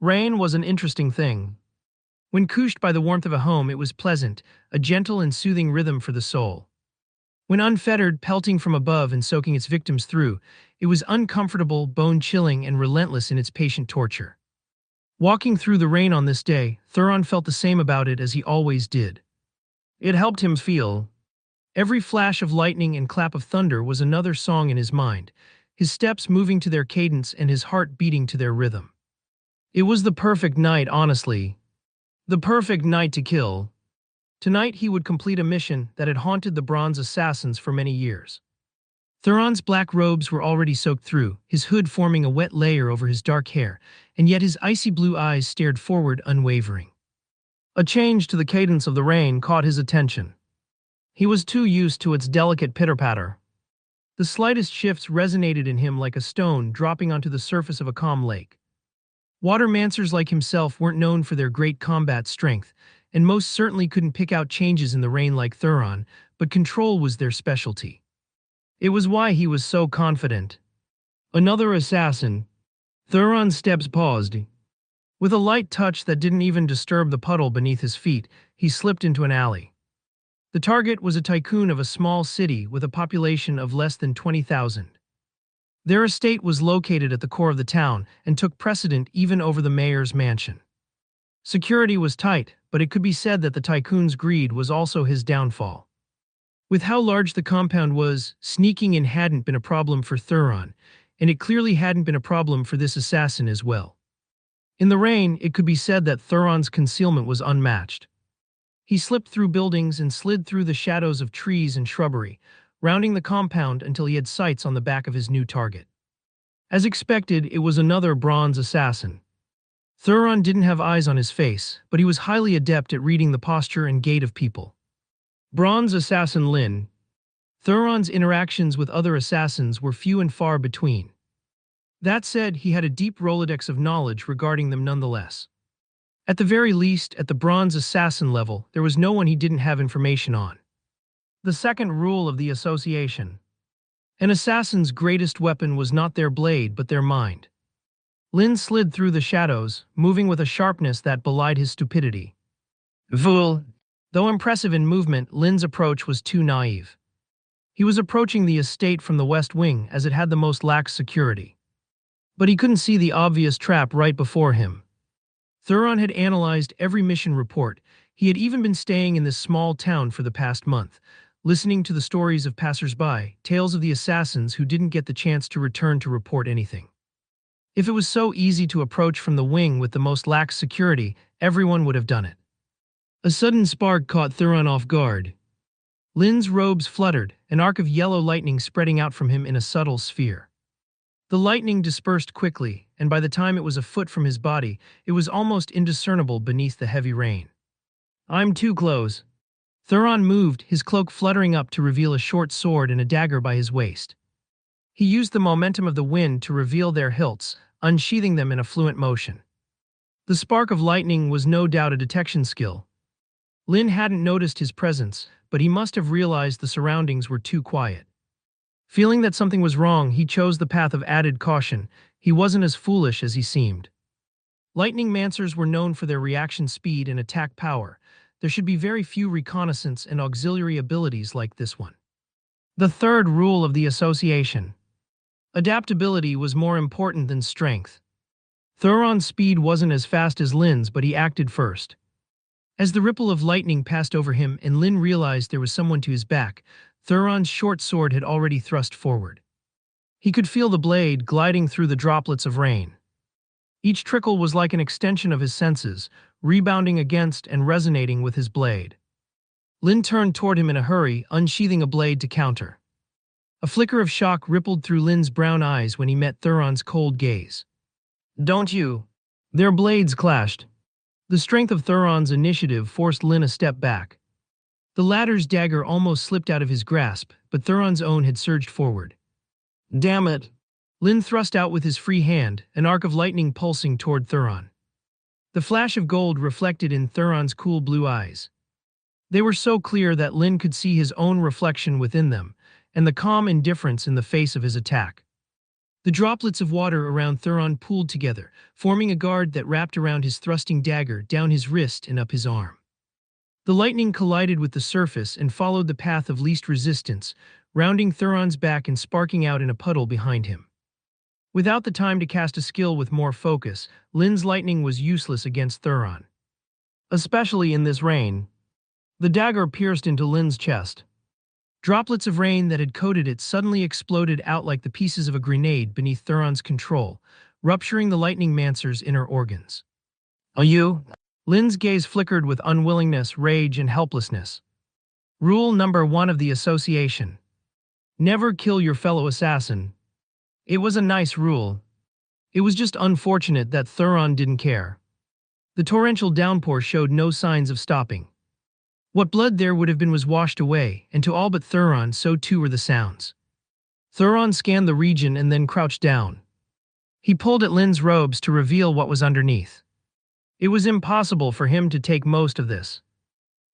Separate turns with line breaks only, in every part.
Rain was an interesting thing. When cooshed by the warmth of a home, it was pleasant, a gentle and soothing rhythm for the soul. When unfettered, pelting from above and soaking its victims through, it was uncomfortable, bone-chilling, and relentless in its patient torture. Walking through the rain on this day, Thuron felt the same about it as he always did. It helped him feel. Every flash of lightning and clap of thunder was another song in his mind, his steps moving to their cadence and his heart beating to their rhythm. It was the perfect night, honestly. The perfect night to kill. Tonight he would complete a mission that had haunted the Bronze Assassins for many years. Thuron's black robes were already soaked through, his hood forming a wet layer over his dark hair, and yet his icy blue eyes stared forward unwavering. A change to the cadence of the rain caught his attention. He was too used to its delicate pitter-patter. The slightest shifts resonated in him like a stone dropping onto the surface of a calm lake. Watermancers like himself weren't known for their great combat strength, and most certainly couldn't pick out changes in the rain like Thuron, but control was their specialty. It was why he was so confident. Another assassin. Thuron's steps paused. With a light touch that didn't even disturb the puddle beneath his feet, he slipped into an alley. The target was a tycoon of a small city with a population of less than 20,000. Their estate was located at the core of the town and took precedent even over the mayor's mansion. Security was tight, but it could be said that the tycoon's greed was also his downfall. With how large the compound was, sneaking in hadn't been a problem for Thuron, and it clearly hadn't been a problem for this assassin as well. In the rain, it could be said that Thuron's concealment was unmatched. He slipped through buildings and slid through the shadows of trees and shrubbery, rounding the compound until he had sights on the back of his new target. As expected, it was another bronze assassin. Thuron didn't have eyes on his face, but he was highly adept at reading the posture and gait of people. Bronze assassin Lin. Thuron's interactions with other assassins were few and far between. That said, he had a deep Rolodex of knowledge regarding them nonetheless. At the very least, at the bronze assassin level, there was no one he didn't have information on. The second rule of the association. An assassin's greatest weapon was not their blade but their mind. Lin slid through the shadows, moving with a sharpness that belied his stupidity. Fool! Though impressive in movement, Lin's approach was too naive. He was approaching the estate from the west wing as it had the most lax security. But he couldn't see the obvious trap right before him. Thuron had analyzed every mission report. He had even been staying in this small town for the past month, listening to the stories of passers-by, tales of the assassins who didn't get the chance to return to report anything. If it was so easy to approach from the wing with the most lax security, everyone would have done it. A sudden spark caught Thuron off guard. Lin's robes fluttered, an arc of yellow lightning spreading out from him in a subtle sphere. The lightning dispersed quickly, and by the time it was a foot from his body, it was almost indiscernible beneath the heavy rain. I'm too close. Thuron moved, his cloak fluttering up to reveal a short sword and a dagger by his waist. He used the momentum of the wind to reveal their hilts, unsheathing them in a fluent motion. The spark of lightning was no doubt a detection skill. Lin hadn't noticed his presence, but he must have realized the surroundings were too quiet. Feeling that something was wrong, he chose the path of added caution. He wasn't as foolish as he seemed. Lightning Mancers were known for their reaction speed and attack power. There should be very few reconnaissance and auxiliary abilities like this one. The third rule of the association. Adaptability was more important than strength. Thuron's speed wasn't as fast as Lin's, but he acted first. As the ripple of lightning passed over him and Lin realized there was someone to his back, Thuron's short sword had already thrust forward. He could feel the blade gliding through the droplets of rain. Each trickle was like an extension of his senses, rebounding against and resonating with his blade. Lin turned toward him in a hurry, unsheathing a blade to counter. A flicker of shock rippled through Lin's brown eyes when he met Thuron's cold gaze. Don't you? Their blades clashed. The strength of Thuron's initiative forced Lin a step back. The latter's dagger almost slipped out of his grasp, but Thuron's own had surged forward. Damn it! Lin thrust out with his free hand, an arc of lightning pulsing toward Thuron. The flash of gold reflected in Thuron's cool blue eyes. They were so clear that Lin could see his own reflection within them, and the calm indifference in the face of his attack. The droplets of water around Thuron pooled together, forming a guard that wrapped around his thrusting dagger down his wrist and up his arm. The lightning collided with the surface and followed the path of least resistance, rounding Thuron's back and sparking out in a puddle behind him. Without the time to cast a skill with more focus, Lin's lightning was useless against Thuron. Especially in this rain. The dagger pierced into Lin's chest. Droplets of rain that had coated it suddenly exploded out like the pieces of a grenade beneath Thuron's control, rupturing the lightning mancer's inner organs. "Are you?" Lin's gaze flickered with unwillingness, rage, and helplessness. Rule number 1 of the association. Never kill your fellow assassin. It was a nice rule. It was just unfortunate that Thuron didn't care. The torrential downpour showed no signs of stopping. What blood there would have been was washed away, and to all but Thuron, so too were the sounds. Thuron scanned the region and then crouched down. He pulled at Lin's robes to reveal what was underneath. It was impossible for him to take most of this.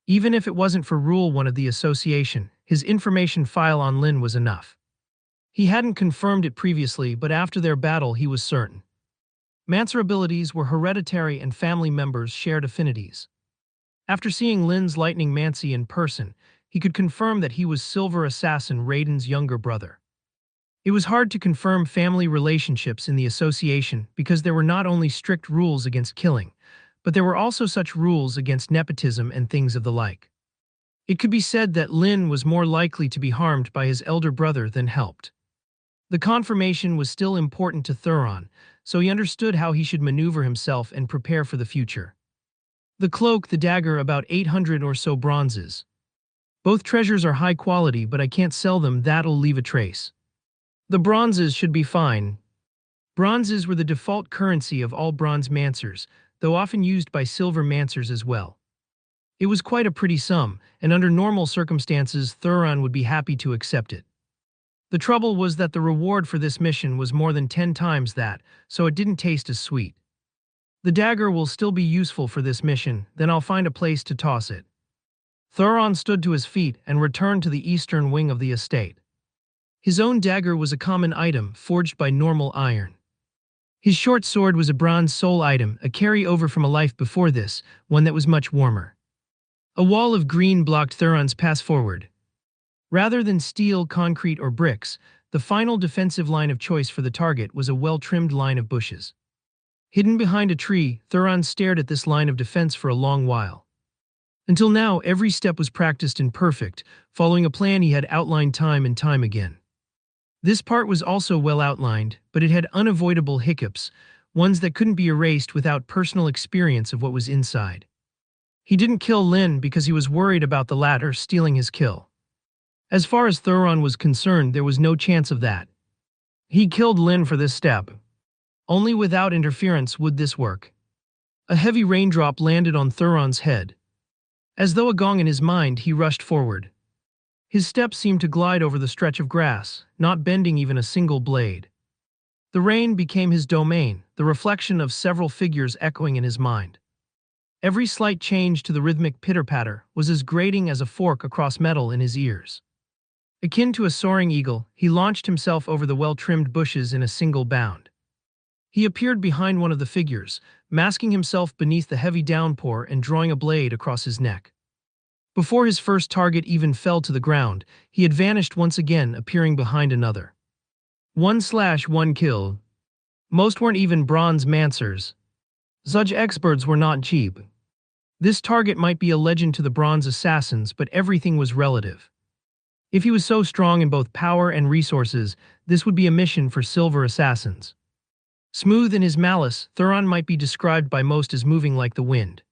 Even if it wasn't for Rule 1 of the association, his information file on Lin was enough. He hadn't confirmed it previously, but after their battle he was certain. Mancer abilities were hereditary and family members shared affinities. After seeing Lin's lightning mancy in person, he could confirm that he was Silver Assassin Raiden's younger brother. It was hard to confirm family relationships in the association because there were not only strict rules against killing, but there were also such rules against nepotism and things of the like. It could be said that Lin was more likely to be harmed by his elder brother than helped. The confirmation was still important to Thuron, so he understood how he should maneuver himself and prepare for the future. The cloak, the dagger, about 800 or so bronzes. Both treasures are high quality, but I can't sell them, that'll leave a trace. The bronzes should be fine. Bronzes were the default currency of all bronze mancers, though often used by silver mancers as well. It was quite a pretty sum, and under normal circumstances Thuron would be happy to accept it. The trouble was that the reward for this mission was more than 10 times that, so it didn't taste as sweet. The dagger will still be useful for this mission, then I'll find a place to toss it. Thuron stood to his feet and returned to the eastern wing of the estate. His own dagger was a common item, forged by normal iron. His short sword was a bronze soul item, a carry-over from a life before this, one that was much warmer. A wall of green blocked Thuron's pass forward. Rather than steel, concrete, or bricks, the final defensive line of choice for the target was a well-trimmed line of bushes. Hidden behind a tree, Thuron stared at this line of defense for a long while. Until now, every step was practiced and perfect, following a plan he had outlined time and time again. This part was also well outlined, but it had unavoidable hiccups, ones that couldn't be erased without personal experience of what was inside. He didn't kill Lin because he was worried about the latter stealing his kill. As far as Thuron was concerned, there was no chance of that. He killed Lin for this step. Only without interference would this work. A heavy raindrop landed on Thuron's head. As though a gong in his mind, he rushed forward. His steps seemed to glide over the stretch of grass, not bending even a single blade. The rain became his domain, the reflection of several figures echoing in his mind. Every slight change to the rhythmic pitter-patter was as grating as a fork across metal in his ears. Akin to a soaring eagle, he launched himself over the well-trimmed bushes in a single bound. He appeared behind one of the figures, masking himself beneath the heavy downpour and drawing a blade across his neck. Before his first target even fell to the ground, he had vanished once again, appearing behind another. 1/1 kill. Most weren't even bronze mancers. Such experts were not cheap. This target might be a legend to the bronze assassins, but everything was relative. If he was so strong in both power and resources, this would be a mission for silver assassins. Smooth in his malice, Thuron might be described by most as moving like the wind.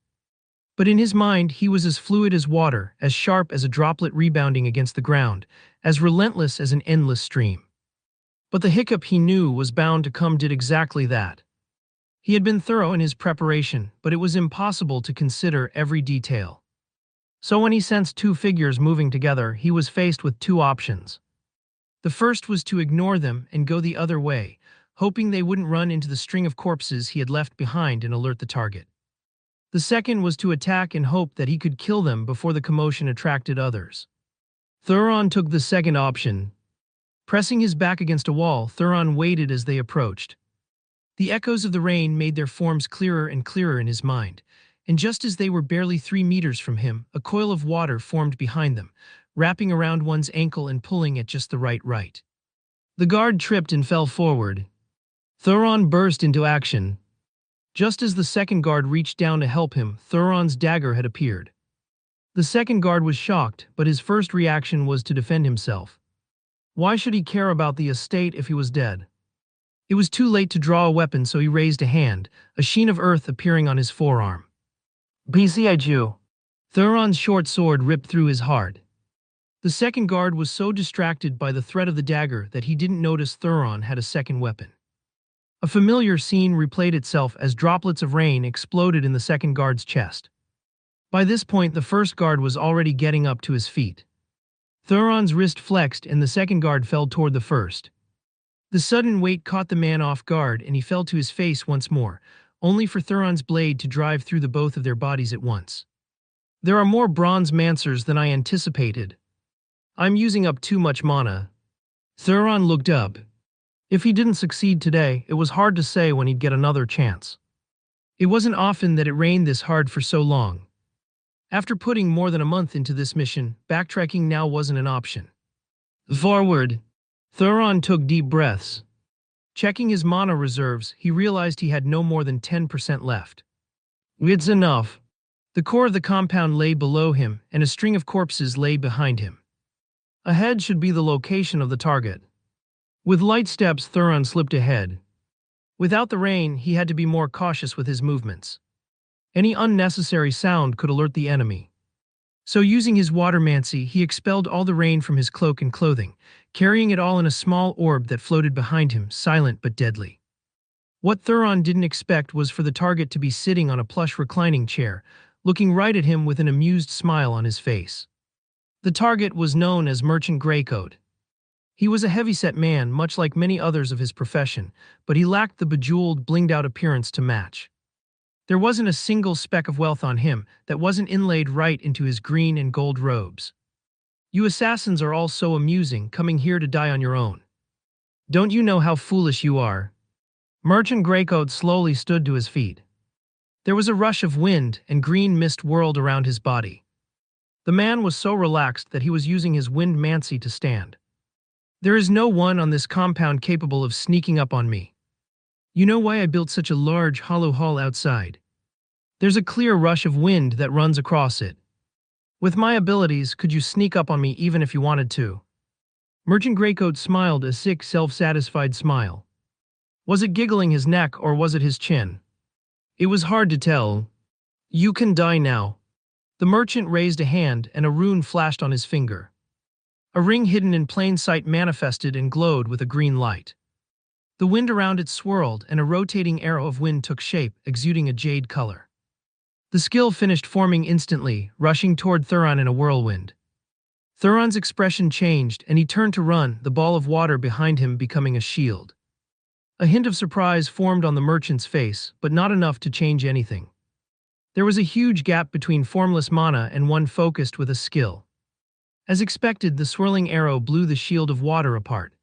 But in his mind, he was as fluid as water, as sharp as a droplet rebounding against the ground, as relentless as an endless stream. But the hiccup he knew was bound to come did exactly that. He had been thorough in his preparation, but it was impossible to consider every detail. So when he sensed two figures moving together, he was faced with two options. The first was to ignore them and go the other way, hoping they wouldn't run into the string of corpses he had left behind and alert the target. The second was to attack and hope that he could kill them before the commotion attracted others. Thuron took the second option. Pressing his back against a wall, Thuron waited as they approached. The echoes of the rain made their forms clearer and clearer in his mind, and just as they were barely 3 meters from him, a coil of water formed behind them, wrapping around one's ankle and pulling at just the right. The guard tripped and fell forward. Thuron burst into action. Just as the second guard reached down to help him, Thuron's dagger had appeared. The second guard was shocked, but his first reaction was to defend himself. Why should he care about the estate if he was dead? It was too late to draw a weapon, so he raised a hand, a sheen of earth appearing on his forearm. BCIG. Thuron's short sword ripped through his heart. The second guard was so distracted by the threat of the dagger that he didn't notice Thuron had a second weapon. A familiar scene replayed itself as droplets of rain exploded in the second guard's chest. By this point, the first guard was already getting up to his feet. Thuron's wrist flexed and the second guard fell toward the first. The sudden weight caught the man off guard and he fell to his face once more, only for Thuron's blade to drive through the both of their bodies at once. There are more bronze mancers than I anticipated. I'm using up too much mana. Thuron looked up. If he didn't succeed today, it was hard to say when he'd get another chance. It wasn't often that it rained this hard for so long. After putting more than a month into this mission, backtracking now wasn't an option. Forward. Thuron took deep breaths. Checking his mana reserves, he realized he had no more than 10% left. It's enough. The core of the compound lay below him, and a string of corpses lay behind him. Ahead should be the location of the target. With light steps, Thuron slipped ahead. Without the rain, he had to be more cautious with his movements. Any unnecessary sound could alert the enemy. So using his watermancy, he expelled all the rain from his cloak and clothing, carrying it all in a small orb that floated behind him, silent but deadly. What Thuron didn't expect was for the target to be sitting on a plush reclining chair, looking right at him with an amused smile on his face. The target was known as Merchant Greycoat. He was a heavyset man, much like many others of his profession, but he lacked the bejeweled, blinged-out appearance to match. There wasn't a single speck of wealth on him that wasn't inlaid right into his green and gold robes. You assassins are all so amusing, coming here to die on your own. Don't you know how foolish you are? Merchant Greycoat slowly stood to his feet. There was a rush of wind, and green mist whirled around his body. The man was so relaxed that he was using his wind mancy to stand. There is no one on this compound capable of sneaking up on me. You know why I built such a large hollow hall outside? There's a clear rush of wind that runs across it. With my abilities, could you sneak up on me even if you wanted to? Merchant Greycoat smiled a sick, self-satisfied smile. Was it giggling his neck or was it his chin? It was hard to tell. You can die now. The merchant raised a hand and a rune flashed on his finger. A ring hidden in plain sight manifested and glowed with a green light. The wind around it swirled and a rotating arrow of wind took shape, exuding a jade color. The skill finished forming instantly, rushing toward Thuron in a whirlwind. Thuron's expression changed and he turned to run, the ball of water behind him becoming a shield. A hint of surprise formed on the merchant's face, but not enough to change anything. There was a huge gap between formless mana and one focused with a skill. As expected, the swirling arrow blew the shield of water apart.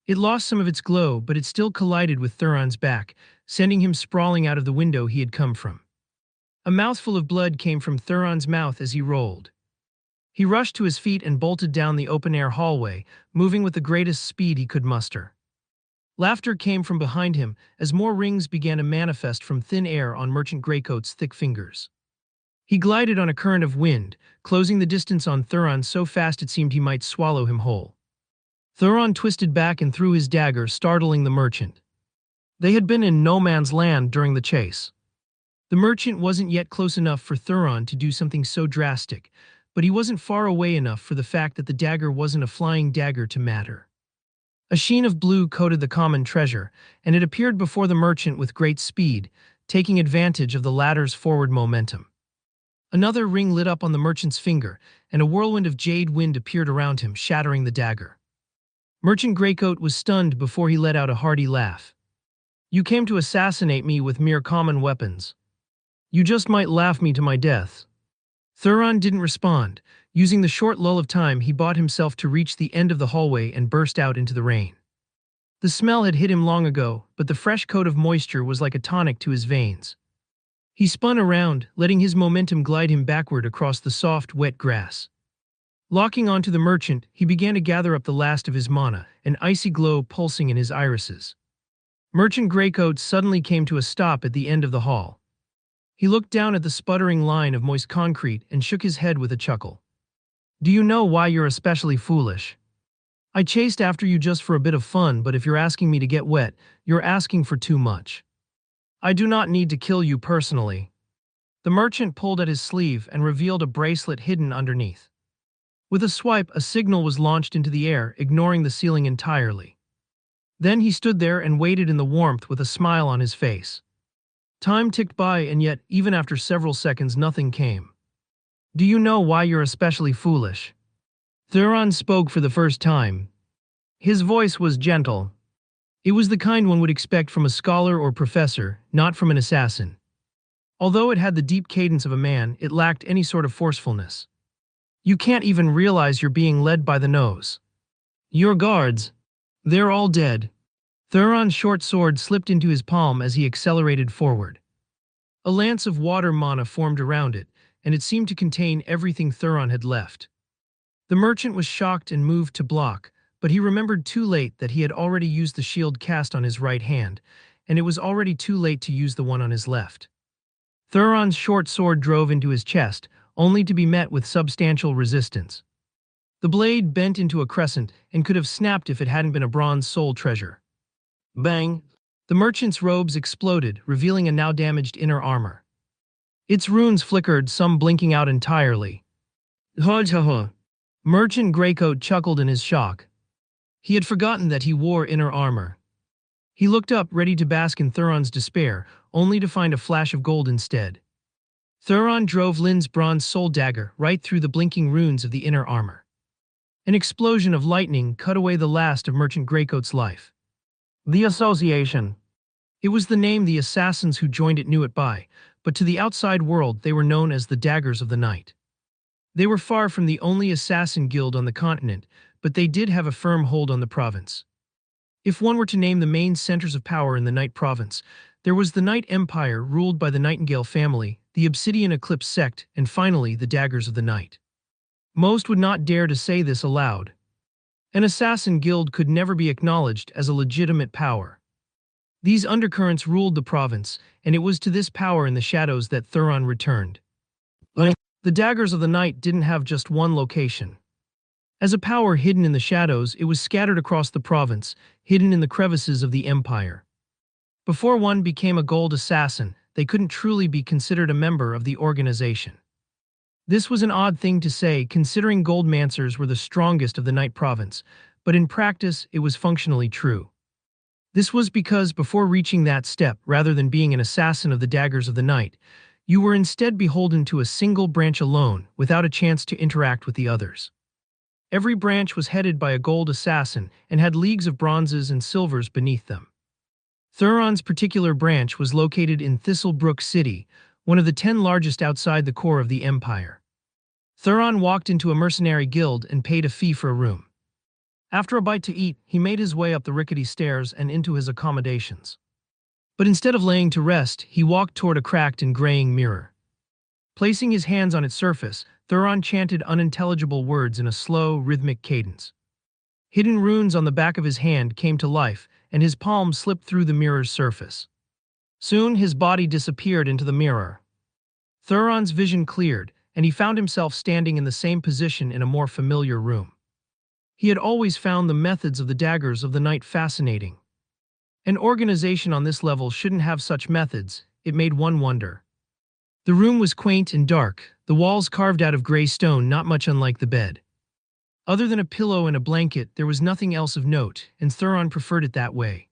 It lost some of its glow, but it still collided with Thuron's back, sending him sprawling out of the window he had come from. A mouthful of blood came from Thuron's mouth as he rolled. He rushed to his feet and bolted down the open-air hallway, moving with the greatest speed he could muster. Laughter came from behind him as more rings began to manifest from thin air on Merchant Greycoat's thick fingers. He glided on a current of wind, closing the distance on Thuron so fast it seemed he might swallow him whole. Thuron twisted back and threw his dagger, startling the merchant. They had been in no man's land during the chase. The merchant wasn't yet close enough for Thuron to do something so drastic, but he wasn't far away enough for the fact that the dagger wasn't a flying dagger to matter. A sheen of blue coated the common treasure, and it appeared before the merchant with great speed, taking advantage of the latter's forward momentum. Another ring lit up on the merchant's finger, and a whirlwind of jade wind appeared around him, shattering the dagger. Merchant Greycoat was stunned before he let out a hearty laugh. You came to assassinate me with mere common weapons. You just might laugh me to my death. Thuron didn't respond, Using the short lull of time, he bought himself to reach the end of the hallway and burst out into the rain. The smell had hit him long ago, but the fresh coat of moisture was like a tonic to his veins. He spun around, letting his momentum glide him backward across the soft, wet grass. Locking onto the merchant, he began to gather up the last of his mana, an icy glow pulsing in his irises. Merchant Greycoat suddenly came to a stop at the end of the hall. He looked down at the sputtering line of moist concrete and shook his head with a chuckle. Do you know why you're especially foolish? I chased after you just for a bit of fun, but if you're asking me to get wet, you're asking for too much. I do not need to kill you personally. The merchant pulled at his sleeve and revealed a bracelet hidden underneath. With a swipe, a signal was launched into the air, ignoring the ceiling entirely. Then he stood there and waited in the warmth with a smile on his face. Time ticked by, and yet, even after several seconds, nothing came. Do you know why you're especially foolish? Thuron spoke for the first time. His voice was gentle. It was the kind one would expect from a scholar or professor, not from an assassin. Although it had the deep cadence of a man, it lacked any sort of forcefulness. You can't even realize you're being led by the nose. Your guards, they're all dead. Thuron's short sword slipped into his palm as he accelerated forward. A lance of water mana formed around it, and it seemed to contain everything Thuron had left. The merchant was shocked and moved to block, but he remembered too late that he had already used the shield cast on his right hand, and it was already too late to use the one on his left. Thuron's short sword drove into his chest, only to be met with substantial resistance. The blade bent into a crescent and could have snapped if it hadn't been a bronze soul treasure. Bang! The merchant's robes exploded, revealing a now damaged inner armor. Its runes flickered, some blinking out entirely. Ha. Merchant Greycoat chuckled in his shock. He had forgotten that he wore inner armor. He looked up, ready to bask in Thuron's despair, only to find a flash of gold instead. Thuron drove Lin's bronze soul dagger right through the blinking runes of the inner armor. An explosion of lightning cut away the last of Merchant Greycoat's life. The Association. It was the name the assassins who joined it knew it by, but to the outside world they were known as the Daggers of the Night. They were far from the only assassin guild on the continent, but they did have a firm hold on the province. If one were to name the main centers of power in the Night Province, there was the Night Empire ruled by the Nightingale family, the Obsidian Eclipse sect, and finally the Daggers of the Night. Most would not dare to say this aloud. An assassin guild could never be acknowledged as a legitimate power. These undercurrents ruled the province, and it was to this power in the shadows that Thuron returned. The Daggers of the Night didn't have just one location. As a power hidden in the shadows, it was scattered across the province, hidden in the crevices of the empire. Before one became a gold assassin, they couldn't truly be considered a member of the organization. This was an odd thing to say, considering Goldmancers were the strongest of the Night Province, but in practice it was functionally true. This was because before reaching that step, rather than being an assassin of the Daggers of the Night, you were instead beholden to a single branch alone, without a chance to interact with the others. Every branch was headed by a gold assassin and had leagues of bronzes and silvers beneath them. Thuron's particular branch was located in Thistlebrook City, one of the 10 largest outside the core of the empire. Thuron walked into a mercenary guild and paid a fee for a room. After a bite to eat, he made his way up the rickety stairs and into his accommodations. But instead of laying to rest, he walked toward a cracked and graying mirror. Placing his hands on its surface, Thuron chanted unintelligible words in a slow, rhythmic cadence. Hidden runes on the back of his hand came to life, and his palm slipped through the mirror's surface. Soon his body disappeared into the mirror. Thuron's vision cleared, and he found himself standing in the same position in a more familiar room. He had always found the methods of the Daggers of the Night fascinating. An organization on this level shouldn't have such methods, it made one wonder. The room was quaint and dark, the walls carved out of gray stone, not much unlike the bed. Other than a pillow and a blanket, there was nothing else of note, and Thuron preferred it that way.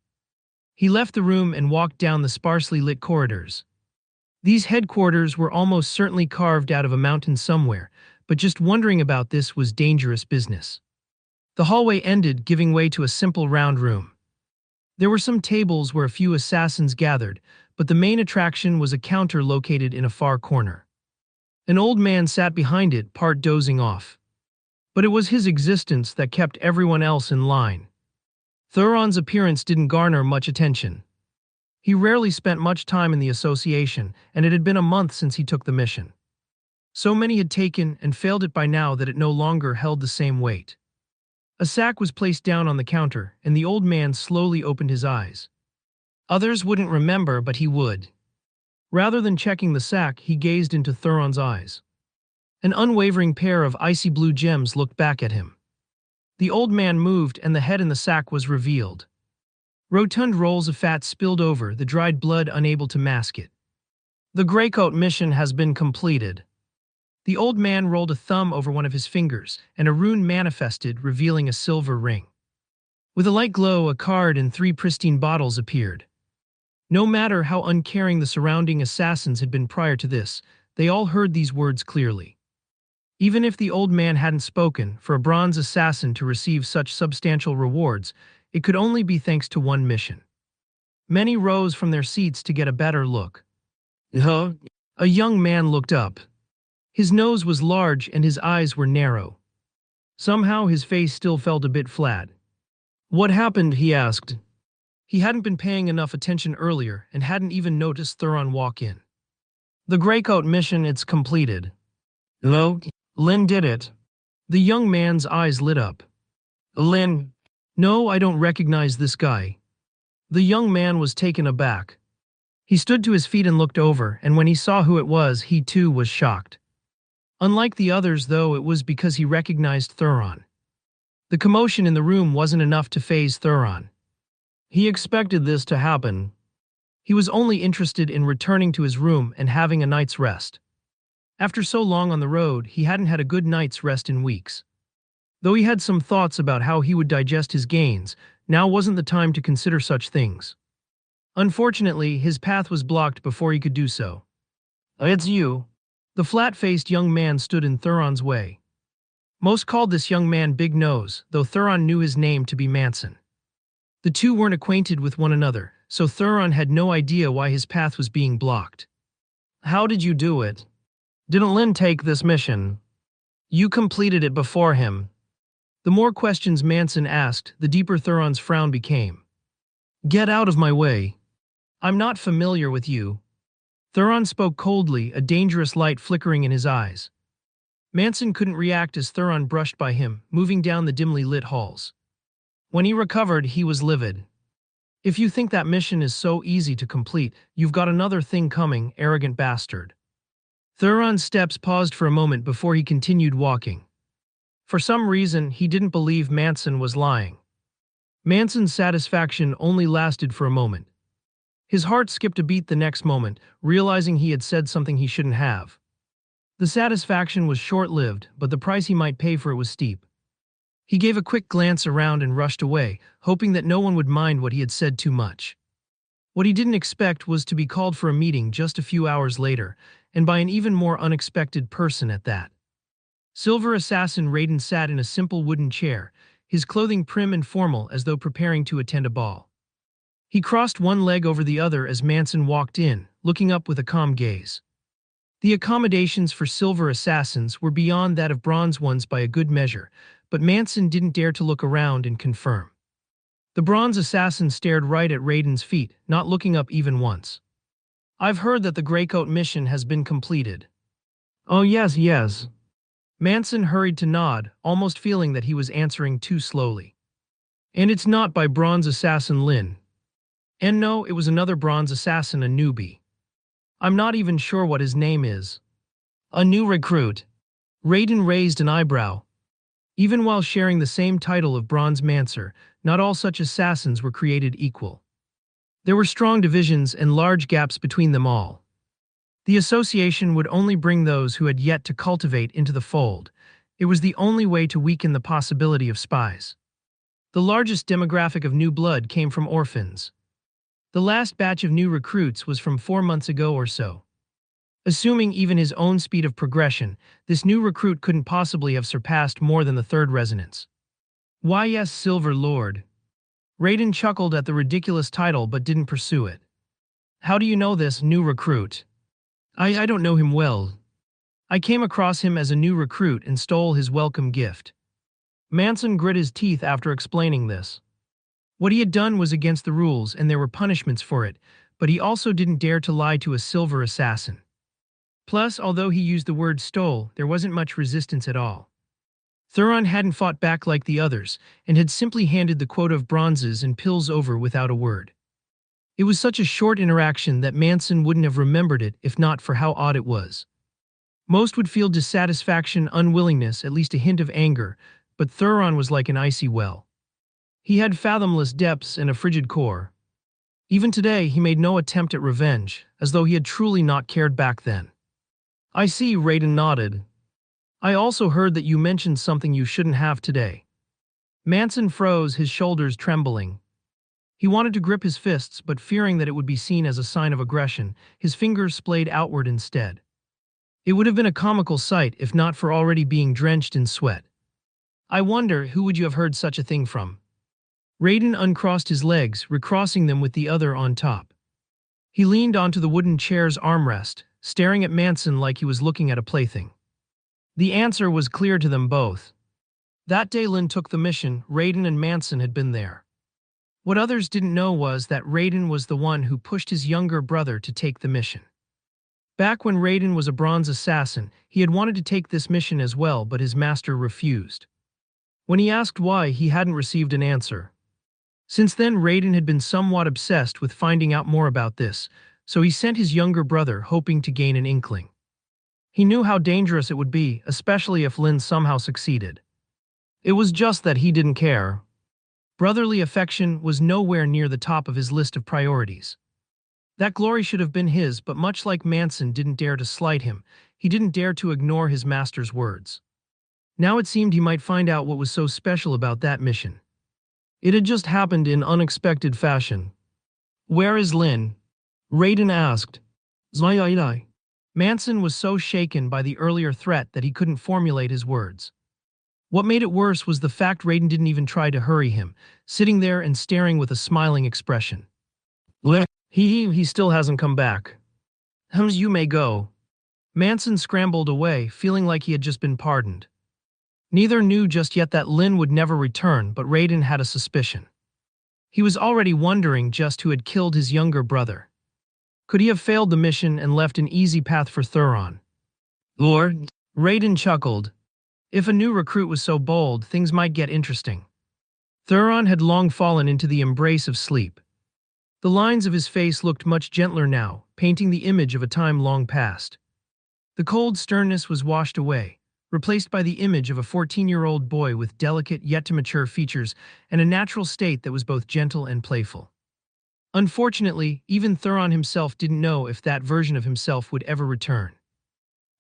He left the room and walked down the sparsely lit corridors. These headquarters were almost certainly carved out of a mountain somewhere, but just wondering about this was dangerous business. The hallway ended, giving way to a simple round room. There were some tables where a few assassins gathered, but the main attraction was a counter located in a far corner. An old man sat behind it, part dozing off. But it was his existence that kept everyone else in line. Thuron's appearance didn't garner much attention. He rarely spent much time in the association, and it had been a month since he took the mission. So many had taken and failed it by now that it no longer held the same weight. A sack was placed down on the counter, and the old man slowly opened his eyes. Others wouldn't remember, but he would. Rather than checking the sack, he gazed into Thuron's eyes. An unwavering pair of icy blue gems looked back at him. The old man moved, and the head in the sack was revealed. Rotund rolls of fat spilled over, the dried blood unable to mask it. The Greycoat mission has been completed. The old man rolled a thumb over one of his fingers, and a rune manifested, revealing a silver ring. With a light glow, a card and 3 pristine bottles appeared. No matter how uncaring the surrounding assassins had been prior to this, they all heard these words clearly. Even if the old man hadn't spoken, for a bronze assassin to receive such substantial rewards, it could only be thanks to one mission. Many rose from their seats to get a better look. A young man looked up. His nose was large and his eyes were narrow. Somehow his face still felt a bit flat. "What happened?" he asked. He hadn't been paying enough attention earlier and hadn't even noticed Thuron walk in. "The Greycoat mission, it's completed." "No, Lynn did it." The young man's eyes lit up. "Lynn? No, I don't recognize this guy." The young man was taken aback. He stood to his feet and looked over, and when he saw who it was, he too was shocked. Unlike the others, though, it was because he recognized Thuron. The commotion in the room wasn't enough to faze Thuron. He expected this to happen. He was only interested in returning to his room and having a night's rest. After so long on the road, he hadn't had a good night's rest in weeks. Though he had some thoughts about how he would digest his gains, now wasn't the time to consider such things. Unfortunately, his path was blocked before he could do so. "It's you." The flat-faced young man stood in Thuron's way. Most called this young man Big Nose, though Thuron knew his name to be Manson. The two weren't acquainted with one another, so Thuron had no idea why his path was being blocked. "How did you do it? Didn't Lynn take this mission? You completed it before him." The more questions Manson asked, the deeper Thuron's frown became. "Get out of my way. I'm not familiar with you." Thuron spoke coldly, a dangerous light flickering in his eyes. Manson couldn't react as Thuron brushed by him, moving down the dimly lit halls. When he recovered, he was livid. "If you think that mission is so easy to complete, you've got another thing coming, arrogant bastard." Thuron's steps paused for a moment before he continued walking. For some reason, he didn't believe Manson was lying. Manson's satisfaction only lasted for a moment. His heart skipped a beat the next moment, realizing he had said something he shouldn't have. The satisfaction was short-lived, but the price he might pay for it was steep. He gave a quick glance around and rushed away, hoping that no one would mind what he had said too much. What he didn't expect was to be called for a meeting just a few hours later, and by an even more unexpected person at that. Silver Assassin Raiden sat in a simple wooden chair, his clothing prim and formal as though preparing to attend a ball. He crossed one leg over the other as Manson walked in, looking up with a calm gaze. The accommodations for Silver Assassins were beyond that of bronze ones by a good measure, but Manson didn't dare to look around and confirm. The bronze assassin stared right at Raiden's feet, not looking up even once. "I've heard that the Greycoat mission has been completed." "Oh yes. Manson hurried to nod, almost feeling that he was answering too slowly. "And it's not by bronze assassin Lin. And no, it was another bronze assassin, a newbie. I'm not even sure what his name is." "A new recruit." Raiden raised an eyebrow. Even while sharing the same title of Bronze Mancer, not all such assassins were created equal. There were strong divisions and large gaps between them all. The association would only bring those who had yet to cultivate into the fold. It was the only way to weaken the possibility of spies. The largest demographic of new blood came from orphans. The last batch of new recruits was from 4 months ago or so. Assuming even his own speed of progression, this new recruit couldn't possibly have surpassed more than the third resonance. "Why yes, Silver Lord." Raiden chuckled at the ridiculous title but didn't pursue it. "How do you know this new recruit?" I don't know him well. I came across him as a new recruit and stole his welcome gift." Manson grit his teeth after explaining this. What he had done was against the rules and there were punishments for it, but he also didn't dare to lie to a silver assassin. Plus, although he used the word stole, there wasn't much resistance at all. Thuron hadn't fought back like the others, and had simply handed the quota of bronzes and pills over without a word. It was such a short interaction that Manson wouldn't have remembered it if not for how odd it was. Most would feel dissatisfaction, unwillingness, at least a hint of anger, but Thuron was like an icy well. He had fathomless depths and a frigid core. Even today, he made no attempt at revenge, as though he had truly not cared back then. I see, Raiden nodded. I also heard that you mentioned something you shouldn't have today. Manson froze, his shoulders trembling. He wanted to grip his fists, but fearing that it would be seen as a sign of aggression, his fingers splayed outward instead. It would have been a comical sight if not for already being drenched in sweat. I wonder, who would you have heard such a thing from? Raiden uncrossed his legs, recrossing them with the other on top. He leaned onto the wooden chair's armrest, staring at Manson like he was looking at a plaything. The answer was clear to them both. That day Lin took the mission, Raiden and Manson had been there. What others didn't know was that Raiden was the one who pushed his younger brother to take the mission. Back when Raiden was a bronze assassin, he had wanted to take this mission as well, but his master refused. When he asked why, he hadn't received an answer. Since then, Raiden had been somewhat obsessed with finding out more about this, so he sent his younger brother hoping to gain an inkling. He knew how dangerous it would be, especially if Lin somehow succeeded. It was just that he didn't care. Brotherly affection was nowhere near the top of his list of priorities. That glory should have been his, but much like Manson didn't dare to slight him, he didn't dare to ignore his master's words. Now it seemed he might find out what was so special about that mission. It had just happened in unexpected fashion. Where is Lin? Raiden asked. Zai. Manson was so shaken by the earlier threat that he couldn't formulate his words. What made it worse was the fact Raiden didn't even try to hurry him, sitting there and staring with a smiling expression. He still hasn't come back. You may go. Manson scrambled away, feeling like he had just been pardoned. Neither knew just yet that Lin would never return, but Raiden had a suspicion. He was already wondering just who had killed his younger brother. Could he have failed the mission and left an easy path for Thuron? Lord, Raiden chuckled. If a new recruit was so bold, things might get interesting. Thuron had long fallen into the embrace of sleep. The lines of his face looked much gentler now, painting the image of a time long past. The cold sternness was washed away, replaced by the image of a 14-year-old boy with delicate yet-to-mature features and a natural state that was both gentle and playful. Unfortunately, even Thuron himself didn't know if that version of himself would ever return.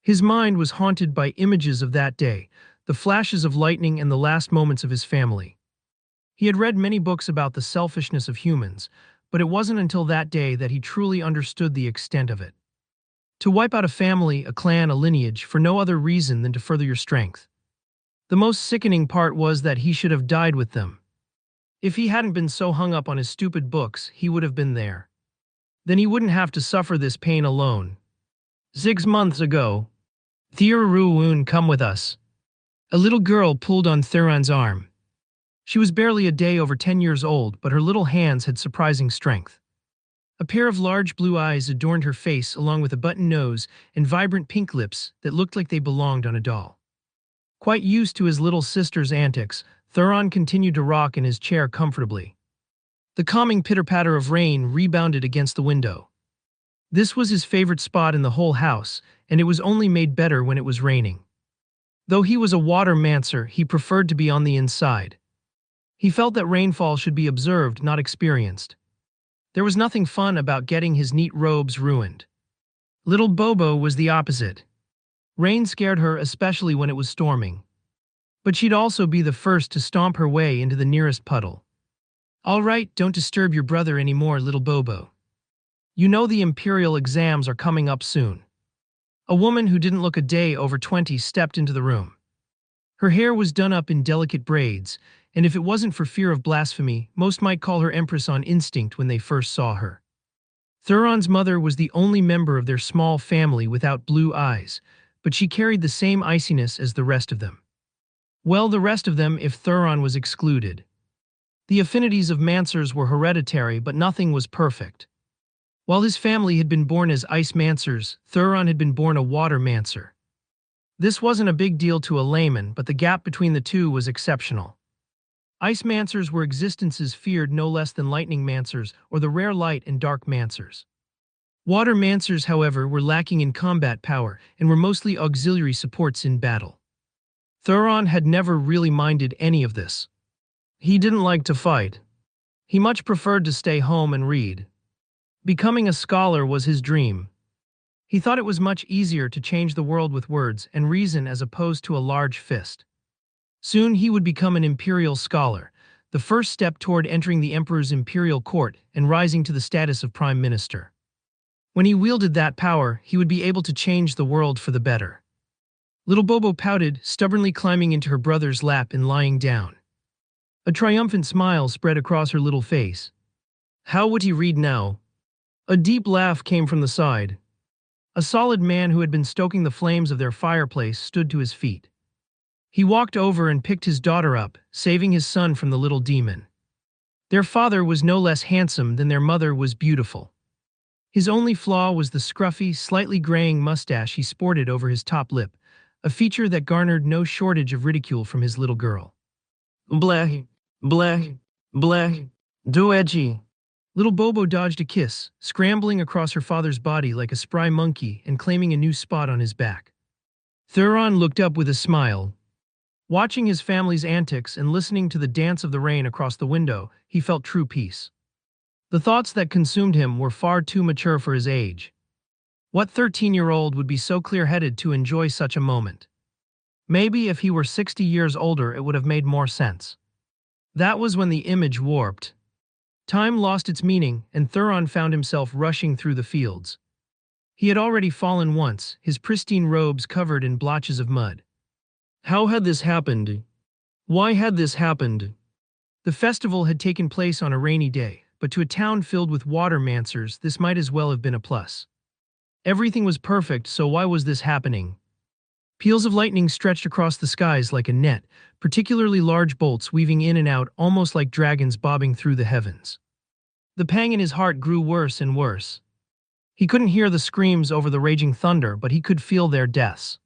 His mind was haunted by images of that day, the flashes of lightning and the last moments of his family. He had read many books about the selfishness of humans, but it wasn't until that day that he truly understood the extent of it. To wipe out a family, a clan, a lineage, for no other reason than to further your strength. The most sickening part was that he should have died with them. If he hadn't been so hung up on his stupid books, he would have been there. Then he wouldn't have to suffer this pain alone. 6 months ago, Thiru come with us. A little girl pulled on Thuron's arm. She was barely a day over 10 years old, but her little hands had surprising strength. A pair of large blue eyes adorned her face along with a button nose and vibrant pink lips that looked like they belonged on a doll. Quite used to his little sister's antics, Thuron continued to rock in his chair comfortably. The calming pitter-patter of rain rebounded against the window. This was his favorite spot in the whole house, and it was only made better when it was raining. Though he was a water-mancer, he preferred to be on the inside. He felt that rainfall should be observed, not experienced. There was nothing fun about getting his neat robes ruined. Little Bobo was the opposite. Rain scared her, especially when it was storming. But she'd also be the first to stomp her way into the nearest puddle. All right, don't disturb your brother anymore, little Bobo. You know the Imperial exams are coming up soon. A woman who didn't look a day over 20 stepped into the room. Her hair was done up in delicate braids, and if it wasn't for fear of blasphemy, most might call her Empress on instinct when they first saw her. Thuron's mother was the only member of their small family without blue eyes, but she carried the same iciness as the rest of them. Well, the rest of them if Thuron was excluded. The affinities of Mancers were hereditary, but nothing was perfect. While his family had been born as Ice Mancers, Thuron had been born a Water Mancer. This wasn't a big deal to a layman, but the gap between the two was exceptional. Ice Mancers were existences feared no less than Lightning Mancers or the rare Light and Dark Mancers. Water Mancers, however, were lacking in combat power and were mostly auxiliary supports in battle. Thuron had never really minded any of this. He didn't like to fight. He much preferred to stay home and read. Becoming a scholar was his dream. He thought it was much easier to change the world with words and reason as opposed to a large fist. Soon he would become an Imperial Scholar, the first step toward entering the Emperor's imperial court and rising to the status of Prime Minister. When he wielded that power, he would be able to change the world for the better. Little Bobo pouted, stubbornly climbing into her brother's lap and lying down. A triumphant smile spread across her little face. How would he read now? A deep laugh came from the side. A solid man who had been stoking the flames of their fireplace stood to his feet. He walked over and picked his daughter up, saving his son from the little demon. Their father was no less handsome than their mother was beautiful. His only flaw was the scruffy, slightly graying mustache he sported over his top lip, a feature that garnered no shortage of ridicule from his little girl. Bleh, bleh, bleh, do edgy. Little Bobo dodged a kiss, scrambling across her father's body like a spry monkey and claiming a new spot on his back. Thuron looked up with a smile. Watching his family's antics and listening to the dance of the rain across the window, he felt true peace. The thoughts that consumed him were far too mature for his age. What 13-year-old would be so clear-headed to enjoy such a moment? Maybe if he were 60 years older it would have made more sense. That was when the image warped. Time lost its meaning, and Thuron found himself rushing through the fields. He had already fallen once, his pristine robes covered in blotches of mud. How had this happened? Why had this happened? The festival had taken place on a rainy day, but to a town filled with water mancers, this might as well have been a plus. Everything was perfect, so why was this happening? Peals of lightning stretched across the skies like a net, particularly large bolts weaving in and out almost like dragons bobbing through the heavens. The pang in his heart grew worse and worse. He couldn't hear the screams over the raging thunder, but he could feel their deaths.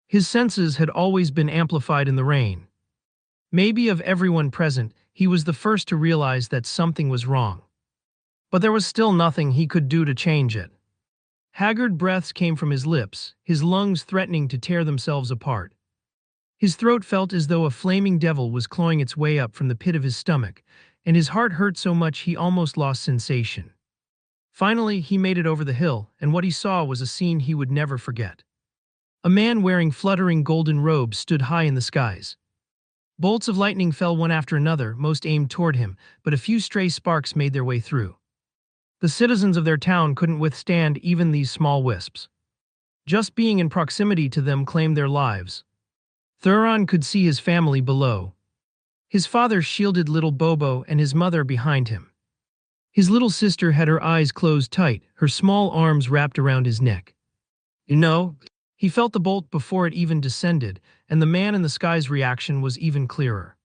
His senses had always been amplified in the rain. Maybe of everyone present, he was the first to realize that something was wrong. But there was still nothing he could do to change it. Haggard breaths came from his lips, his lungs threatening to tear themselves apart. His throat felt as though a flaming devil was clawing its way up from the pit of his stomach, and his heart hurt so much he almost lost sensation. Finally, he made it over the hill, and what he saw was a scene he would never forget. A man wearing fluttering golden robes stood high in the skies. Bolts of lightning fell one after another, most aimed toward him, but a few stray sparks made their way through. The citizens of their town couldn't withstand even these small wisps. Just being in proximity to them claimed their lives. Thuron could see his family below. His father shielded little Bobo and his mother behind him. His little sister had her eyes closed tight, her small arms wrapped around his neck. He felt the bolt before it even descended, and the man in the sky's reaction was even clearer.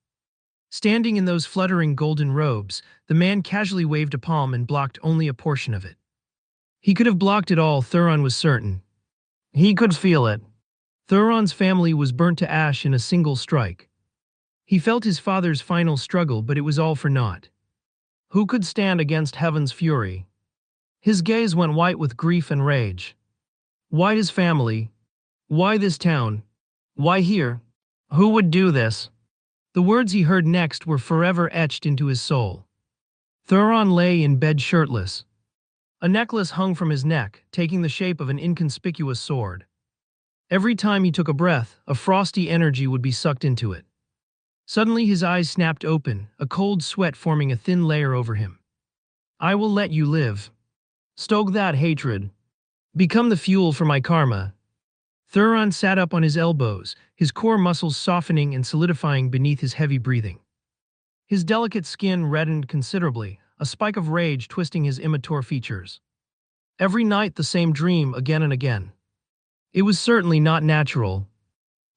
Standing in those fluttering golden robes, the man casually waved a palm and blocked only a portion of it. He could have blocked it all, Thuron was certain. He could feel it. Thuron's family was burnt to ash in a single strike. He felt his father's final struggle, but it was all for naught. Who could stand against heaven's fury? His gaze went white with grief and rage. Why his family? Why this town? Why here? Who would do this? The words he heard next were forever etched into his soul. Thuron lay in bed shirtless. A necklace hung from his neck, taking the shape of an inconspicuous sword. Every time he took a breath, a frosty energy would be sucked into it. Suddenly his eyes snapped open, a cold sweat forming a thin layer over him. I will let you live. Stoke that hatred. Become the fuel for my karma. Thuron sat up on his elbows, his core muscles softening and solidifying beneath his heavy breathing. His delicate skin reddened considerably, a spike of rage twisting his immature features. Every night the same dream again and again. It was certainly not natural.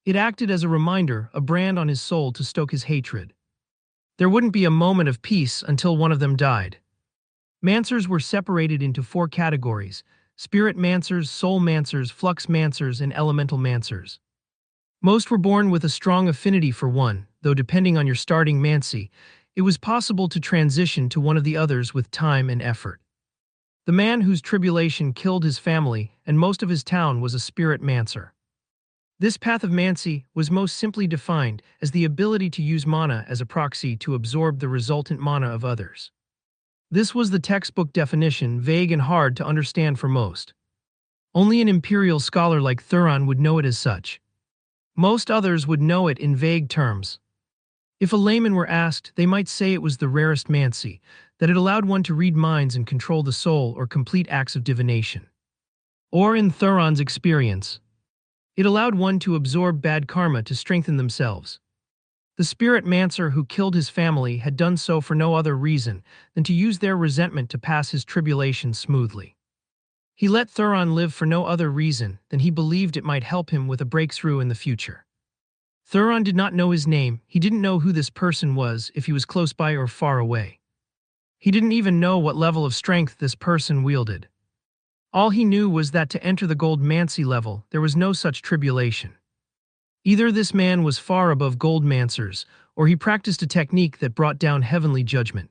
It acted as a reminder, a brand on his soul to stoke his hatred. There wouldn't be a moment of peace until one of them died. Mancers were separated into four categories: spirit mancers, soul mancers, flux mancers, and elemental mancers. Most were born with a strong affinity for one, though depending on your starting mancy, it was possible to transition to one of the others with time and effort. The man whose tribulation killed his family and most of his town was a spirit mancer. This path of mancy was most simply defined as the ability to use mana as a proxy to absorb the resultant mana of others. This was the textbook definition, vague and hard to understand for most. Only an Imperial scholar like Thuron would know it as such. Most others would know it in vague terms. If a layman were asked, they might say it was the rarest mancy, that it allowed one to read minds and control the soul or complete acts of divination. Or in Thuron's experience, it allowed one to absorb bad karma to strengthen themselves. The spirit mancer who killed his family had done so for no other reason than to use their resentment to pass his tribulation smoothly. He let Thuron live for no other reason than he believed it might help him with a breakthrough in the future. Thuron did not know his name, he didn't know who this person was, if he was close by or far away. He didn't even know what level of strength this person wielded. All he knew was that to enter the gold mancy level, there was no such tribulation. Either this man was far above gold mancers, or he practiced a technique that brought down heavenly judgment.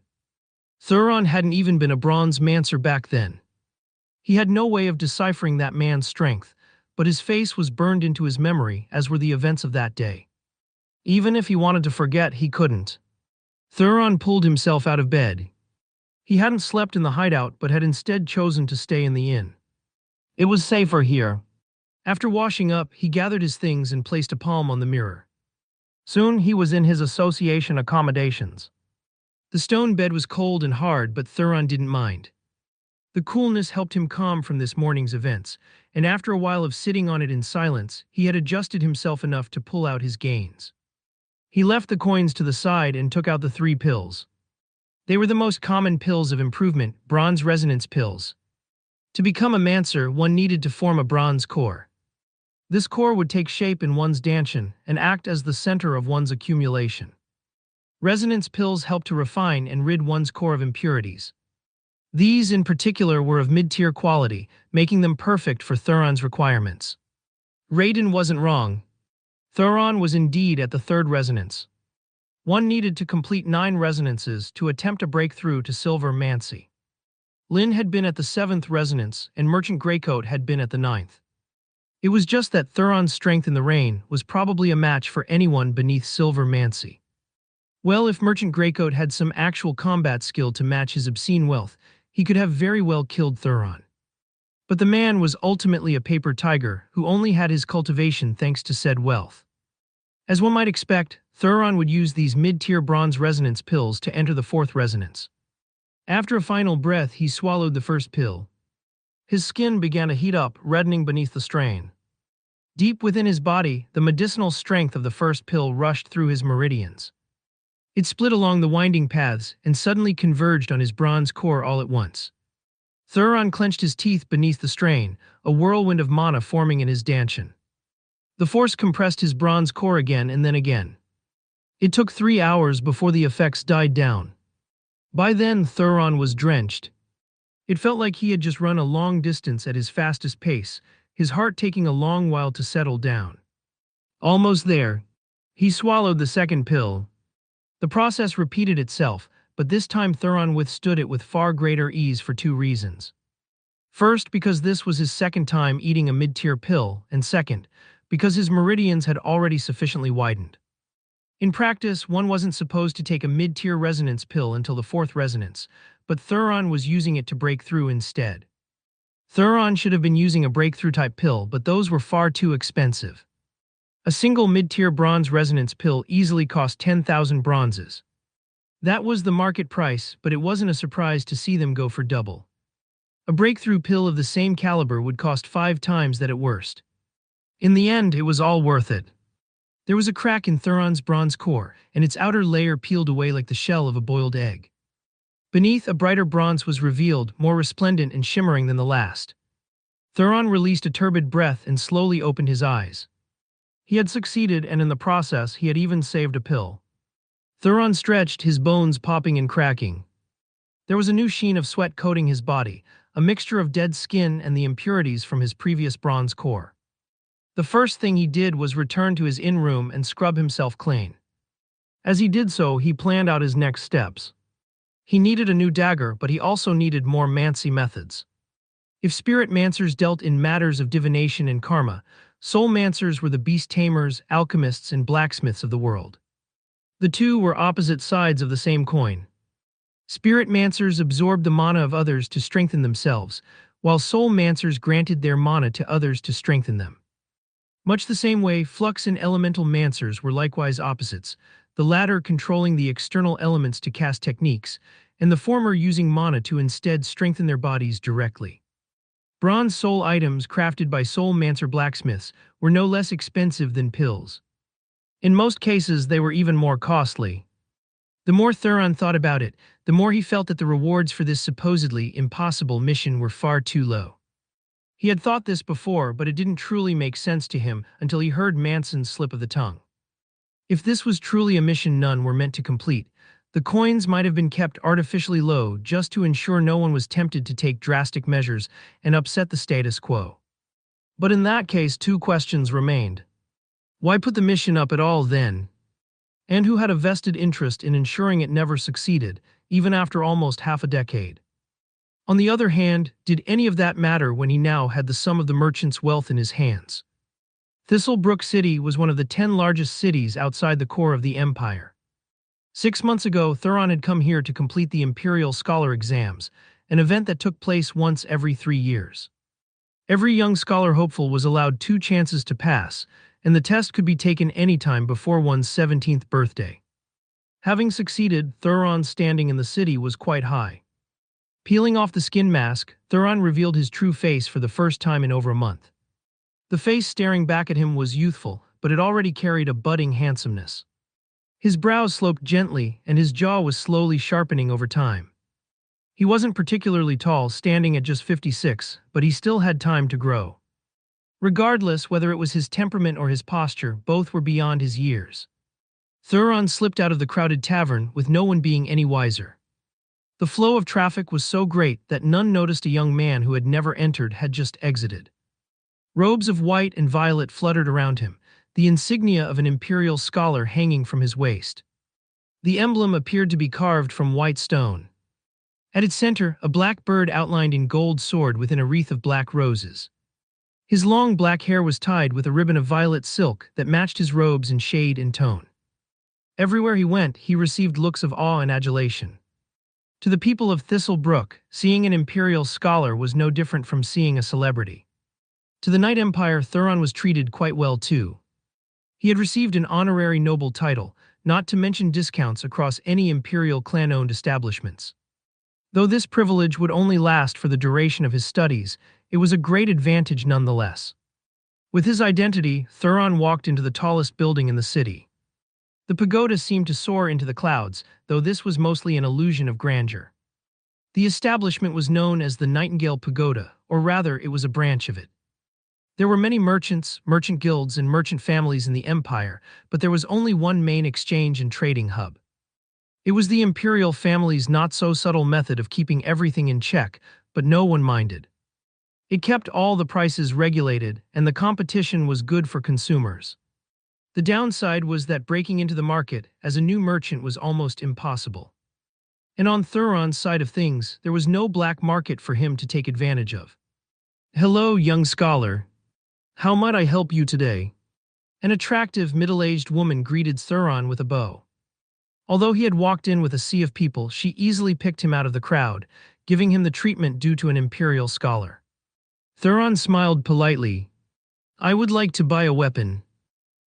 Thuron hadn't even been a bronze mancer back then. He had no way of deciphering that man's strength, but his face was burned into his memory, as were the events of that day. Even if he wanted to forget, he couldn't. Thuron pulled himself out of bed. He hadn't slept in the hideout, but had instead chosen to stay in the inn. It was safer here. After washing up, he gathered his things and placed a palm on the mirror. Soon he was in his association accommodations. The stone bed was cold and hard, but Thuron didn't mind. The coolness helped him calm from this morning's events, and after a while of sitting on it in silence, he had adjusted himself enough to pull out his gains. He left the coins to the side and took out the 3 pills. They were the most common pills of improvement, bronze resonance pills. To become a mancer, one needed to form a bronze core. This core would take shape in one's danshan and act as the center of one's accumulation. Resonance pills helped to refine and rid one's core of impurities. These in particular were of mid-tier quality, making them perfect for Thuron's requirements. Raiden wasn't wrong. Thuron was indeed at the 3rd resonance. One needed to complete 9 resonances to attempt a breakthrough to Silver Mancy. Lin had been at the 7th resonance, and Merchant Greycoat had been at the 9th. It was just that Thuron's strength in the rain was probably a match for anyone beneath Silver Mancy. Well, if Merchant Greycoat had some actual combat skill to match his obscene wealth, he could have very well killed Thuron. But the man was ultimately a paper tiger who only had his cultivation thanks to said wealth. As one might expect, Thuron would use these mid-tier bronze resonance pills to enter the 4th resonance. After a final breath, he swallowed the first pill. His skin began to heat up, reddening beneath the strain. Deep within his body, the medicinal strength of the first pill rushed through his meridians. It split along the winding paths and suddenly converged on his bronze core all at once. Thuron clenched his teeth beneath the strain, a whirlwind of mana forming in his danshan. The force compressed his bronze core again and then again. It took 3 hours before the effects died down. By then, Thuron was drenched. It felt like he had just run a long distance at his fastest pace, his heart taking a long while to settle down. Almost there. He swallowed the 2nd pill. The process repeated itself, but this time Thuron withstood it with far greater ease for 2 reasons. First, because this was his 2nd time eating a mid-tier pill, and second, because his meridians had already sufficiently widened. In practice, one wasn't supposed to take a mid-tier resonance pill until the 4th resonance, but Thuron was using it to break through instead. Thuron should have been using a breakthrough-type pill, but those were far too expensive. A single mid-tier bronze resonance pill easily cost 10,000 bronzes. That was the market price, but it wasn't a surprise to see them go for double. A breakthrough pill of the same caliber would cost 5 times that at worst. In the end, it was all worth it. There was a crack in Thuron's bronze core, and its outer layer peeled away like the shell of a boiled egg. Beneath, a brighter bronze was revealed, more resplendent and shimmering than the last. Thuron released a turbid breath and slowly opened his eyes. He had succeeded, and in the process he had even saved a pill. Thuron stretched, his bones popping and cracking. There was a new sheen of sweat coating his body, a mixture of dead skin and the impurities from his previous bronze core. The first thing he did was return to his inn room and scrub himself clean. As he did so, he planned out his next steps. He needed a new dagger, but he also needed more mancy methods. If spirit mancers dealt in matters of divination and karma, soul mancers were the beast tamers, alchemists, and blacksmiths of the world. The two were opposite sides of the same coin. Spirit mancers absorbed the mana of others to strengthen themselves, while soul mancers granted their mana to others to strengthen them. Much the same way, flux and elemental mancers were likewise opposites, the latter controlling the external elements to cast techniques, and the former using mana to instead strengthen their bodies directly. Bronze soul items crafted by soul mancer blacksmiths were no less expensive than pills. In most cases, they were even more costly. The more Thuron thought about it, the more he felt that the rewards for this supposedly impossible mission were far too low. He had thought this before, but it didn't truly make sense to him until he heard Manson's slip of the tongue. If this was truly a mission none were meant to complete, the coins might have been kept artificially low just to ensure no one was tempted to take drastic measures and upset the status quo. But in that case, two questions remained. Why put the mission up at all then? And who had a vested interest in ensuring it never succeeded, even after almost half a decade? On the other hand, did any of that matter when he now had the sum of the merchant's wealth in his hands? Thistlebrook City was one of the 10 largest cities outside the core of the Empire. 6 months ago, Thuron had come here to complete the Imperial Scholar exams, an event that took place once every 3 years. Every young scholar hopeful was allowed 2 chances to pass, and the test could be taken anytime before one's 17th birthday. Having succeeded, Thuron's standing in the city was quite high. Peeling off the skin mask, Thuron revealed his true face for the first time in over a month. The face staring back at him was youthful, but it already carried a budding handsomeness. His brows sloped gently, and his jaw was slowly sharpening over time. He wasn't particularly tall, standing at just 56, but he still had time to grow. Regardless whether it was his temperament or his posture, both were beyond his years. Thuron slipped out of the crowded tavern with no one being any wiser. The flow of traffic was so great that none noticed a young man who had never entered had just exited. Robes of white and violet fluttered around him, the insignia of an Imperial Scholar hanging from his waist. The emblem appeared to be carved from white stone. At its center, a black bird outlined in gold soared within a wreath of black roses. His long black hair was tied with a ribbon of violet silk that matched his robes in shade and tone. Everywhere he went, he received looks of awe and adulation. To the people of Thistlebrook, seeing an Imperial Scholar was no different from seeing a celebrity. To the Night Empire, Thuron was treated quite well too. He had received an honorary noble title, not to mention discounts across any Imperial clan-owned establishments. Though this privilege would only last for the duration of his studies, it was a great advantage nonetheless. With his identity, Thuron walked into the tallest building in the city. The pagoda seemed to soar into the clouds, though this was mostly an illusion of grandeur. The establishment was known as the Nightingale Pagoda, or rather, it was a branch of it. There were many merchants, merchant guilds, and merchant families in the empire, but there was only one main exchange and trading hub. It was the imperial family's not-so-subtle method of keeping everything in check, but no one minded. It kept all the prices regulated, and the competition was good for consumers. The downside was that breaking into the market as a new merchant was almost impossible. And on Thuron's side of things, there was no black market for him to take advantage of. "Hello, young scholar. How might I help you today?" An attractive, middle-aged woman greeted Thuron with a bow. Although he had walked in with a sea of people, she easily picked him out of the crowd, giving him the treatment due to an Imperial Scholar. Thuron smiled politely. "I would like to buy a weapon.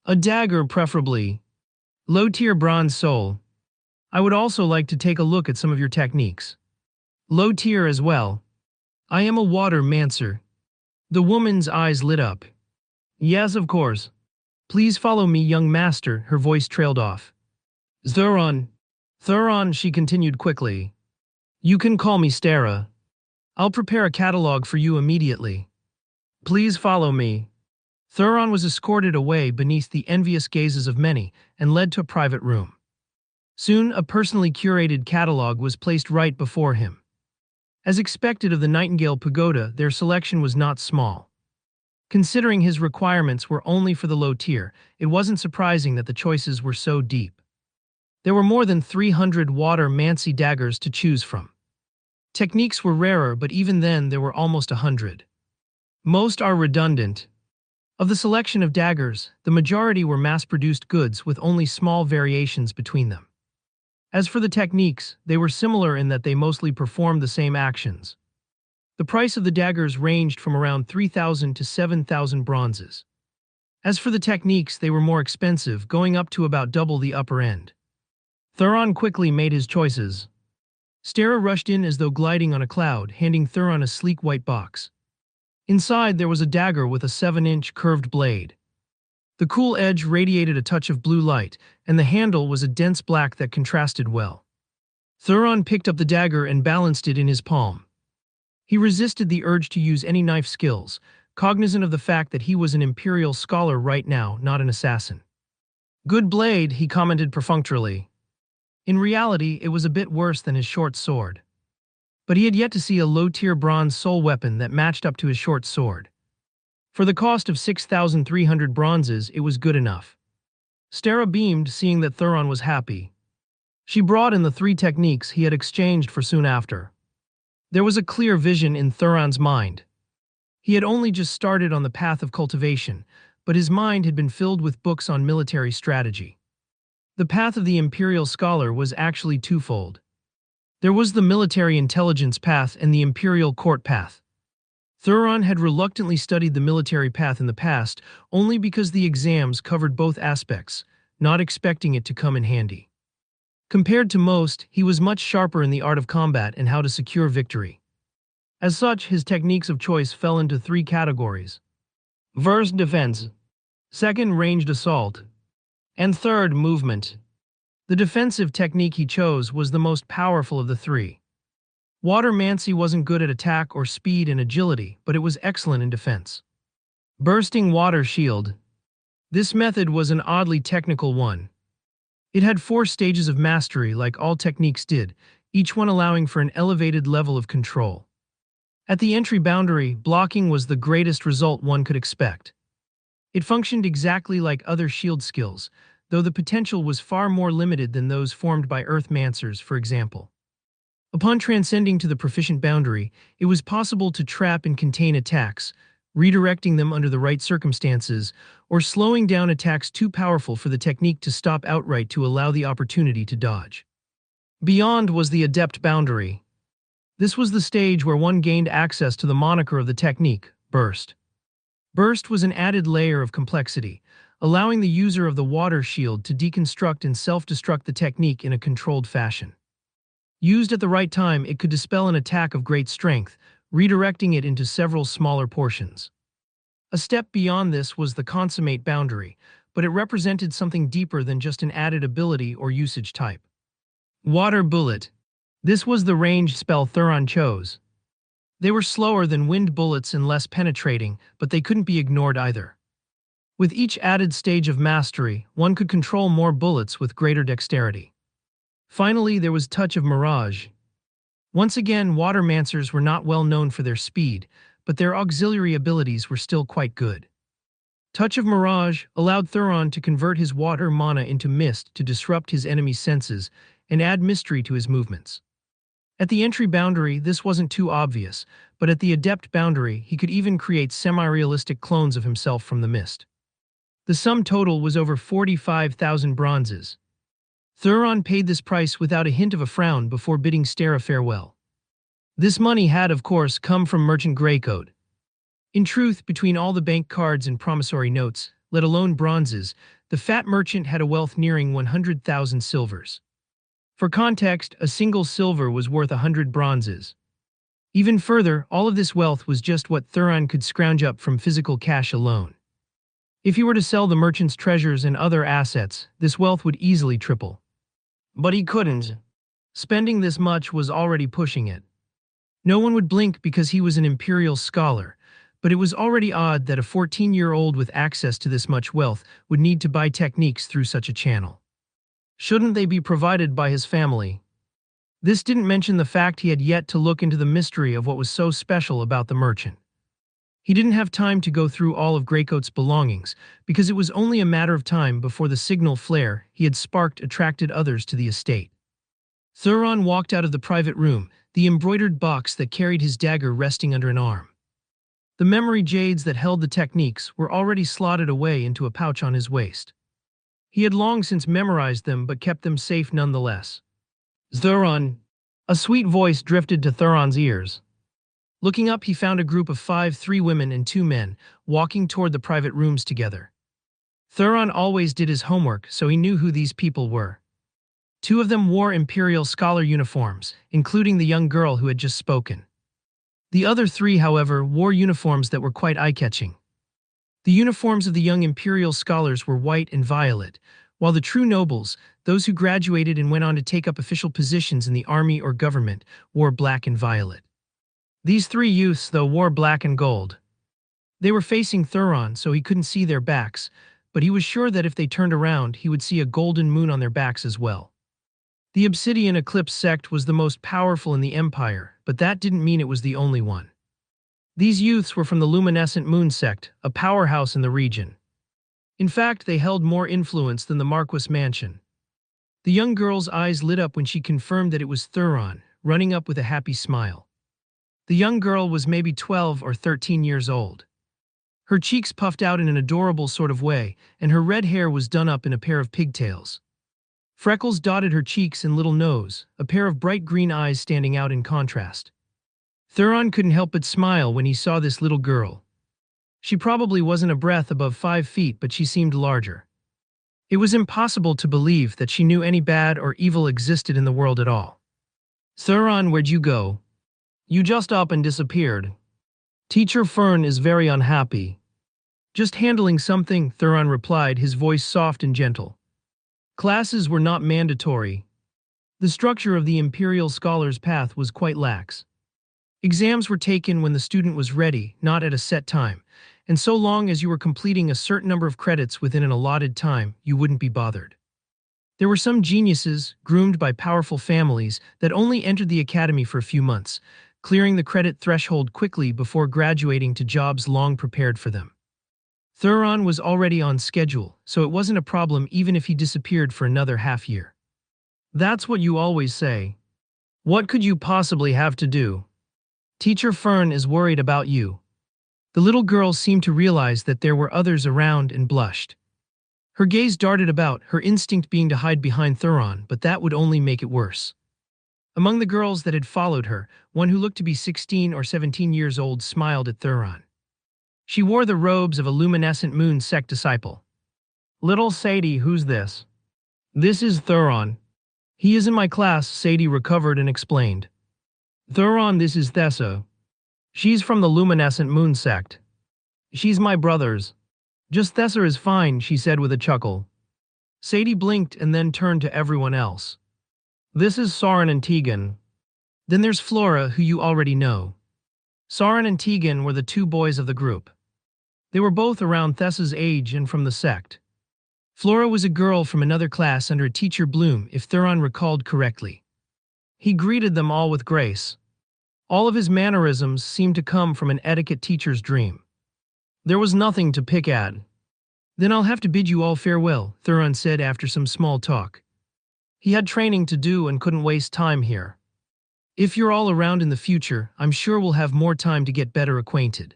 A dagger, preferably. Low-tier bronze soul. I would also like to take a look at some of your techniques. Low-tier as well. I am a water mancer." The woman's eyes lit up. "Yes, of course. Please follow me, young master," her voice trailed off. Thuron, she continued quickly. "You can call me Stara. I'll prepare a catalog for you immediately. Please follow me." Thuron was escorted away beneath the envious gazes of many and led to a private room. Soon, a personally curated catalogue was placed right before him. As expected of the Nightingale Pagoda, their selection was not small. Considering his requirements were only for the low tier, it wasn't surprising that the choices were so deep. There were more than 300 water mancy daggers to choose from. Techniques were rarer, but even then there were almost 100. Most are redundant. Of the selection of daggers, the majority were mass-produced goods with only small variations between them. As for the techniques, they were similar in that they mostly performed the same actions. The price of the daggers ranged from around 3,000 to 7,000 bronzes. As for the techniques, they were more expensive, going up to about double the upper end. Thuron quickly made his choices. Stera rushed in as though gliding on a cloud, handing Thuron a sleek white box. Inside there was a dagger with a 7-inch curved blade. The cool edge radiated a touch of blue light, and the handle was a dense black that contrasted well. Thuron picked up the dagger and balanced it in his palm. He resisted the urge to use any knife skills, cognizant of the fact that he was an Imperial Scholar right now, not an assassin. "Good blade," he commented perfunctorily. In reality, it was a bit worse than his short sword. But he had yet to see a low-tier bronze soul weapon that matched up to his short sword. For the cost of 6,300 bronzes, it was good enough. Stera beamed, seeing that Thuron was happy. She brought in the 3 techniques he had exchanged for soon after. There was a clear vision in Thuron's mind. He had only just started on the path of cultivation, but his mind had been filled with books on military strategy. The path of the Imperial Scholar was actually twofold. There was the military intelligence path and the Imperial Court path. Thuron had reluctantly studied the military path in the past only because the exams covered both aspects, not expecting it to come in handy. Compared to most, he was much sharper in the art of combat and how to secure victory. As such, his techniques of choice fell into 3 categories. First, defense. Second, ranged assault. And third, movement. The defensive technique he chose was the most powerful of the 3. Water mancy wasn't good at attack or speed and agility, but it was excellent in defense. Bursting water shield. This method was an oddly technical one. It had 4 stages of mastery like all techniques did, each one allowing for an elevated level of control. At the entry boundary, blocking was the greatest result one could expect. It functioned exactly like other shield skills, though the potential was far more limited than those formed by Earth Mancers, for example. Upon transcending to the proficient boundary, it was possible to trap and contain attacks, redirecting them under the right circumstances, or slowing down attacks too powerful for the technique to stop outright to allow the opportunity to dodge. Beyond was the adept boundary. This was the stage where one gained access to the moniker of the technique, burst. Burst was an added layer of complexity, allowing the user of the water shield to deconstruct and self-destruct the technique in a controlled fashion. Used at the right time, it could dispel an attack of great strength, redirecting it into several smaller portions. A step beyond this was the consummate boundary, but it represented something deeper than just an added ability or usage type. Water bullet. This was the ranged spell Thuron chose. They were slower than wind bullets and less penetrating, but they couldn't be ignored either. With each added stage of mastery, one could control more bullets with greater dexterity. Finally, there was Touch of Mirage. Once again, water mancers were not well known for their speed, but their auxiliary abilities were still quite good. Touch of Mirage allowed Thuron to convert his water mana into mist to disrupt his enemy's senses and add mystery to his movements. At the entry boundary, this wasn't too obvious, but at the adept boundary, he could even create semi-realistic clones of himself from the mist. The sum total was over 45,000 bronzes. Thuron paid this price without a hint of a frown before bidding Stera farewell. This money had, of course, come from Merchant Greycoat. In truth, between all the bank cards and promissory notes, let alone bronzes, the fat merchant had a wealth nearing 100,000 silvers. For context, a single silver was worth 100 bronzes. Even further, all of this wealth was just what Thuron could scrounge up from physical cash alone. If he were to sell the merchant's treasures and other assets, this wealth would easily triple. But he couldn't. Spending this much was already pushing it. No one would blink because he was an Imperial Scholar, But it was already odd that a 14-year-old with access to this much wealth would need to buy techniques through such a channel. Shouldn't they be provided by his family? This didn't mention the fact he had yet to look into the mystery of what was so special about the merchant. He didn't have time to go through all of Greycoat's belongings, because it was only a matter of time before the signal flare he had sparked attracted others to the estate. Thuron walked out of the private room, the embroidered box that carried his dagger resting under an arm. The memory jades that held the techniques were already slotted away into a pouch on his waist. He had long since memorized them but kept them safe nonetheless. Thuron! A sweet voice drifted to Thuron's ears. Looking up, he found a group of 3 women and 2 men, walking toward the private rooms together. Thuron always did his homework, so he knew who these people were. 2 of them wore Imperial Scholar uniforms, including the young girl who had just spoken. The other 3, however, wore uniforms that were quite eye-catching. The uniforms of the young Imperial Scholars were white and violet, while the true nobles, those who graduated and went on to take up official positions in the army or government, wore black and violet. These 3 youths, though, wore black and gold. They were facing Thuron, so he couldn't see their backs, but he was sure that if they turned around, he would see a golden moon on their backs as well. The Obsidian Eclipse sect was the most powerful in the Empire, but that didn't mean it was the only one. These youths were from the Luminescent Moon sect, a powerhouse in the region. In fact, they held more influence than the Marquis Mansion. The young girl's eyes lit up when she confirmed that it was Thuron, running up with a happy smile. The young girl was maybe 12 or 13 years old. Her cheeks puffed out in an adorable sort of way, and her red hair was done up in a pair of pigtails. Freckles dotted her cheeks and little nose, a pair of bright green eyes standing out in contrast. Thuron couldn't help but smile when he saw this little girl. She probably wasn't a breath above 5 feet, but she seemed larger. It was impossible to believe that she knew any bad or evil existed in the world at all. Thuron, where'd you go? You just up and disappeared. Teacher Fern is very unhappy. Just handling something, Thuron replied, his voice soft and gentle. Classes were not mandatory. The structure of the Imperial Scholar's path was quite lax. Exams were taken when the student was ready, not at a set time, and so long as you were completing a certain number of credits within an allotted time, you wouldn't be bothered. There were some geniuses, groomed by powerful families, that only entered the academy for a few months, clearing the credit threshold quickly before graduating to jobs long prepared for them. Thuron was already on schedule, so it wasn't a problem even if he disappeared for another half year. That's what you always say. What could you possibly have to do? Teacher Fern is worried about you. The little girl seemed to realize that there were others around and blushed. Her gaze darted about, her instinct being to hide behind Thuron, but that would only make it worse. Among the girls that had followed her, one who looked to be 16 or 17 years old smiled at Thuron. She wore the robes of a Luminescent Moon sect disciple. Little Sadie, who's this? This is Thuron. He is in my class, Sadie recovered and explained. Thuron, this is Thessa. She's from the Luminescent Moon sect. She's my brother's. Just Thessa is fine, she said with a chuckle. Sadie blinked and then turned to everyone else. This is Soren and Tegan. Then there's Flora, who you already know. Soren and Tegan were the 2 boys of the group. They were both around Thessa's age and from the sect. Flora was a girl from another class under a teacher Bloom, if Thuron recalled correctly. He greeted them all with grace. All of his mannerisms seemed to come from an etiquette teacher's dream. There was nothing to pick at. Then I'll have to bid you all farewell, Thuron said after some small talk. He had training to do and couldn't waste time here. If you're all around in the future, I'm sure we'll have more time to get better acquainted.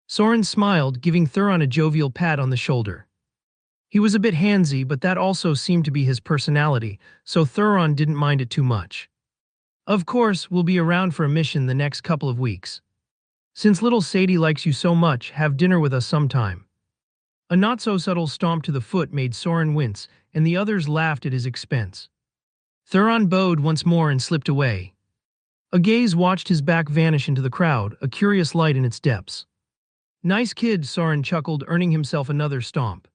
Soren smiled, giving Thuron a jovial pat on the shoulder. He was a bit handsy, but that also seemed to be his personality, so Thuron didn't mind it too much. Of course, we'll be around for a mission the next couple of weeks. Since little Sadie likes you so much, have dinner with us sometime. A not-so-subtle stomp to the foot made Soren wince, and the others laughed at his expense. Thuron bowed once more and slipped away. A gaze watched his back vanish into the crowd, a curious light in its depths. Nice kid, Soren chuckled, earning himself another stomp.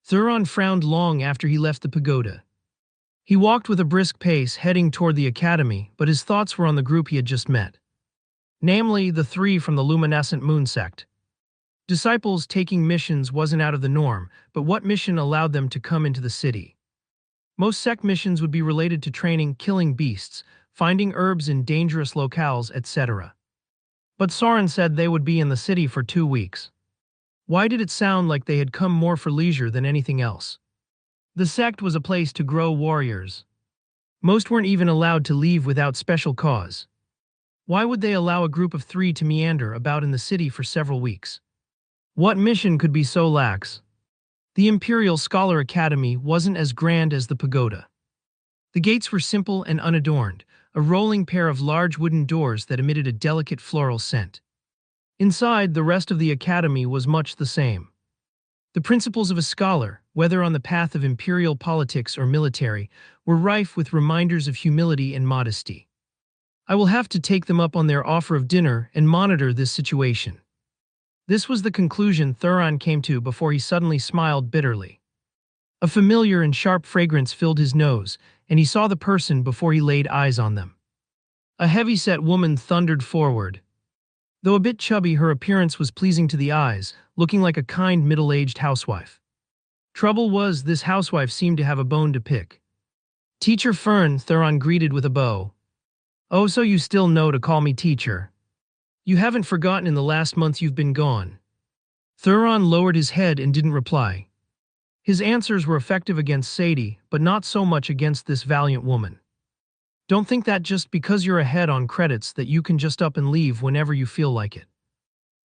Thuron frowned long after he left the pagoda. He walked with a brisk pace, heading toward the academy, but his thoughts were on the group he had just met. namely the three from the luminescent moon sect. Disciples taking missions wasn't out of the norm, but what mission allowed them to come into the city? Most sect missions would be related to training, killing beasts, finding herbs in dangerous locales, etc. But Soren said they would be in the city for 2 weeks. Why did it sound like they had come more for leisure than anything else? The sect was a place to grow warriors. Most weren't even allowed to leave without special cause. Why would they allow a group of three to meander about in the city for several weeks? What mission could be so lax? The Imperial Scholar Academy wasn't as grand as the pagoda. The gates were simple and unadorned, a rolling pair of large wooden doors that emitted a delicate floral scent. Inside, the rest of the academy was much the same. The principles of a scholar, whether on the path of imperial politics or military, were rife with reminders of humility and modesty. I will have to take them up on their offer of dinner and monitor this situation. This was the conclusion Thuron came to before he suddenly smiled bitterly. A familiar and sharp fragrance filled his nose, and he saw the person before he laid eyes on them. A heavy-set woman thundered forward. Though a bit chubby, her appearance was pleasing to the eyes, looking like a kind middle-aged housewife. Trouble was, this housewife seemed to have a bone to pick. "Teacher Fern," Thuron greeted with a bow. "Oh, so you still know to call me teacher. You haven't forgotten in the last month you've been gone." Thuron lowered his head and didn't reply. His answers were effective against Sadie, but not so much against this valiant woman. Don't think that just because you're ahead on credits that you can just up and leave whenever you feel like it.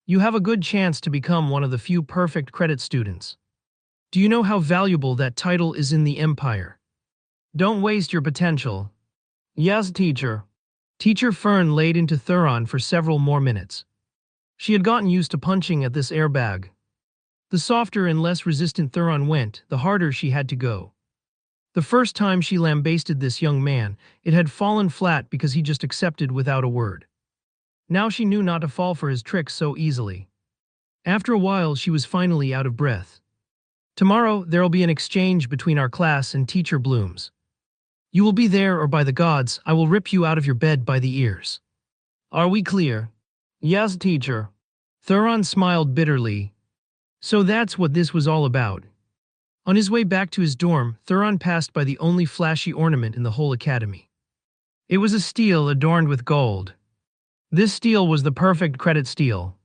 You have a good chance to become one of the few perfect credit students. Do you know how valuable that title is in the Empire? Don't waste your potential. Yes, teacher. Teacher Fern laid into Thuron for several more minutes. She had gotten used to punching at this airbag. The softer and less resistant Thuron went, the harder she had to go. The first time she lambasted this young man, it had fallen flat because he just accepted without a word. Now she knew not to fall for his tricks so easily. After a while, she was finally out of breath. Tomorrow, there'll be an exchange between our class and Teacher Bloom's. You will be there, or by the gods, I will rip you out of your bed by the ears. Are we clear? Yes, teacher. Thuron smiled bitterly. So that's what this was all about. On his way back to his dorm, Thuron passed by the only flashy ornament in the whole academy. It was a stele adorned with gold. This stele was the perfect credit stele.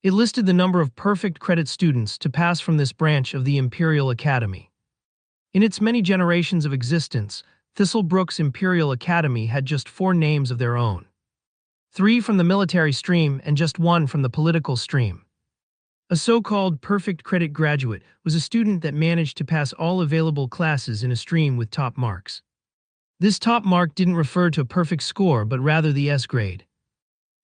It listed the number of perfect credit students to pass from this branch of the Imperial Academy. In its many generations of existence, Thistlebrook's Imperial Academy had just 4 names of their own. 3 from the military stream and just 1 from the political stream. A so-called perfect credit graduate was a student that managed to pass all available classes in a stream with top marks. This top mark didn't refer to a perfect score but rather the S grade.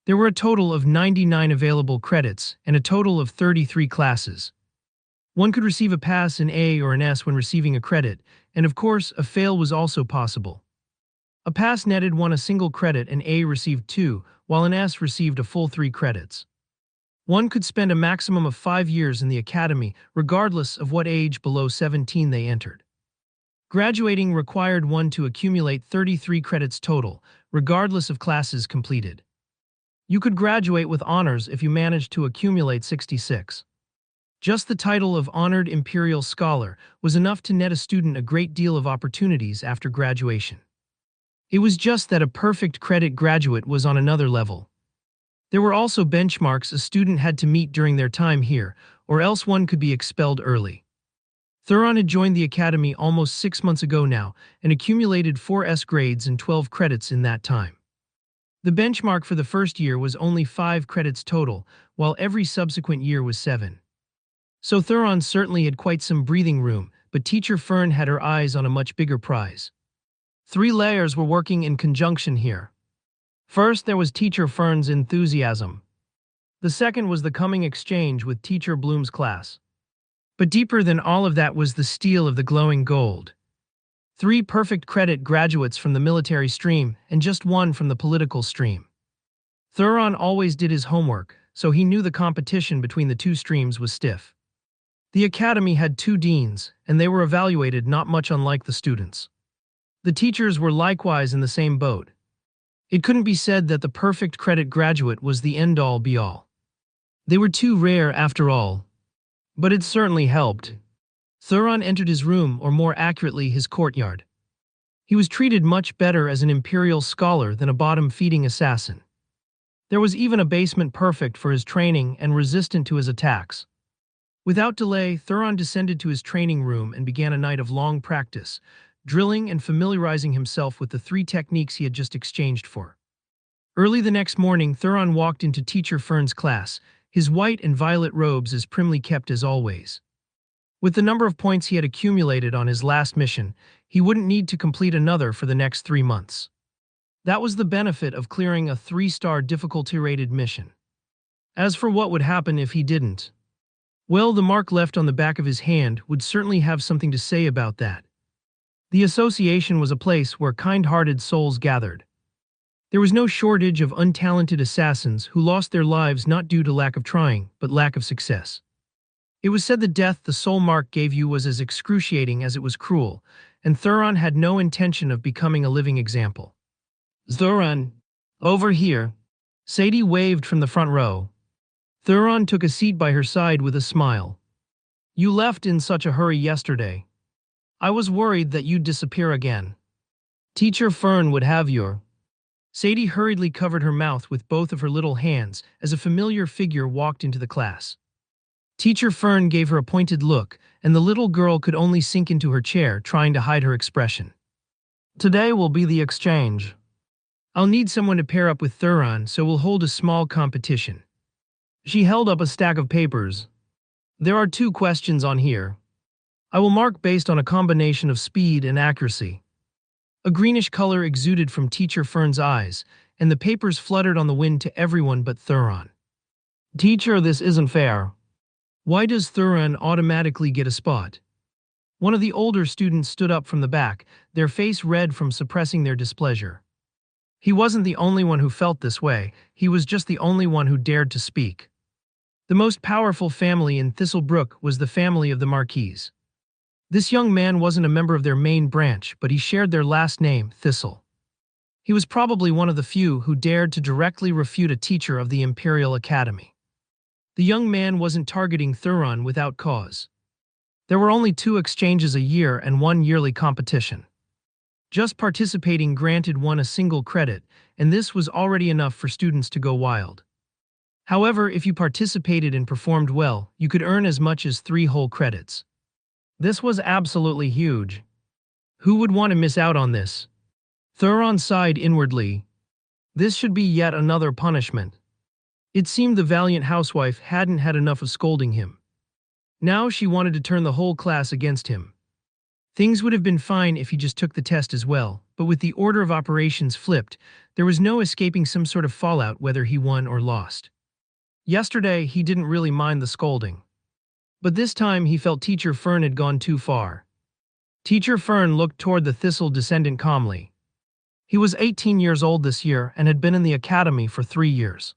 There were a total of 99 available credits and a total of 33 classes. One could receive a pass, an A, or an S when receiving a credit, and of course, a fail was also possible. A pass netted one a single credit, an A received 2, while an S received a full 3 credits. One could spend a maximum of 5 years in the academy, regardless of what age below 17 they entered. Graduating required one to accumulate 33 credits total, regardless of classes completed. You could graduate with honors if you managed to accumulate 66. Just the title of Honored Imperial Scholar was enough to net a student a great deal of opportunities after graduation. It was just that a perfect credit graduate was on another level. There were also benchmarks a student had to meet during their time here, or else one could be expelled early. Thuron had joined the academy almost 6 months ago now and accumulated 4 S grades and 12 credits in that time. The benchmark for the first year was only 5 credits total, while every subsequent year was 7. So Thuron certainly had quite some breathing room, but Teacher Fern had her eyes on a much bigger prize. 3 layers were working in conjunction here. First, there was Teacher Fern's enthusiasm. The second was the coming exchange with Teacher Bloom's class. But deeper than all of that was the stele of the glowing gold. 3 perfect credit graduates from the military stream and just 1 from the political stream. Thuron always did his homework, so he knew the competition between the 2 streams was stiff. The academy had 2 deans, and they were evaluated not much unlike the students. The teachers were likewise in the same boat. It couldn't be said that the perfect credit graduate was the end-all be-all. They were too rare after all. But it certainly helped. Thuron entered his room, or more accurately, his courtyard. He was treated much better as an Imperial Scholar than a bottom-feeding assassin. There was even a basement perfect for his training and resistant to his attacks. Without delay, Thuron descended to his training room and began a night of long practice, drilling and familiarizing himself with the 3 techniques he had just exchanged for. Early the next morning, Thuron walked into Teacher Fern's class, his white and violet robes as primly kept as always. With the number of points he had accumulated on his last mission, he wouldn't need to complete another for the next 3 months. That was the benefit of clearing a 3-star difficulty-rated mission. As for what would happen if he didn't, well, the mark left on the back of his hand would certainly have something to say about that. The association was a place where kind-hearted souls gathered. There was no shortage of untalented assassins who lost their lives not due to lack of trying, but lack of success. It was said the death the soul mark gave you was as excruciating as it was cruel, and Thuron had no intention of becoming a living example. Thuron, over here. Sadie waved from the front row. Thuron took a seat by her side with a smile. You left in such a hurry yesterday. I was worried that you'd disappear again. Teacher Fern would have your... Sadie hurriedly covered her mouth with both of her little hands as a familiar figure walked into the class. Teacher Fern gave her a pointed look, and the little girl could only sink into her chair, trying to hide her expression. Today will be the exchange. I'll need someone to pair up with Thuron, so we'll hold a small competition. She held up a stack of papers. There are 2 questions on here. I will mark based on a combination of speed and accuracy. A greenish color exuded from Teacher Fern's eyes, and the papers fluttered on the wind to everyone but Thuron. Teacher, this isn't fair. Why does Thuron automatically get a spot? One of the older students stood up from the back, their face red from suppressing their displeasure. He wasn't the only one who felt this way, he was just the only one who dared to speak. The most powerful family in Thistlebrook was the family of the Marquise. This young man wasn't a member of their main branch, but he shared their last name, Thistle. He was probably one of the few who dared to directly refute a teacher of the Imperial Academy. The young man wasn't targeting Thuron without cause. There were only 2 exchanges a year and 1 yearly competition. Just participating granted one a single credit, and this was already enough for students to go wild. However, if you participated and performed well, you could earn as much as 3 whole credits. This was absolutely huge. Who would want to miss out on this? Thuron sighed inwardly. This should be yet another punishment. It seemed the valiant housewife hadn't had enough of scolding him. Now she wanted to turn the whole class against him. Things would have been fine if he just took the test as well, but with the order of operations flipped, there was no escaping some sort of fallout whether he won or lost. Yesterday, he didn't really mind the scolding. But this time he felt Teacher Fern had gone too far. Teacher Fern looked toward the Thistle descendant calmly. He was 18 years old this year and had been in the academy for 3 years.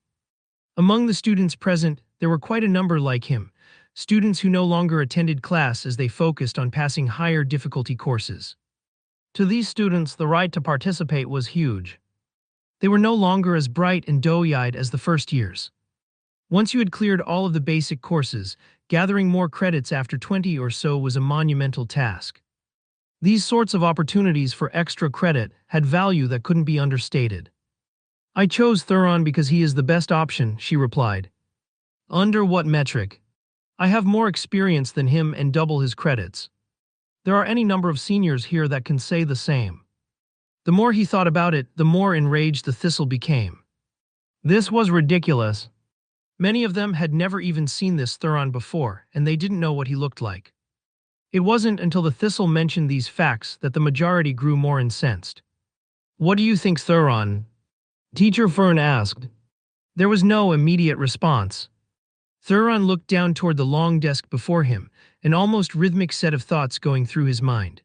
Among the students present, there were quite a number like him, students who no longer attended class as they focused on passing higher difficulty courses. To these students, the right to participate was huge. They were no longer as bright and doughy-eyed as the first years. Once you had cleared all of the basic courses, gathering more credits after 20 or so was a monumental task. These sorts of opportunities for extra credit had value that couldn't be understated. I chose Thuron because he is the best option, she replied. Under what metric? I have more experience than him and double his credits. There are any number of seniors here that can say the same. The more he thought about it, the more enraged the Thistle became. This was ridiculous. Many of them had never even seen this Thuron before, and they didn't know what he looked like. It wasn't until the Thistle mentioned these facts that the majority grew more incensed. What do you think, Thuron? Teacher Fern asked. There was no immediate response. Thuron looked down toward the long desk before him, an almost rhythmic set of thoughts going through his mind.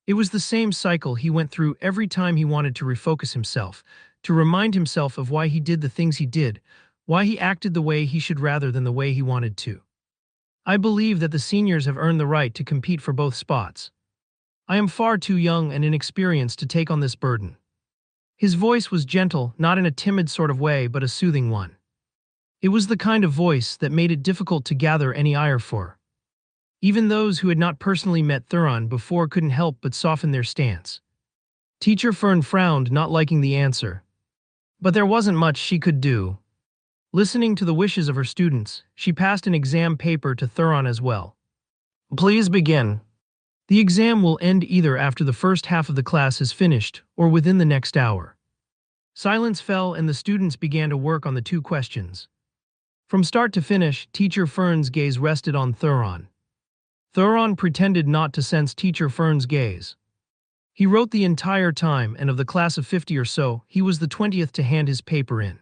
It was the same cycle he went through every time he wanted to refocus himself, to remind himself of why he did the things he did, why he acted the way he should rather than the way he wanted to. I believe that the seniors have earned the right to compete for both spots. I am far too young and inexperienced to take on this burden. His voice was gentle, not in a timid sort of way, but a soothing one. It was the kind of voice that made it difficult to gather any ire for. Even those who had not personally met Thuron before couldn't help but soften their stance. Teacher Fern frowned, not liking the answer. But there wasn't much she could do. Listening to the wishes of her students, she passed an exam paper to Thuron as well. Please begin. The exam will end either after the first half of the class is finished or within the next hour. Silence fell and the students began to work on the two questions. From start to finish, Teacher Fern's gaze rested on Thuron. Thuron pretended not to sense Teacher Fern's gaze. He wrote the entire time, and of the class of 50 or so, he was the 20th to hand his paper in.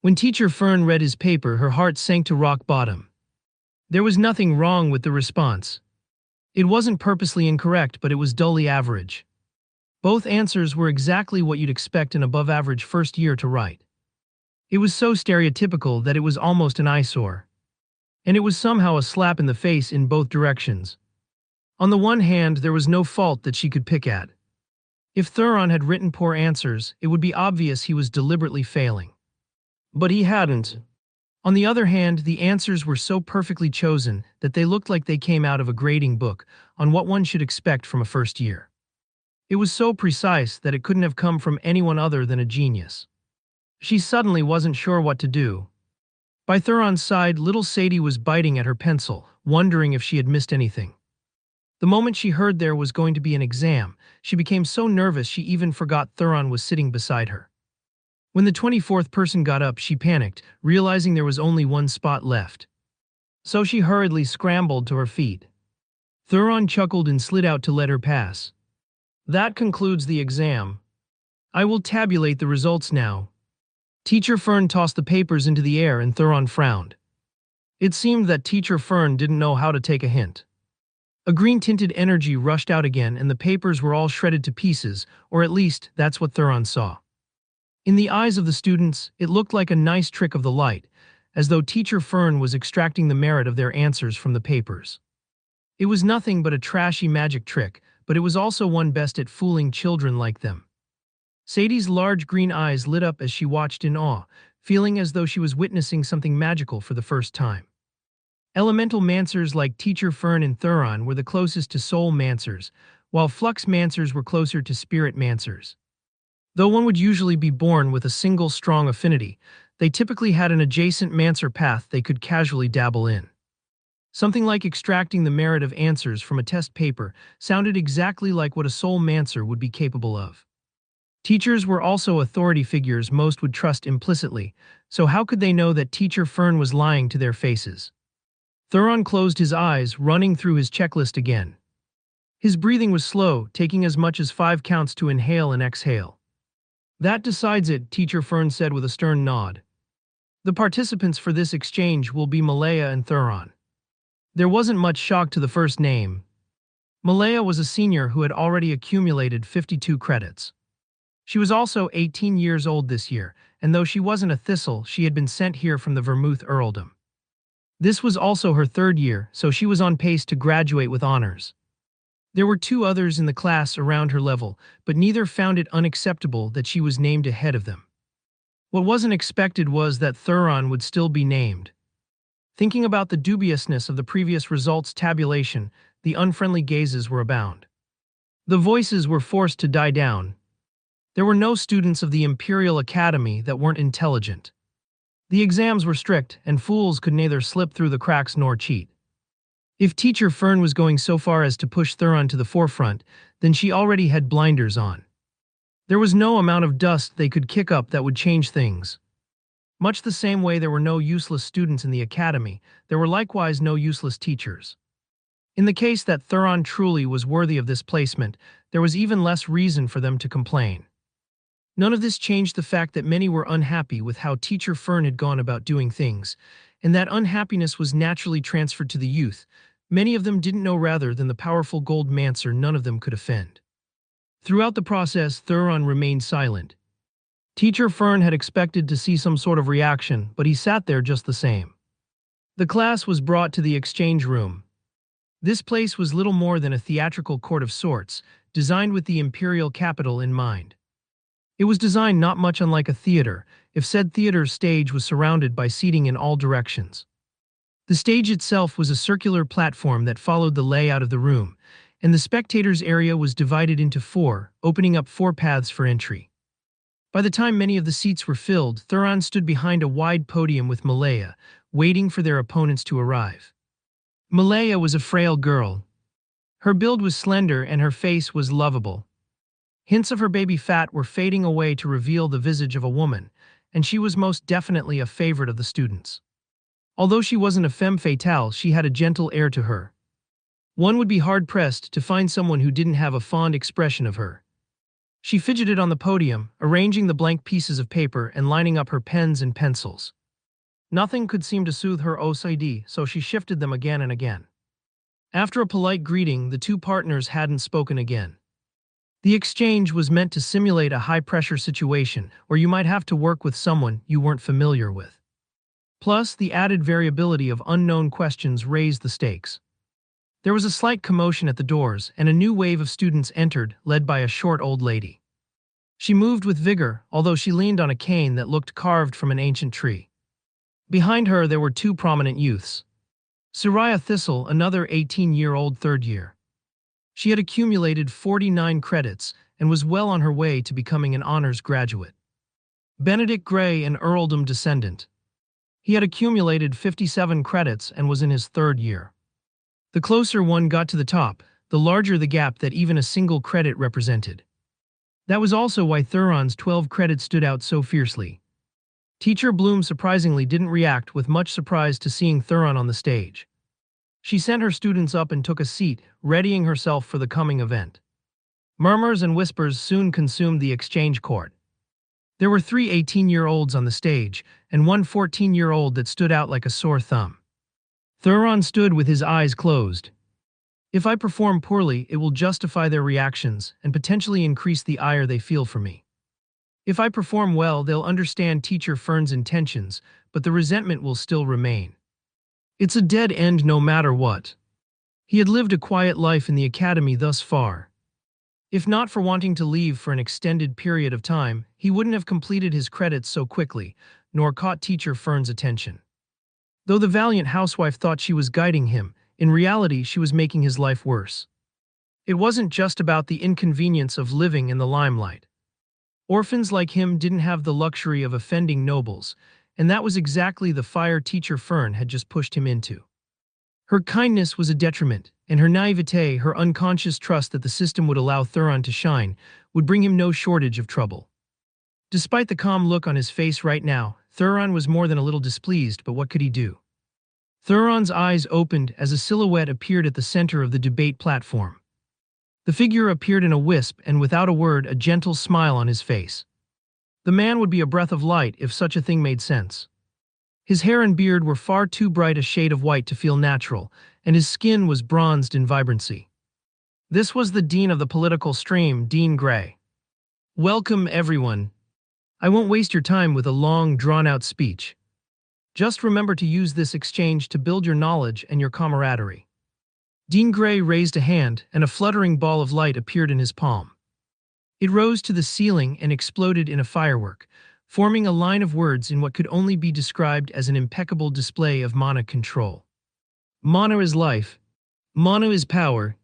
When Teacher Fern read his paper, her heart sank to rock bottom. There was nothing wrong with the response. It wasn't purposely incorrect, but it was dully average. Both answers were exactly what you'd expect an above-average first year to write. It was so stereotypical that it was almost an eyesore. And it was somehow a slap in the face in both directions. On the one hand, there was no fault that she could pick at. If Thuron had written poor answers, it would be obvious he was deliberately failing. But he hadn't. On the other hand, the answers were so perfectly chosen that they looked like they came out of a grading book on what one should expect from a first year. It was so precise that it couldn't have come from anyone other than a genius. She suddenly wasn't sure what to do. By Thuron's side, little Sadie was biting at her pencil, wondering if she had missed anything. The moment she heard there was going to be an exam, she became so nervous she even forgot Thuron was sitting beside her. When the 24th person got up, she panicked, realizing there was only one spot left. So she hurriedly scrambled to her feet. Thuron chuckled and slid out to let her pass. That concludes the exam. I will tabulate the results now. Teacher Fern tossed the papers into the air and Thuron frowned. It seemed that Teacher Fern didn't know how to take a hint. A green-tinted energy rushed out again and the papers were all shredded to pieces, or at least that's what Thuron saw. In the eyes of the students, it looked like a nice trick of the light, as though Teacher Fern was extracting the merit of their answers from the papers. It was nothing but a trashy magic trick, but it was also one best at fooling children like them. Sadie's large green eyes lit up as she watched in awe, feeling as though she was witnessing something magical for the first time. Elemental Mancers like Teacher Fern and Thuron were the closest to Soul Mancers, while Flux Mancers were closer to Spirit Mancers. Though one would usually be born with a single strong affinity, they typically had an adjacent Mancer path they could casually dabble in. Something like extracting the merit of answers from a test paper sounded exactly like what a Soul Mancer would be capable of. Teachers were also authority figures most would trust implicitly, so how could they know that Teacher Fern was lying to their faces? Thuron closed his eyes, running through his checklist again. His breathing was slow, taking as much as 5 counts to inhale and exhale. That decides it, Teacher Fern said with a stern nod. The participants for this exchange will be Malaya and Thuron. There wasn't much shock to the first name. Malaya was a senior who had already accumulated 52 credits. She was also 18 years old this year, and though she wasn't a thistle, she had been sent here from the Vermouth Earldom. This was also her 3rd year, so she was on pace to graduate with honors. There were 2 others in the class around her level, but neither found it unacceptable that she was named ahead of them. What wasn't expected was that Thuron would still be named. Thinking about the dubiousness of the previous results tabulation, the unfriendly gazes were abound. The voices were forced to die down. There were no students of the Imperial Academy that weren't intelligent. The exams were strict, and fools could neither slip through the cracks nor cheat. If Teacher Fern was going so far as to push Thuron to the forefront, then she already had blinders on. There was no amount of dust they could kick up that would change things. Much the same way there were no useless students in the academy, there were likewise no useless teachers. In the case that Thuron truly was worthy of this placement, there was even less reason for them to complain. None of this changed the fact that many were unhappy with how Teacher Fern had gone about doing things, and that unhappiness was naturally transferred to the youth. Many of them didn't know rather than the powerful Gold Mancer none of them could offend. Throughout the process, Thuron remained silent. Teacher Fern had expected to see some sort of reaction, but he sat there just the same. The class was brought to the exchange room. This place was little more than a theatrical court of sorts, designed with the imperial capital in mind. It was designed not much unlike a theater, if said theater's stage was surrounded by seating in all directions. The stage itself was a circular platform that followed the layout of the room, and the spectators' area was divided into four, opening up four paths for entry. By the time many of the seats were filled, Thuron stood behind a wide podium with Malaya, waiting for their opponents to arrive. Malaya was a frail girl. Her build was slender and her face was lovable. Hints of her baby fat were fading away to reveal the visage of a woman, and she was most definitely a favorite of the students. Although she wasn't a femme fatale, she had a gentle air to her. One would be hard-pressed to find someone who didn't have a fond expression of her. She fidgeted on the podium, arranging the blank pieces of paper and lining up her pens and pencils. Nothing could seem to soothe her OCD, so she shifted them again and again. After a polite greeting, the two partners hadn't spoken again. The exchange was meant to simulate a high-pressure situation where you might have to work with someone you weren't familiar with. Plus, the added variability of unknown questions raised the stakes. There was a slight commotion at the doors, and a new wave of students entered, led by a short old lady. She moved with vigor, although she leaned on a cane that looked carved from an ancient tree. Behind her there were two prominent youths. Soraya Thistle, another 18-year-old third year. She had accumulated 49 credits and was well on her way to becoming an honors graduate. Benedict Gray, an earldom descendant. He had accumulated 57 credits and was in his third year. The closer one got to the top, the larger the gap that even a single credit represented. That was also why Thuron's 12 credits stood out so fiercely. Teacher Bloom surprisingly didn't react with much surprise to seeing Thuron on the stage. She sent her students up and took a seat, readying herself for the coming event. Murmurs and whispers soon consumed the exchange court. There were 3 18-year-olds on the stage, and one 14-year-old that stood out like a sore thumb. Thuron stood with his eyes closed. If I perform poorly, it will justify their reactions and potentially increase the ire they feel for me. If I perform well, they'll understand Teacher Fern's intentions, but the resentment will still remain. It's a dead end no matter what. He had lived a quiet life in the academy thus far. If not for wanting to leave for an extended period of time, he wouldn't have completed his credits so quickly, nor caught Teacher Fern's attention. Though the valiant housewife thought she was guiding him, in reality she was making his life worse. It wasn't just about the inconvenience of living in the limelight. Orphans like him didn't have the luxury of offending nobles, and that was exactly the fire Teacher Fern had just pushed him into. Her kindness was a detriment, and her naivete, her unconscious trust that the system would allow Thuron to shine, would bring him no shortage of trouble. Despite the calm look on his face right now, Thuron was more than a little displeased, but what could he do? Thuron's eyes opened as a silhouette appeared at the center of the debate platform. The figure appeared in a wisp, and without a word, a gentle smile on his face. The man would be a breath of light if such a thing made sense. His hair and beard were far too bright a shade of white to feel natural, and his skin was bronzed in vibrancy. This was the dean of the political stream, Dean Gray. Welcome, everyone. I won't waste your time with a long, drawn-out speech. Just remember to use this exchange to build your knowledge and your camaraderie. Dean Gray raised a hand, and a fluttering ball of light appeared in his palm. It rose to the ceiling and exploded in a firework, forming a line of words in what could only be described as an impeccable display of mana control. Mana is life. Mana is power.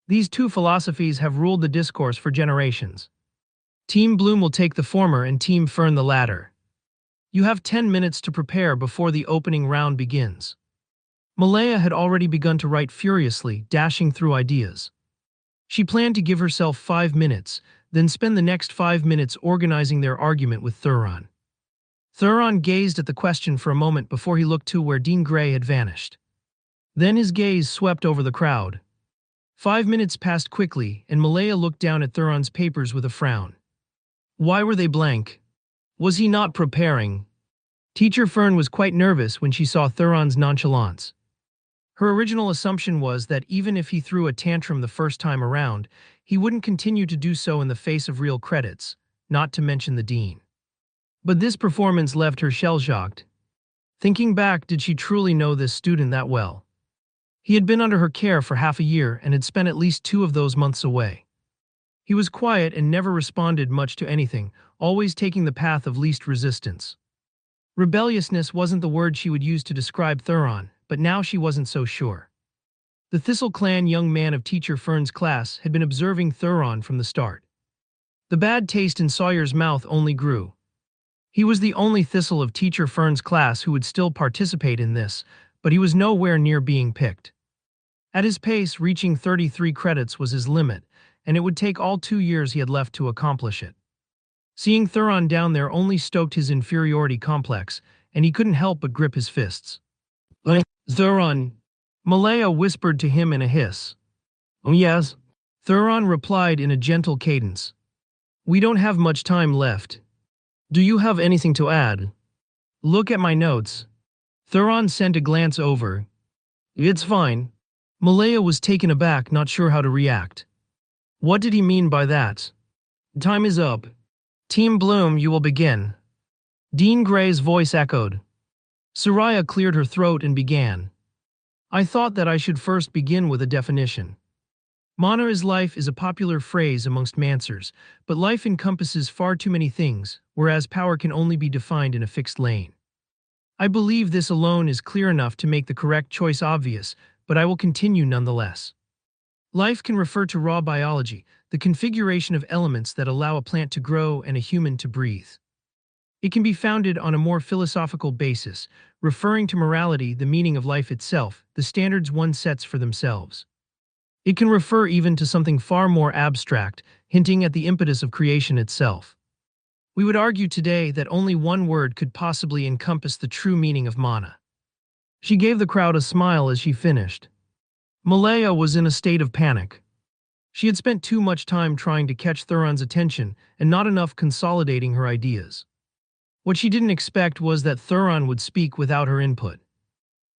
These two philosophies have ruled the discourse for generations. Team Bloom will take the former and Team Fern the latter. You have 10 minutes to prepare before the opening round begins. Malaya had already begun to write furiously, dashing through ideas. She planned to give herself 5 minutes, then spend the next 5 minutes organizing their argument with Thuron. Thuron gazed at the question for a moment before he looked to where Dean Gray had vanished. Then his gaze swept over the crowd. 5 minutes passed quickly, and Malaya looked down at Thuron's papers with a frown. Why were they blank? Was he not preparing? Teacher Fern was quite nervous when she saw Thuron's nonchalance. Her original assumption was that even if he threw a tantrum the first time around, he wouldn't continue to do so in the face of real credits, not to mention the dean. But this performance left her shell-shocked. Thinking back, did she truly know this student that well? He had been under her care for half a year and had spent at least 2 of those months away. He was quiet and never responded much to anything, always taking the path of least resistance. Rebelliousness wasn't the word she would use to describe Thuron, but now she wasn't so sure. The Thistle Clan young man of Teacher Fern's class had been observing Thuron from the start. The bad taste in Sawyer's mouth only grew. He was the only Thistle of Teacher Fern's class who would still participate in this, but he was nowhere near being picked. At his pace, reaching 33 credits was his limit, and it would take all 2 years he had left to accomplish it. Seeing Thuron down there only stoked his inferiority complex, and he couldn't help but grip his fists. Thuron, Malaya whispered to him in a hiss. Oh yes? Thuron replied in a gentle cadence. We don't have much time left. Do you have anything to add? Look at my notes. Thuron sent a glance over. It's fine. Malaya was taken aback, not sure how to react. What did he mean by that? Time is up. Team Bloom, you will begin. Dean Gray's voice echoed. Soraya cleared her throat and began. I thought that I should first begin with a definition. Mana is life is a popular phrase amongst Mancers, but life encompasses far too many things, whereas power can only be defined in a fixed lane. I believe this alone is clear enough to make the correct choice obvious, but I will continue nonetheless. Life can refer to raw biology, the configuration of elements that allow a plant to grow and a human to breathe. It can be founded on a more philosophical basis, referring to morality, the meaning of life itself, the standards one sets for themselves. It can refer even to something far more abstract, hinting at the impetus of creation itself. We would argue today that only one word could possibly encompass the true meaning of mana. She gave the crowd a smile as she finished. Malaya was in a state of panic. She had spent too much time trying to catch Thuron's attention and not enough consolidating her ideas. What she didn't expect was that Thuron would speak without her input.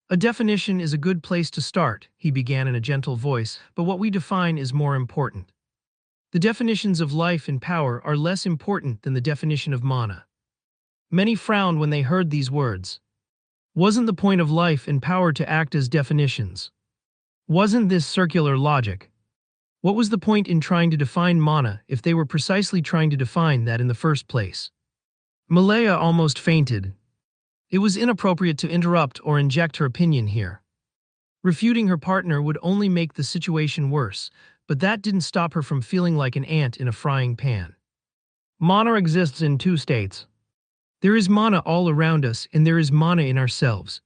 A definition is a good place to start, he began in a gentle voice, but what we define is more important. The definitions of life and power are less important than the definition of mana. Many frowned when they heard these words. Wasn't the point of life and power to act as definitions? Wasn't this circular logic? What was the point in trying to define mana if they were precisely trying to define that in the first place? Malaya almost fainted. It was inappropriate to interrupt or inject her opinion here. Refuting her partner would only make the situation worse, but that didn't stop her from feeling like an ant in a frying pan. Mana exists in two states. There is mana all around us, and there is mana in ourselves.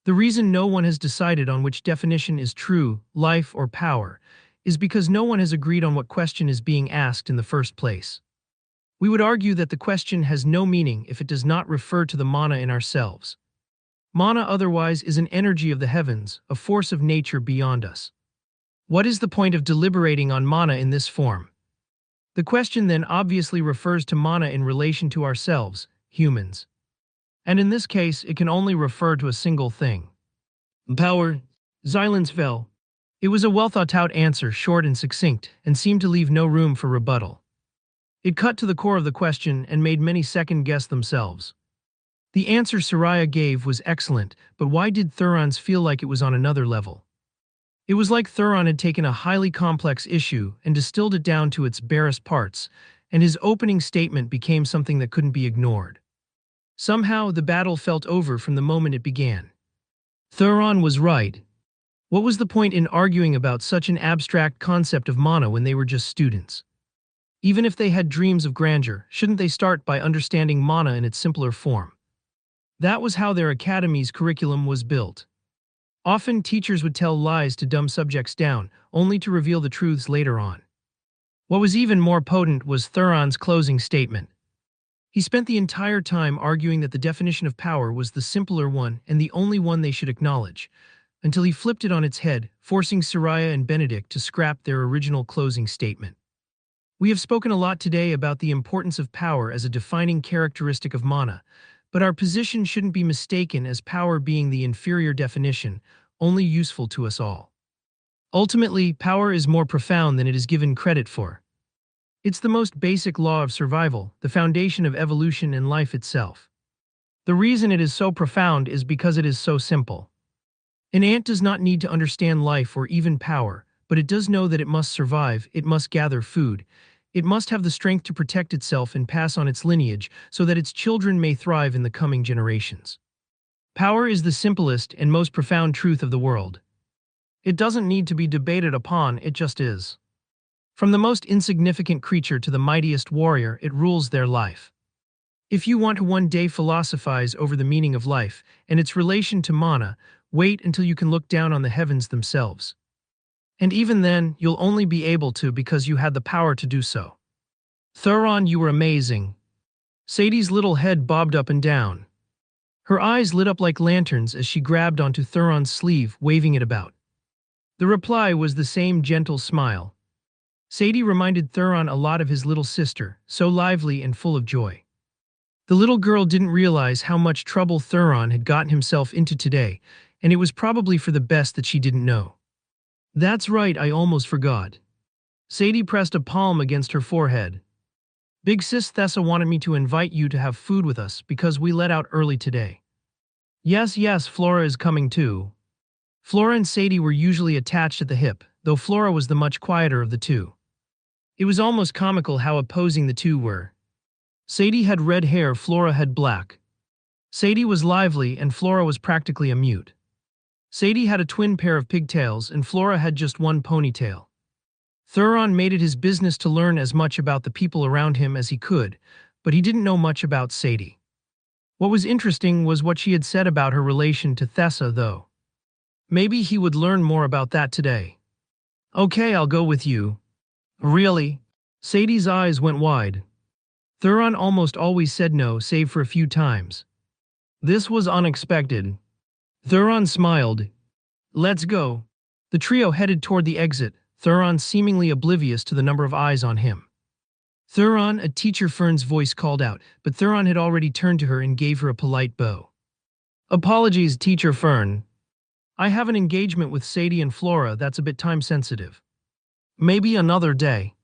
The reason no one has decided on which definition is true, life or power, is because no one has agreed on what question is being asked in the first place. We would argue that the question has no meaning if it does not refer to the mana in ourselves. Mana otherwise is an energy of the heavens, a force of nature beyond us. What is the point of deliberating on mana in this form? The question then obviously refers to mana in relation to ourselves, humans. And in this case, it can only refer to a single thing. Power. Silence fell. It was a well-thought-out answer, short and succinct, and seemed to leave no room for rebuttal. It cut to the core of the question and made many second-guess themselves. The answer Soraya gave was excellent, but why did Thuron's feel like it was on another level? It was like Thuron had taken a highly complex issue and distilled it down to its barest parts, and his opening statement became something that couldn't be ignored. Somehow, the battle felt over from the moment it began. Thuron was right. What was the point in arguing about such an abstract concept of mana when they were just students? Even if they had dreams of grandeur, shouldn't they start by understanding mana in its simpler form? That was how their academy's curriculum was built. Often teachers would tell lies to dumb subjects down, only to reveal the truths later on. What was even more potent was Thuron's closing statement. He spent the entire time arguing that the definition of power was the simpler one and the only one they should acknowledge, until he flipped it on its head, forcing Soraya and Benedict to scrap their original closing statement. We have spoken a lot today about the importance of power as a defining characteristic of mana, but our position shouldn't be mistaken as power being the inferior definition, only useful to us all. Ultimately, power is more profound than it is given credit for. It's the most basic law of survival, the foundation of evolution and life itself. The reason it is so profound is because it is so simple. An ant does not need to understand life or even power, but it does know that it must survive, it must gather food. It must have the strength to protect itself and pass on its lineage so that its children may thrive in the coming generations. Power is the simplest and most profound truth of the world. It doesn't need to be debated upon, it just is. From the most insignificant creature to the mightiest warrior, it rules their life. If you want to one day philosophize over the meaning of life and its relation to mana, wait until you can look down on the heavens themselves. And even then, you'll only be able to because you had the power to do so. Thuron, you were amazing. Sadie's little head bobbed up and down. Her eyes lit up like lanterns as she grabbed onto Thuron's sleeve, waving it about. The reply was the same gentle smile. Sadie reminded Thuron a lot of his little sister, so lively and full of joy. The little girl didn't realize how much trouble Thuron had gotten himself into today, and it was probably for the best that she didn't know. That's right, I almost forgot. Sadie pressed a palm against her forehead. Big sis Thessa wanted me to invite you to have food with us because we let out early today. Yes, Flora is coming too. Flora and Sadie were usually attached at the hip, though Flora was the much quieter of the two. It was almost comical how opposing the two were. Sadie had red hair, Flora had black. Sadie was lively and Flora was practically a mute. Sadie had a twin pair of pigtails and Flora had just one ponytail. Thuron made it his business to learn as much about the people around him as he could, but he didn't know much about Sadie. What was interesting was what she had said about her relation to Thessa, though. Maybe he would learn more about that today. Okay, I'll go with you. Really? Sadie's eyes went wide. Thuron almost always said no, save for a few times. This was unexpected. Thuron smiled. Let's go. The trio headed toward the exit, Thuron seemingly oblivious to the number of eyes on him. Thuron, a teacher Fern's voice called out, but Thuron had already turned to her and gave her a polite bow. Apologies, Teacher Fern. I have an engagement with Sadie and Flora that's a bit time-sensitive. Maybe another day.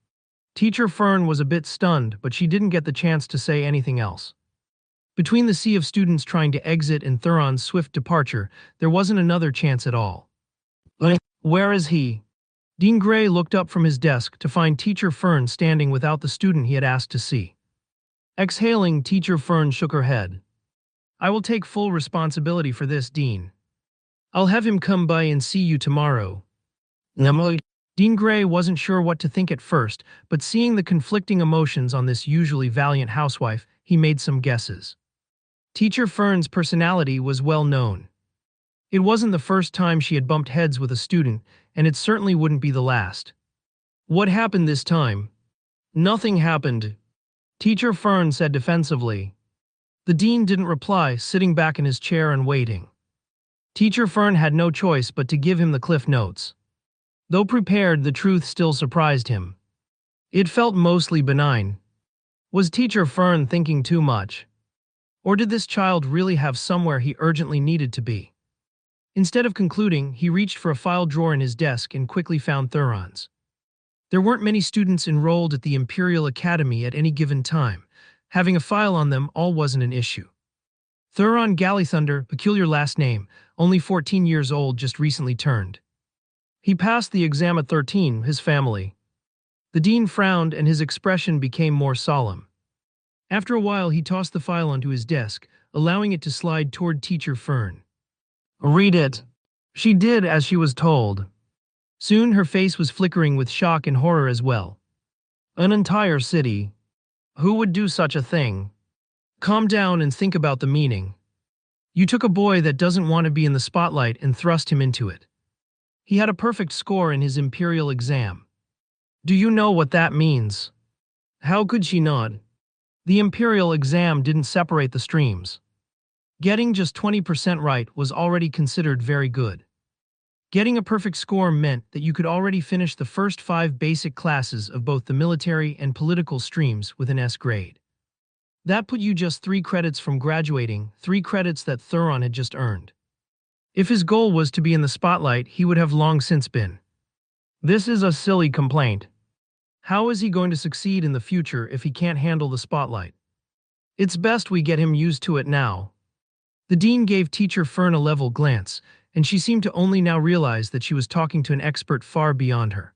Teacher Fern was a bit stunned, but she didn't get the chance to say anything else. Between the sea of students trying to exit and Thuron's swift departure, there wasn't another chance at all. Where is he? Dean Gray looked up from his desk to find Teacher Fern standing without the student he had asked to see. Exhaling, Teacher Fern shook her head. I will take full responsibility for this, Dean. I'll have him come by and see you tomorrow. Dean Gray wasn't sure what to think at first, but seeing the conflicting emotions on this usually valiant housewife, he made some guesses. Teacher Fern's personality was well known. It wasn't the first time she had bumped heads with a student, and it certainly wouldn't be the last. What happened this time? Nothing happened, Teacher Fern said defensively. The dean didn't reply, sitting back in his chair and waiting. Teacher Fern had no choice but to give him the cliff notes. Though prepared, the truth still surprised him. It felt mostly benign. Was Teacher Fern thinking too much? Or did this child really have somewhere he urgently needed to be? Instead of concluding, he reached for a file drawer in his desk and quickly found Thuron's. There weren't many students enrolled at the Imperial Academy at any given time. Having a file on them all wasn't an issue. Thuron Gallithunder, peculiar last name, only 14 years old, just recently turned. He passed the exam at 13, his family. The dean frowned and his expression became more solemn. After a while he tossed the file onto his desk, allowing it to slide toward Teacher Fern. Read it. She did as she was told. Soon her face was flickering with shock and horror as well. An entire city. Who would do such a thing? Calm down and think about the meaning. You took a boy that doesn't want to be in the spotlight and thrust him into it. He had a perfect score in his Imperial exam. Do you know what that means? How could she not? The Imperial exam didn't separate the streams. Getting just 20% right was already considered very good. Getting a perfect score meant that you could already finish the first 5 basic classes of both the military and political streams with an S grade. That put you just 3 credits from graduating, 3 credits that Thuron had just earned. If his goal was to be in the spotlight, he would have long since been. This is a silly complaint. How is he going to succeed in the future if he can't handle the spotlight? It's best we get him used to it now. The dean gave Teacher Fern a level glance, and she seemed to only now realize that she was talking to an expert far beyond her.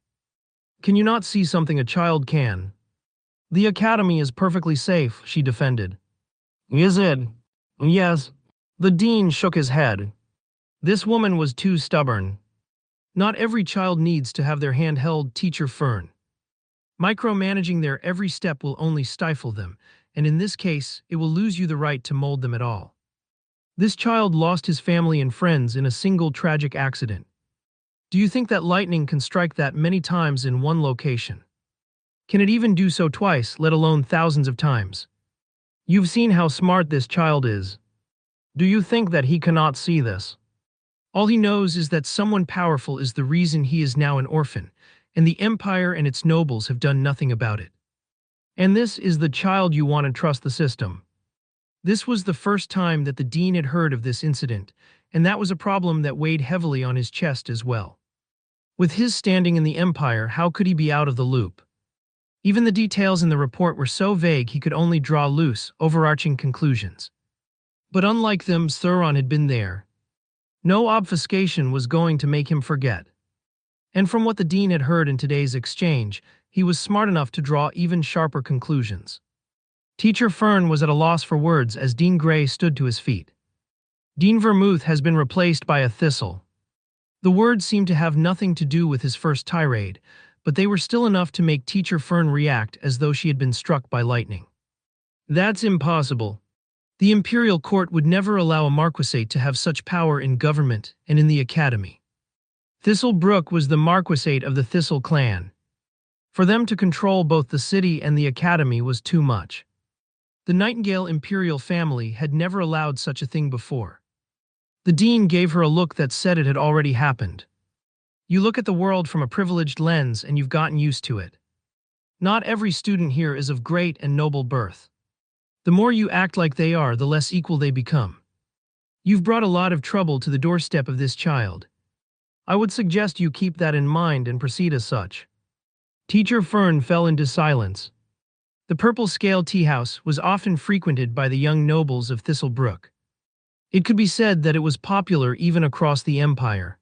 Can you not see something a child can? The academy is perfectly safe, she defended. Is it? Yes. The dean shook his head. This woman was too stubborn. Not every child needs to have their hand held, Teacher Fern. Micromanaging their every step will only stifle them, and in this case, it will lose you the right to mold them at all. This child lost his family and friends in a single tragic accident. Do you think that lightning can strike that many times in one location? Can it even do so twice, let alone thousands of times? You've seen how smart this child is. Do you think that he cannot see this? All he knows is that someone powerful is the reason he is now an orphan, and the empire and its nobles have done nothing about it. And this is the child you want to trust the system. This was the first time that the dean had heard of this incident, and that was a problem that weighed heavily on his chest as well. With his standing in the empire, how could he be out of the loop? Even the details in the report were so vague he could only draw loose, overarching conclusions. But unlike them, Thuron had been there. No obfuscation was going to make him forget. And from what the dean had heard in today's exchange, he was smart enough to draw even sharper conclusions. Teacher Fern was at a loss for words as Dean Gray stood to his feet. Dean Vermouth has been replaced by a thistle. The words seemed to have nothing to do with his first tirade, but they were still enough to make Teacher Fern react as though she had been struck by lightning. That's impossible. The imperial court would never allow a marquisate to have such power in government and in the academy. Thistle Brook was the marquisate of the Thistle clan. For them to control both the city and the academy was too much. The Nightingale imperial family had never allowed such a thing before. The dean gave her a look that said it had already happened. You look at the world from a privileged lens and you've gotten used to it. Not every student here is of great and noble birth. The more you act like they are, the less equal they become. You've brought a lot of trouble to the doorstep of this child. I would suggest you keep that in mind and proceed as such. Teacher Fern fell into silence. The Purple Scale Tea House was often frequented by the young nobles of Thistle Brook. It could be said that it was popular even across the empire.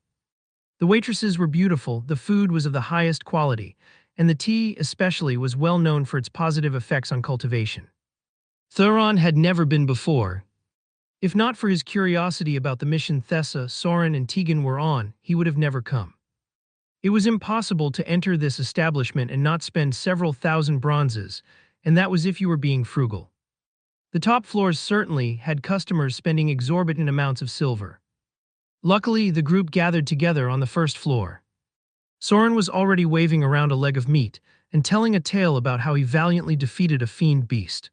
The waitresses were beautiful, the food was of the highest quality, and the tea especially was well known for its positive effects on cultivation. Thuron had never been before. If not for his curiosity about the mission Thessa, Soren, and Tegan were on, he would have never come. It was impossible to enter this establishment and not spend several thousand bronzes, and that was if you were being frugal. The top floors certainly had customers spending exorbitant amounts of silver. Luckily, the group gathered together on the first floor. Soren was already waving around a leg of meat and telling a tale about how he valiantly defeated a fiend beast.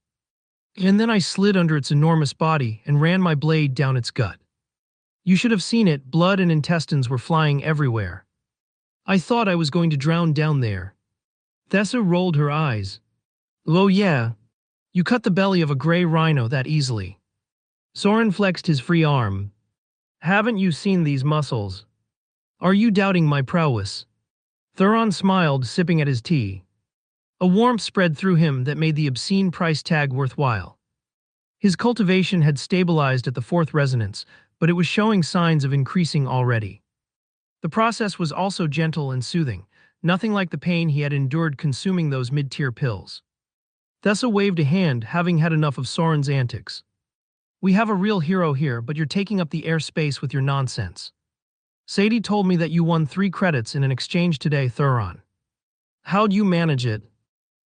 And then I slid under its enormous body and ran my blade down its gut. You should have seen it, blood and intestines were flying everywhere. I thought I was going to drown down there. Thessa rolled her eyes. Oh yeah, you cut the belly of a gray rhino that easily. Soren flexed his free arm. Haven't you seen these muscles? Are you doubting my prowess? Thuron smiled, sipping at his tea. A warmth spread through him that made the obscene price tag worthwhile. His cultivation had stabilized at the fourth resonance, but it was showing signs of increasing already. The process was also gentle and soothing, nothing like the pain he had endured consuming those mid-tier pills. Thessa waved a hand, having had enough of Soren's antics. We have a real hero here, but you're taking up the airspace with your nonsense. Sadie told me that you won 3 credits in an exchange today, Thuron. How'd you manage it?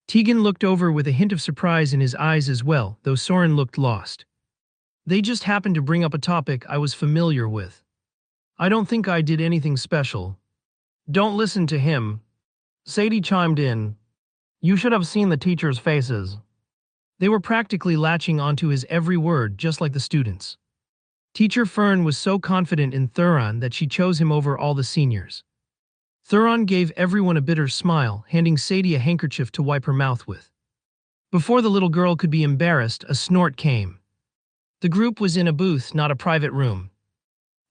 Tegan looked over with a hint of surprise in his eyes as well, though Soren looked lost. They just happened to bring up a topic I was familiar with. I don't think I did anything special. Don't listen to him. Sadie chimed in. You should have seen the teachers' faces. They were practically latching onto his every word, just like the students. Teacher Fern was so confident in Thuron that she chose him over all the seniors. Thuron gave everyone a bitter smile, handing Sadie a handkerchief to wipe her mouth with. Before the little girl could be embarrassed, a snort came. The group was in a booth, not a private room.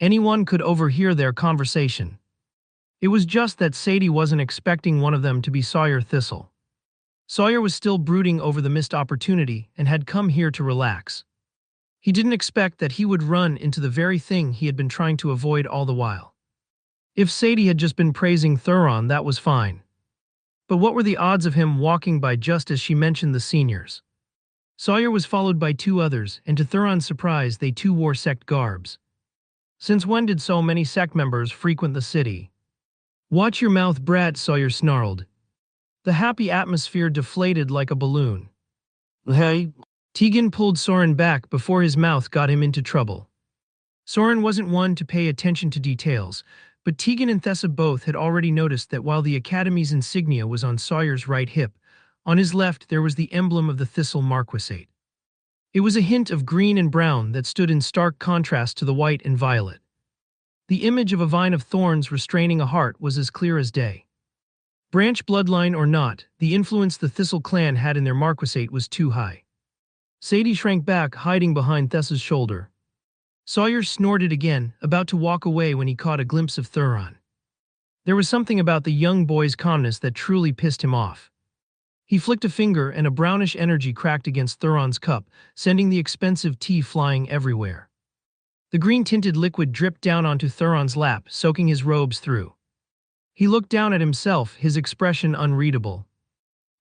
Anyone could overhear their conversation. It was just that Sadie wasn't expecting one of them to be Sawyer Thistle. Sawyer was still brooding over the missed opportunity and had come here to relax. He didn't expect that he would run into the very thing he had been trying to avoid all the while. If Sadie had just been praising Thuron, that was fine. But what were the odds of him walking by just as she mentioned the seniors? Sawyer was followed by two others, and to Thuron's surprise, they too wore sect garbs. Since when did so many sect members frequent the city? Watch your mouth, brat, Sawyer snarled. The happy atmosphere deflated like a balloon. Hey? Tegan pulled Soren back before his mouth got him into trouble. Soren wasn't one to pay attention to details, but Tegan and Thessa both had already noticed that while the Academy's insignia was on Sawyer's right hip, on his left there was the emblem of the Thistle Marquisate. It was a hint of green and brown that stood in stark contrast to the white and violet. The image of a vine of thorns restraining a heart was as clear as day. Branch bloodline or not, the influence the Thistle clan had in their marquisate was too high. Sadie shrank back, hiding behind Thessa's shoulder. Sawyer snorted again, about to walk away when he caught a glimpse of Thuron. There was something about the young boy's calmness that truly pissed him off. He flicked a finger and a brownish energy cracked against Thuron's cup, sending the expensive tea flying everywhere. The green-tinted liquid dripped down onto Thuron's lap, soaking his robes through. He looked down at himself, his expression unreadable.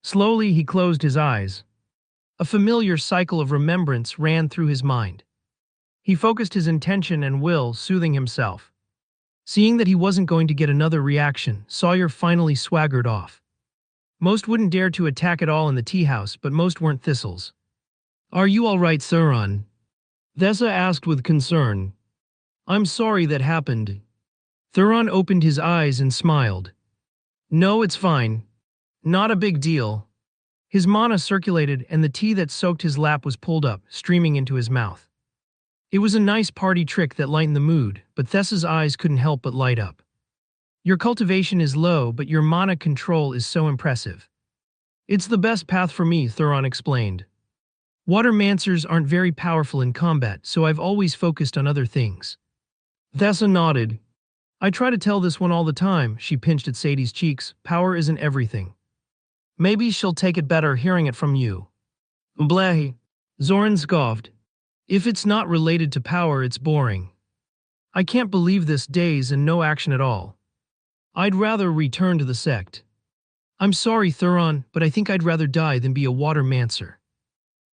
Slowly he closed his eyes. A familiar cycle of remembrance ran through his mind. He focused his intention and will, soothing himself. Seeing that he wasn't going to get another reaction, Sawyer finally swaggered off. Most wouldn't dare to attack at all in the tea house, but most weren't thistles. Are you all right, Thuron? Thessa asked with concern. I'm sorry that happened. Thuron opened his eyes and smiled. No, it's fine. Not a big deal. His mana circulated and the tea that soaked his lap was pulled up, streaming into his mouth. It was a nice party trick that lightened the mood, but Thessa's eyes couldn't help but light up. Your cultivation is low, but your mana control is so impressive. It's the best path for me, Thuron explained. Watermancers aren't very powerful in combat, so I've always focused on other things. Thessa nodded. I try to tell this one all the time, she pinched at Sadie's cheeks. Power isn't everything. Maybe she'll take it better hearing it from you. Bleh. Zoran scoffed. If it's not related to power, it's boring. I can't believe this, days and no action at all. I'd rather return to the sect. I'm sorry, Thuron, but I think I'd rather die than be a Watermancer.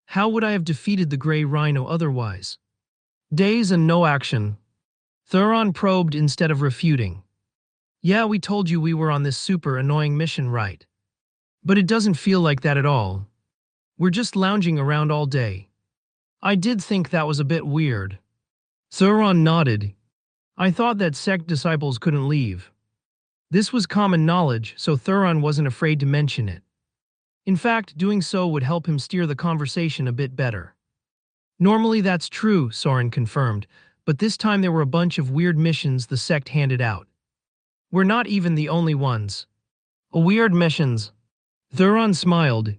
How would I have defeated the Grey Rhino otherwise? Days and no action. Thuron probed instead of refuting. Yeah, we told you we were on this super annoying mission, right? But it doesn't feel like that at all. We're just lounging around all day. I did think that was a bit weird. Thuron nodded. I thought that sect disciples couldn't leave. This was common knowledge, so Thuron wasn't afraid to mention it. In fact, doing so would help him steer the conversation a bit better. Normally that's true, Soren confirmed, but this time there were a bunch of weird missions the sect handed out. We're not even the only ones. Weird missions. Thuron smiled.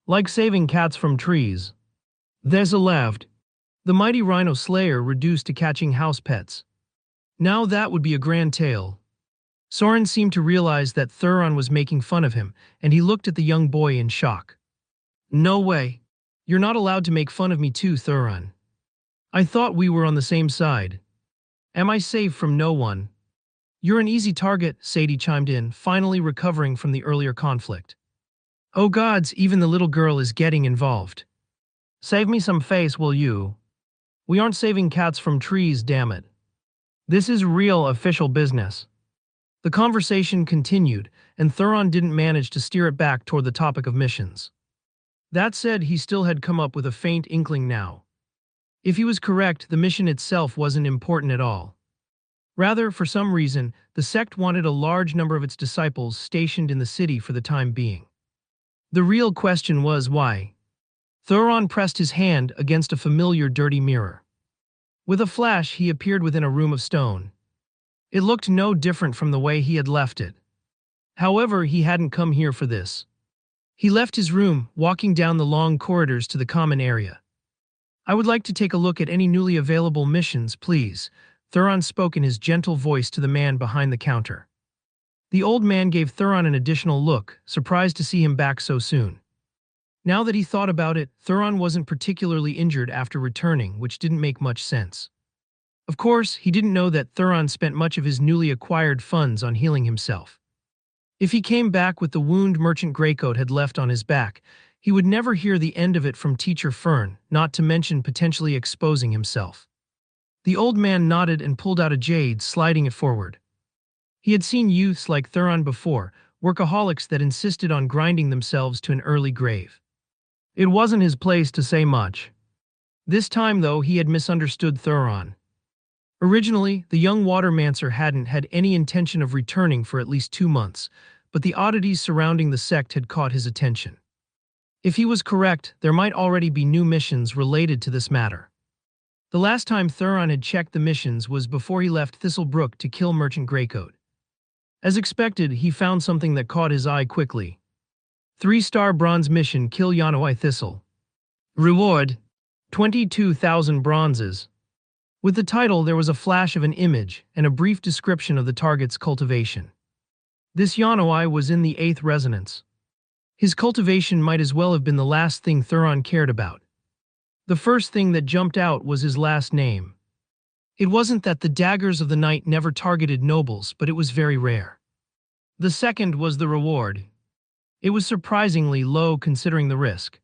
Like saving cats from trees. Thessa laughed. The mighty Rhino Slayer reduced to catching house pets. Now that would be a grand tale. Soren seemed to realize that Thuron was making fun of him, and he looked at the young boy in shock. No way. You're not allowed to make fun of me too, Thuron. I thought we were on the same side. Am I safe from no one? You're an easy target, Sadie chimed in, finally recovering from the earlier conflict. Oh gods, even the little girl is getting involved. Save me some face, will you? We aren't saving cats from trees, damn it. This is real official business. The conversation continued, and Thuron didn't manage to steer it back toward the topic of missions. That said, he still had come up with a faint inkling now. If he was correct, the mission itself wasn't important at all. Rather, for some reason, the sect wanted a large number of its disciples stationed in the city for the time being. The real question was why. Thuron pressed his hand against a familiar dirty mirror. With a flash, he appeared within a room of stone. It looked no different from the way he had left it. However, he hadn't come here for this. He left his room, walking down the long corridors to the common area. I would like to take a look at any newly available missions, please, Thuron spoke in his gentle voice to the man behind the counter. The old man gave Thuron an additional look, surprised to see him back so soon. Now that he thought about it, Thuron wasn't particularly injured after returning, which didn't make much sense. Of course, he didn't know that Thuron spent much of his newly acquired funds on healing himself. If he came back with the wound Merchant Greycoat had left on his back, he would never hear the end of it from Teacher Fern, not to mention potentially exposing himself. The old man nodded and pulled out a jade, sliding it forward. He had seen youths like Thuron before, workaholics that insisted on grinding themselves to an early grave. It wasn't his place to say much. This time, though, he had misunderstood Thuron. Originally, the young Watermancer hadn't had any intention of returning for at least 2 months, but the oddities surrounding the sect had caught his attention. If he was correct, there might already be new missions related to this matter. The last time Thuron had checked the missions was before he left Thistlebrook to kill Merchant Greycoat. As expected, he found something that caught his eye quickly. 3-star bronze mission, kill Yanowai Thistle. Reward: 22,000 bronzes. With the title, there was a flash of an image and a brief description of the target's cultivation. This Yanowai was in the 8th resonance. His cultivation might as well have been the last thing Thuron cared about. The first thing that jumped out was his last name. It wasn't that the daggers of the night never targeted nobles, but it was very rare. The second was the reward. It was surprisingly low considering the risk.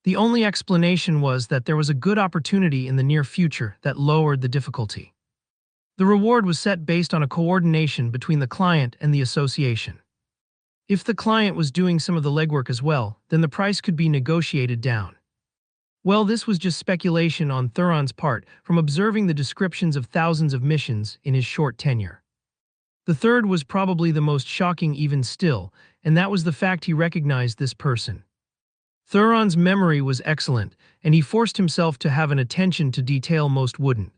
The only explanation was that there was a good opportunity in the near future that lowered the difficulty. The reward was set based on a coordination between the client and the association. If the client was doing some of the legwork as well, then the price could be negotiated down. Well, this was just speculation on Thuron's part from observing the descriptions of thousands of missions in his short tenure. The third was probably the most shocking even still, and that was the fact he recognized this person. Thuron's memory was excellent, and he forced himself to have an attention to detail most wouldn't.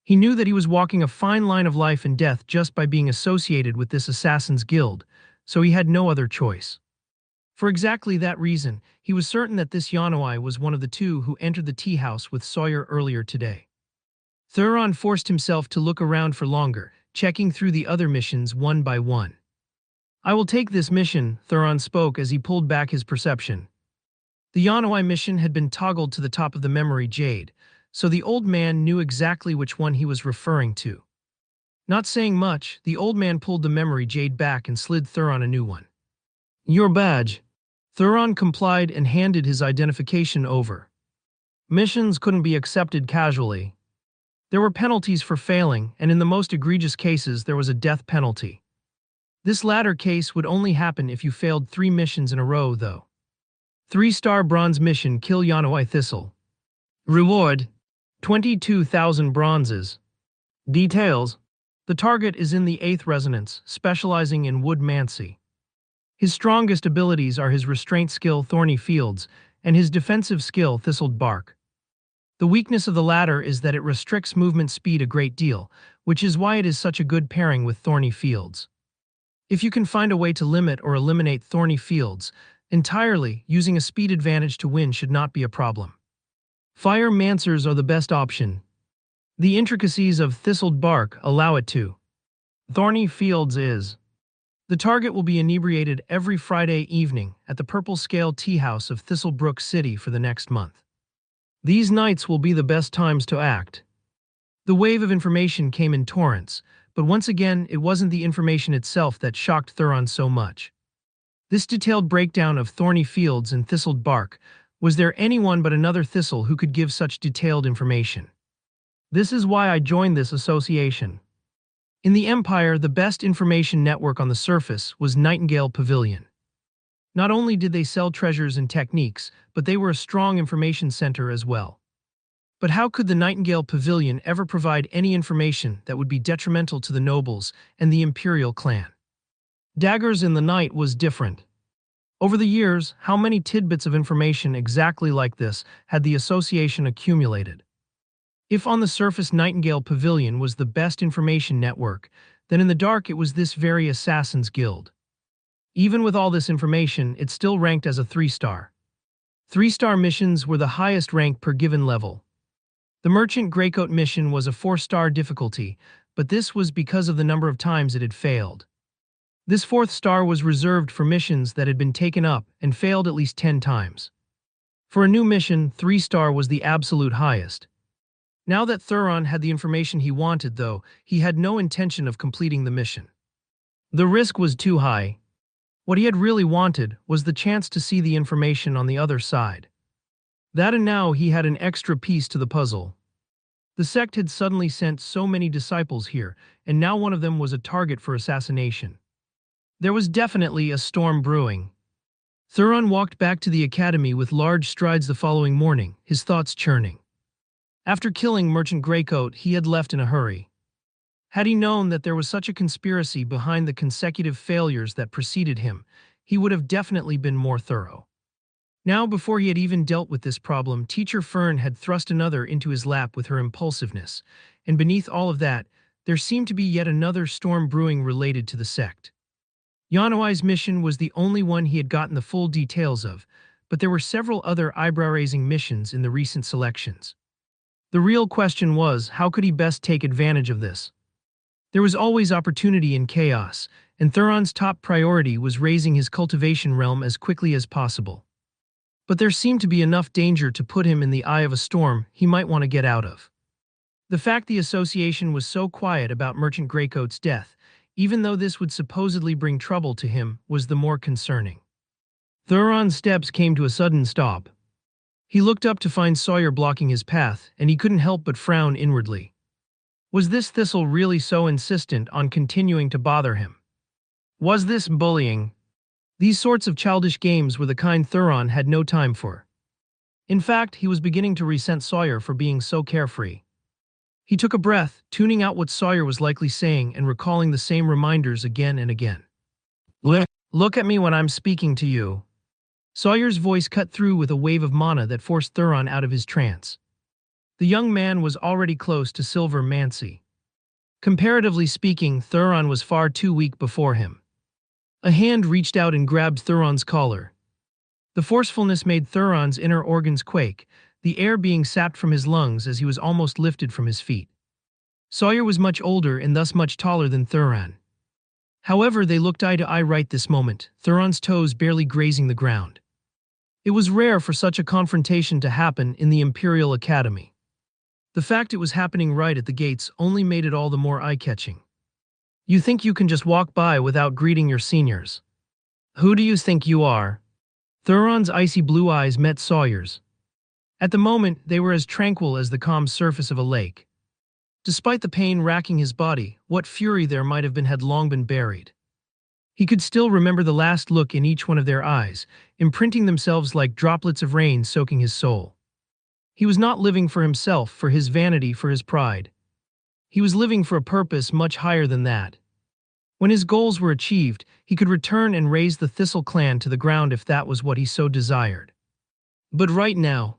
He knew that he was walking a fine line of life and death just by being associated with this assassin's guild, so he had no other choice. For exactly that reason, he was certain that this Yanowai was one of the two who entered the tea house with Sawyer earlier today. Thuron forced himself to look around for longer, checking through the other missions one by one. "I will take this mission," Thuron spoke as he pulled back his perception. The Yanowai mission had been toggled to the top of the memory jade, so the old man knew exactly which one he was referring to. Not saying much, the old man pulled the memory jade back and slid Thuron a new one. "Your badge." Thuron complied and handed his identification over. Missions couldn't be accepted casually. There were penalties for failing, and in the most egregious cases there was a death penalty. This latter case would only happen if you failed 3 missions in a row, though. 3-star bronze mission, kill Yanowai Thistle. Reward: 22,000 bronzes. Details: the target is in the 8th resonance, specializing in woodmancy. His strongest abilities are his restraint skill, Thorny Fields, and his defensive skill, Thistled Bark. The weakness of the latter is that it restricts movement speed a great deal, which is why it is such a good pairing with Thorny Fields. If you can find a way to limit or eliminate Thorny Fields entirely, using a speed advantage to win should not be a problem. Fire Mancers are the best option. The intricacies of Thistled Bark allow it to. Thorny Fields is. The target will be inebriated every Friday evening at the Purple Scale Tea House of Thistlebrook City for the next month. These nights will be the best times to act. The wave of information came in torrents, but once again it wasn't the information itself that shocked Thuron so much. This detailed breakdown of Thorny Fields and Thistled Bark. Was there anyone but another Thistle who could give such detailed information? This is why I joined this association. In the Empire, the best information network on the surface was Nightingale Pavilion. Not only did they sell treasures and techniques, but they were a strong information center as well. But how could the Nightingale Pavilion ever provide any information that would be detrimental to the nobles and the Imperial clan? Daggers in the Night was different. Over the years, how many tidbits of information exactly like this had the association accumulated? If on the surface Nightingale Pavilion was the best information network, then in the dark it was this very Assassin's Guild. Even with all this information, it still ranked as a 3-star. 3-star missions were the highest rank per given level. The Merchant Greycoat mission was a 4-star difficulty, but this was because of the number of times it had failed. This fourth star was reserved for missions that had been taken up and failed at least 10 times. For a new mission, 3-star was the absolute highest. Now that Thuron had the information he wanted, though, he had no intention of completing the mission. The risk was too high. What he had really wanted was the chance to see the information on the other side. That, and now he had an extra piece to the puzzle. The sect had suddenly sent so many disciples here, and now one of them was a target for assassination. There was definitely a storm brewing. Thuron walked back to the academy with large strides the following morning, his thoughts churning. After killing Merchant Greycoat, he had left in a hurry. Had he known that there was such a conspiracy behind the consecutive failures that preceded him, he would have definitely been more thorough. Now, before he had even dealt with this problem, Teacher Fern had thrust another into his lap with her impulsiveness, and beneath all of that, there seemed to be yet another storm brewing related to the sect. Yanuai's mission was the only one he had gotten the full details of, but there were several other eyebrow-raising missions in the recent selections. The real question was, how could he best take advantage of this? There was always opportunity in chaos, and Thuron's top priority was raising his cultivation realm as quickly as possible. But there seemed to be enough danger to put him in the eye of a storm he might want to get out of. The fact the association was so quiet about Merchant Greycoat's death, even though this would supposedly bring trouble to him, was the more concerning. Thuron's steps came to a sudden stop. He looked up to find Sawyer blocking his path, and he couldn't help but frown inwardly. Was this Thistle really so insistent on continuing to bother him? Was this bullying? These sorts of childish games were the kind Thuron had no time for. In fact, he was beginning to resent Sawyer for being so carefree. He took a breath, tuning out what Sawyer was likely saying and recalling the same reminders again and again. Look at me when I'm speaking to you. Sawyer's voice cut through with a wave of mana that forced Thuron out of his trance. The young man was already close to Silver Mancy. Comparatively speaking, Thuron was far too weak before him. A hand reached out and grabbed Thuron's collar. The forcefulness made Thuron's inner organs quake, the air being sapped from his lungs as he was almost lifted from his feet. Sawyer was much older and thus much taller than Thuron. However, they looked eye to eye right this moment, Thuron's toes barely grazing the ground. It was rare for such a confrontation to happen in the Imperial Academy. The fact it was happening right at the gates only made it all the more eye-catching. You think you can just walk by without greeting your seniors? Who do you think you are? Thuron's icy blue eyes met Sawyer's. At the moment, they were as tranquil as the calm surface of a lake. Despite the pain racking his body, what fury there might have been had long been buried. He could still remember the last look in each one of their eyes, imprinting themselves like droplets of rain soaking his soul. He was not living for himself, for his vanity, for his pride. He was living for a purpose much higher than that. When his goals were achieved, he could return and raise the Thistle clan to the ground if that was what he so desired. But right now,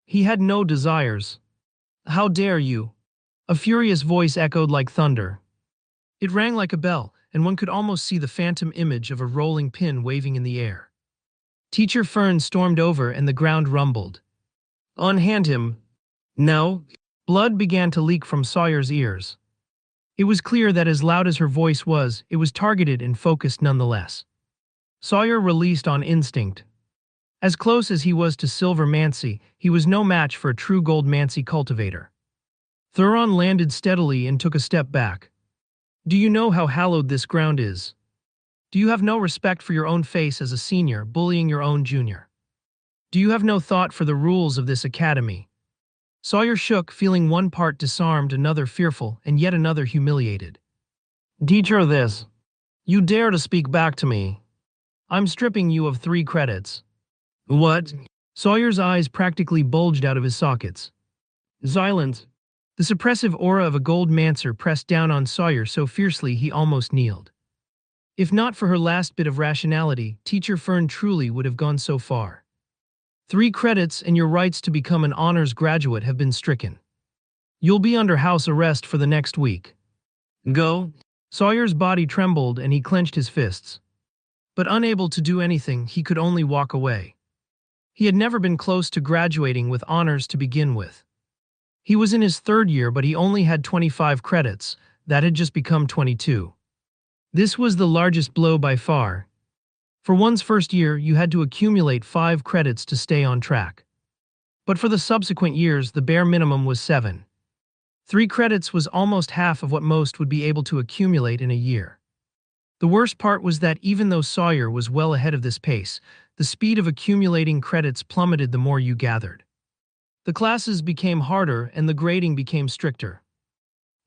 he had no desires. How dare you? A furious voice echoed like thunder. It rang like a bell, and one could almost see the phantom image of a rolling pin waving in the air. Teacher Fern stormed over and the ground rumbled. Unhand him. No. Blood began to leak from Sawyer's ears. It was clear that as loud as her voice was, it was targeted and focused nonetheless. Sawyer released on instinct. As close as he was to Silver Mancy, he was no match for a true Gold Mancy cultivator. Thuron landed steadily and took a step back. Do you know how hallowed this ground is? Do you have no respect for your own face as a senior, bullying your own junior? Do you have no thought for the rules of this academy? Sawyer shook, feeling one part disarmed, another fearful, and yet another humiliated. Teacher, this. You dare to speak back to me. I'm stripping you of 3 credits. What? Sawyer's eyes practically bulged out of his sockets. Silence. The suppressive aura of a gold mancer pressed down on Sawyer so fiercely he almost kneeled. If not for her last bit of rationality, Teacher Fern truly would have gone so far. 3 credits and your rights to become an honors graduate have been stricken. You'll be under house arrest for the next week. Go. Sawyer's body trembled and he clenched his fists. But unable to do anything, he could only walk away. He had never been close to graduating with honors to begin with. He was in his 3rd year, but he only had 25 credits. That had just become 22. This was the largest blow by far. For one's first year, you had to accumulate 5 credits to stay on track. But for the subsequent years, the bare minimum was 7. 3 credits was almost half of what most would be able to accumulate in a year. The worst part was that even though Sawyer was well ahead of this pace, the speed of accumulating credits plummeted the more you gathered. The classes became harder and the grading became stricter.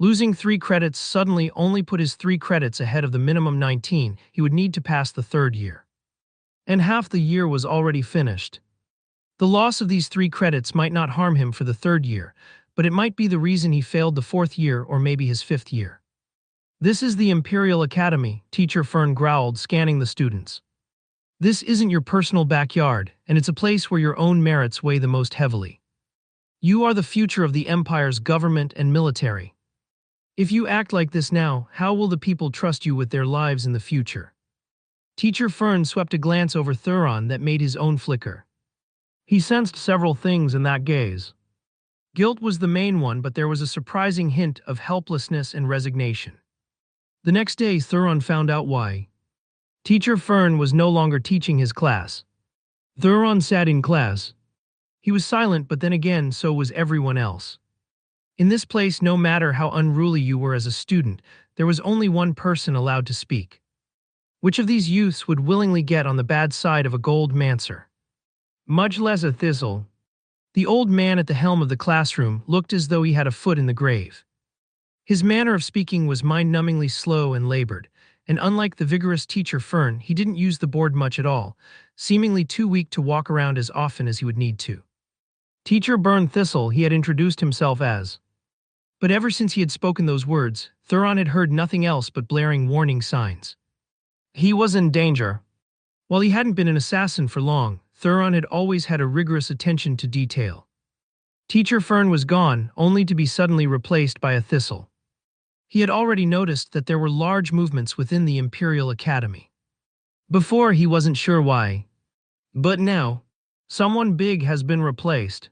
Losing 3 credits suddenly only put his 3 credits ahead of the minimum 19 he would need to pass the third year. And half the year was already finished. The loss of these 3 credits might not harm him for the third year, but it might be the reason he failed the 4th year or maybe his 5th year. "This is the Imperial Academy," Teacher Fern growled, scanning the students. "This isn't your personal backyard, and it's a place where your own merits weigh the most heavily. You are the future of the Empire's government and military. If you act like this now, how will the people trust you with their lives in the future?" Teacher Fern swept a glance over Thuron that made his own flicker. He sensed several things in that gaze. Guilt was the main one, but there was a surprising hint of helplessness and resignation. The next day, Thuron found out why. Teacher Fern was no longer teaching his class. Thuron sat in class. He was silent, but then again, so was everyone else. In this place, no matter how unruly you were as a student, there was only one person allowed to speak. Which of these youths would willingly get on the bad side of a gold mancer? Much less a thistle. The old man at the helm of the classroom looked as though he had a foot in the grave. His manner of speaking was mind-numbingly slow and labored, and unlike the vigorous Teacher Fern, he didn't use the board much at all, seemingly too weak to walk around as often as he would need to. Teacher Burn Thistle, he had introduced himself as. But ever since he had spoken those words, Thuron had heard nothing else but blaring warning signs. He was in danger. While he hadn't been an assassin for long, Thuron had always had a rigorous attention to detail. Teacher Fern was gone, only to be suddenly replaced by a thistle. He had already noticed that there were large movements within the Imperial Academy. Before, he wasn't sure why. But now, someone big has been replaced.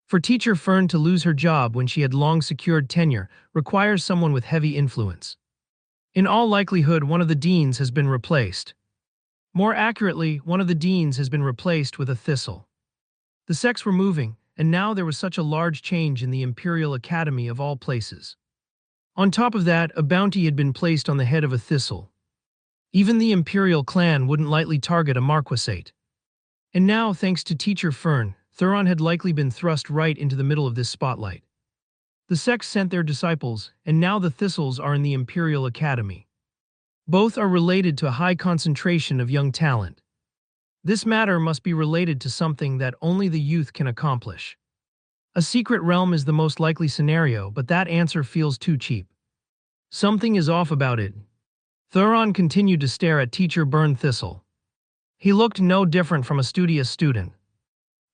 For Teacher Fern to lose her job when she had long secured tenure requires someone with heavy influence. In all likelihood, one of the deans has been replaced. More accurately, one of the deans has been replaced with a thistle. The sects were moving, and now there was such a large change in the Imperial Academy of all places. On top of that, a bounty had been placed on the head of a thistle. Even the Imperial clan wouldn't lightly target a marquisate. And now, thanks to Teacher Fern, Thuron had likely been thrust right into the middle of this spotlight. The sects sent their disciples, and now the thistles are in the Imperial Academy. Both are related to a high concentration of young talent. This matter must be related to something that only the youth can accomplish. A secret realm is the most likely scenario, but that answer feels too cheap. Something is off about it. Thuron continued to stare at Teacher Burn Thistle. He looked no different from a studious student.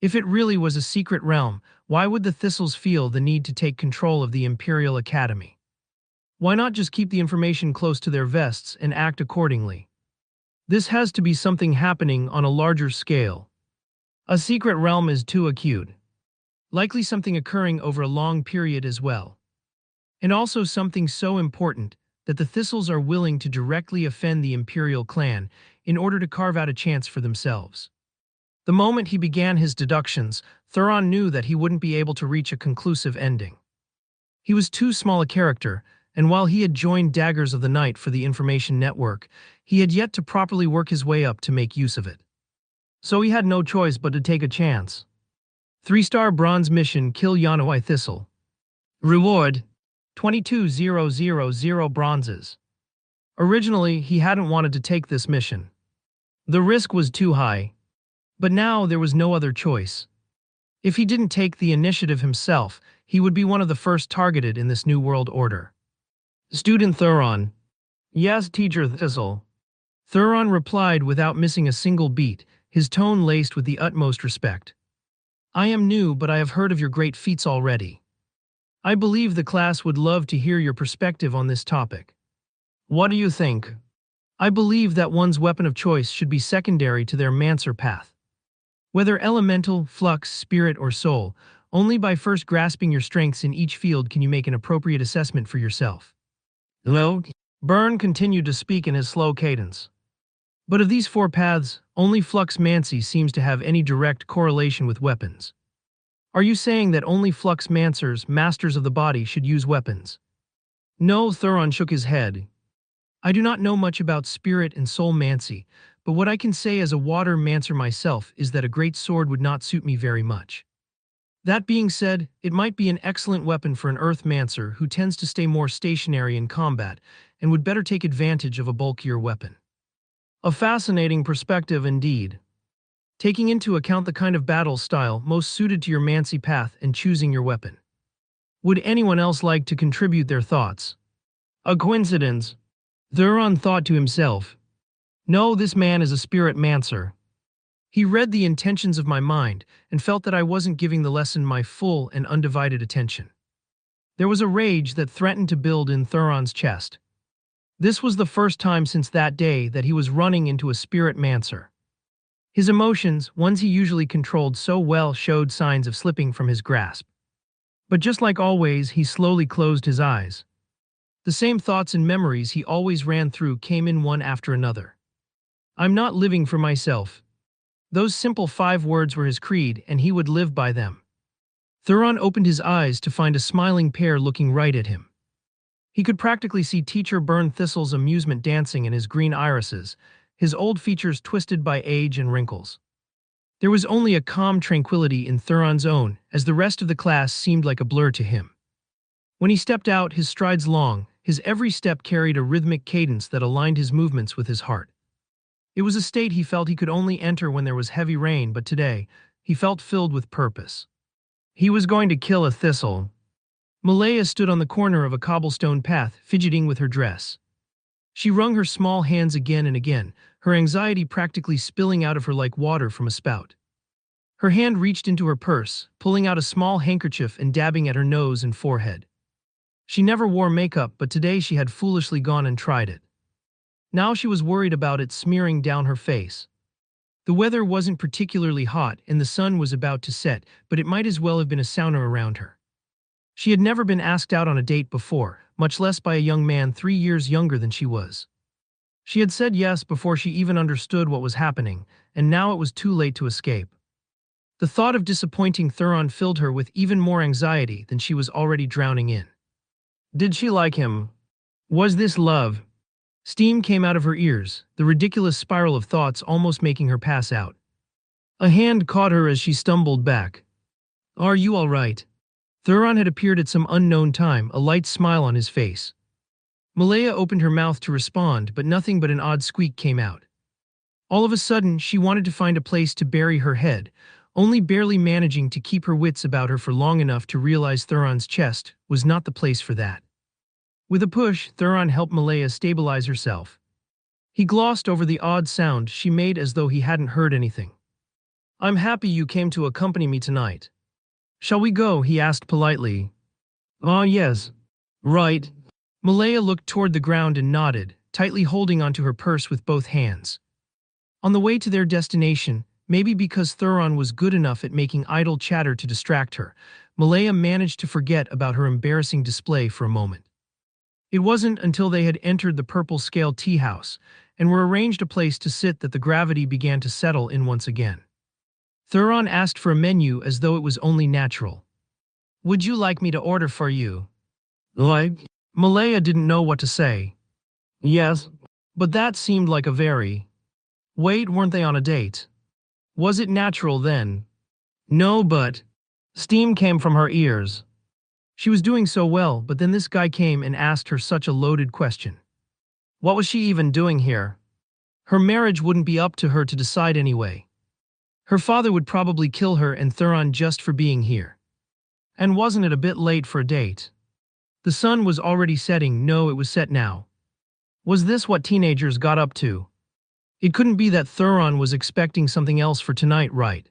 If it really was a secret realm, why would the Thistles feel the need to take control of the Imperial Academy? Why not just keep the information close to their vests and act accordingly? This has to be something happening on a larger scale. A secret realm is too acute. Likely something occurring over a long period as well. And also something so important that the Thistles are willing to directly offend the Imperial clan in order to carve out a chance for themselves. The moment he began his deductions, Thuron knew that he wouldn't be able to reach a conclusive ending. He was too small a character, and while he had joined Daggers of the Night for the information network, he had yet to properly work his way up to make use of it. So he had no choice but to take a chance. 3-star bronze mission, kill Yanawai Thistle. Reward, 22,000 bronzes. Originally, he hadn't wanted to take this mission. The risk was too high. But now there was no other choice. If he didn't take the initiative himself, he would be one of the first targeted in this new world order. Student Thuron. Yes, Teacher Thistle. Thuron replied without missing a single beat, his tone laced with the utmost respect. I am new, but I have heard of your great feats already. I believe the class would love to hear your perspective on this topic. What do you think? I believe that one's weapon of choice should be secondary to their mancer path. Whether elemental, flux, spirit, or soul, only by first grasping your strengths in each field can you make an appropriate assessment for yourself. Hello? Byrne continued to speak in his slow cadence. But of these four paths, only Flux Mancy seems to have any direct correlation with weapons. Are you saying that only Flux Mancers, masters of the body, should use weapons? No, Thuron shook his head. I do not know much about spirit and soul mancy, but what I can say as a water mancer myself is that a great sword would not suit me very much. That being said, it might be an excellent weapon for an earth mancer who tends to stay more stationary in combat and would better take advantage of a bulkier weapon. A fascinating perspective indeed. Taking into account the kind of battle style most suited to your mancy path and choosing your weapon. Would anyone else like to contribute their thoughts? A coincidence. Thuron thought to himself. No, this man is a spirit mancer. He read the intentions of my mind and felt that I wasn't giving the lesson my full and undivided attention. There was a rage that threatened to build in Thuron's chest. This was the first time since that day that he was running into a spirit mancer. His emotions, ones he usually controlled so well, showed signs of slipping from his grasp. But just like always, he slowly closed his eyes. The same thoughts and memories he always ran through came in one after another. I'm not living for myself. Those simple 5 words were his creed, and he would live by them. Thuron opened his eyes to find a smiling pair looking right at him. He could practically see Teacher Burn Thistle's amusement dancing in his green irises, his old features twisted by age and wrinkles. There was only a calm tranquility in Thuron's own, as the rest of the class seemed like a blur to him. When he stepped out, his strides long, his every step carried a rhythmic cadence that aligned his movements with his heart. It was a state he felt he could only enter when there was heavy rain, but today, he felt filled with purpose. He was going to kill a thistle. Malaya stood on the corner of a cobblestone path, fidgeting with her dress. She wrung her small hands again and again, her anxiety practically spilling out of her like water from a spout. Her hand reached into her purse, pulling out a small handkerchief and dabbing at her nose and forehead. She never wore makeup, but today she had foolishly gone and tried it. Now she was worried about it smearing down her face. The weather wasn't particularly hot and the sun was about to set, but it might as well have been a sauna around her. She had never been asked out on a date before, much less by a young man 3 years younger than she was. She had said yes before she even understood what was happening, and now it was too late to escape. The thought of disappointing Thuron filled her with even more anxiety than she was already drowning in. Did she like him? Was this love? Steam came out of her ears, the ridiculous spiral of thoughts almost making her pass out. A hand caught her as she stumbled back. Are you all right? Thuron had appeared at some unknown time, a light smile on his face. Malaya opened her mouth to respond, but nothing but an odd squeak came out. All of a sudden, she wanted to find a place to bury her head, only barely managing to keep her wits about her for long enough to realize Thuron's chest was not the place for that. With a push, Thuron helped Malaya stabilize herself. He glossed over the odd sound she made as though he hadn't heard anything. I'm happy you came to accompany me tonight. Shall we go? He asked politely. Ah, yes. Right. Malaya looked toward the ground and nodded, tightly holding onto her purse with both hands. On the way to their destination, maybe because Thuron was good enough at making idle chatter to distract her, Malaya managed to forget about her embarrassing display for a moment. It wasn't until they had entered the purple scale tea house and were arranged a place to sit that the gravity began to settle in once again. Thuron asked for a menu as though it was only natural. Would you like me to order for you? Like? Malaya didn't know what to say. Yes. But that seemed like a very... Wait, weren't they on a date? Was it natural then? No, but... Steam came from her ears. She was doing so well, but then this guy came and asked her such a loaded question. What was she even doing here? Her marriage wouldn't be up to her to decide anyway. Her father would probably kill her and Thuron just for being here. And wasn't it a bit late for a date? The sun was already setting. No, it was set now. Was this what teenagers got up to? It couldn't be that Thuron was expecting something else for tonight, right?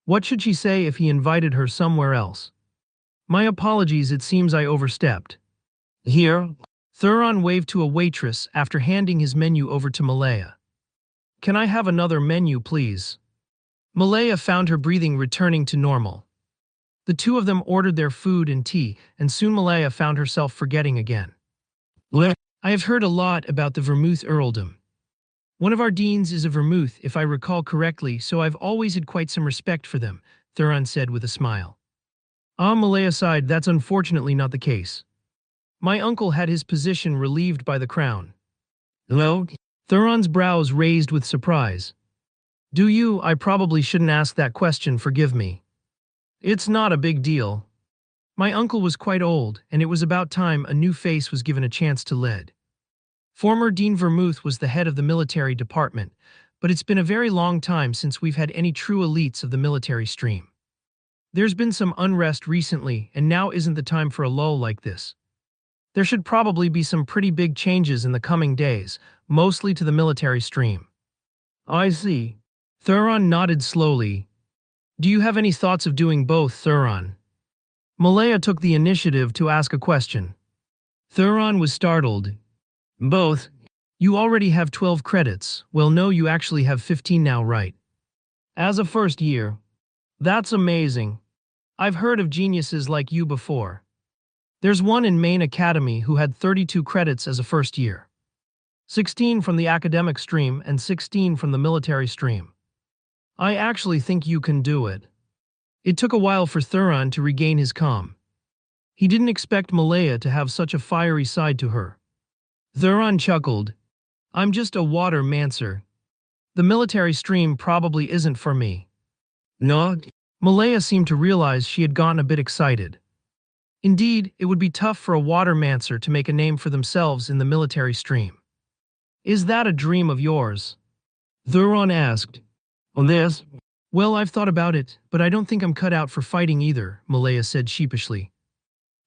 What should she say if he invited her somewhere else? My apologies, it seems I overstepped. Here? Thuron waved to a waitress after handing his menu over to Malaya. Can I have another menu, please? Malaya found her breathing returning to normal. The two of them ordered their food and tea, and soon Malaya found herself forgetting again. I have heard a lot about the Vermouth earldom. One of our deans is a Vermouth, if I recall correctly, so I've always had quite some respect for them, Thuron said with a smile. Malaya sighed, that's unfortunately not the case. My uncle had his position relieved by the crown. Hello? Thuron's brows raised with surprise. Do you? I probably shouldn't ask that question, forgive me. It's not a big deal. My uncle was quite old, and it was about time a new face was given a chance to lead. Former Dean Vermouth was the head of the military department, but it's been a very long time since we've had any true elites of the military stream. There's been some unrest recently, and now isn't the time for a lull like this. There should probably be some pretty big changes in the coming days, mostly to the military stream. I see. Thuron nodded slowly. Do you have any thoughts of doing both, Thuron? Malaya took the initiative to ask a question. Thuron was startled. Both? You already have 12 credits. Well, no, you actually have 15 now, right? As a first year. That's amazing. I've heard of geniuses like you before. There's one in Maine Academy who had 32 credits as a first year. 16 from the academic stream and 16 from the military stream. I actually think you can do it. It took a while for Thuron to regain his calm. He didn't expect Malaya to have such a fiery side to her. Thuron chuckled. I'm just a water mancer. The military stream probably isn't for me. No? Malaya seemed to realize she had gotten a bit excited. Indeed, it would be tough for a water mancer to make a name for themselves in the military stream. Is that a dream of yours? Thuron asked. On this? Well, I've thought about it, but I don't think I'm cut out for fighting either, Malaya said sheepishly.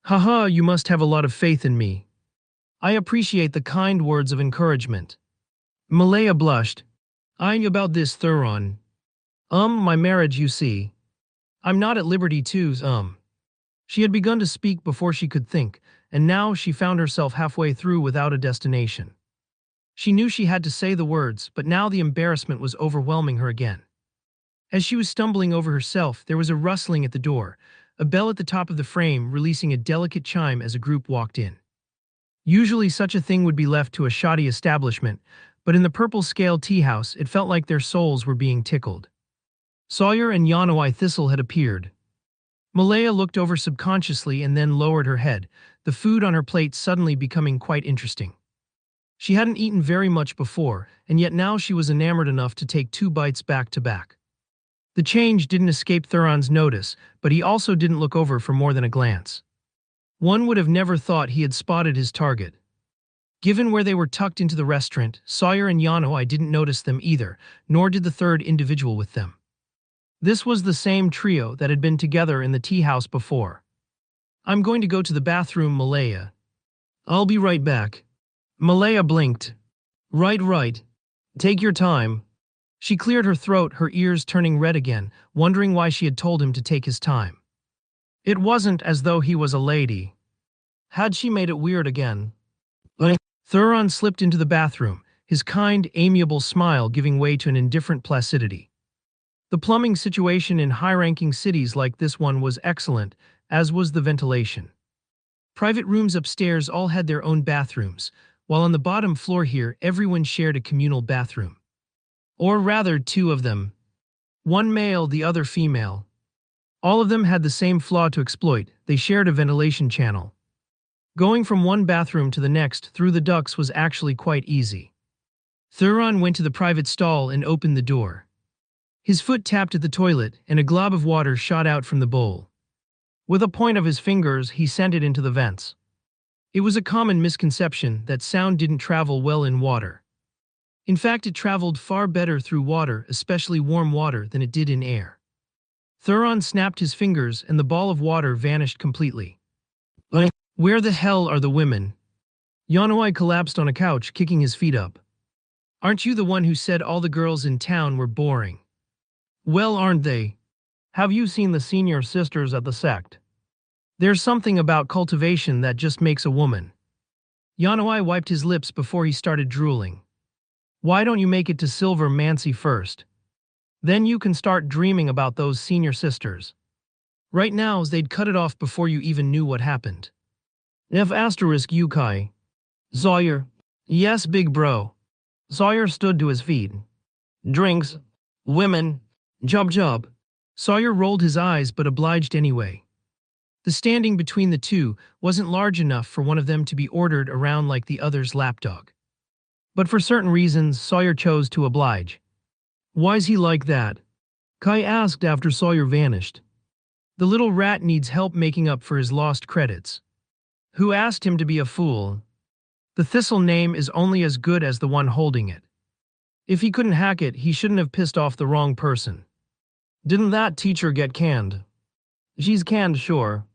Haha, you must have a lot of faith in me. I appreciate the kind words of encouragement. Malaya blushed. I'm about this, Thuron. My marriage, you see. I'm not at liberty to, She had begun to speak before she could think, and now she found herself halfway through without a destination. She knew she had to say the words, but now the embarrassment was overwhelming her again. As she was stumbling over herself, there was a rustling at the door, a bell at the top of the frame releasing a delicate chime as a group walked in. Usually such a thing would be left to a shoddy establishment, but in the purple-scale tea house it felt like their souls were being tickled. Sawyer and Yanawai Thistle had appeared. Malaya looked over subconsciously and then lowered her head, the food on her plate suddenly becoming quite interesting. She hadn't eaten very much before, and yet now she was enamored enough to take 2 bites back to back. The change didn't escape Thuron's notice, but he also didn't look over for more than a glance. One would have never thought he had spotted his target. Given where they were tucked into the restaurant, Sawyer and Yanawai didn't notice them either, nor did the third individual with them. This was the same trio that had been together in the tea house before. I'm going to go to the bathroom, Malaya. I'll be right back. Malaya blinked. Right. Take your time. She cleared her throat, her ears turning red again, wondering why she had told him to take his time. It wasn't as though he was a lady. Had she made it weird again? Thuron slipped into the bathroom, his kind, amiable smile giving way to an indifferent placidity. The plumbing situation in high-ranking cities like this one was excellent, as was the ventilation. Private rooms upstairs all had their own bathrooms, while on the bottom floor here everyone shared a communal bathroom. Or rather, 2 of them. One male, the other female. All of them had the same flaw to exploit, they shared a ventilation channel. Going from one bathroom to the next through the ducts was actually quite easy. Thuron went to the private stall and opened the door. His foot tapped at the toilet, and a glob of water shot out from the bowl. With a point of his fingers, he sent it into the vents. It was a common misconception that sound didn't travel well in water. In fact, it traveled far better through water, especially warm water, than it did in air. Thuron snapped his fingers and the ball of water vanished completely. Where the hell are the women? Yanawai collapsed on a couch, kicking his feet up. Aren't you the one who said all the girls in town were boring? Well, aren't they? Have you seen the senior sisters at the sect? There's something about cultivation that just makes a woman. Yanawai wiped his lips before he started drooling. Why don't you make it to Silver Mancy first? Then you can start dreaming about those senior sisters. Right now, they'd cut it off before you even knew what happened. F*** Yukai. Sawyer. Yes, big bro. Sawyer stood to his feet. Drinks. Women. Job. Sawyer rolled his eyes but obliged anyway. The standing between the two wasn't large enough for one of them to be ordered around like the other's lapdog. But for certain reasons, Sawyer chose to oblige. Why's he like that? Kai asked after Sawyer vanished. The little rat needs help making up for his lost credits. Who asked him to be a fool? The thistle name is only as good as the one holding it. If he couldn't hack it, he shouldn't have pissed off the wrong person. Didn't that teacher get canned? She's canned, sure.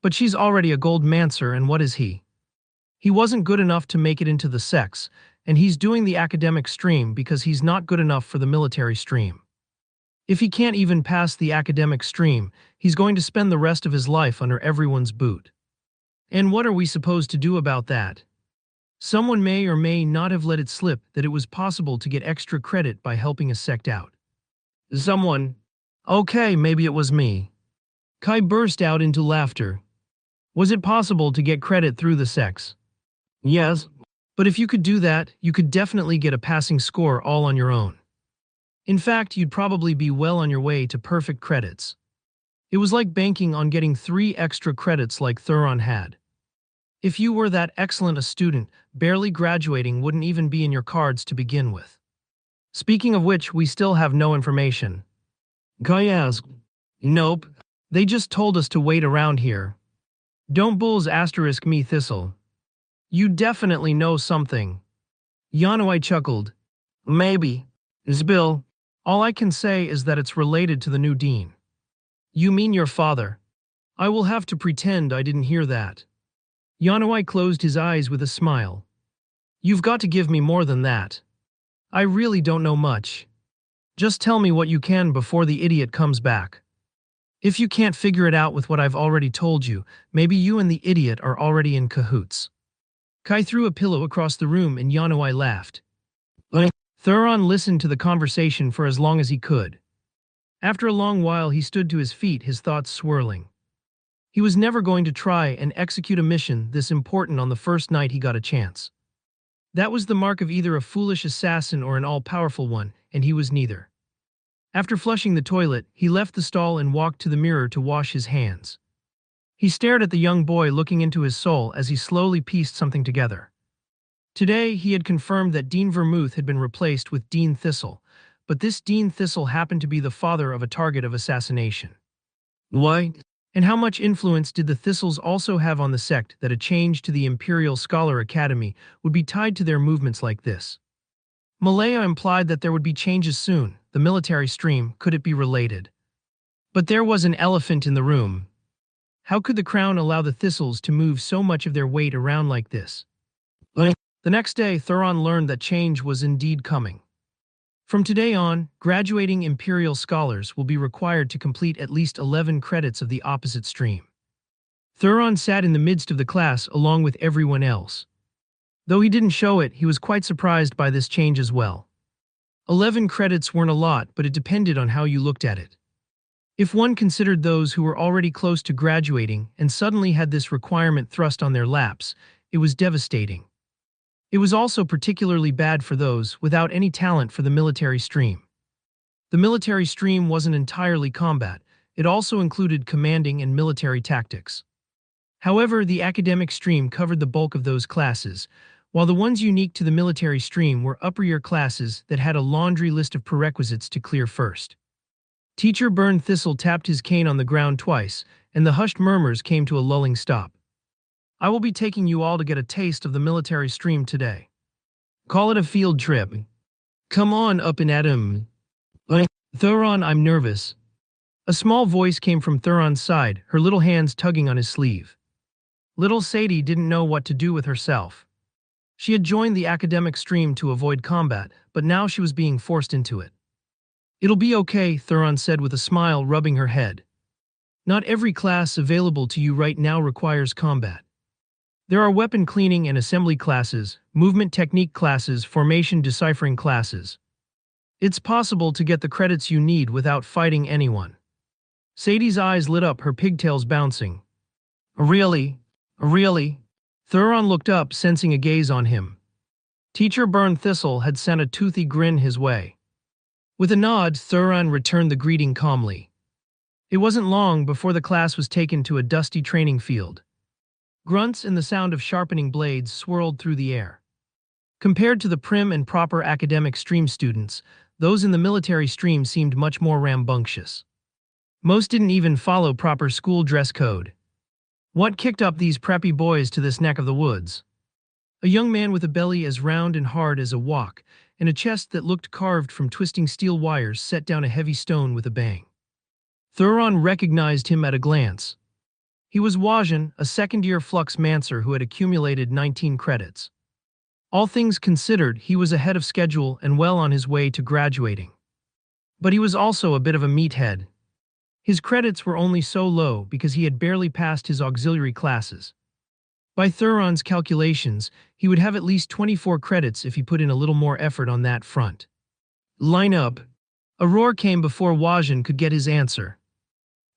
But she's already a gold mancer, and what is he? He wasn't good enough to make it into the sex, and he's doing the academic stream because he's not good enough for the military stream. If he can't even pass the academic stream, he's going to spend the rest of his life under everyone's boot. And what are we supposed to do about that? Someone may or may not have let it slip that it was possible to get extra credit by helping a sect out. Someone. Okay, maybe it was me. Kai burst out into laughter. Was it possible to get credit through the sects? Yes. But if you could do that, you could definitely get a passing score all on your own. In fact, you'd probably be well on your way to perfect credits. It was like banking on getting 3 extra credits like Thuron had. If you were that excellent a student, barely graduating wouldn't even be in your cards to begin with. Speaking of which, we still have no information. Kai asked. Nope. They just told us to wait around here. Don't bulls asterisk me thistle. You definitely know something. Yanoi chuckled. Maybe. Zbill. All I can say is that it's related to the new dean. You mean your father? I will have to pretend I didn't hear that. Yanoi closed his eyes with a smile. You've got to give me more than that. I really don't know much. Just tell me what you can before the idiot comes back. If you can't figure it out with what I've already told you, maybe you and the idiot are already in cahoots. Kai threw a pillow across the room and Yanoi laughed. Thuron listened to the conversation for as long as he could. After a long while he stood to his feet, his thoughts swirling. He was never going to try and execute a mission this important on the first night he got a chance. That was the mark of either a foolish assassin or an all-powerful one, and he was neither. After flushing the toilet, he left the stall and walked to the mirror to wash his hands. He stared at the young boy looking into his soul as he slowly pieced something together. Today, he had confirmed that Dean Vermouth had been replaced with Dean Thistle, but this Dean Thistle happened to be the father of a target of assassination. Why? And how much influence did the Thistles also have on the sect that a change to the Imperial Scholar Academy would be tied to their movements like this? Malaya implied that there would be changes soon, the military stream, could it be related? But there was an elephant in the room. How could the Crown allow the Thistles to move so much of their weight around like this? The next day, Thuron learned that change was indeed coming. From today on, graduating Imperial Scholars will be required to complete at least 11 credits of the opposite stream. Thuron sat in the midst of the class along with everyone else. Though he didn't show it, he was quite surprised by this change as well. 11 credits weren't a lot, but it depended on how you looked at it. If one considered those who were already close to graduating and suddenly had this requirement thrust on their laps, it was devastating. It was also particularly bad for those without any talent for the military stream. The military stream wasn't entirely combat, it also included commanding and military tactics. However, the academic stream covered the bulk of those classes, while the ones unique to the military stream were upper-year classes that had a laundry list of prerequisites to clear first. Teacher Burn Thistle tapped his cane on the ground twice, and the hushed murmurs came to a lulling stop. I will be taking you all to get a taste of the military stream today. Call it a field trip. Come on up and at him. Thuron, I'm nervous. A small voice came from Thuron's side, her little hands tugging on his sleeve. Little Sadie didn't know what to do with herself. She had joined the academic stream to avoid combat, but now she was being forced into it. It'll be okay, Thuron said with a smile, rubbing her head. Not every class available to you right now requires combat. There are weapon cleaning and assembly classes, movement technique classes, formation deciphering classes. It's possible to get the credits you need without fighting anyone. Sadie's eyes lit up, her pigtails bouncing. Really? Really? Thuron looked up, sensing a gaze on him. Teacher Burn Thistle had sent a toothy grin his way. With a nod, Thuron returned the greeting calmly. It wasn't long before the class was taken to a dusty training field. Grunts and the sound of sharpening blades swirled through the air. Compared to the prim and proper academic stream students, those in the military stream seemed much more rambunctious. Most didn't even follow proper school dress code. What kicked up these preppy boys to this neck of the woods? A young man with a belly as round and hard as a wok, and a chest that looked carved from twisting steel wires set down a heavy stone with a bang. Thuron recognized him at a glance. He was Wajan, a second-year flux mancer who had accumulated 19 credits. All things considered, he was ahead of schedule and well on his way to graduating. But he was also a bit of a meathead. His credits were only so low because he had barely passed his auxiliary classes. By Thuron's calculations, he would have at least 24 credits if he put in a little more effort on that front. Line up. A roar came before Wajan could get his answer.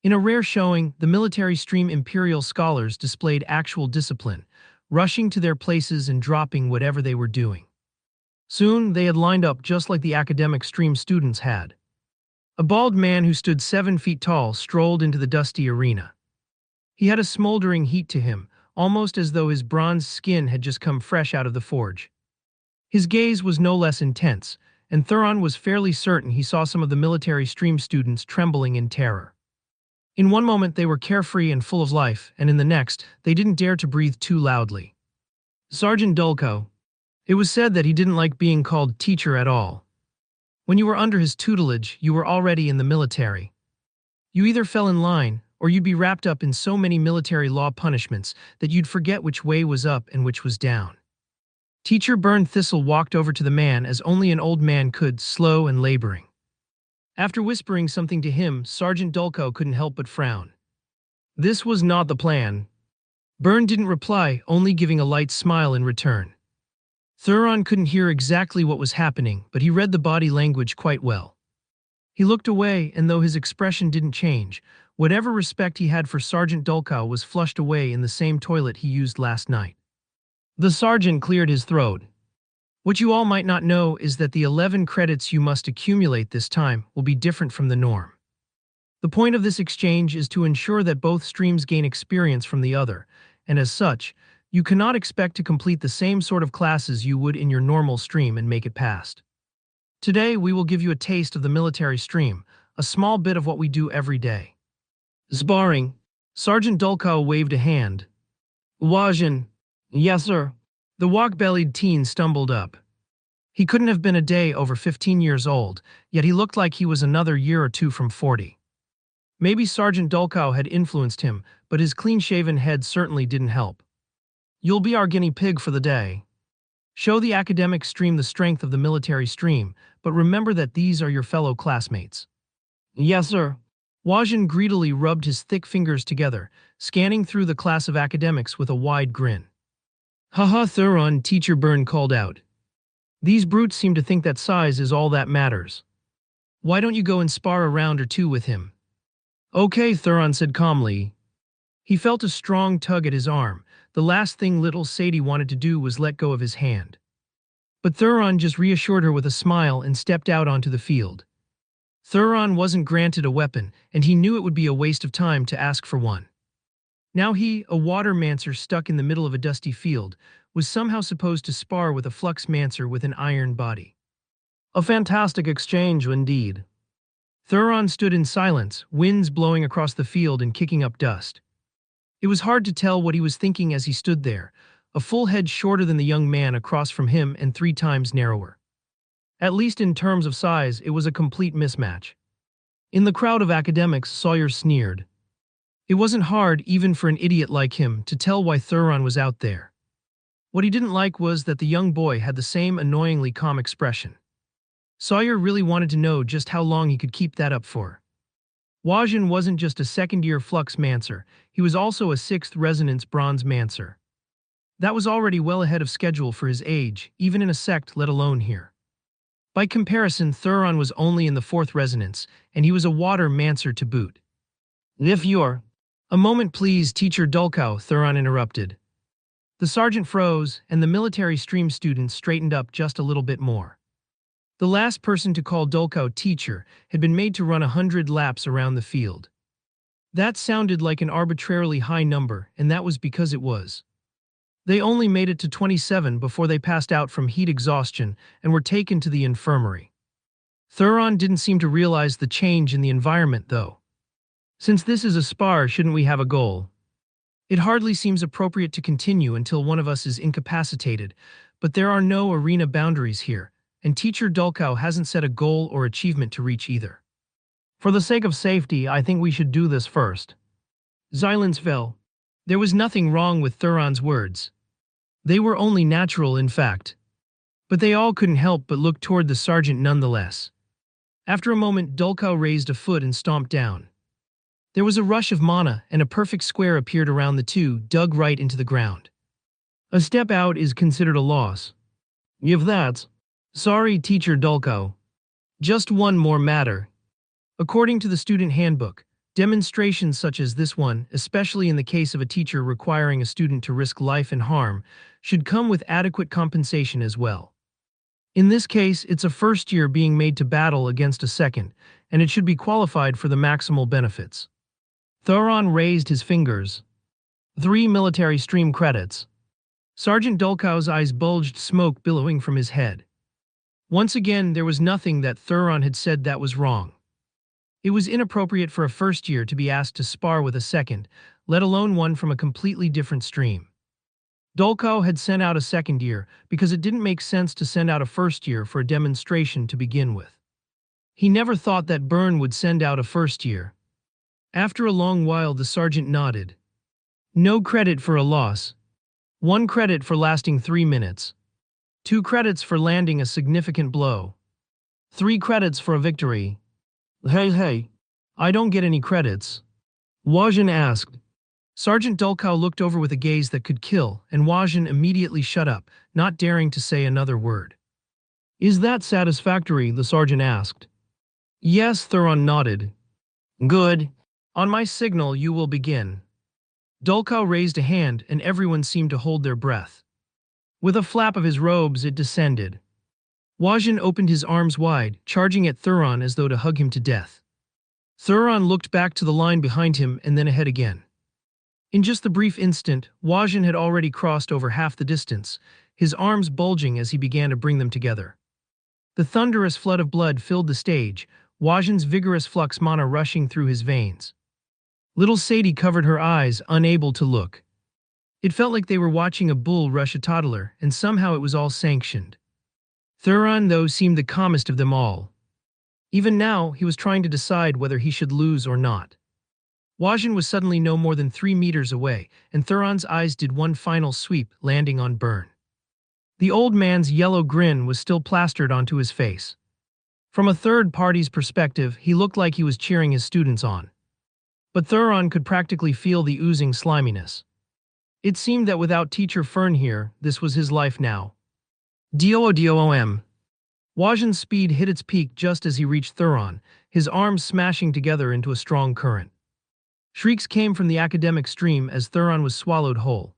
In a rare showing, the military stream Imperial Scholars displayed actual discipline, rushing to their places and dropping whatever they were doing. Soon, they had lined up just like the academic stream students had. A bald man who stood 7 feet tall strolled into the dusty arena. He had a smoldering heat to him, almost as though his bronze skin had just come fresh out of the forge. His gaze was no less intense, and Thuron was fairly certain he saw some of the military stream students trembling in terror. In one moment they were carefree and full of life, and in the next, they didn't dare to breathe too loudly. Sergeant Dulco. It was said that he didn't like being called teacher at all. When you were under his tutelage, you were already in the military. You either fell in line, or you'd be wrapped up in so many military law punishments that you'd forget which way was up and which was down. Teacher Burn Thistle walked over to the man as only an old man could, slow and laboring. After whispering something to him, Sergeant Dulco couldn't help but frown. This was not the plan. Burn didn't reply, only giving a light smile in return. Thuron couldn't hear exactly what was happening, but he read the body language quite well. He looked away, and though his expression didn't change, whatever respect he had for Sergeant Dulco was flushed away in the same toilet he used last night. The sergeant cleared his throat. What you all might not know is that the 11 credits you must accumulate this time will be different from the norm. The point of this exchange is to ensure that both streams gain experience from the other, and as such, you cannot expect to complete the same sort of classes you would in your normal stream and make it past. Today, we will give you a taste of the military stream, a small bit of what we do every day. Sparring. Sergeant Dulco waved a hand. Wajan. Yes, sir. The wok-bellied teen stumbled up. He couldn't have been a day over 15 years old, yet he looked like he was another year or two from 40. Maybe Sergeant Dulco had influenced him, but his clean-shaven head certainly didn't help. You'll be our guinea pig for the day. Show the academic stream the strength of the military stream, but remember that these are your fellow classmates. Yes, sir. Wajan greedily rubbed his thick fingers together, scanning through the class of academics with a wide grin. Haha, Thuron, Teacher Burn called out. These brutes seem to think that size is all that matters. Why don't you go and spar a round or two with him? Okay, Thuron said calmly. He felt a strong tug at his arm. The last thing little Sadie wanted to do was let go of his hand. But Thuron just reassured her with a smile and stepped out onto the field. Thuron wasn't granted a weapon, and he knew it would be a waste of time to ask for one. Now he, a water mancer stuck in the middle of a dusty field, was somehow supposed to spar with a flux mancer with an iron body. A fantastic exchange indeed. Thuron stood in silence, winds blowing across the field and kicking up dust. It was hard to tell what he was thinking as he stood there, a full head shorter than the young man across from him and 3 times narrower. At least in terms of size, it was a complete mismatch. In the crowd of academics, Sawyer sneered. It wasn't hard, even for an idiot like him, to tell why Thuron was out there. What he didn't like was that the young boy had the same annoyingly calm expression. Sawyer really wanted to know just how long he could keep that up for. Wajan wasn't just a second-year flux mancer, he was also a 6th resonance bronze mancer. That was already well ahead of schedule for his age, even in a sect let alone here. By comparison, Thuron was only in the 4th resonance, and he was a water mancer to boot. If you're... A moment please, Teacher Dulco, Thuron interrupted. The sergeant froze, and the military stream students straightened up just a little bit more. The last person to call Dolkau teacher had been made to run 100 laps around the field. That sounded like an arbitrarily high number, and that was because it was. They only made it to 27 before they passed out from heat exhaustion and were taken to the infirmary. Thuron didn't seem to realize the change in the environment, though. Since this is a spar, shouldn't we have a goal? It hardly seems appropriate to continue until one of us is incapacitated, but there are no arena boundaries here, and Teacher Dolkau hasn't set a goal or achievement to reach either. For the sake of safety, I think we should do this first. Silence fell. There was nothing wrong with Thuron's words. They were only natural, in fact. But they all couldn't help but look toward the sergeant nonetheless. After a moment, Dolkau raised a foot and stomped down. There was a rush of mana, and a perfect square appeared around the two, dug right into the ground. A step out is considered a loss. If that's... Sorry, Teacher Dolkau. Just one more matter. According to the student handbook, demonstrations such as this one, especially in the case of a teacher requiring a student to risk life and harm, should come with adequate compensation as well. In this case, it's a first year being made to battle against a second, and it should be qualified for the maximal benefits. Thuron raised his fingers. 3 military stream credits. Sergeant Dolkau's eyes bulged, smoke billowing from his head. Once again, there was nothing that Thuron had said that was wrong. It was inappropriate for a first year to be asked to spar with a second, let alone one from a completely different stream. Dolkau had sent out a second year because it didn't make sense to send out a first year for a demonstration to begin with. He never thought that Byrne would send out a first year. After a long while, the sergeant nodded. No credit for a loss. 1 credit for lasting 3 minutes. 2 credits for landing a significant blow. 3 credits for a victory. Hey, I don't get any credits. Wajin asked. Sergeant Dolkau looked over with a gaze that could kill, and Wajin immediately shut up, not daring to say another word. Is that satisfactory? The sergeant asked. Yes, Thuron nodded. Good. On my signal, you will begin. Dolkau raised a hand, and everyone seemed to hold their breath. With a flap of his robes, it descended. Wajin opened his arms wide, charging at Thuron as though to hug him to death. Thuron looked back to the line behind him and then ahead again. In just the brief instant, Wajin had already crossed over half the distance, his arms bulging as he began to bring them together. The thunderous flood of blood filled the stage, Wajin's vigorous flux mana rushing through his veins. Little Sadie covered her eyes, unable to look. It felt like they were watching a bull rush a toddler, and somehow it was all sanctioned. Thuron, though, seemed the calmest of them all. Even now, he was trying to decide whether he should lose or not. Wajin was suddenly no more than 3 meters away, and Thuron's eyes did one final sweep, landing on Byrne. The old man's yellow grin was still plastered onto his face. From a third party's perspective, he looked like he was cheering his students on. But Thuron could practically feel the oozing sliminess. It seemed that without Teacher Fern here, this was his life now. Doom. Wajin's speed hit its peak just as he reached Thuron, his arms smashing together into a strong current. Shrieks came from the academic stream as Thuron was swallowed whole.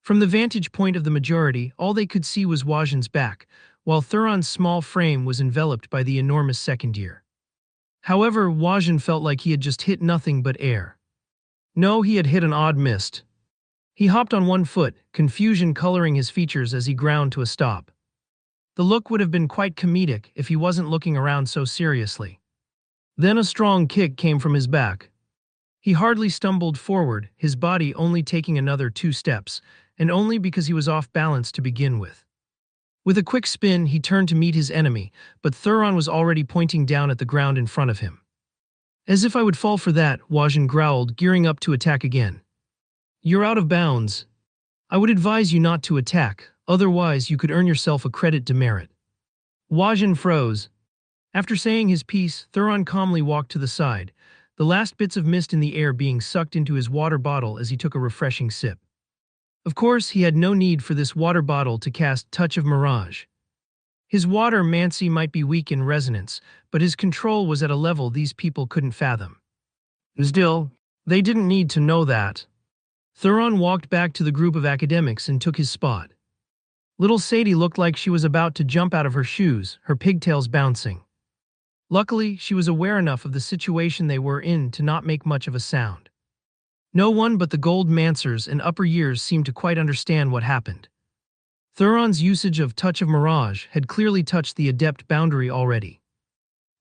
From the vantage point of the majority, all they could see was Wajin's back, while Thuron's small frame was enveloped by the enormous second year. However, Wajin felt like he had just hit nothing but air. No, he had hit an odd mist. He hopped on one foot, confusion coloring his features as he ground to a stop. The look would have been quite comedic if he wasn't looking around so seriously. Then a strong kick came from his back. He hardly stumbled forward, his body only taking another 2 steps, and only because he was off balance to begin with. With a quick spin, he turned to meet his enemy, but Thuron was already pointing down at the ground in front of him. As if I would fall for that, Wajin growled, gearing up to attack again. You're out of bounds. I would advise you not to attack, otherwise you could earn yourself a credit demerit. Wajin froze. After saying his piece, Thuron calmly walked to the side, the last bits of mist in the air being sucked into his water bottle as he took a refreshing sip. Of course, he had no need for this water bottle to cast Touch of Mirage. His water mancy might be weak in resonance, but his control was at a level these people couldn't fathom. Still, they didn't need to know that. Thuron walked back to the group of academics and took his spot. Little Sadie looked like she was about to jump out of her shoes, her pigtails bouncing. Luckily, she was aware enough of the situation they were in to not make much of a sound. No one but the Gold Mancers and upper years seemed to quite understand what happened. Thuron's usage of Touch of Mirage had clearly touched the adept boundary already.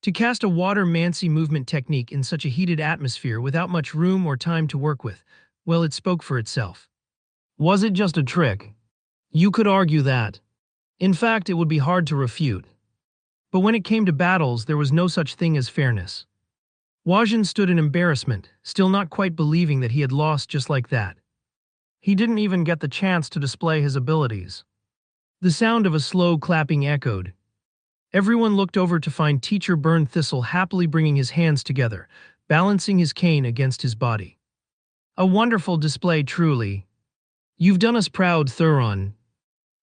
To cast a water mancy movement technique in such a heated atmosphere without much room or time to work with, well, it spoke for itself. Was it just a trick? You could argue that. In fact, it would be hard to refute. But when it came to battles, there was no such thing as fairness. Wajin stood in embarrassment, still not quite believing that he had lost just like that. He didn't even get the chance to display his abilities. The sound of a slow clapping echoed. Everyone looked over to find Teacher Burn Thistle happily bringing his hands together, balancing his cane against his body. A wonderful display, truly. You've done us proud, Thuron.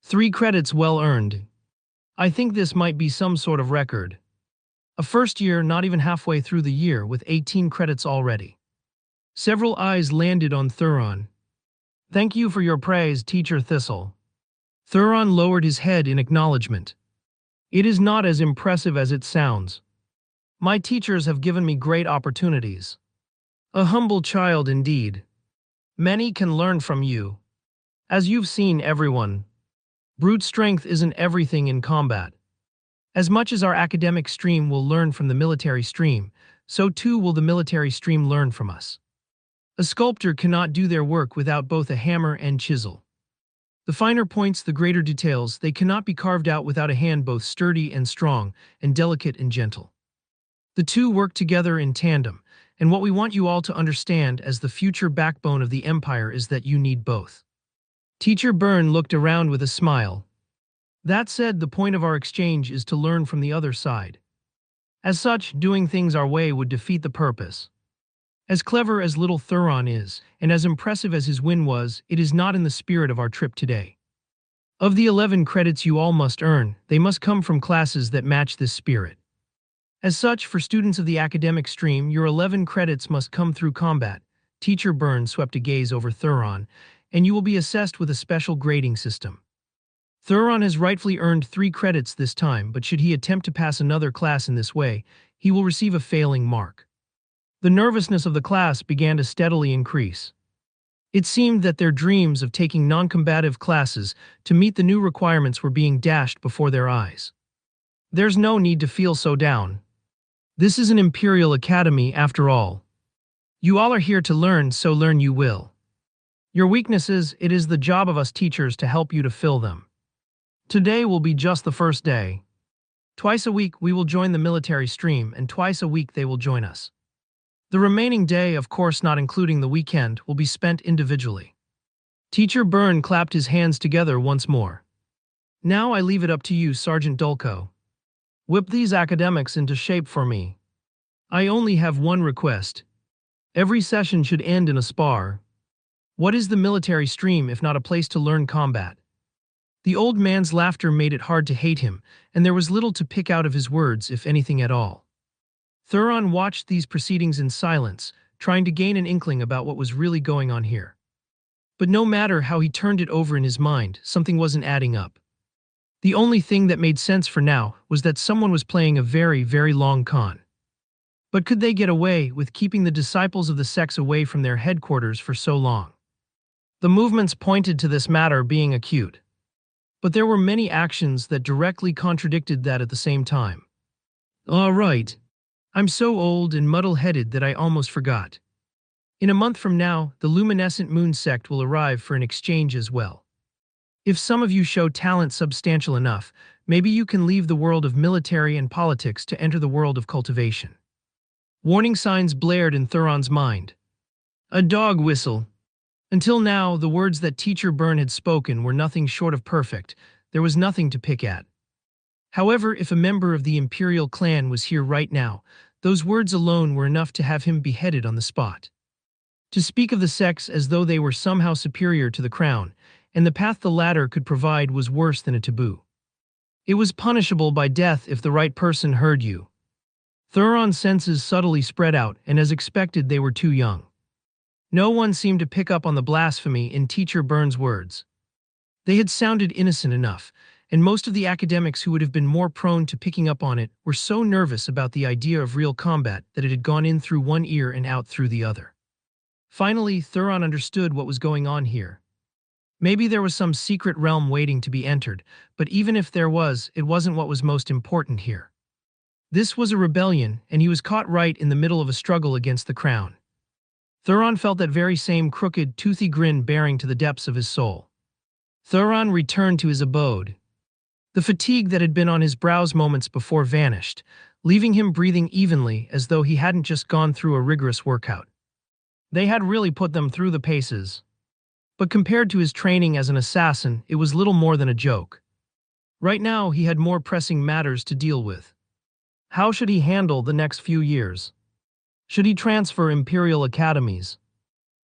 3 credits well earned. I think this might be some sort of record. A first year not even halfway through the year with 18 credits already. Several eyes landed on Thuron. Thank you for your praise, Teacher Thistle. Thuron lowered his head in acknowledgement. It is not as impressive as it sounds. My teachers have given me great opportunities. A humble child indeed. Many can learn from you. As you've seen, everyone, brute strength isn't everything in combat. As much as our academic stream will learn from the military stream, so too will the military stream learn from us. A sculptor cannot do their work without both a hammer and chisel. The finer points, the greater details, they cannot be carved out without a hand both sturdy and strong, and delicate and gentle. The two work together in tandem, and what we want you all to understand as the future backbone of the Empire is that you need both. Teacher Byrne looked around with a smile. That said, the point of our exchange is to learn from the other side. As such, doing things our way would defeat the purpose. As clever as little Thuron is, and as impressive as his win was, it is not in the spirit of our trip today. Of the 11 credits you all must earn, they must come from classes that match this spirit. As such, for students of the academic stream, your 11 credits must come through combat. Teacher Byrne swept a gaze over Thuron, and you will be assessed with a special grading system. Thuron has rightfully earned 3 credits this time, but should he attempt to pass another class in this way, he will receive a failing mark. The nervousness of the class began to steadily increase. It seemed that their dreams of taking non-combative classes to meet the new requirements were being dashed before their eyes. There's no need to feel so down. This is an Imperial Academy after all. You all are here to learn, so learn you will. Your weaknesses, it is the job of us teachers to help you to fill them. Today will be just the first day. Twice a week we will join the military stream, and twice a week they will join us. The remaining day, of course not including the weekend, will be spent individually. Teacher Byrne clapped his hands together once more. Now I leave it up to you, Sergeant Dulco. Whip these academics into shape for me. I only have one request. Every session should end in a spar. What is the military stream if not a place to learn combat? The old man's laughter made it hard to hate him, and there was little to pick out of his words, if anything at all. Thuron watched these proceedings in silence, trying to gain an inkling about what was really going on here. But no matter how he turned it over in his mind, something wasn't adding up. The only thing that made sense for now was that someone was playing a very, very long con. But could they get away with keeping the disciples of the sects away from their headquarters for so long? The movements pointed to this matter being acute. But there were many actions that directly contradicted that at the same time. All right. I'm so old and muddle-headed that I almost forgot. In a month from now, the luminescent moon sect will arrive for an exchange as well. If some of you show talent substantial enough, maybe you can leave the world of military and politics to enter the world of cultivation. Warning signs blared in Thuron's mind. A dog whistle. Until now, the words that Teacher Byrne had spoken were nothing short of perfect. There was nothing to pick at. However, if a member of the Imperial clan was here right now, those words alone were enough to have him beheaded on the spot. To speak of the sects as though they were somehow superior to the crown, and the path the latter could provide was worse than a taboo. It was punishable by death if the right person heard you. Thuron's senses subtly spread out, and as expected they were too young. No one seemed to pick up on the blasphemy in Teacher Burns' words. They had sounded innocent enough, and most of the academics who would have been more prone to picking up on it were so nervous about the idea of real combat that it had gone in through one ear and out through the other. Finally, Thuron understood what was going on here. Maybe there was some secret realm waiting to be entered, but even if there was, it wasn't what was most important here. This was a rebellion, and he was caught right in the middle of a struggle against the crown. Thuron felt that very same crooked, toothy grin bearing to the depths of his soul. Thuron returned to his abode. The fatigue that had been on his brows moments before vanished, leaving him breathing evenly as though he hadn't just gone through a rigorous workout. They had really put them through the paces. But compared to his training as an assassin, it was little more than a joke. Right now, he had more pressing matters to deal with. How should he handle the next few years? Should he transfer Imperial academies?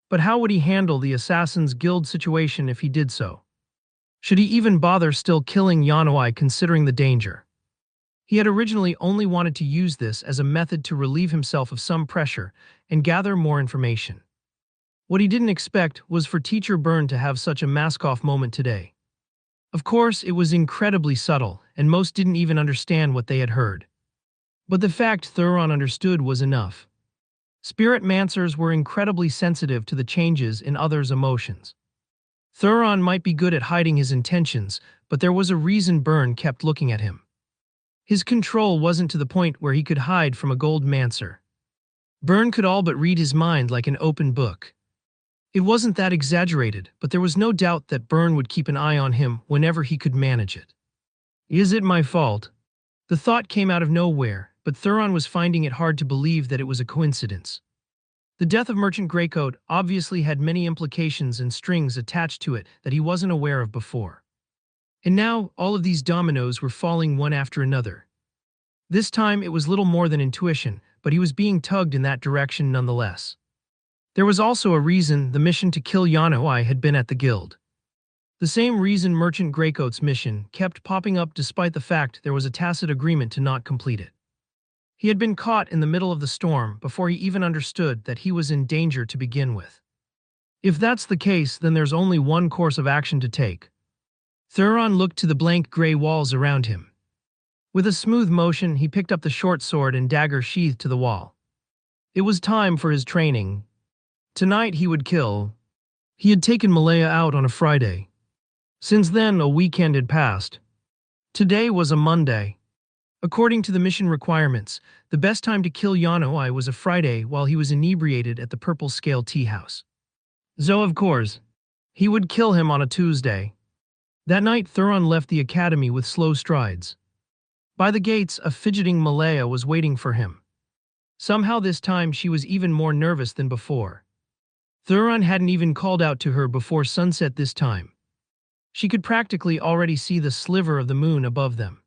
But how would he handle the Assassin's Guild situation if he did so? Should he even bother still killing Yanoi considering the danger? He had originally only wanted to use this as a method to relieve himself of some pressure and gather more information. What he didn't expect was for Teacher Byrne to have such a mask-off moment today. Of course, it was incredibly subtle, and most didn't even understand what they had heard. But the fact Thuron understood was enough. Spirit Mancers were incredibly sensitive to the changes in others' emotions. Thuron might be good at hiding his intentions, but there was a reason Byrne kept looking at him. His control wasn't to the point where he could hide from a gold Mancer. Byrne could all but read his mind like an open book. It wasn't that exaggerated, but there was no doubt that Byrne would keep an eye on him whenever he could manage it. Is it my fault? The thought came out of nowhere, but Thuron was finding it hard to believe that it was a coincidence. The death of Merchant Greycoat obviously had many implications and strings attached to it that he wasn't aware of before. And now, all of these dominoes were falling one after another. This time it was little more than intuition, but he was being tugged in that direction nonetheless. There was also a reason the mission to kill Yanoi had been at the guild. The same reason Merchant Greycoat's mission kept popping up despite the fact there was a tacit agreement to not complete it. He had been caught in the middle of the storm before he even understood that he was in danger to begin with. If that's the case, then there's only one course of action to take. Thuron looked to the blank gray walls around him. With a smooth motion, he picked up the short sword and dagger sheathed to the wall. It was time for his training. Tonight he would kill. He had taken Malaya out on a Friday. Since then, a weekend had passed. Today was a Monday. According to the mission requirements, the best time to kill Yanoi was a Friday while he was inebriated at the Purple Scale Tea House. So of course, he would kill him on a Tuesday. That night Thuron left the academy with slow strides. By the gates, a fidgeting Malaya was waiting for him. Somehow this time she was even more nervous than before. Thuron hadn't even called out to her before sunset this time. She could practically already see the sliver of the moon above them.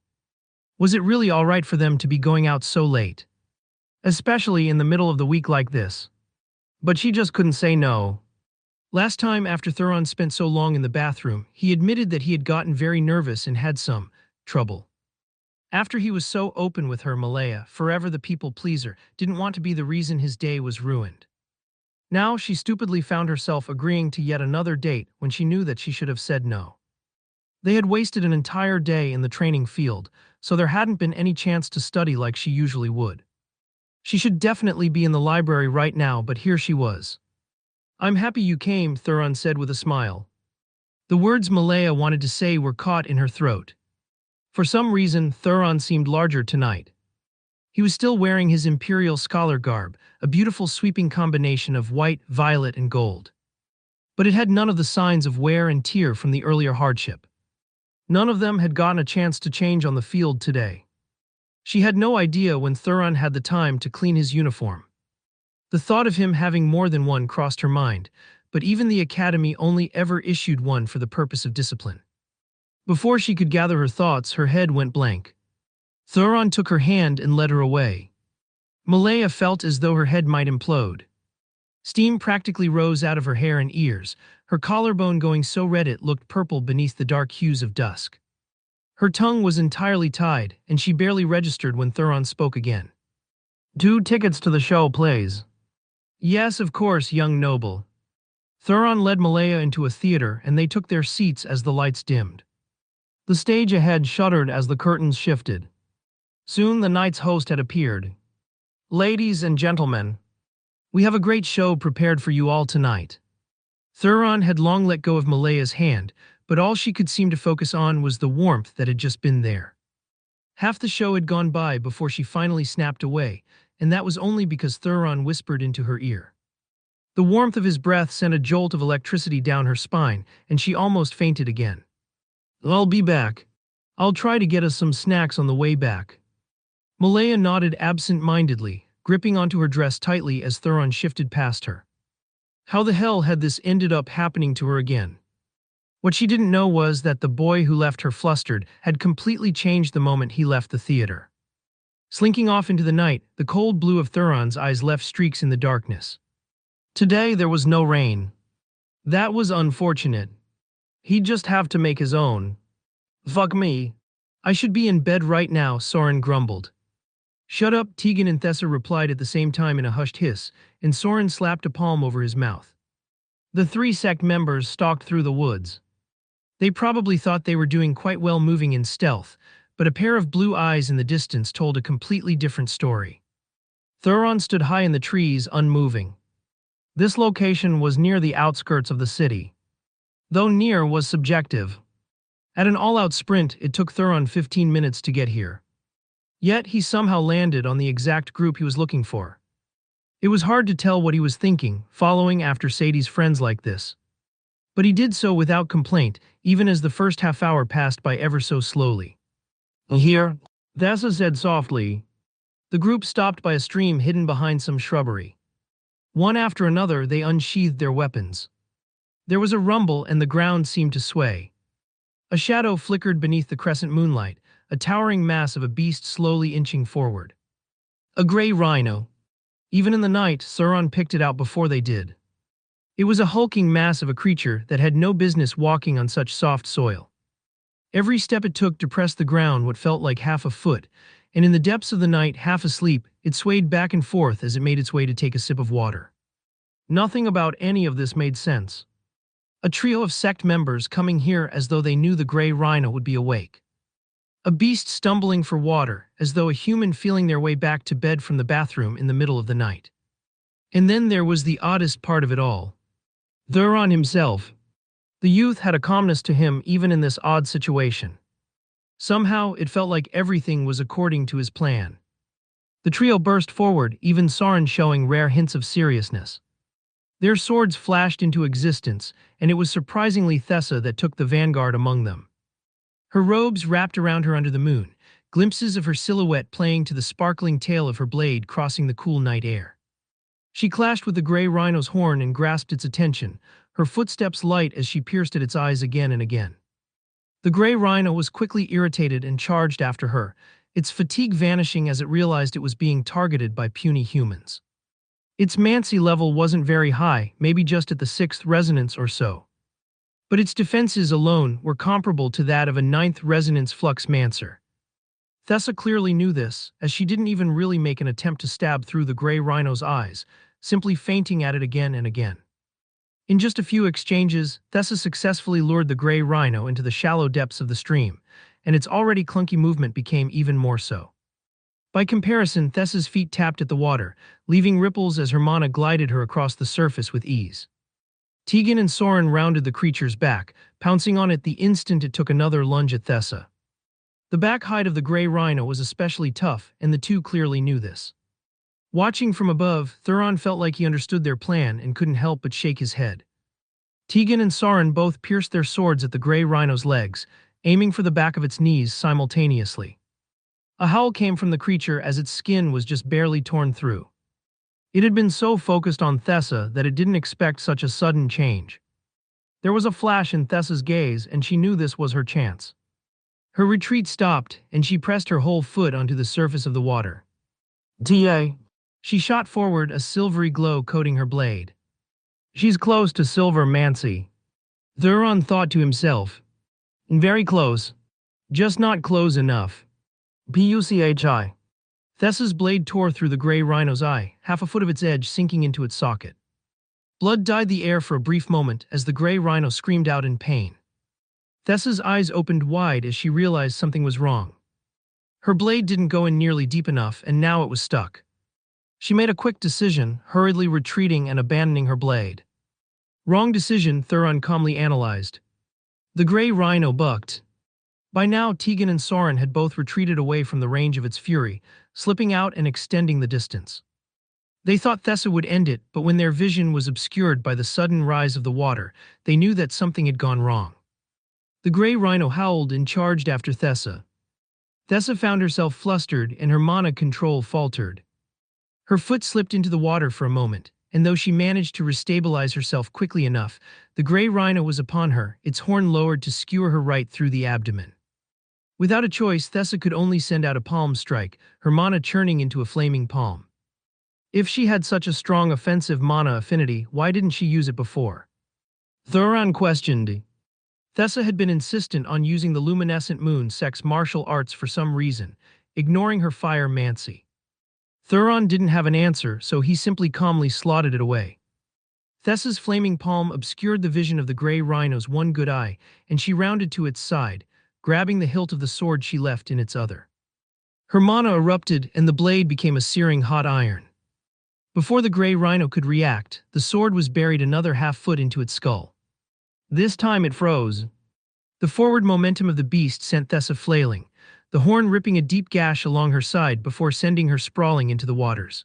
Was it really all right for them to be going out so late? Especially in the middle of the week like this. But she just couldn't say no. Last time after Thuron spent so long in the bathroom, he admitted that he had gotten very nervous and had some trouble. After he was so open with her, Malaya, forever the people pleaser, didn't want to be the reason his day was ruined. Now she stupidly found herself agreeing to yet another date when she knew that she should have said no. They had wasted an entire day in the training field, so there hadn't been any chance to study like she usually would. She should definitely be in the library right now, but here she was. "I'm happy you came," Thuron said with a smile. The words Malaya wanted to say were caught in her throat. For some reason, Thuron seemed larger tonight. He was still wearing his Imperial Scholar garb, a beautiful sweeping combination of white, violet, and gold. But it had none of the signs of wear and tear from the earlier hardship. None of them had gotten a chance to change on the field today. She had no idea when Thuron had the time to clean his uniform. The thought of him having more than one crossed her mind, but even the academy only ever issued one for the purpose of discipline. Before she could gather her thoughts, her head went blank. Thuron took her hand and led her away. Malaya felt as though her head might implode. Steam practically rose out of her hair and ears, her collarbone going so red it looked purple beneath the dark hues of dusk. Her tongue was entirely tied, and she barely registered when Thuron spoke again. 2 tickets to the show, please." "Yes, of course, young noble." Thuron led Malaya into a theater and they took their seats as the lights dimmed. The stage ahead shuddered as the curtains shifted. Soon the night's host had appeared. Ladies and gentlemen, we have a great show prepared for you all tonight. Thuron had long let go of Malaya's hand, but all she could seem to focus on was the warmth that had just been there. Half the show had gone by before she finally snapped away, and that was only because Thuron whispered into her ear. The warmth of his breath sent a jolt of electricity down her spine, and she almost fainted again. I'll be back. I'll try to get us some snacks on the way back. Malaya nodded absent-mindedly, gripping onto her dress tightly as Thuron shifted past her. How the hell had this ended up happening to her again? What she didn't know was that the boy who left her flustered had completely changed the moment he left the theater. Slinking off into the night, the cold blue of Thuron's eyes left streaks in the darkness. Today there was no rain. That was unfortunate. He'd just have to make his own. Fuck me. I should be in bed right now, Soren grumbled. Shut up, Tegan and Thessa replied at the same time in a hushed hiss, and Soren slapped a palm over his mouth. The three sect members stalked through the woods. They probably thought they were doing quite well moving in stealth, but a pair of blue eyes in the distance told a completely different story. Thuron stood high in the trees, unmoving. This location was near the outskirts of the city. Though near was subjective. At an all-out sprint, it took Thuron 15 minutes to get here. Yet he somehow landed on the exact group he was looking for. It was hard to tell what he was thinking, following after Sadie's friends like this. But he did so without complaint, even as the first half hour passed by ever so slowly. Here, Thessa said softly. The group stopped by a stream hidden behind some shrubbery. One after another, they unsheathed their weapons. There was a rumble and the ground seemed to sway. A shadow flickered beneath the crescent moonlight, a towering mass of a beast slowly inching forward. A gray rhino. Even in the night, Sauron picked it out before they did. It was a hulking mass of a creature that had no business walking on such soft soil. Every step it took depressed the ground what felt like half a foot, and in the depths of the night, half asleep, it swayed back and forth as it made its way to take a sip of water. Nothing about any of this made sense. A trio of sect members coming here as though they knew the gray rhino would be awake. A beast stumbling for water, as though a human feeling their way back to bed from the bathroom in the middle of the night. And then there was the oddest part of it all. Thuron himself. The youth had a calmness to him even in this odd situation. Somehow, it felt like everything was according to his plan. The trio burst forward, even Sauron showing rare hints of seriousness. Their swords flashed into existence, and it was surprisingly Thessa that took the vanguard among them. Her robes wrapped around her under the moon, glimpses of her silhouette playing to the sparkling tail of her blade crossing the cool night air. She clashed with the gray rhino's horn and grasped its attention, her footsteps light as she pierced at its eyes again and again. The gray rhino was quickly irritated and charged after her, its fatigue vanishing as it realized it was being targeted by puny humans. Its mancy level wasn't very high, maybe just at the 6th resonance or so. But its defenses alone were comparable to that of a 9th resonance flux mancer. Thessa clearly knew this, as she didn't even really make an attempt to stab through the gray rhino's eyes, simply feinting at it again and again. In just a few exchanges, Thessa successfully lured the gray rhino into the shallow depths of the stream, and its already clunky movement became even more so. By comparison, Thessa's feet tapped at the water, leaving ripples as her mana glided her across the surface with ease. Tegan and Soren rounded the creature's back, pouncing on it the instant it took another lunge at Thessa. The back hide of the gray rhino was especially tough, and the two clearly knew this. Watching from above, Thuron felt like he understood their plan and couldn't help but shake his head. Tegan and Sauron both pierced their swords at the gray rhino's legs, aiming for the back of its knees simultaneously. A howl came from the creature as its skin was just barely torn through. It had been so focused on Thessa that it didn't expect such a sudden change. There was a flash in Thessa's gaze, and she knew this was her chance. Her retreat stopped, and she pressed her whole foot onto the surface of the water. "Ta." She shot forward, a silvery glow coating her blade. "She's close to silver mancy." Thuron thought to himself. "Very close. Just not close enough." Puchi. Thessa's blade tore through the gray rhino's eye, half a foot of its edge sinking into its socket. Blood dyed the air for a brief moment as the gray rhino screamed out in pain. Thessa's eyes opened wide as she realized something was wrong. Her blade didn't go in nearly deep enough, and now it was stuck. She made a quick decision, hurriedly retreating and abandoning her blade. Wrong decision, Thuron calmly analyzed. The gray rhino bucked. By now, Tegan and Soren had both retreated away from the range of its fury, slipping out and extending the distance. They thought Thessa would end it, but when their vision was obscured by the sudden rise of the water, they knew that something had gone wrong. The gray rhino howled and charged after Thessa. Thessa found herself flustered and her mana control faltered. Her foot slipped into the water for a moment, and though she managed to restabilize herself quickly enough, the gray rhino was upon her, its horn lowered to skewer her right through the abdomen. Without a choice, Thessa could only send out a palm strike, her mana churning into a flaming palm. If she had such a strong offensive mana affinity, why didn't she use it before? Thuron questioned. Thessa had been insistent on using the luminescent moon sex martial arts for some reason, ignoring her fire mancy. Thuron didn't have an answer, so he simply calmly slotted it away. Thessa's flaming palm obscured the vision of the gray rhino's one good eye, and she rounded to its side, grabbing the hilt of the sword she left in its other. Her mana erupted, and the blade became a searing hot iron. Before the gray rhino could react, the sword was buried another half-foot into its skull. This time it froze. The forward momentum of the beast sent Thessa flailing, the horn ripping a deep gash along her side before sending her sprawling into the waters.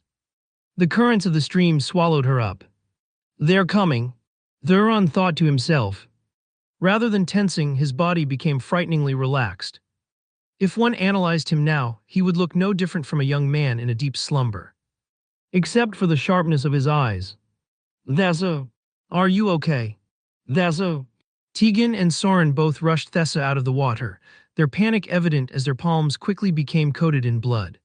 The currents of the stream swallowed her up. "They're coming," Thuron thought to himself. Rather than tensing, his body became frighteningly relaxed. If one analyzed him now, he would look no different from a young man in a deep slumber. Except for the sharpness of his eyes. "Thessa, are you okay? Thessa?" Tegan and Soren both rushed Thessa out of the water, their panic evident as their palms quickly became coated in blood.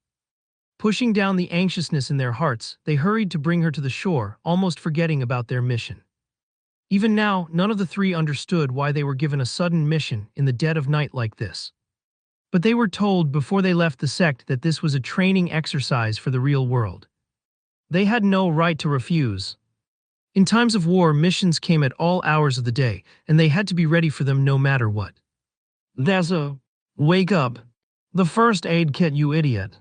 Pushing down the anxiousness in their hearts, they hurried to bring her to the shore, almost forgetting about their mission. Even now, none of the three understood why they were given a sudden mission in the dead of night like this. But they were told before they left the sect that this was a training exercise for the real world. They had no right to refuse. In times of war, missions came at all hours of the day, and they had to be ready for them no matter what. "Thessa, wake up. The first aid kit, you idiot."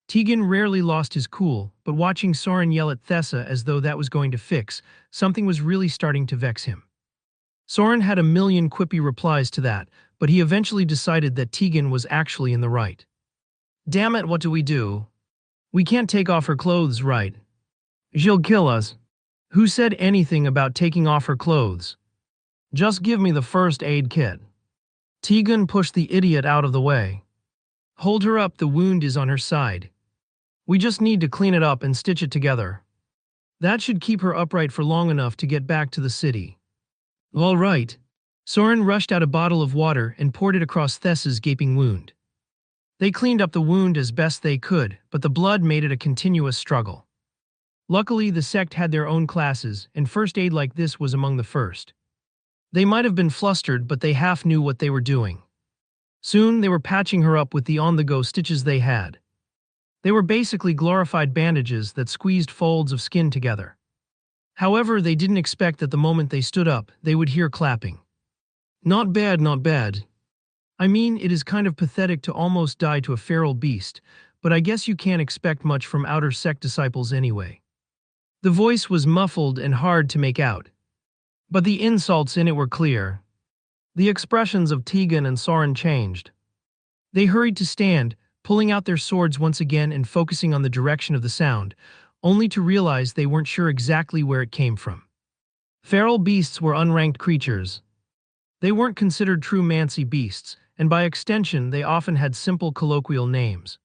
Tegan rarely lost his cool, but watching Soren yell at Thessa as though that was going to fix, something was really starting to vex him. Soren had a million quippy replies to that, but he eventually decided that Tegan was actually in the right. "Damn it, what do we do? We can't take off her clothes, right? She'll kill us." "Who said anything about taking off her clothes? Just give me the first aid kit." Tegan pushed the idiot out of the way. "Hold her up, the wound is on her side. We just need to clean it up and stitch it together. That should keep her upright for long enough to get back to the city." "All right." Soren rushed out a bottle of water and poured it across Thessa's gaping wound. They cleaned up the wound as best they could, but the blood made it a continuous struggle. Luckily, the sect had their own classes, and first aid like this was among the first. They might have been flustered, but they half knew what they were doing. Soon, they were patching her up with the on-the-go stitches they had. They were basically glorified bandages that squeezed folds of skin together. However, they didn't expect that the moment they stood up, they would hear clapping. "Not bad, not bad. I mean, it is kind of pathetic to almost die to a feral beast, but I guess you can't expect much from outer sect disciples anyway." The voice was muffled and hard to make out, but the insults in it were clear. The expressions of Tegan and Soren changed. They hurried to stand, pulling out their swords once again and focusing on the direction of the sound, only to realize they weren't sure exactly where it came from. Feral beasts were unranked creatures. They weren't considered true mancy beasts, and by extension they often had simple colloquial names.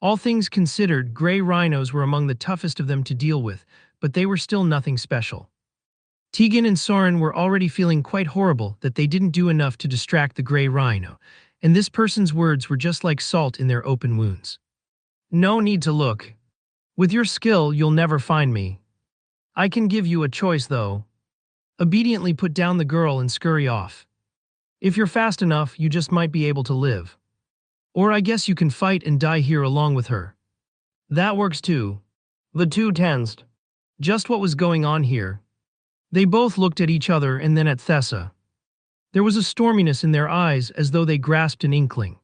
All things considered, gray rhinos were among the toughest of them to deal with, but they were still nothing special. Tegan and Soren were already feeling quite horrible that they didn't do enough to distract the gray rhino, and this person's words were just like salt in their open wounds. "No need to look. With your skill, you'll never find me. I can give you a choice, though. Obediently put down the girl and scurry off. If you're fast enough, you just might be able to live. Or I guess you can fight and die here along with her. That works too." The two tensed. Just what was going on here? They both looked at each other and then at Thessa. There was a storminess in their eyes as though they grasped an inkling.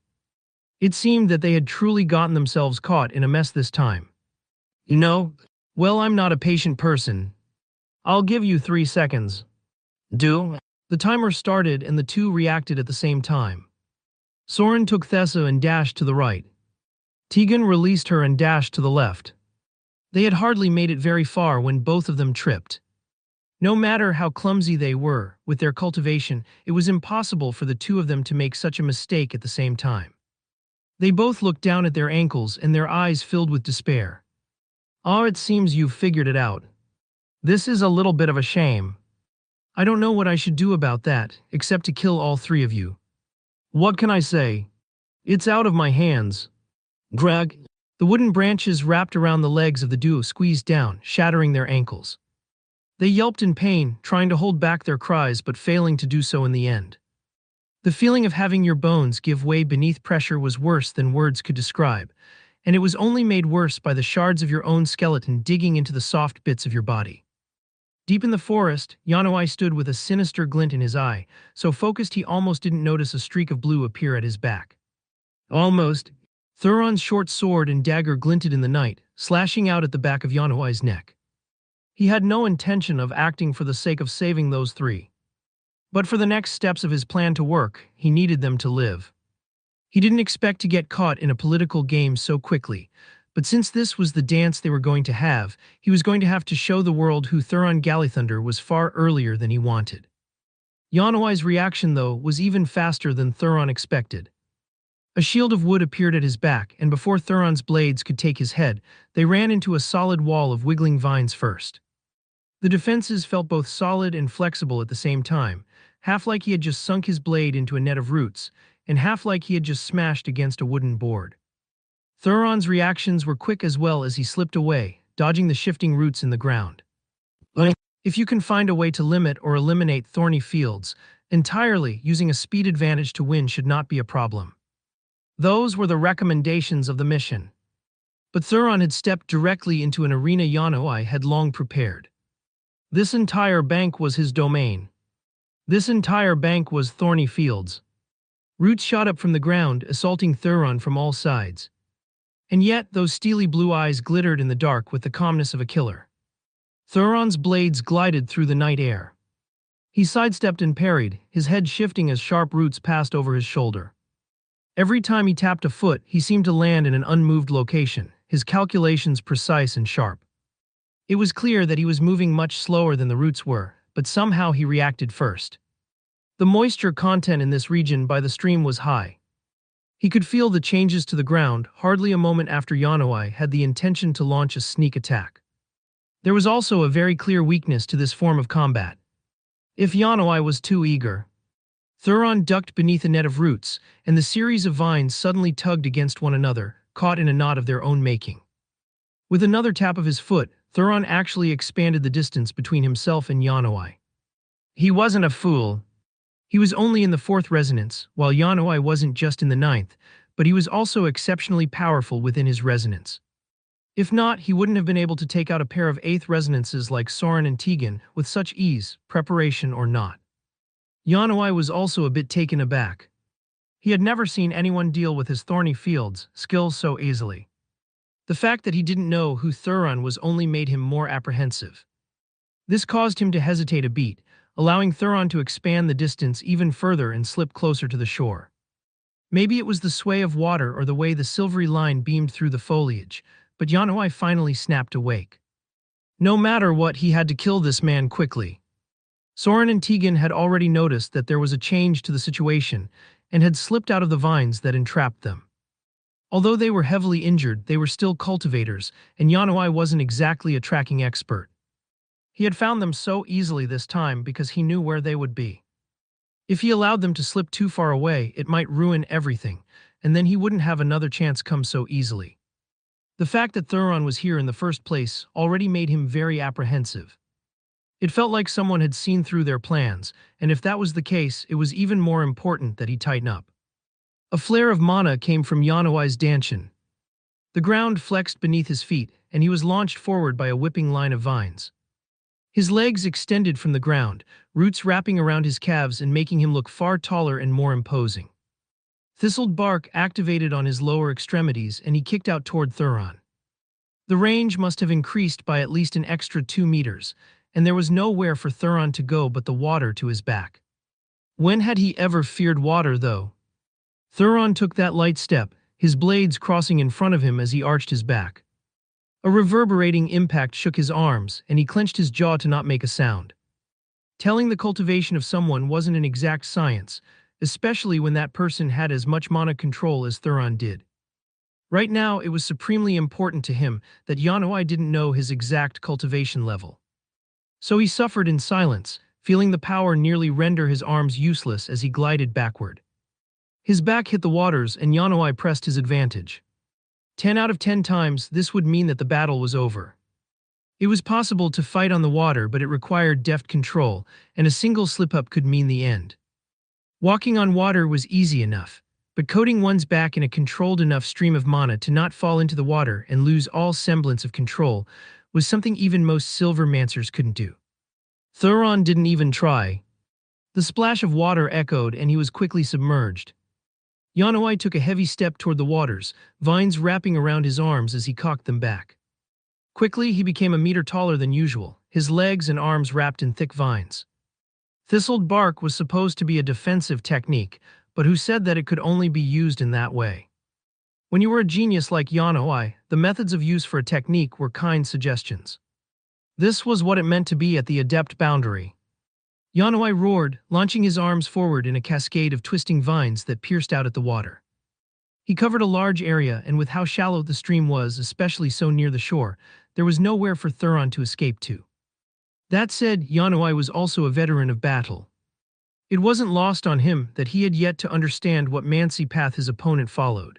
It seemed that they had truly gotten themselves caught in a mess this time. You know, well, I'm not a patient person. I'll give you 3 seconds. Do? The timer started and the two reacted at the same time. Soren took Thessa and dashed to the right. Tegan released her and dashed to the left. They had hardly made it very far when both of them tripped. No matter how clumsy they were, with their cultivation, it was impossible for the two of them to make such a mistake at the same time. They both looked down at their ankles and their eyes filled with despair. "Ah, it seems you've figured it out. This is a little bit of a shame. I don't know what I should do about that, except to kill all three of you. What can I say? It's out of my hands." Greg. The wooden branches wrapped around the legs of the duo squeezed down, shattering their ankles. They yelped in pain, trying to hold back their cries but failing to do so in the end. The feeling of having your bones give way beneath pressure was worse than words could describe, and it was only made worse by the shards of your own skeleton digging into the soft bits of your body. Deep in the forest, Yanoi stood with a sinister glint in his eye, so focused he almost didn't notice a streak of blue appear at his back. Almost. Thuron's short sword and dagger glinted in the night, slashing out at the back of Yanoi's neck. He had no intention of acting for the sake of saving those three. But for the next steps of his plan to work, he needed them to live. He didn't expect to get caught in a political game so quickly, but since this was the dance they were going to have, he was going to have to show the world who Thuron Gallithunder was far earlier than he wanted. Yanoi's reaction, though, was even faster than Thuron expected. A shield of wood appeared at his back, and before Thuron's blades could take his head, they ran into a solid wall of wiggling vines first. The defenses felt both solid and flexible at the same time, half like he had just sunk his blade into a net of roots, and half like he had just smashed against a wooden board. Thuron's reactions were quick as well as he slipped away, dodging the shifting roots in the ground. If you can find a way to limit or eliminate thorny fields, entirely using a speed advantage to win should not be a problem. Those were the recommendations of the mission. But Thuron had stepped directly into an arena Yanoi had long prepared. This entire bank was his domain. This entire bank was thorny fields. Roots shot up from the ground, assaulting Thuron from all sides. And yet, those steely blue eyes glittered in the dark with the calmness of a killer. Thuron's blades glided through the night air. He sidestepped and parried, his head shifting as sharp roots passed over his shoulder. Every time he tapped a foot, he seemed to land in an unmoved location, his calculations precise and sharp. It was clear that he was moving much slower than the roots were, but somehow he reacted first. The moisture content in this region by the stream was high. He could feel the changes to the ground hardly a moment after Yanoi had the intention to launch a sneak attack. There was also a very clear weakness to this form of combat. If Yanoi was too eager, Thuron ducked beneath a net of roots, and the series of vines suddenly tugged against one another, caught in a knot of their own making. With another tap of his foot, Thuron actually expanded the distance between himself and Yanoi. He wasn't a fool. He was only in the 4th resonance, while Yanoi wasn't just in the 9th, but he was also exceptionally powerful within his resonance. If not, he wouldn't have been able to take out a pair of 8th resonances like Soren and Tegan with such ease, preparation or not. Yanoi was also a bit taken aback. He had never seen anyone deal with his thorny fields skills so easily. The fact that he didn't know who Thuron was only made him more apprehensive. This caused him to hesitate a beat, allowing Thuron to expand the distance even further and slip closer to the shore. Maybe it was the sway of water or the way the silvery line beamed through the foliage, but Yanoi finally snapped awake. No matter what, he had to kill this man quickly. Soren and Tegan had already noticed that there was a change to the situation and had slipped out of the vines that entrapped them. Although they were heavily injured, they were still cultivators, and Yanoi wasn't exactly a tracking expert. He had found them so easily this time because he knew where they would be. If he allowed them to slip too far away, it might ruin everything, and then he wouldn't have another chance come so easily. The fact that Thuron was here in the first place already made him very apprehensive. It felt like someone had seen through their plans, and if that was the case, it was even more important that he tighten up. A flare of mana came from Yanoi's dantian. The ground flexed beneath his feet, and he was launched forward by a whipping line of vines. His legs extended from the ground, roots wrapping around his calves and making him look far taller and more imposing. Thistled bark activated on his lower extremities, and he kicked out toward Thuron. The range must have increased by at least an extra 2 meters, and there was nowhere for Thuron to go but the water to his back. When had he ever feared water, though? Thuron took that light step, his blades crossing in front of him as he arched his back. A reverberating impact shook his arms, and he clenched his jaw to not make a sound. Telling the cultivation of someone wasn't an exact science, especially when that person had as much mana control as Thuron did. Right now, it was supremely important to him that Yanoi didn't know his exact cultivation level. So he suffered in silence, feeling the power nearly render his arms useless as he glided backward. His back hit the waters, and Yanoi pressed his advantage. 10 out of 10 times, this would mean that the battle was over. It was possible to fight on the water, but it required deft control, and a single slip-up could mean the end. Walking on water was easy enough, but coating one's back in a controlled enough stream of mana to not fall into the water and lose all semblance of control was something even most Silvermancers couldn't do. Thuron didn't even try. The splash of water echoed, and he was quickly submerged. Yanoi took a heavy step toward the waters, vines wrapping around his arms as he cocked them back. Quickly, he became a meter taller than usual, his legs and arms wrapped in thick vines. Thistled bark was supposed to be a defensive technique, but who said that it could only be used in that way? When you were a genius like Yanoi, the methods of use for a technique were kind suggestions. This was what it meant to be at the adept boundary. Yanoi roared, launching his arms forward in a cascade of twisting vines that pierced out at the water. He covered a large area, and with how shallow the stream was, especially so near the shore, there was nowhere for Thuron to escape to. That said, Yanoi was also a veteran of battle. It wasn't lost on him that he had yet to understand what Mancy path his opponent followed.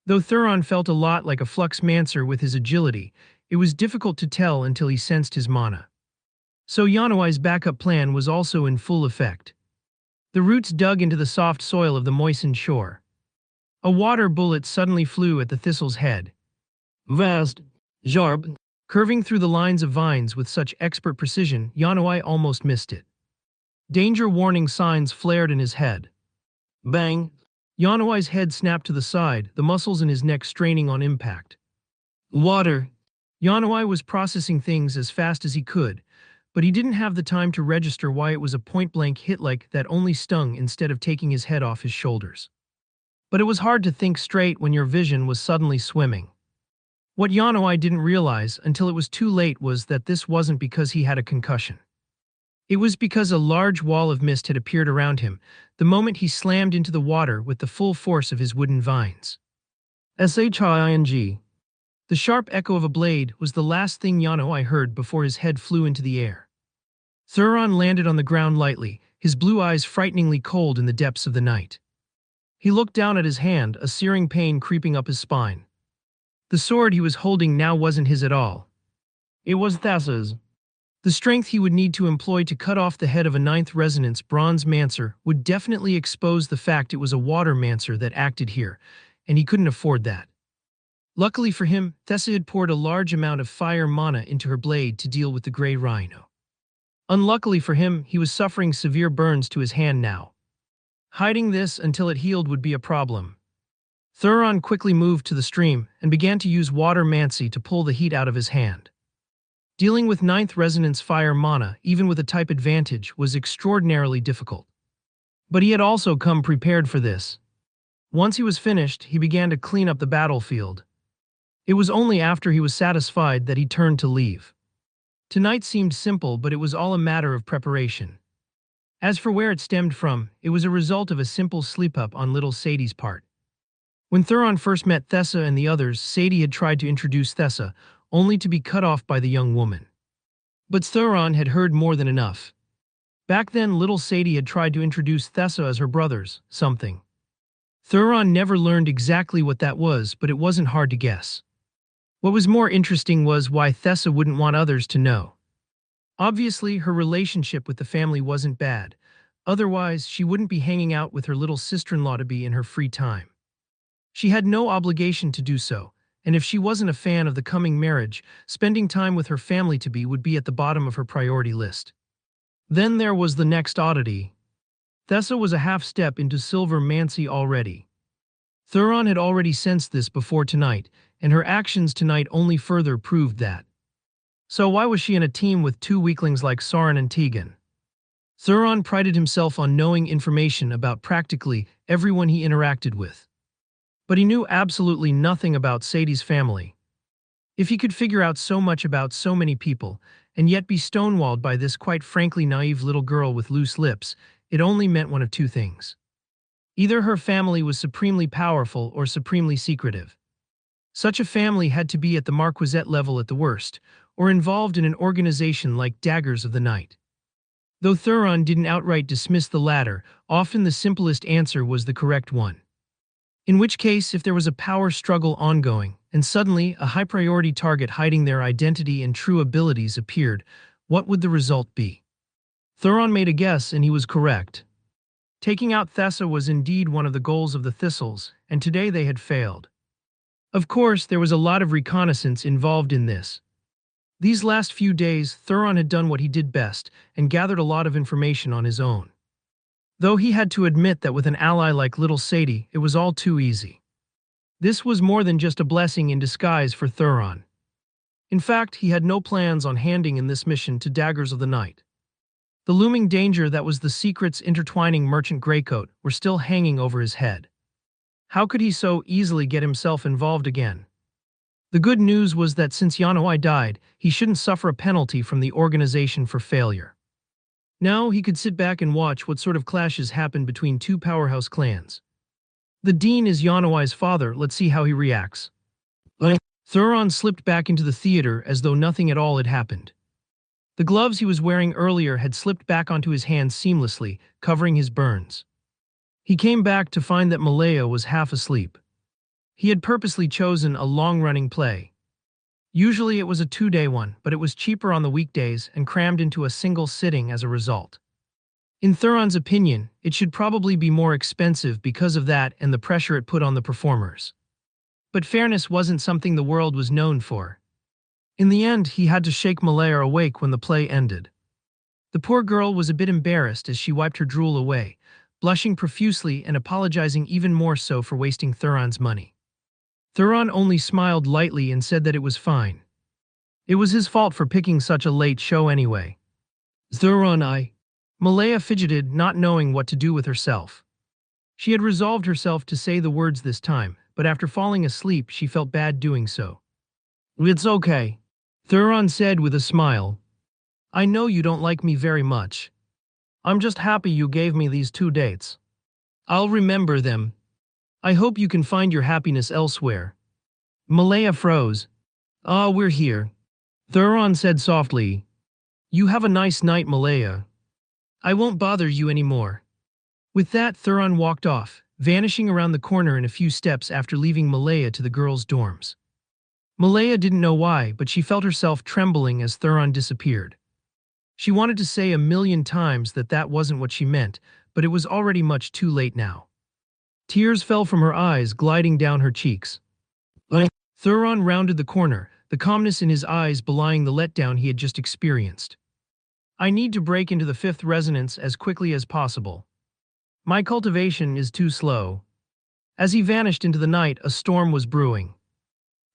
Though Thuron felt a lot like a Flux Mancer with his agility, it was difficult to tell until he sensed his mana. So Yanoi's backup plan was also in full effect. The roots dug into the soft soil of the moistened shore. A water bullet suddenly flew at the thistle's head. Vast, sharp, curving through the lines of vines with such expert precision, Yanoi almost missed it. Danger warning signs flared in his head. Bang! Yanoi's head snapped to the side, the muscles in his neck straining on impact. Water! Yanoi was processing things as fast as he could, but he didn't have the time to register why it was a point-blank hit like that only stung instead of taking his head off his shoulders. But it was hard to think straight when your vision was suddenly swimming. What Yanoi didn't realize until it was too late was that this wasn't because he had a concussion. It was because a large wall of mist had appeared around him the moment he slammed into the water with the full force of his wooden vines. Shing. The sharp echo of a blade was the last thing Yanoi heard before his head flew into the air. Thuron landed on the ground lightly, his blue eyes frighteningly cold in the depths of the night. He looked down at his hand, a searing pain creeping up his spine. The sword he was holding now wasn't his at all. It was Thassa's. The strength he would need to employ to cut off the head of a 9th Resonance Bronze Mancer would definitely expose the fact it was a Water Mancer that acted here, and he couldn't afford that. Luckily for him, Thessa had poured a large amount of fire mana into her blade to deal with the Grey Rhino. Unluckily for him, he was suffering severe burns to his hand now. Hiding this until it healed would be a problem. Thuron quickly moved to the stream and began to use Water Mancy to pull the heat out of his hand. Dealing with 9th Resonance fire mana, even with a type advantage, was extraordinarily difficult. But he had also come prepared for this. Once he was finished, he began to clean up the battlefield. It was only after he was satisfied that he turned to leave. Tonight seemed simple, but it was all a matter of preparation. As for where it stemmed from, it was a result of a simple sleep-up on little Sadie's part. When Thuron first met Thessa and the others, Sadie had tried to introduce Thessa, only to be cut off by the young woman. But Thuron had heard more than enough. Back then, little Sadie had tried to introduce Thessa as her brothers, something. Thuron never learned exactly what that was, but it wasn't hard to guess. What was more interesting was why Thessa wouldn't want others to know. Obviously, her relationship with the family wasn't bad. Otherwise, she wouldn't be hanging out with her little sister-in-law to be in her free time. She had no obligation to do so, and if she wasn't a fan of the coming marriage, spending time with her family-to-be would be at the bottom of her priority list. Then there was the next oddity. Thessa was a half-step into Silver Mancy already. Thuron had already sensed this before tonight, and her actions tonight only further proved that. So why was she in a team with two weaklings like Sauron and Tegan? Thuron prided himself on knowing information about practically everyone he interacted with. But he knew absolutely nothing about Sadie's family. If he could figure out so much about so many people, and yet be stonewalled by this quite frankly naive little girl with loose lips, it only meant one of two things. Either her family was supremely powerful or supremely secretive. Such a family had to be at the Marquisate level at the worst, or involved in an organization like Daggers of the Night. Though Thuron didn't outright dismiss the latter, often the simplest answer was the correct one. In which case, if there was a power struggle ongoing, and suddenly a high-priority target hiding their identity and true abilities appeared, what would the result be? Thuron made a guess, and he was correct. Taking out Thessa was indeed one of the goals of the Thistles, and today they had failed. Of course, there was a lot of reconnaissance involved in this. These last few days, Thuron had done what he did best, and gathered a lot of information on his own. Though he had to admit that with an ally like little Sadie, it was all too easy. This was more than just a blessing in disguise for Thuron. In fact, he had no plans on handing in this mission to Daggers of the Night. The looming danger that was the secrets intertwining Merchant Greycoat were still hanging over his head. How could he so easily get himself involved again? The good news was that since Yanowai died, he shouldn't suffer a penalty from the organization for failure. Now he could sit back and watch what sort of clashes happened between two powerhouse clans. The Dean is Yanowai's father, let's see how he reacts. Thuron slipped back into the theater as though nothing at all had happened. The gloves he was wearing earlier had slipped back onto his hands seamlessly, covering his burns. He came back to find that Malaya was half asleep. He had purposely chosen a long-running play. Usually it was a 2-day one, but it was cheaper on the weekdays and crammed into a single sitting as a result. In Thuron's opinion, it should probably be more expensive because of that and the pressure it put on the performers. But fairness wasn't something the world was known for. In the end, he had to shake Malaya awake when the play ended. The poor girl was a bit embarrassed as she wiped her drool away, blushing profusely and apologizing even more so for wasting Thuron's money. Thuron only smiled lightly and said that it was fine. It was his fault for picking such a late show anyway. Thuron, Malaya fidgeted, not knowing what to do with herself. She had resolved herself to say the words this time, but after falling asleep she felt bad doing so. It's okay, Thuron said with a smile. I know you don't like me very much. I'm just happy you gave me these 2 dates. I'll remember them. I hope you can find your happiness elsewhere. Malaya froze. We're here. Thuron said softly. You have a nice night, Malaya. I won't bother you anymore. With that, Thuron walked off, vanishing around the corner in a few steps after leaving Malaya to the girls' dorms. Malaya didn't know why, but she felt herself trembling as Thuron disappeared. She wanted to say a million times that that wasn't what she meant, but it was already much too late now. Tears fell from her eyes, gliding down her cheeks. Thuron rounded the corner, the calmness in his eyes belying the letdown he had just experienced. I need to break into the 5th resonance as quickly as possible. My cultivation is too slow. As he vanished into the night, a storm was brewing.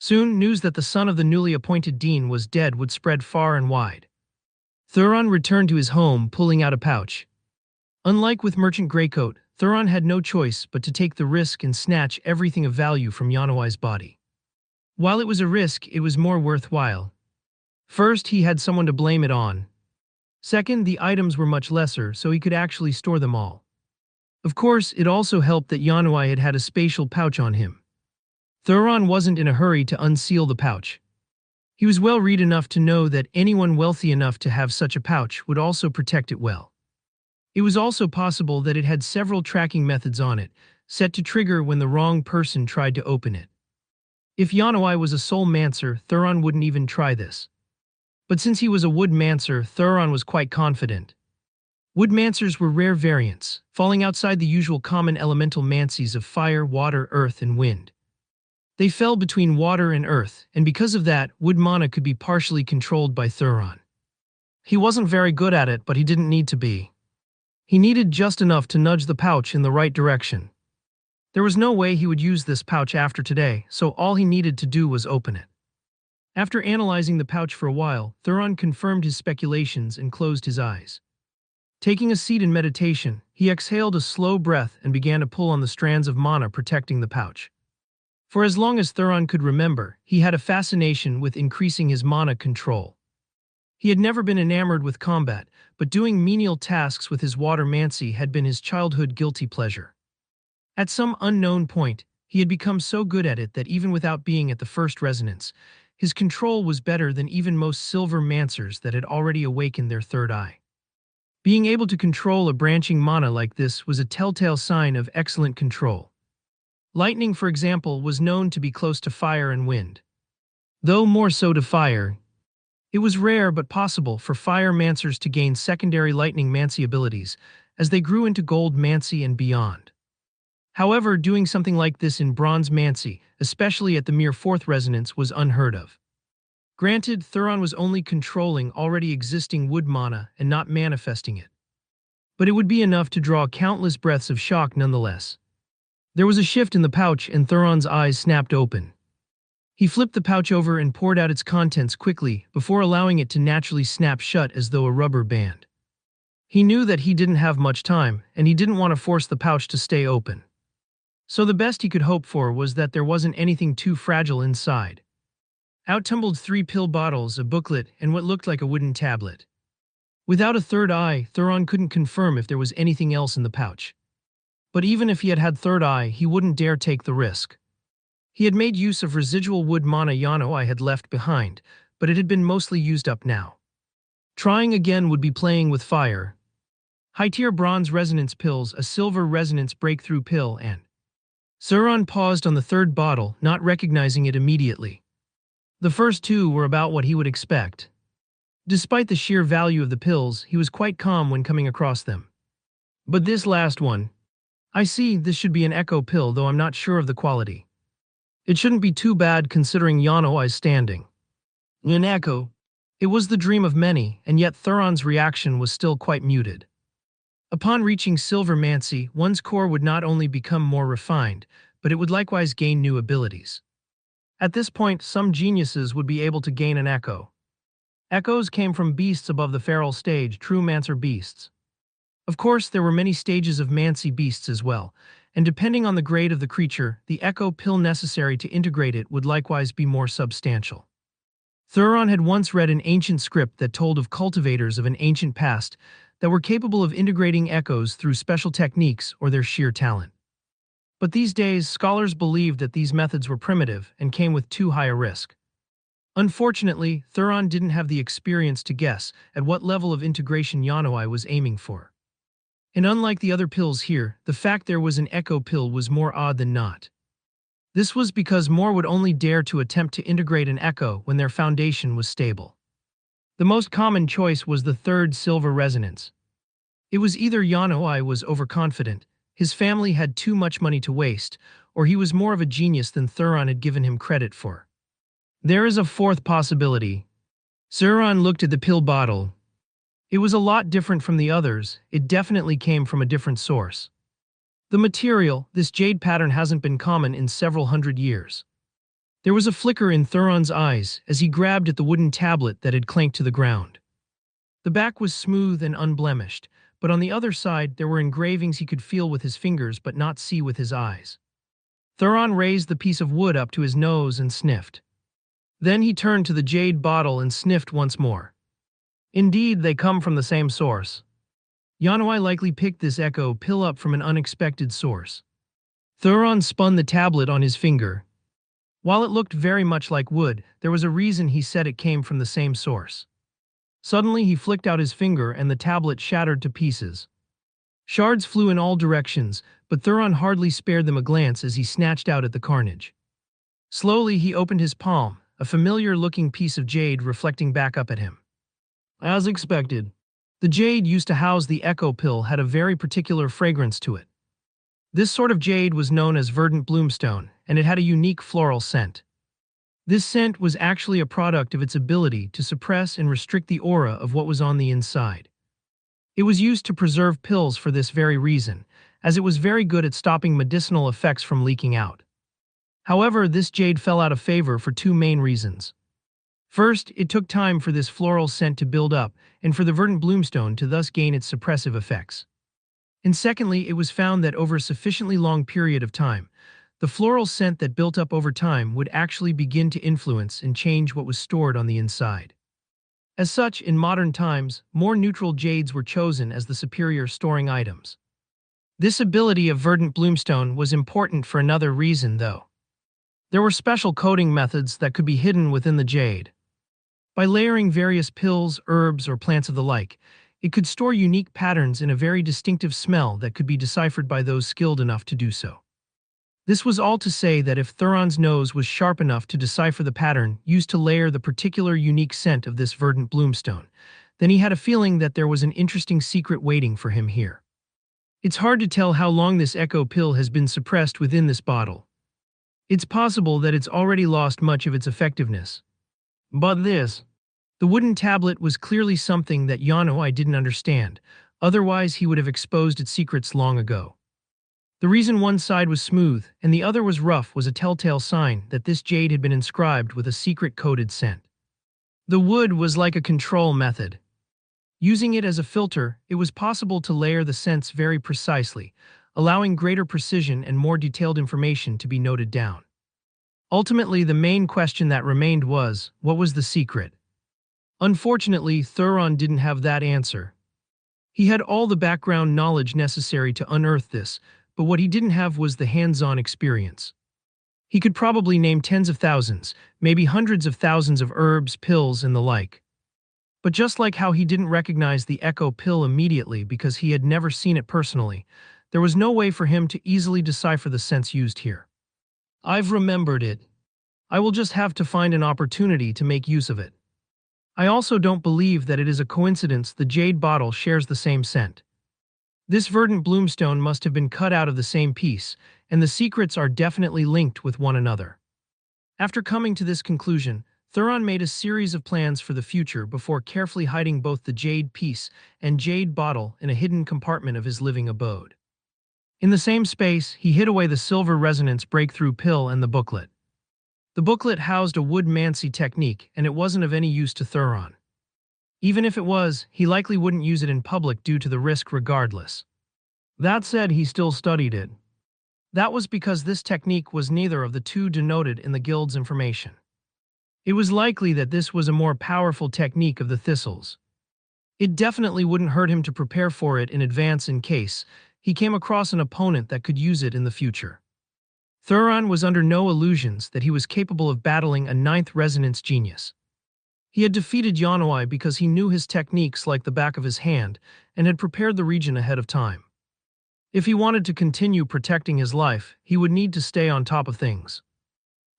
Soon, news that the son of the newly appointed dean was dead would spread far and wide. Thuron returned to his home, pulling out a pouch. Unlike with Merchant Greycoat, Thuron had no choice but to take the risk and snatch everything of value from Yanowai's body. While it was a risk, it was more worthwhile. First, he had someone to blame it on. Second, the items were much lesser, so he could actually store them all. Of course, it also helped that Yanowai had had a spatial pouch on him. Thuron wasn't in a hurry to unseal the pouch. He was well-read enough to know that anyone wealthy enough to have such a pouch would also protect it well. It was also possible that it had several tracking methods on it, set to trigger when the wrong person tried to open it. If Yanowai was a soul mancer, Thuron wouldn't even try this. But since he was a wood mancer, Thuron was quite confident. Wood mancers were rare variants, falling outside the usual common elemental mancies of fire, water, earth, and wind. They fell between water and earth, and because of that, wood mana could be partially controlled by Thuron. He wasn't very good at it, but he didn't need to be. He needed just enough to nudge the pouch in the right direction. There was no way he would use this pouch after today, so all he needed to do was open it. After analyzing the pouch for a while, Thuron confirmed his speculations and closed his eyes. Taking a seat in meditation, he exhaled a slow breath and began to pull on the strands of mana protecting the pouch. For as long as Thuron could remember, he had a fascination with increasing his mana control. He had never been enamored with combat, but doing menial tasks with his water mancy had been his childhood guilty pleasure. At some unknown point, he had become so good at it that even without being at the first resonance, his control was better than even most silver mancers that had already awakened their third eye. Being able to control a branching mana like this was a telltale sign of excellent control. Lightning, for example, was known to be close to fire and wind. Though more so to fire, it was rare but possible for fire mancers to gain secondary lightning mancy abilities as they grew into gold mancy and beyond. However, doing something like this in bronze mancy, especially at the mere fourth resonance, was unheard of. Granted, Thuron was only controlling already existing wood mana and not manifesting it. But it would be enough to draw countless breaths of shock nonetheless. There was a shift in the pouch and Thuron's eyes snapped open. He flipped the pouch over and poured out its contents quickly before allowing it to naturally snap shut as though a rubber band. He knew that he didn't have much time, and he didn't want to force the pouch to stay open. So the best he could hope for was that there wasn't anything too fragile inside. Out tumbled 3 pill bottles, a booklet, and what looked like a wooden tablet. Without a third eye, Thuron couldn't confirm if there was anything else in the pouch. But even if he had had third eye, he wouldn't dare take the risk. He had made use of residual wood mana Yano-I had left behind, but it had been mostly used up now. Trying again would be playing with fire. High-tier bronze resonance pills, a silver resonance breakthrough pill, and Thuron paused on the third bottle, not recognizing it immediately. The first 2 were about what he would expect. Despite the sheer value of the pills, he was quite calm when coming across them. But this last one, I see, this should be an echo pill, though I'm not sure of the quality. It shouldn't be too bad considering Yano-I's standing. An echo. It was the dream of many, and yet Thuron's reaction was still quite muted. Upon reaching silver mancy, one's core would not only become more refined, but it would likewise gain new abilities. At this point, some geniuses would be able to gain an echo. Echoes came from beasts above the feral stage, true mancer beasts. Of course, there were many stages of mancy beasts as well, and depending on the grade of the creature, the echo pill necessary to integrate it would likewise be more substantial. Thuron had once read an ancient script that told of cultivators of an ancient past that were capable of integrating echoes through special techniques or their sheer talent. But these days, scholars believed that these methods were primitive and came with too high a risk. Unfortunately, Thuron didn't have the experience to guess at what level of integration Yano-I was aiming for. And unlike the other pills here, the fact there was an echo pill was more odd than not. This was because more would only dare to attempt to integrate an echo when their foundation was stable. The most common choice was the third silver resonance. It was either Yano-I was overconfident, his family had too much money to waste, or he was more of a genius than Thuron had given him credit for. There is a fourth possibility. Thuron looked at the pill bottle. It was a lot different from the others, it definitely came from a different source. The material, this jade pattern, hasn't been common in several hundred years. There was a flicker in Thuron's eyes as he grabbed at the wooden tablet that had clanked to the ground. The back was smooth and unblemished, but on the other side there were engravings he could feel with his fingers but not see with his eyes. Thuron raised the piece of wood up to his nose and sniffed. Then he turned to the jade bottle and sniffed once more. Indeed, they come from the same source. Yano-I likely picked this echo pill up from an unexpected source. Thuron spun the tablet on his finger. While it looked very much like wood, there was a reason he said it came from the same source. Suddenly he flicked out his finger and the tablet shattered to pieces. Shards flew in all directions, but Thuron hardly spared them a glance as he snatched out at the carnage. Slowly he opened his palm, a familiar-looking piece of jade reflecting back up at him. As expected, the jade used to house the echo pill had a very particular fragrance to it. This sort of jade was known as verdant bloomstone, and it had a unique floral scent. This scent was actually a product of its ability to suppress and restrict the aura of what was on the inside. It was used to preserve pills for this very reason, as it was very good at stopping medicinal effects from leaking out. However, this jade fell out of favor for two main reasons. First, it took time for this floral scent to build up and for the verdant bloomstone to thus gain its suppressive effects. And secondly, it was found that over a sufficiently long period of time, the floral scent that built up over time would actually begin to influence and change what was stored on the inside. As such, in modern times, more neutral jades were chosen as the superior storing items. This ability of verdant bloomstone was important for another reason, though. There were special coating methods that could be hidden within the jade. By layering various pills, herbs, or plants of the like, it could store unique patterns in a very distinctive smell that could be deciphered by those skilled enough to do so. This was all to say that if Thuron's nose was sharp enough to decipher the pattern used to layer the particular unique scent of this verdant bloomstone, then he had a feeling that there was an interesting secret waiting for him here. It's hard to tell how long this echo pill has been suppressed within this bottle. It's possible that it's already lost much of its effectiveness. But the wooden tablet was clearly something that Yanoi didn't understand, otherwise he would have exposed its secrets long ago. The reason one side was smooth and the other was rough was a telltale sign that this jade had been inscribed with a secret coded scent. The wood was like a control method. Using it as a filter, it was possible to layer the scents very precisely, allowing greater precision and more detailed information to be noted down. Ultimately, the main question that remained was, what was the secret? Unfortunately, Thuron didn't have that answer. He had all the background knowledge necessary to unearth this, but what he didn't have was the hands-on experience. He could probably name tens of thousands, maybe hundreds of thousands of herbs, pills, and the like. But just like how he didn't recognize the echo pill immediately because he had never seen it personally, there was no way for him to easily decipher the scents used here. I've remembered it. I will just have to find an opportunity to make use of it. I also don't believe that it is a coincidence the jade bottle shares the same scent. This verdant bloomstone must have been cut out of the same piece, and the secrets are definitely linked with one another. After coming to this conclusion, Thuron made a series of plans for the future before carefully hiding both the jade piece and jade bottle in a hidden compartment of his living abode. In the same space, he hid away the silver resonance breakthrough pill and the booklet. The booklet housed a wood mancy technique, and it wasn't of any use to Thuron. Even if it was, he likely wouldn't use it in public due to the risk regardless. That said, he still studied it. That was because this technique was neither of the two denoted in the guild's information. It was likely that this was a more powerful technique of the thistles. It definitely wouldn't hurt him to prepare for it in advance in case he came across an opponent that could use it in the future. Thuron was under no illusions that he was capable of battling a ninth resonance genius. He had defeated Yanoi because he knew his techniques like the back of his hand and had prepared the region ahead of time. If he wanted to continue protecting his life, he would need to stay on top of things.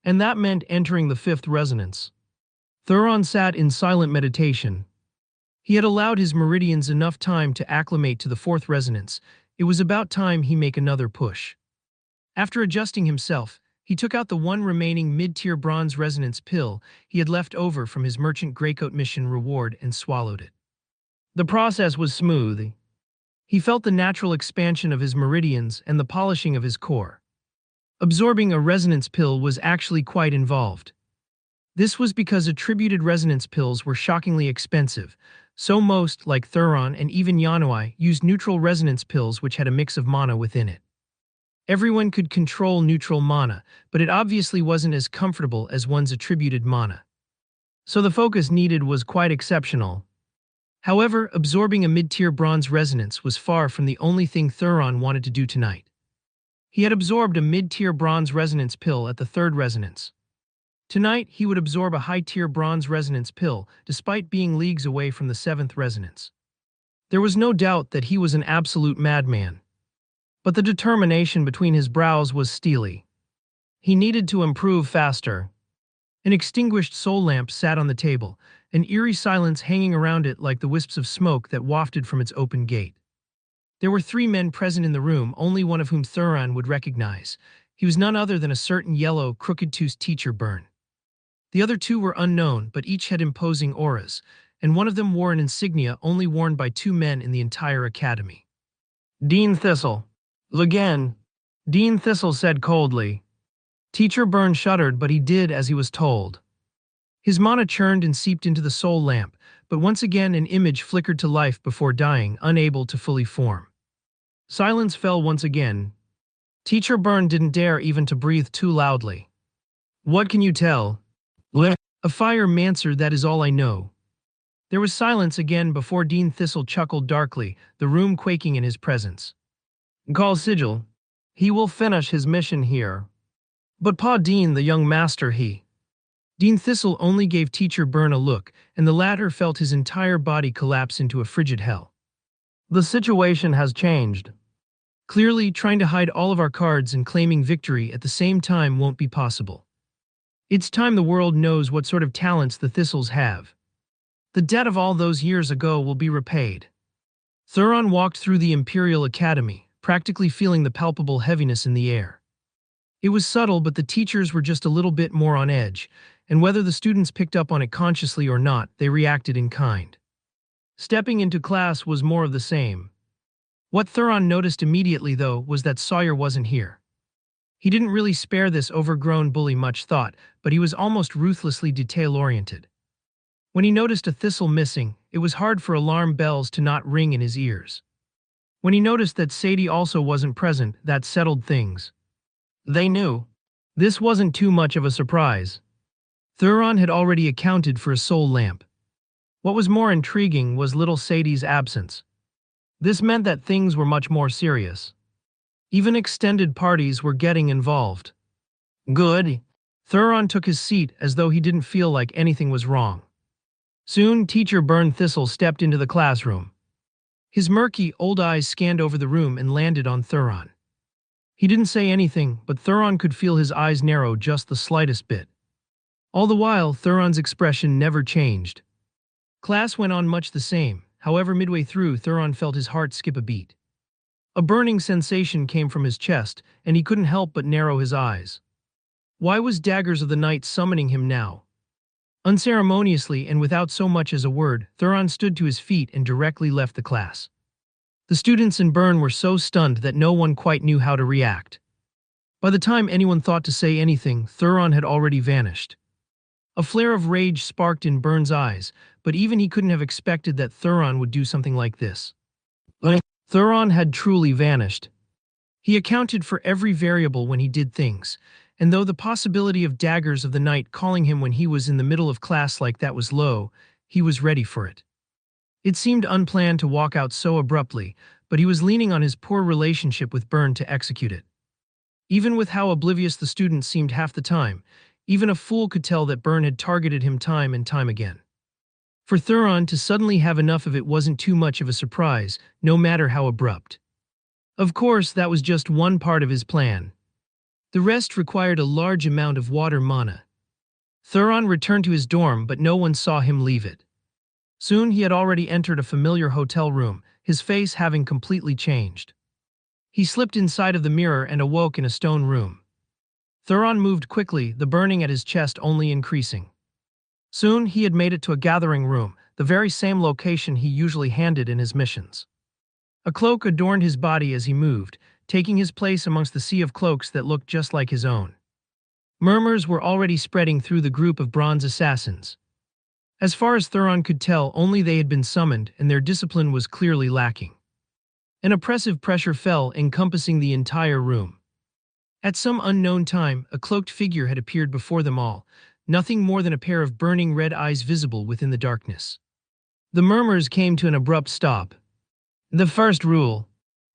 And that meant entering the fifth resonance. Thuron sat in silent meditation. He had allowed his meridians enough time to acclimate to the fourth resonance. It was about time he make another push. After adjusting himself, he took out the one remaining mid-tier bronze resonance pill he had left over from his merchant greycoat mission reward and swallowed it. The process was smooth. He felt the natural expansion of his meridians and the polishing of his core. Absorbing a resonance pill was actually quite involved. This was because attributed resonance pills were shockingly expensive, so most, like Thuron and even Yanoi, used neutral resonance pills which had a mix of mana within it. Everyone could control neutral mana, but it obviously wasn't as comfortable as one's attributed mana. So the focus needed was quite exceptional. However, absorbing a mid-tier bronze resonance was far from the only thing Thuron wanted to do tonight. He had absorbed a mid-tier bronze resonance pill at the third resonance. Tonight, he would absorb a high-tier bronze resonance pill, despite being leagues away from the seventh resonance. There was no doubt that he was an absolute madman. But the determination between his brows was steely. He needed to improve faster. An extinguished soul lamp sat on the table, an eerie silence hanging around it like the wisps of smoke that wafted from its open gate. There were 3 men present in the room, only one of whom Thuron would recognize. He was none other than a certain yellow, crooked-toothed teacher Byrne. The other two were unknown, but each had imposing auras, and one of them wore an insignia only worn by two men in the entire academy. Dean Thistle. Again. Dean Thistle said coldly. Teacher Byrne shuddered, but he did as he was told. His mana churned and seeped into the soul lamp, but once again an image flickered to life before dying, unable to fully form. Silence fell once again. Teacher Byrne didn't dare even to breathe too loudly. What can you tell? A fire mancer, that is all I know. There was silence again before Dean Thistle chuckled darkly, the room quaking in his presence. Call Sigil. He will finish his mission here. But Pa Dean, the young master, he. Dean Thistle only gave Teacher Byrne a look, and the latter felt his entire body collapse into a frigid hell. The situation has changed. Clearly, trying to hide all of our cards and claiming victory at the same time won't be possible. It's time the world knows what sort of talents the Thistles have. The debt of all those years ago will be repaid. Thuron walked through the Imperial Academy, practically feeling the palpable heaviness in the air. It was subtle, but the teachers were just a little bit more on edge, and whether the students picked up on it consciously or not, they reacted in kind. Stepping into class was more of the same. What Thuron noticed immediately, though, was that Sawyer wasn't here. He didn't really spare this overgrown bully much thought, but he was almost ruthlessly detail-oriented. When he noticed a Thistle missing, it was hard for alarm bells to not ring in his ears. When he noticed that Sadie also wasn't present, that settled things. They knew. This wasn't too much of a surprise. Thuron had already accounted for a soul lamp. What was more intriguing was little Sadie's absence. This meant that things were much more serious. Even extended parties were getting involved. Good. Thuron took his seat as though he didn't feel like anything was wrong. Soon, Teacher Byrne Thistle stepped into the classroom. His murky, old eyes scanned over the room and landed on Thuron. He didn't say anything, but Thuron could feel his eyes narrow just the slightest bit. All the while, Thuron's expression never changed. Class went on much the same. However, midway through, Thuron felt his heart skip a beat. A burning sensation came from his chest, and he couldn't help but narrow his eyes. Why was Daggers of the Night summoning him now? Unceremoniously and without so much as a word, Thuron stood to his feet and directly left the class. The students and Byrne were so stunned that no one quite knew how to react. By the time anyone thought to say anything, Thuron had already vanished. A flare of rage sparked in Byrne's eyes, but even he couldn't have expected that Thuron would do something like this. Thuron had truly vanished. He accounted for every variable when he did things, and though the possibility of Daggers of the Night calling him when he was in the middle of class like that was low, he was ready for it. It seemed unplanned to walk out so abruptly, but he was leaning on his poor relationship with Byrne to execute it. Even with how oblivious the student seemed half the time, even a fool could tell that Byrne had targeted him time and time again. For Thuron to suddenly have enough of it wasn't too much of a surprise, no matter how abrupt. Of course, that was just one part of his plan. The rest required a large amount of water mana. Thuron returned to his dorm, but no one saw him leave it. Soon he had already entered a familiar hotel room, his face having completely changed. He slipped inside of the mirror and awoke in a stone room. Thuron moved quickly, the burning at his chest only increasing. Soon he had made it to a gathering room, the very same location he usually handed in his missions. A cloak adorned his body as he moved, taking his place amongst the sea of cloaks that looked just like his own. Murmurs were already spreading through the group of bronze assassins. As far as Thuron could tell, only they had been summoned, and their discipline was clearly lacking. An oppressive pressure fell, encompassing the entire room. At some unknown time, a cloaked figure had appeared before them all, nothing more than a pair of burning red eyes visible within the darkness. The murmurs came to an abrupt stop. The first rule.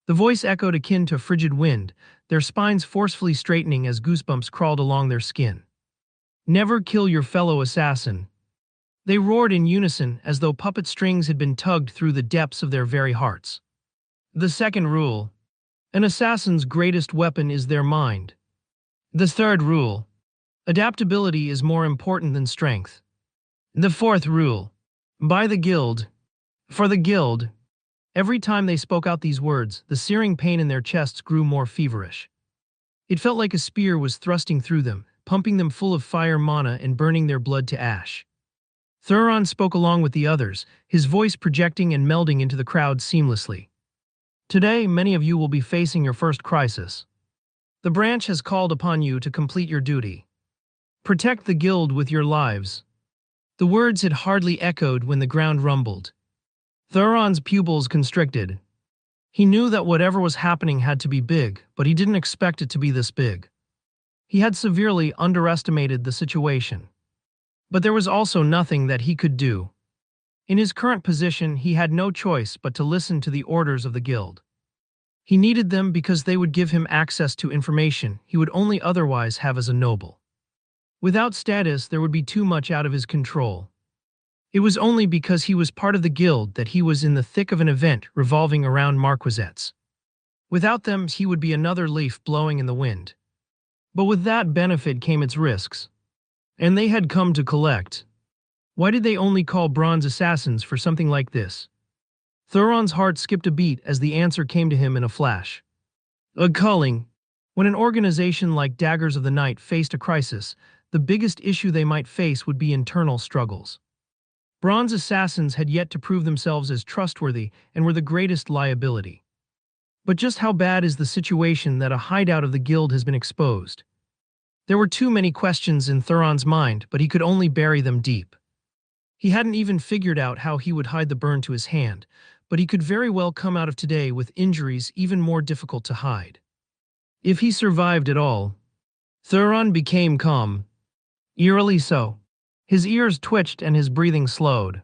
The voice echoed akin to frigid wind, their spines forcefully straightening as goosebumps crawled along their skin. Never kill your fellow assassin. They roared in unison as though puppet strings had been tugged through the depths of their very hearts. The second rule. An assassin's greatest weapon is their mind. The third rule. Adaptability is more important than strength. The fourth rule. By the guild. For the guild. Every time they spoke out these words, the searing pain in their chests grew more feverish. It felt like a spear was thrusting through them, pumping them full of fire mana and burning their blood to ash. Thuron spoke along with the others, his voice projecting and melding into the crowd seamlessly. Today, many of you will be facing your first crisis. The branch has called upon you to complete your duty. Protect the guild with your lives. The words had hardly echoed when the ground rumbled. Thuron's pupils constricted. He knew that whatever was happening had to be big, but he didn't expect it to be this big. He had severely underestimated the situation. But there was also nothing that he could do. In his current position, he had no choice but to listen to the orders of the guild. He needed them because they would give him access to information he would only otherwise have as a noble. Without status, there would be too much out of his control. It was only because he was part of the guild that he was in the thick of an event revolving around marquisettes. Without them, he would be another leaf blowing in the wind. But with that benefit came its risks. And they had come to collect. Why did they only call bronze assassins for something like this? Thuron's heart skipped a beat as the answer came to him in a flash. A culling. When an organization like Daggers of the Night faced a crisis, the biggest issue they might face would be internal struggles. Bronze assassins had yet to prove themselves as trustworthy and were the greatest liability. But just how bad is the situation that a hideout of the guild has been exposed? There were too many questions in Thuron's mind, but he could only bury them deep. He hadn't even figured out how he would hide the burn to his hand, but he could very well come out of today with injuries even more difficult to hide. If he survived at all. Thuron became calm. Eerily so. His ears twitched and his breathing slowed.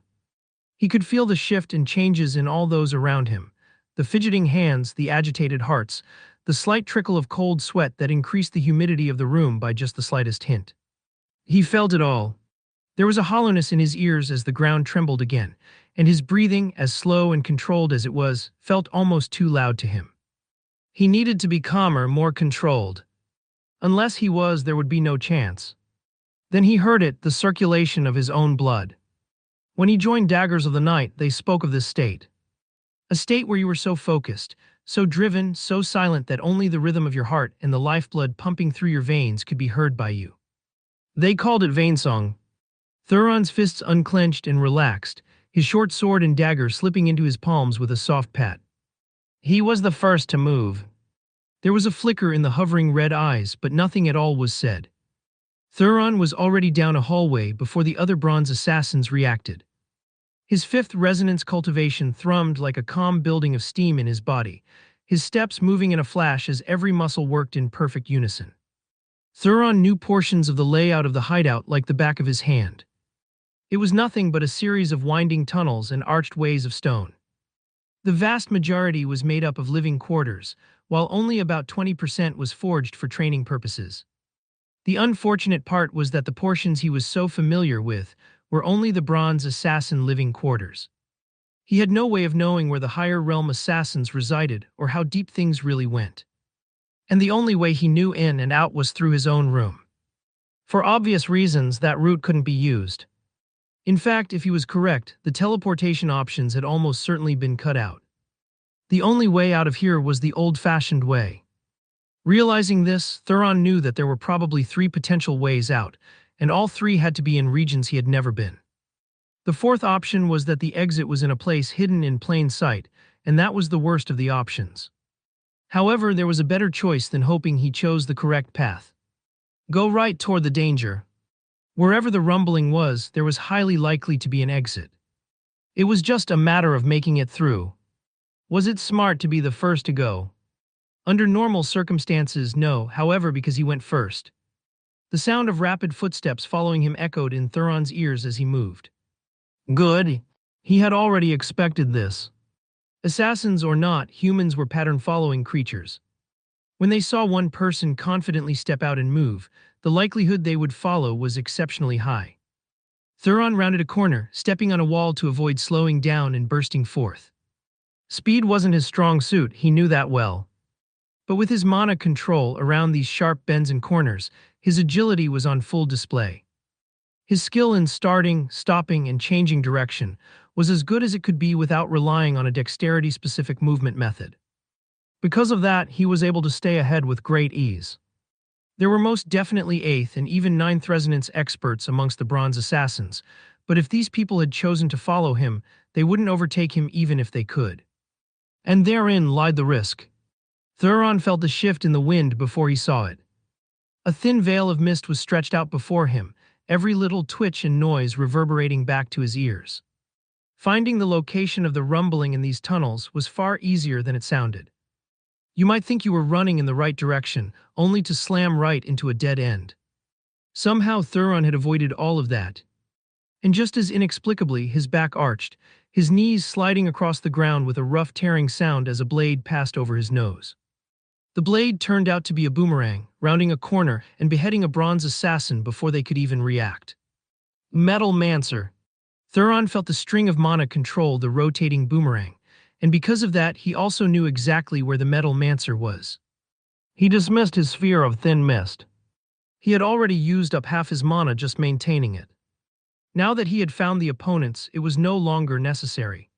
He could feel the shift and changes in all those around him, the fidgeting hands, the agitated hearts, the slight trickle of cold sweat that increased the humidity of the room by just the slightest hint. He felt it all. There was a hollowness in his ears as the ground trembled again, and his breathing, as slow and controlled as it was, felt almost too loud to him. He needed to be calmer, more controlled. Unless he was, there would be no chance. Then he heard it, the circulation of his own blood. When he joined Daggers of the Night, they spoke of this state. A state where you were so focused, so driven, so silent that only the rhythm of your heart and the lifeblood pumping through your veins could be heard by you. They called it veinsong. Thuron's fists unclenched and relaxed, his short sword and dagger slipping into his palms with a soft pat. He was the first to move. There was a flicker in the hovering red eyes, but nothing at all was said. Thuron was already down a hallway before the other bronze assassins reacted. His fifth resonance cultivation thrummed like a calm building of steam in his body, his steps moving in a flash as every muscle worked in perfect unison. Thuron knew portions of the layout of the hideout like the back of his hand. It was nothing but a series of winding tunnels and arched ways of stone. The vast majority was made up of living quarters, while only about 20% was forged for training purposes. The unfortunate part was that the portions he was so familiar with were only the bronze assassin living quarters. He had no way of knowing where the higher realm assassins resided or how deep things really went. And the only way he knew in and out was through his own room. For obvious reasons, that route couldn't be used. In fact, if he was correct, the teleportation options had almost certainly been cut out. The only way out of here was the old-fashioned way. Realizing this, Thuron knew that there were probably 3 potential ways out, and all 3 had to be in regions he had never been. The fourth option was that the exit was in a place hidden in plain sight, and that was the worst of the options. However, there was a better choice than hoping he chose the correct path. Go right toward the danger. Wherever the rumbling was, there was highly likely to be an exit. It was just a matter of making it through. Was it smart to be the first to go? Under normal circumstances, no, however, because he went first. The sound of rapid footsteps following him echoed in Thuron's ears as he moved. Good. He had already expected this. Assassins or not, humans were pattern-following creatures. When they saw one person confidently step out and move, the likelihood they would follow was exceptionally high. Thuron rounded a corner, stepping on a wall to avoid slowing down and bursting forth. Speed wasn't his strong suit, he knew that well. But with his mana control around these sharp bends and corners, his agility was on full display. His skill in starting, stopping, and changing direction was as good as it could be without relying on a dexterity-specific movement method. Because of that, he was able to stay ahead with great ease. There were most definitely 8th and even 9th resonance experts amongst the bronze assassins, but if these people had chosen to follow him, they wouldn't overtake him even if they could. And therein lied the risk. Thuron felt the shift in the wind before he saw it. A thin veil of mist was stretched out before him, every little twitch and noise reverberating back to his ears. Finding the location of the rumbling in these tunnels was far easier than it sounded. You might think you were running in the right direction, only to slam right into a dead end. Somehow Thuron had avoided all of that. And just as inexplicably, his back arched, his knees sliding across the ground with a rough tearing sound as a blade passed over his nose. The blade turned out to be a boomerang, rounding a corner and beheading a bronze assassin before they could even react. Metal Mancer. Thuron felt the string of mana control the rotating boomerang, and because of that he also knew exactly where the Metal Mancer was. He dismissed his sphere of thin mist. He had already used up half his mana just maintaining it. Now that he had found the opponents, it was no longer necessary.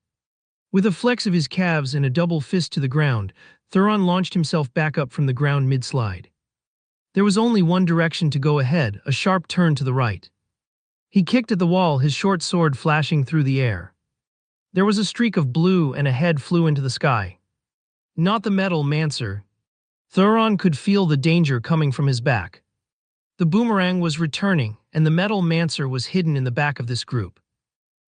With a flex of his calves and a double fist to the ground, Thuron launched himself back up from the ground mid-slide. There was only one direction to go ahead, a sharp turn to the right. He kicked at the wall, his short sword flashing through the air. There was a streak of blue and a head flew into the sky. Not the Metal Mancer. Thuron could feel the danger coming from his back. The boomerang was returning, and the Metal Mancer was hidden in the back of this group.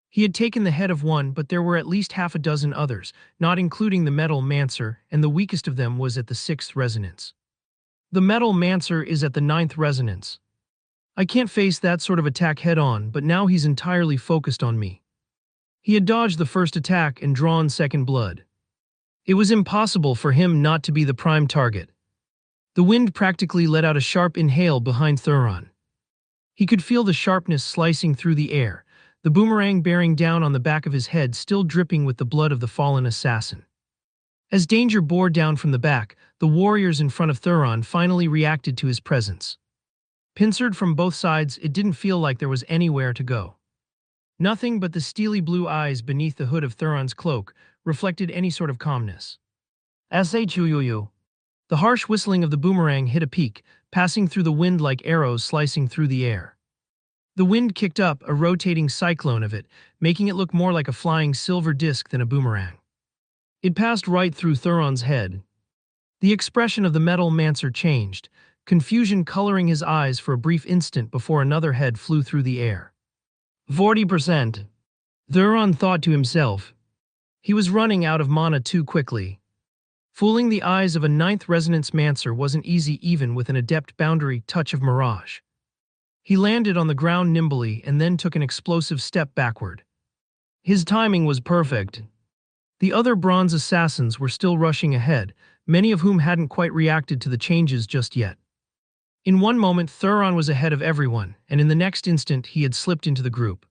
He had taken the head of one, but there were at least half a dozen others, not including the Metal Mancer, and the weakest of them was at the 6th resonance. The Metal Mancer is at the 9th resonance. I can't face that sort of attack head-on, but now he's entirely focused on me. He had dodged the first attack and drawn second blood. It was impossible for him not to be the prime target. The wind practically let out a sharp inhale behind Thuron. He could feel the sharpness slicing through the air, the boomerang bearing down on the back of his head still dripping with the blood of the fallen assassin. As danger bore down from the back, the warriors in front of Thuron finally reacted to his presence. Pincered from both sides, it didn't feel like there was anywhere to go. Nothing but the steely blue eyes beneath the hood of Thuron's cloak reflected any sort of calmness. Shuu. The harsh whistling of the boomerang hit a peak, passing through the wind like arrows slicing through the air. The wind kicked up, a rotating cyclone of it, making it look more like a flying silver disc than a boomerang. It passed right through Thuron's head. The expression of the Metal Mancer changed, confusion coloring his eyes for a brief instant before another head flew through the air. 40%. Thuron thought to himself. He was running out of mana too quickly. Fooling the eyes of a 9th resonance Mancer wasn't easy even with an adept boundary touch of Mirage. He landed on the ground nimbly and then took an explosive step backward. His timing was perfect. The other bronze assassins were still rushing ahead, many of whom hadn't quite reacted to the changes just yet. In one moment, Thuron was ahead of everyone, and in the next instant, he had slipped into the group.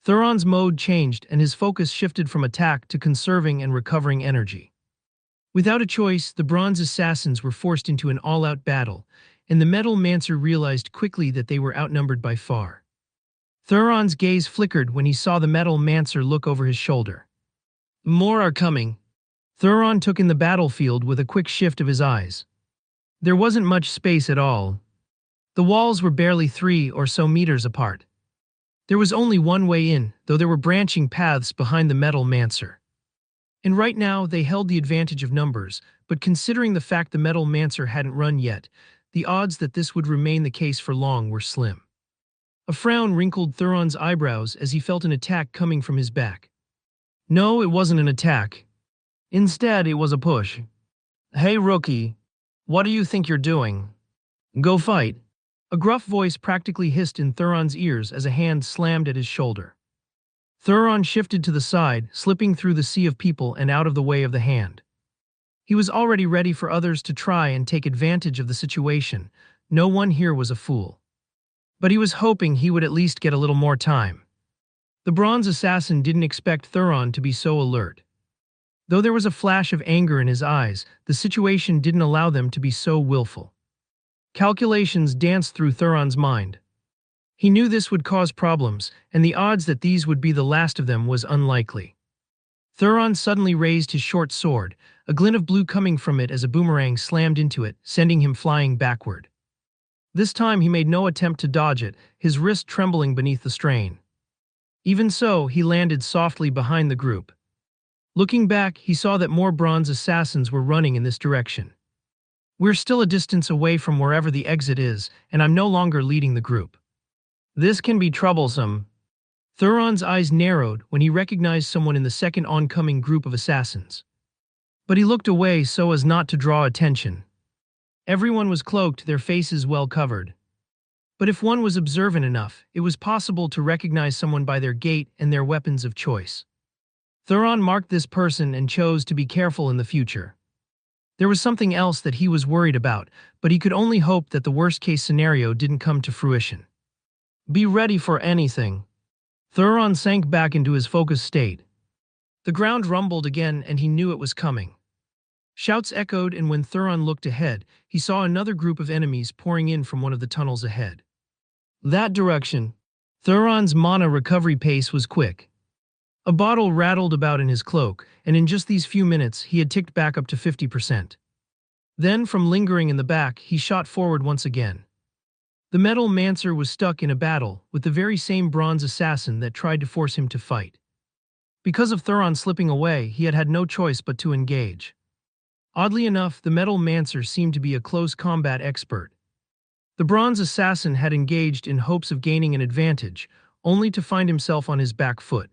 Thuron's mode changed, and his focus shifted from attack to conserving and recovering energy. Without a choice, the bronze assassins were forced into an all-out battle, and the Metal Mancer realized quickly that they were outnumbered by far. Thuron's gaze flickered when he saw the Metal Mancer look over his shoulder. More are coming. Thuron took in the battlefield with a quick shift of his eyes. There wasn't much space at all. The walls were barely 3 or so meters apart. There was only one way in, though there were branching paths behind the Metal Mancer. And right now, they held the advantage of numbers, but considering the fact the Metal Mancer hadn't run yet, the odds that this would remain the case for long were slim. A frown wrinkled Thuron's eyebrows as he felt an attack coming from his back. No, it wasn't an attack. Instead, it was a push. Hey, rookie. What do you think you're doing? Go fight. A gruff voice practically hissed in Thuron's ears as a hand slammed at his shoulder. Thuron shifted to the side, slipping through the sea of people and out of the way of the hand. He was already ready for others to try and take advantage of the situation. No one here was a fool. But he was hoping he would at least get a little more time. The bronze assassin didn't expect Thuron to be so alert. Though there was a flash of anger in his eyes, the situation didn't allow them to be so willful. Calculations danced through Thuron's mind. He knew this would cause problems, and the odds that these would be the last of them was unlikely. Thuron suddenly raised his short sword, a glint of blue coming from it as a boomerang slammed into it, sending him flying backward. This time he made no attempt to dodge it, his wrist trembling beneath the strain. Even so, he landed softly behind the group. Looking back, he saw that more bronze assassins were running in this direction. We're still a distance away from wherever the exit is, and I'm no longer leading the group. This can be troublesome. Thuron's eyes narrowed when he recognized someone in the second oncoming group of assassins. But he looked away so as not to draw attention. Everyone was cloaked, their faces well covered. But if one was observant enough, it was possible to recognize someone by their gait and their weapons of choice. Thuron marked this person and chose to be careful in the future. There was something else that he was worried about, but he could only hope that the worst-case scenario didn't come to fruition. Be ready for anything. Thuron sank back into his focused state. The ground rumbled again and he knew it was coming. Shouts echoed, and when Thuron looked ahead, he saw another group of enemies pouring in from one of the tunnels ahead. That direction. Thuron's mana recovery pace was quick. A bottle rattled about in his cloak, and in just these few minutes he had ticked back up to 50%. Then, from lingering in the back, he shot forward once again. The metal mancer was stuck in a battle with the very same bronze assassin that tried to force him to fight. Because of Thuron slipping away, he had had no choice but to engage. Oddly enough, the metal mancer seemed to be a close combat expert. The bronze assassin had engaged in hopes of gaining an advantage, only to find himself on his back foot.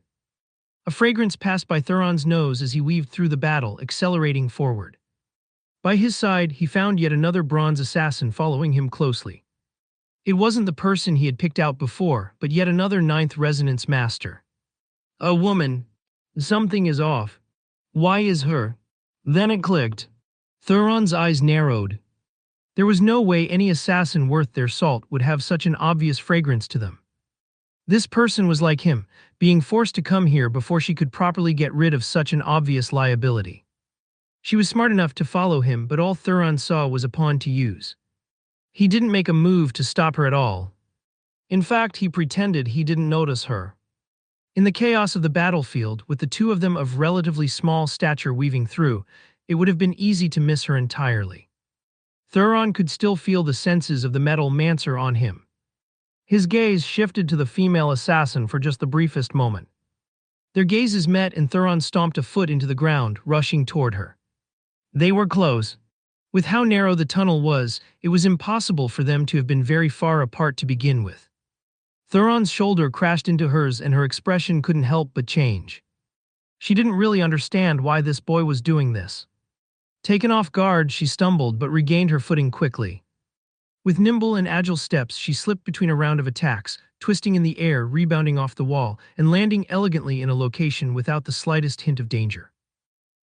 A fragrance passed by Thuron's nose as he weaved through the battle, accelerating forward. By his side, he found yet another bronze assassin following him closely. It wasn't the person he had picked out before, but yet another ninth resonance master. A woman. Something is off. Why is her? Then it clicked. Thuron's eyes narrowed. There was no way any assassin worth their salt would have such an obvious fragrance to them. This person was like him, being forced to come here before she could properly get rid of such an obvious liability. She was smart enough to follow him, but all Thuron saw was a pawn to use. He didn't make a move to stop her at all. In fact, he pretended he didn't notice her. In the chaos of the battlefield, with the two of them of relatively small stature weaving through, it would have been easy to miss her entirely. Thuron could still feel the senses of the metal mancer on him. His gaze shifted to the female assassin for just the briefest moment. Their gazes met and Thuron stomped a foot into the ground, rushing toward her. They were close. With how narrow the tunnel was, it was impossible for them to have been very far apart to begin with. Thuron's shoulder crashed into hers and her expression couldn't help but change. She didn't really understand why this boy was doing this. Taken off guard, she stumbled but regained her footing quickly. With nimble and agile steps, she slipped between a round of attacks, twisting in the air, rebounding off the wall, and landing elegantly in a location without the slightest hint of danger.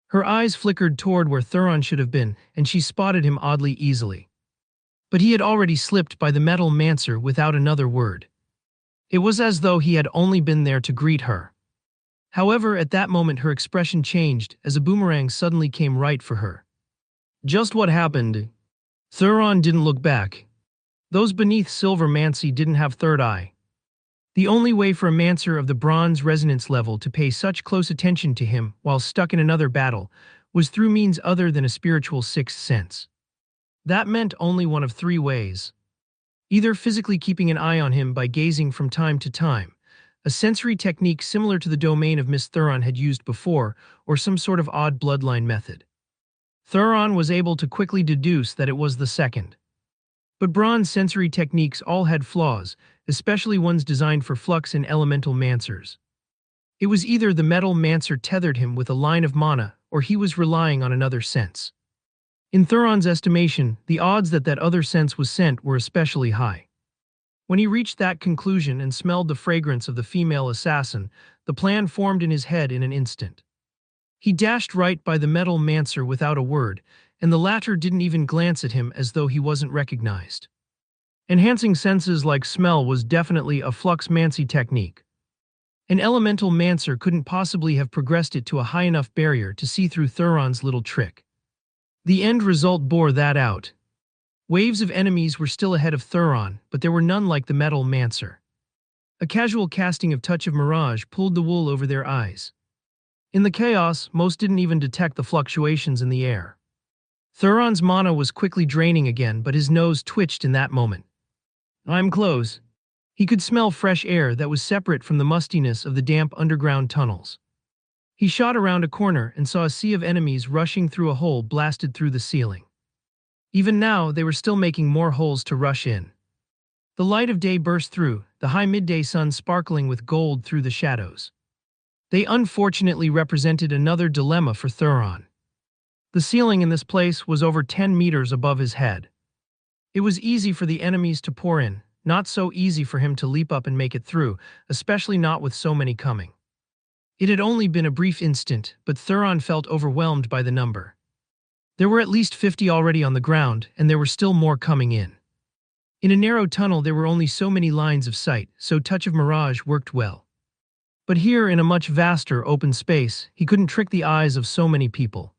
Her eyes flickered toward where Thuron should have been, and she spotted him oddly easily. But he had already slipped by the metal mancer without another word. It was as though he had only been there to greet her. However, at that moment her expression changed as a boomerang suddenly came right for her. Just what happened? Thuron didn't look back. Those beneath Silver Mancy didn't have third eye. The only way for a mancer of the bronze resonance level to pay such close attention to him while stuck in another battle was through means other than a spiritual sixth sense. That meant only one of three ways. Either physically keeping an eye on him by gazing from time to time, a sensory technique similar to the domain of Miss Thuron had used before, or some sort of odd bloodline method. Thuron was able to quickly deduce that it was the second. But bronze sensory techniques all had flaws, especially ones designed for flux and elemental mancers. It was either the metal mancer tethered him with a line of mana, or he was relying on another sense. In Thuron's estimation, the odds that that other sense was sent were especially high. When he reached that conclusion and smelled the fragrance of the female assassin, the plan formed in his head in an instant. He dashed right by the metal mancer without a word, and the latter didn't even glance at him as though he wasn't recognized. Enhancing senses like smell was definitely a flux mancy technique. An elemental mancer couldn't possibly have progressed it to a high enough barrier to see through Thuron's little trick. The end result bore that out. Waves of enemies were still ahead of Thuron, but there were none like the metal mancer. A casual casting of Touch of Mirage pulled the wool over their eyes. In the chaos, most didn't even detect the fluctuations in the air. Thuron's mana was quickly draining again, but his nose twitched in that moment. I'm close. He could smell fresh air that was separate from the mustiness of the damp underground tunnels. He shot around a corner and saw a sea of enemies rushing through a hole blasted through the ceiling. Even now, they were still making more holes to rush in. The light of day burst through, the high midday sun sparkling with gold through the shadows. They unfortunately represented another dilemma for Thuron. The ceiling in this place was over 10 meters above his head. It was easy for the enemies to pour in, not so easy for him to leap up and make it through, especially not with so many coming. It had only been a brief instant, but Thuron felt overwhelmed by the number. There were at least 50 already on the ground, and there were still more coming in. In a narrow tunnel there were only so many lines of sight, so Touch of Mirage worked well. But here, in a much vaster open space, he couldn't trick the eyes of so many people.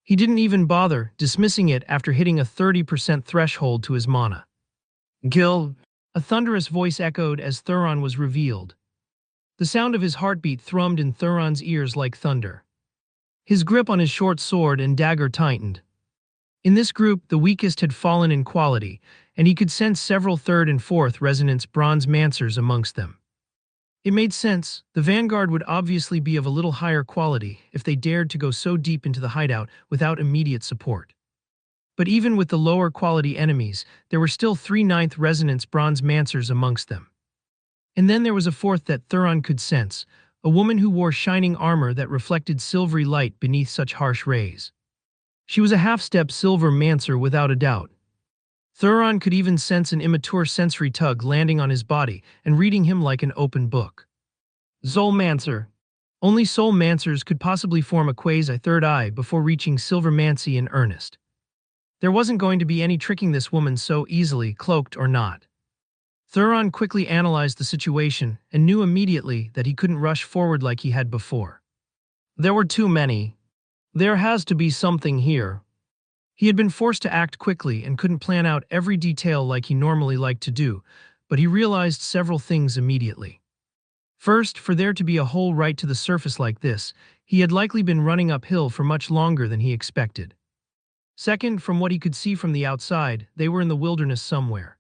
He didn't even bother, dismissing it after hitting a 30% threshold to his mana. Gil, a thunderous voice echoed as Thuron was revealed. The sound of his heartbeat thrummed in Thuron's ears like thunder. His grip on his short sword and dagger tightened. In this group, the weakest had fallen in quality, and he could sense several third and fourth resonance bronze mancers amongst them. It made sense. The vanguard would obviously be of a little higher quality if they dared to go so deep into the hideout without immediate support. But even with the lower quality enemies, there were still 3 ninth resonance bronze mancers amongst them. And then there was a fourth that Thuron could sense, a woman who wore shining armor that reflected silvery light beneath such harsh rays. She was a half-step silver mancer without a doubt. Thuron could even sense an immature sensory tug landing on his body and reading him like an open book. Soul Mancer. Only Soul Mancers could possibly form a quasi-third eye before reaching Silvermancy in earnest. There wasn't going to be any tricking this woman so easily, cloaked or not. Thuron quickly analyzed the situation and knew immediately that he couldn't rush forward like he had before. There were too many. There has to be something here. He had been forced to act quickly and couldn't plan out every detail like he normally liked to do, but he realized several things immediately. First, for there to be a hole right to the surface like this, he had likely been running uphill for much longer than he expected. Second, from what he could see from the outside, they were in the wilderness somewhere.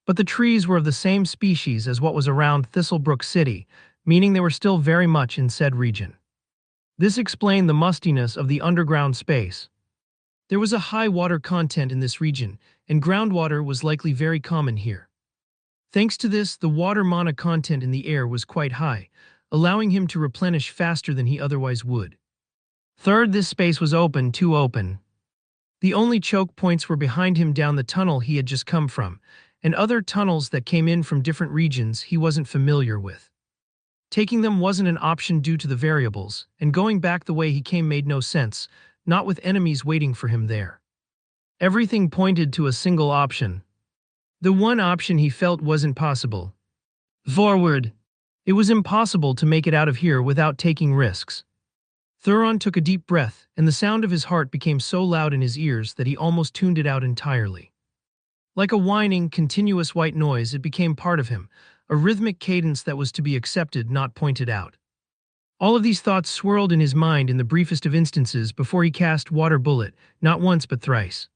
But the trees were of the same species as what was around Thistlebrook City, meaning they were still very much in said region. This explained the mustiness of the underground space. There was a high water content in this region, and groundwater was likely very common here. Thanks to this, the water mana content in the air was quite high, allowing him to replenish faster than he otherwise would. Third, this space was open, too open. The only choke points were behind him down the tunnel he had just come from, and other tunnels that came in from different regions he wasn't familiar with. Taking them wasn't an option due to the variables, and going back the way he came made no sense, not with enemies waiting for him there. Everything pointed to a single option. The one option he felt wasn't possible. Forward. It was impossible to make it out of here without taking risks. Thuron took a deep breath, and the sound of his heart became so loud in his ears that he almost tuned it out entirely. Like a whining, continuous white noise, it became part of him, a rhythmic cadence that was to be accepted, not pointed out. All of these thoughts swirled in his mind in the briefest of instances before he cast Water Bullet, not once but thrice.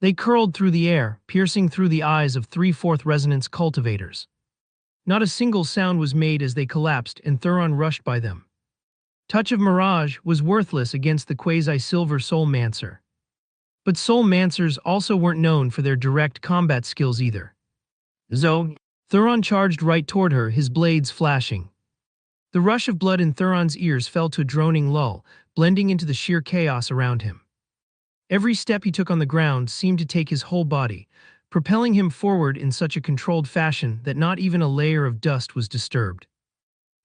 They curled through the air, piercing through the eyes of 3/4 resonance cultivators. Not a single sound was made as they collapsed, and Thuron rushed by them. Touch of Mirage was worthless against the quasi-silver Soul Mancer. But Soul Mancers also weren't known for their direct combat skills either. Zo. Thuron charged right toward her, his blades flashing. The rush of blood in Thuron's ears fell to a droning lull, blending into the sheer chaos around him. Every step he took on the ground seemed to take his whole body, propelling him forward in such a controlled fashion that not even a layer of dust was disturbed.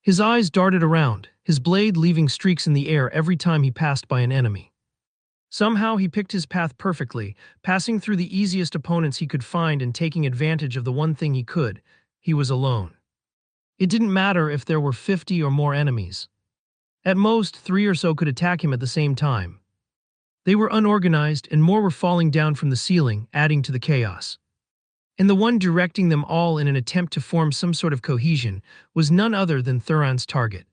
His eyes darted around, his blade leaving streaks in the air every time he passed by an enemy. Somehow he picked his path perfectly, passing through the easiest opponents he could find and taking advantage of the one thing he could: he was alone. It didn't matter if there were 50 or more enemies. At most, 3 or so could attack him at the same time. They were unorganized, and more were falling down from the ceiling, adding to the chaos. And the one directing them all in an attempt to form some sort of cohesion was none other than Thuron's target.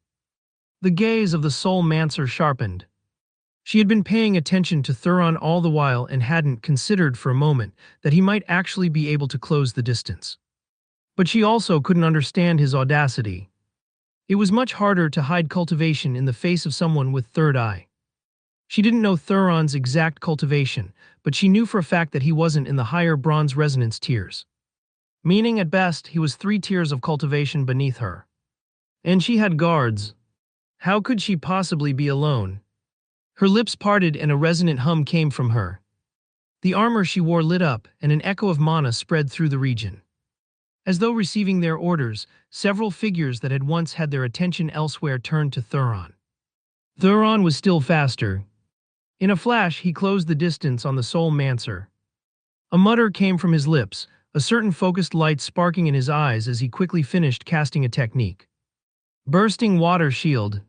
The gaze of the Soul Mancer sharpened. She had been paying attention to Thuron all the while and hadn't considered for a moment that he might actually be able to close the distance. But she also couldn't understand his audacity. It was much harder to hide cultivation in the face of someone with third eye. She didn't know Thuron's exact cultivation, but she knew for a fact that he wasn't in the higher bronze resonance tiers. Meaning at best, he was 3 tiers of cultivation beneath her. And she had guards. How could she possibly be alone? Her lips parted and a resonant hum came from her. The armor she wore lit up, and an echo of mana spread through the region. As though receiving their orders, several figures that had once had their attention elsewhere turned to Thuron. Thuron was still faster. In a flash, he closed the distance on the Soul Mancer. A mutter came from his lips, a certain focused light sparking in his eyes as he quickly finished casting a technique. Bursting Water Shield.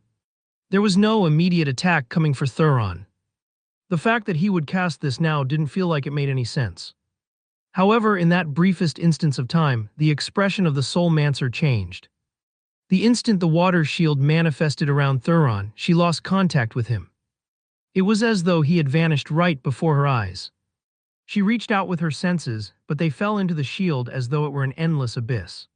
There was no immediate attack coming for Thuron. The fact that he would cast this now didn't feel like it made any sense. However, in that briefest instance of time, the expression of the Soul Mancer changed. The instant the water shield manifested around Thuron, she lost contact with him. It was as though he had vanished right before her eyes. She reached out with her senses, but they fell into the shield as though it were an endless abyss.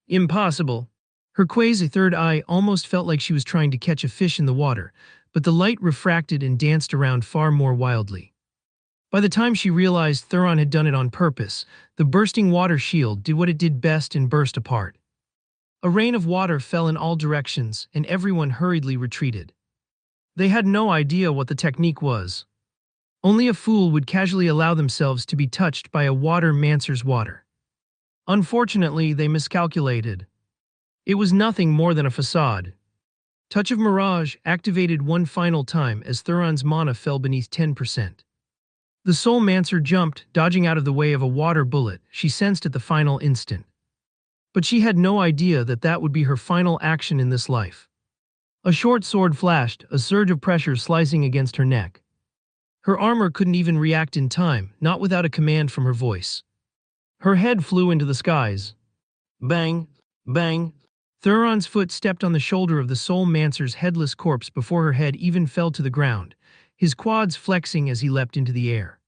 Impossible. Her quasi third eye almost felt like she was trying to catch a fish in the water, but the light refracted and danced around far more wildly. By the time she realized Thuron had done it on purpose, the bursting water shield did what it did best and burst apart. A rain of water fell in all directions, and everyone hurriedly retreated. They had no idea what the technique was. Only a fool would casually allow themselves to be touched by a water mancer's water. Unfortunately, they miscalculated. It was nothing more than a facade. Touch of Mirage activated one final time as Thuron's mana fell beneath 10%. The Soul Mancer jumped, dodging out of the way of a water bullet she sensed at the final instant. But she had no idea that that would be her final action in this life. A short sword flashed, a surge of pressure slicing against her neck. Her armor couldn't even react in time, not without a command from her voice. Her head flew into the skies. Bang! Bang! Thuron's foot stepped on the shoulder of the Soul Mancer's headless corpse before her head even fell to the ground, his quads flexing as he leapt into the air.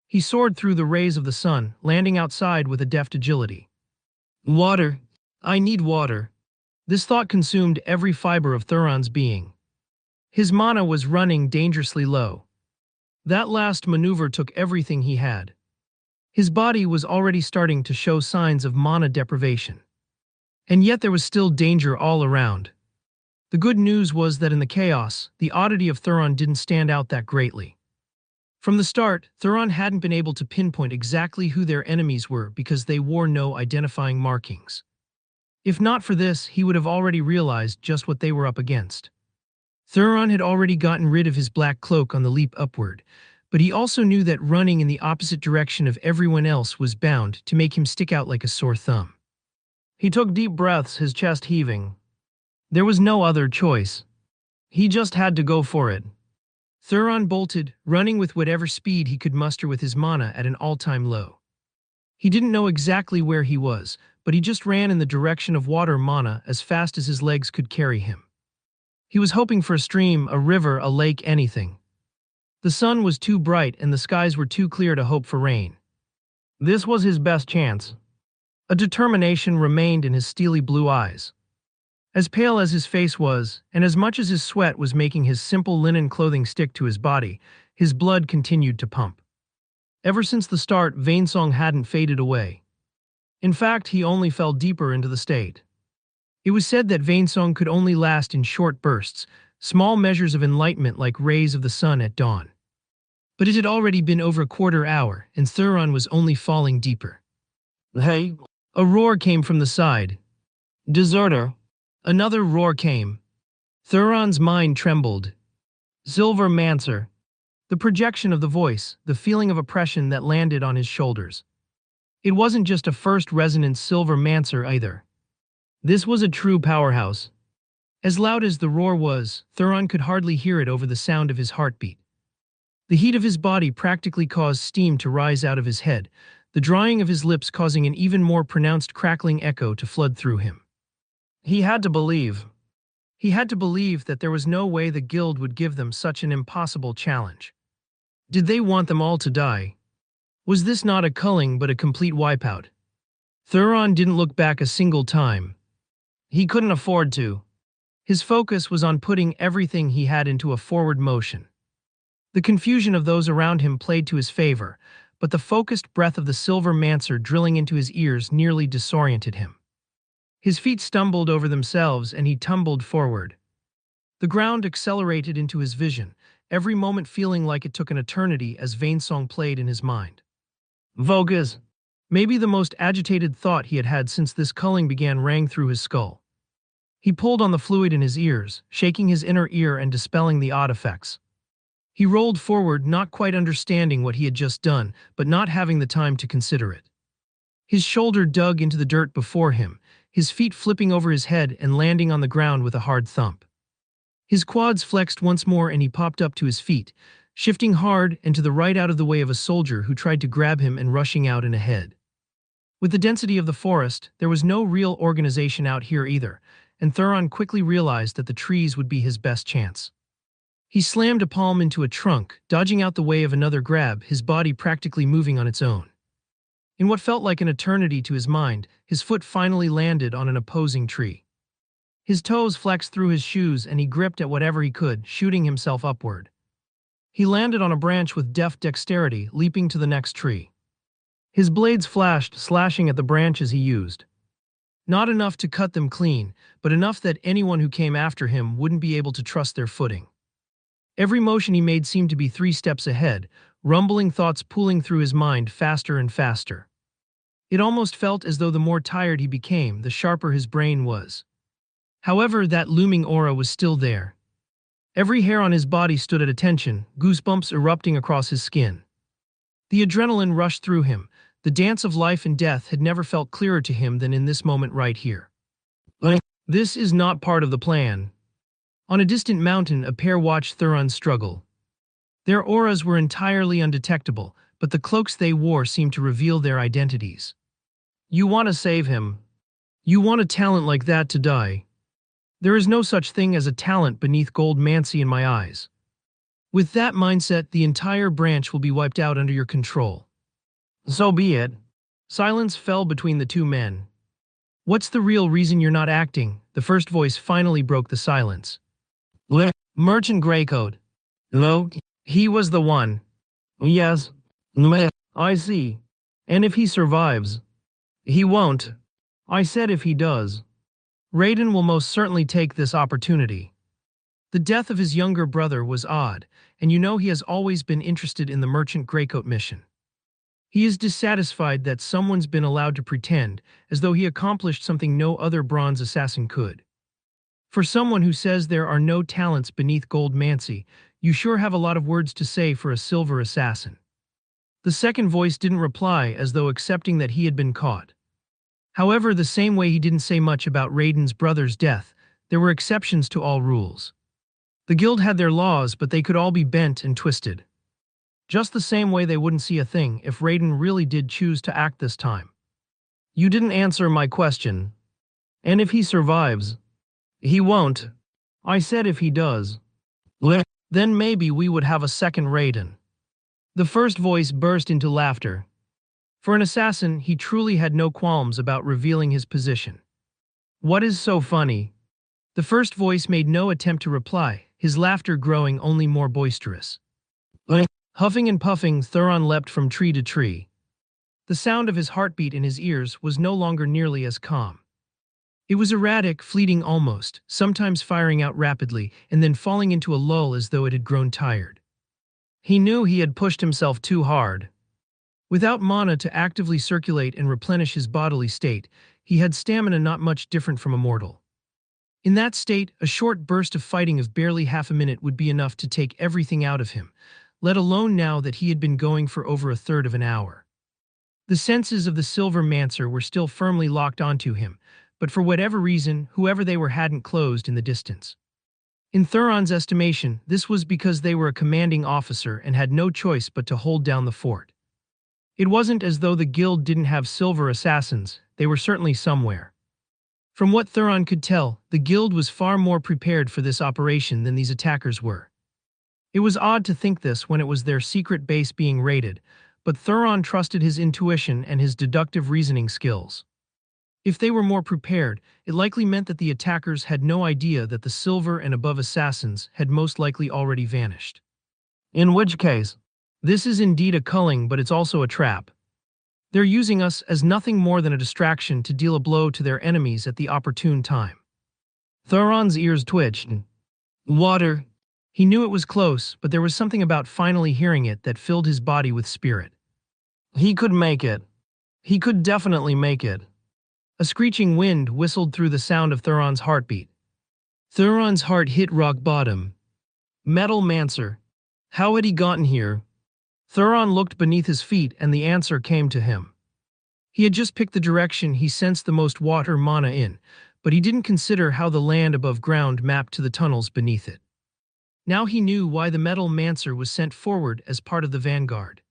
He soared through the rays of the sun, landing outside with a deft agility. Water. I need water. This thought consumed every fiber of Thuron's being. His mana was running dangerously low. That last maneuver took everything he had. His body was already starting to show signs of mana deprivation. And yet there was still danger all around. The good news was that in the chaos, the oddity of Thuron didn't stand out that greatly. From the start, Thuron hadn't been able to pinpoint exactly who their enemies were because they wore no identifying markings. If not for this, he would have already realized just what they were up against. Thuron had already gotten rid of his black cloak on the leap upward, but he also knew that running in the opposite direction of everyone else was bound to make him stick out like a sore thumb. He took deep breaths, his chest heaving. There was no other choice. He just had to go for it. Thuron bolted, running with whatever speed he could muster with his mana at an all-time low. He didn't know exactly where he was, but he just ran in the direction of water mana as fast as his legs could carry him. He was hoping for a stream, a river, a lake, anything. The sun was too bright and the skies were too clear to hope for rain. This was his best chance. A determination remained in his steely blue eyes. As pale as his face was, and as much as his sweat was making his simple linen clothing stick to his body, his blood continued to pump. Ever since the start, Vainsong hadn't faded away. In fact, he only fell deeper into the state. It was said that Vainsong could only last in short bursts, small measures of enlightenment like rays of the sun at dawn. But it had already been over a quarter hour, and Thuron was only falling deeper. Hey! A roar came from the side. Deserter! Another roar came. Thuron's mind trembled. Silver Mancer. The projection of the voice, the feeling of oppression that landed on his shoulders. It wasn't just a first resonance Silver Mancer either. This was a true powerhouse. As loud as the roar was, Thuron could hardly hear it over the sound of his heartbeat. The heat of his body practically caused steam to rise out of his head, the drying of his lips causing an even more pronounced crackling echo to flood through him. He had to believe. He had to believe that there was no way the guild would give them such an impossible challenge. Did they want them all to die? Was this not a culling but a complete wipeout? Thuron didn't look back a single time. He couldn't afford to. His focus was on putting everything he had into a forward motion. The confusion of those around him played to his favor, but the focused breath of the silver mancer drilling into his ears nearly disoriented him. His feet stumbled over themselves and he tumbled forward. The ground accelerated into his vision, every moment feeling like it took an eternity as Vainsong played in his mind. Vogus! Maybe the most agitated thought he had had since this culling began rang through his skull. He pulled on the fluid in his ears, shaking his inner ear and dispelling the odd effects. He rolled forward, not quite understanding what he had just done, but not having the time to consider it. His shoulder dug into the dirt before him, his feet flipping over his head and landing on the ground with a hard thump. His quads flexed once more and he popped up to his feet, shifting hard and to the right out of the way of a soldier who tried to grab him and rushing out and ahead. With the density of the forest, there was no real organization out here either, and Thuron quickly realized that the trees would be his best chance. He slammed a palm into a trunk, dodging out the way of another grab, his body practically moving on its own. In what felt like an eternity to his mind, his foot finally landed on an opposing tree. His toes flexed through his shoes and he gripped at whatever he could, shooting himself upward. He landed on a branch with deft dexterity, leaping to the next tree. His blades flashed, slashing at the branches he used. Not enough to cut them clean, but enough that anyone who came after him wouldn't be able to trust their footing. Every motion he made seemed to be 3 steps ahead, rumbling thoughts pooling through his mind faster and faster. It almost felt as though the more tired he became, the sharper his brain was. However, that looming aura was still there. Every hair on his body stood at attention, goosebumps erupting across his skin. The adrenaline rushed through him. The dance of life and death had never felt clearer to him than in this moment right here. This is not part of the plan. On a distant mountain, a pair watched Thuron struggle. Their auras were entirely undetectable, but the cloaks they wore seemed to reveal their identities. You want to save him. You want a talent like that to die. There is no such thing as a talent beneath gold mancy in my eyes. With that mindset, the entire branch will be wiped out under your control. So be it. Silence fell between the two men. What's the real reason you're not acting? The first voice finally broke the silence. Merchant Greycoat. No, he was the one. Yes. I see. And if he survives? He won't. I said if he does. Raiden will most certainly take this opportunity. The death of his younger brother was odd, and you know he has always been interested in the Merchant Greycoat mission. He is dissatisfied that someone's been allowed to pretend as though he accomplished something no other bronze assassin could. For someone who says there are no talents beneath gold mancy, you sure have a lot of words to say for a silver assassin. The second voice didn't reply as though accepting that he had been caught. However, the same way he didn't say much about Raiden's brother's death, there were exceptions to all rules. The guild had their laws, but they could all be bent and twisted. Just the same way they wouldn't see a thing if Raiden really did choose to act this time. You didn't answer my question. And if he survives? He won't. I said if he does. Then maybe we would have a second Raiden. The first voice burst into laughter. For an assassin, he truly had no qualms about revealing his position. What is so funny? The first voice made no attempt to reply, his laughter growing only more boisterous. Huffing and puffing, Thuron leapt from tree to tree. The sound of his heartbeat in his ears was no longer nearly as calm. It was erratic, fleeting almost, sometimes firing out rapidly and then falling into a lull as though it had grown tired. He knew he had pushed himself too hard. Without mana to actively circulate and replenish his bodily state, he had stamina not much different from a mortal. In that state, a short burst of fighting of barely half a minute would be enough to take everything out of him, let alone now that he had been going for over a third of an hour. The senses of the Silver Mancer were still firmly locked onto him, but for whatever reason, whoever they were hadn't closed in the distance. In Thuron's estimation, this was because they were a commanding officer and had no choice but to hold down the fort. It wasn't as though the guild didn't have silver assassins, they were certainly somewhere. From what Thuron could tell, the guild was far more prepared for this operation than these attackers were. It was odd to think this when it was their secret base being raided, but Thuron trusted his intuition and his deductive reasoning skills. If they were more prepared, it likely meant that the attackers had no idea that the silver and above assassins had most likely already vanished. In which case, this is indeed a culling, but it's also a trap. They're using us as nothing more than a distraction to deal a blow to their enemies at the opportune time. Thuron's ears twitched. Water. He knew it was close, but there was something about finally hearing it that filled his body with spirit. He could make it. He could definitely make it. A screeching wind whistled through the sound of Thuron's heartbeat. Thuron's heart hit rock bottom. Metal Mancer. How had he gotten here? Thuron looked beneath his feet and the answer came to him. He had just picked the direction he sensed the most water mana in, but he didn't consider how the land above ground mapped to the tunnels beneath it. Now he knew why the Metal Mancer was sent forward as part of the vanguard.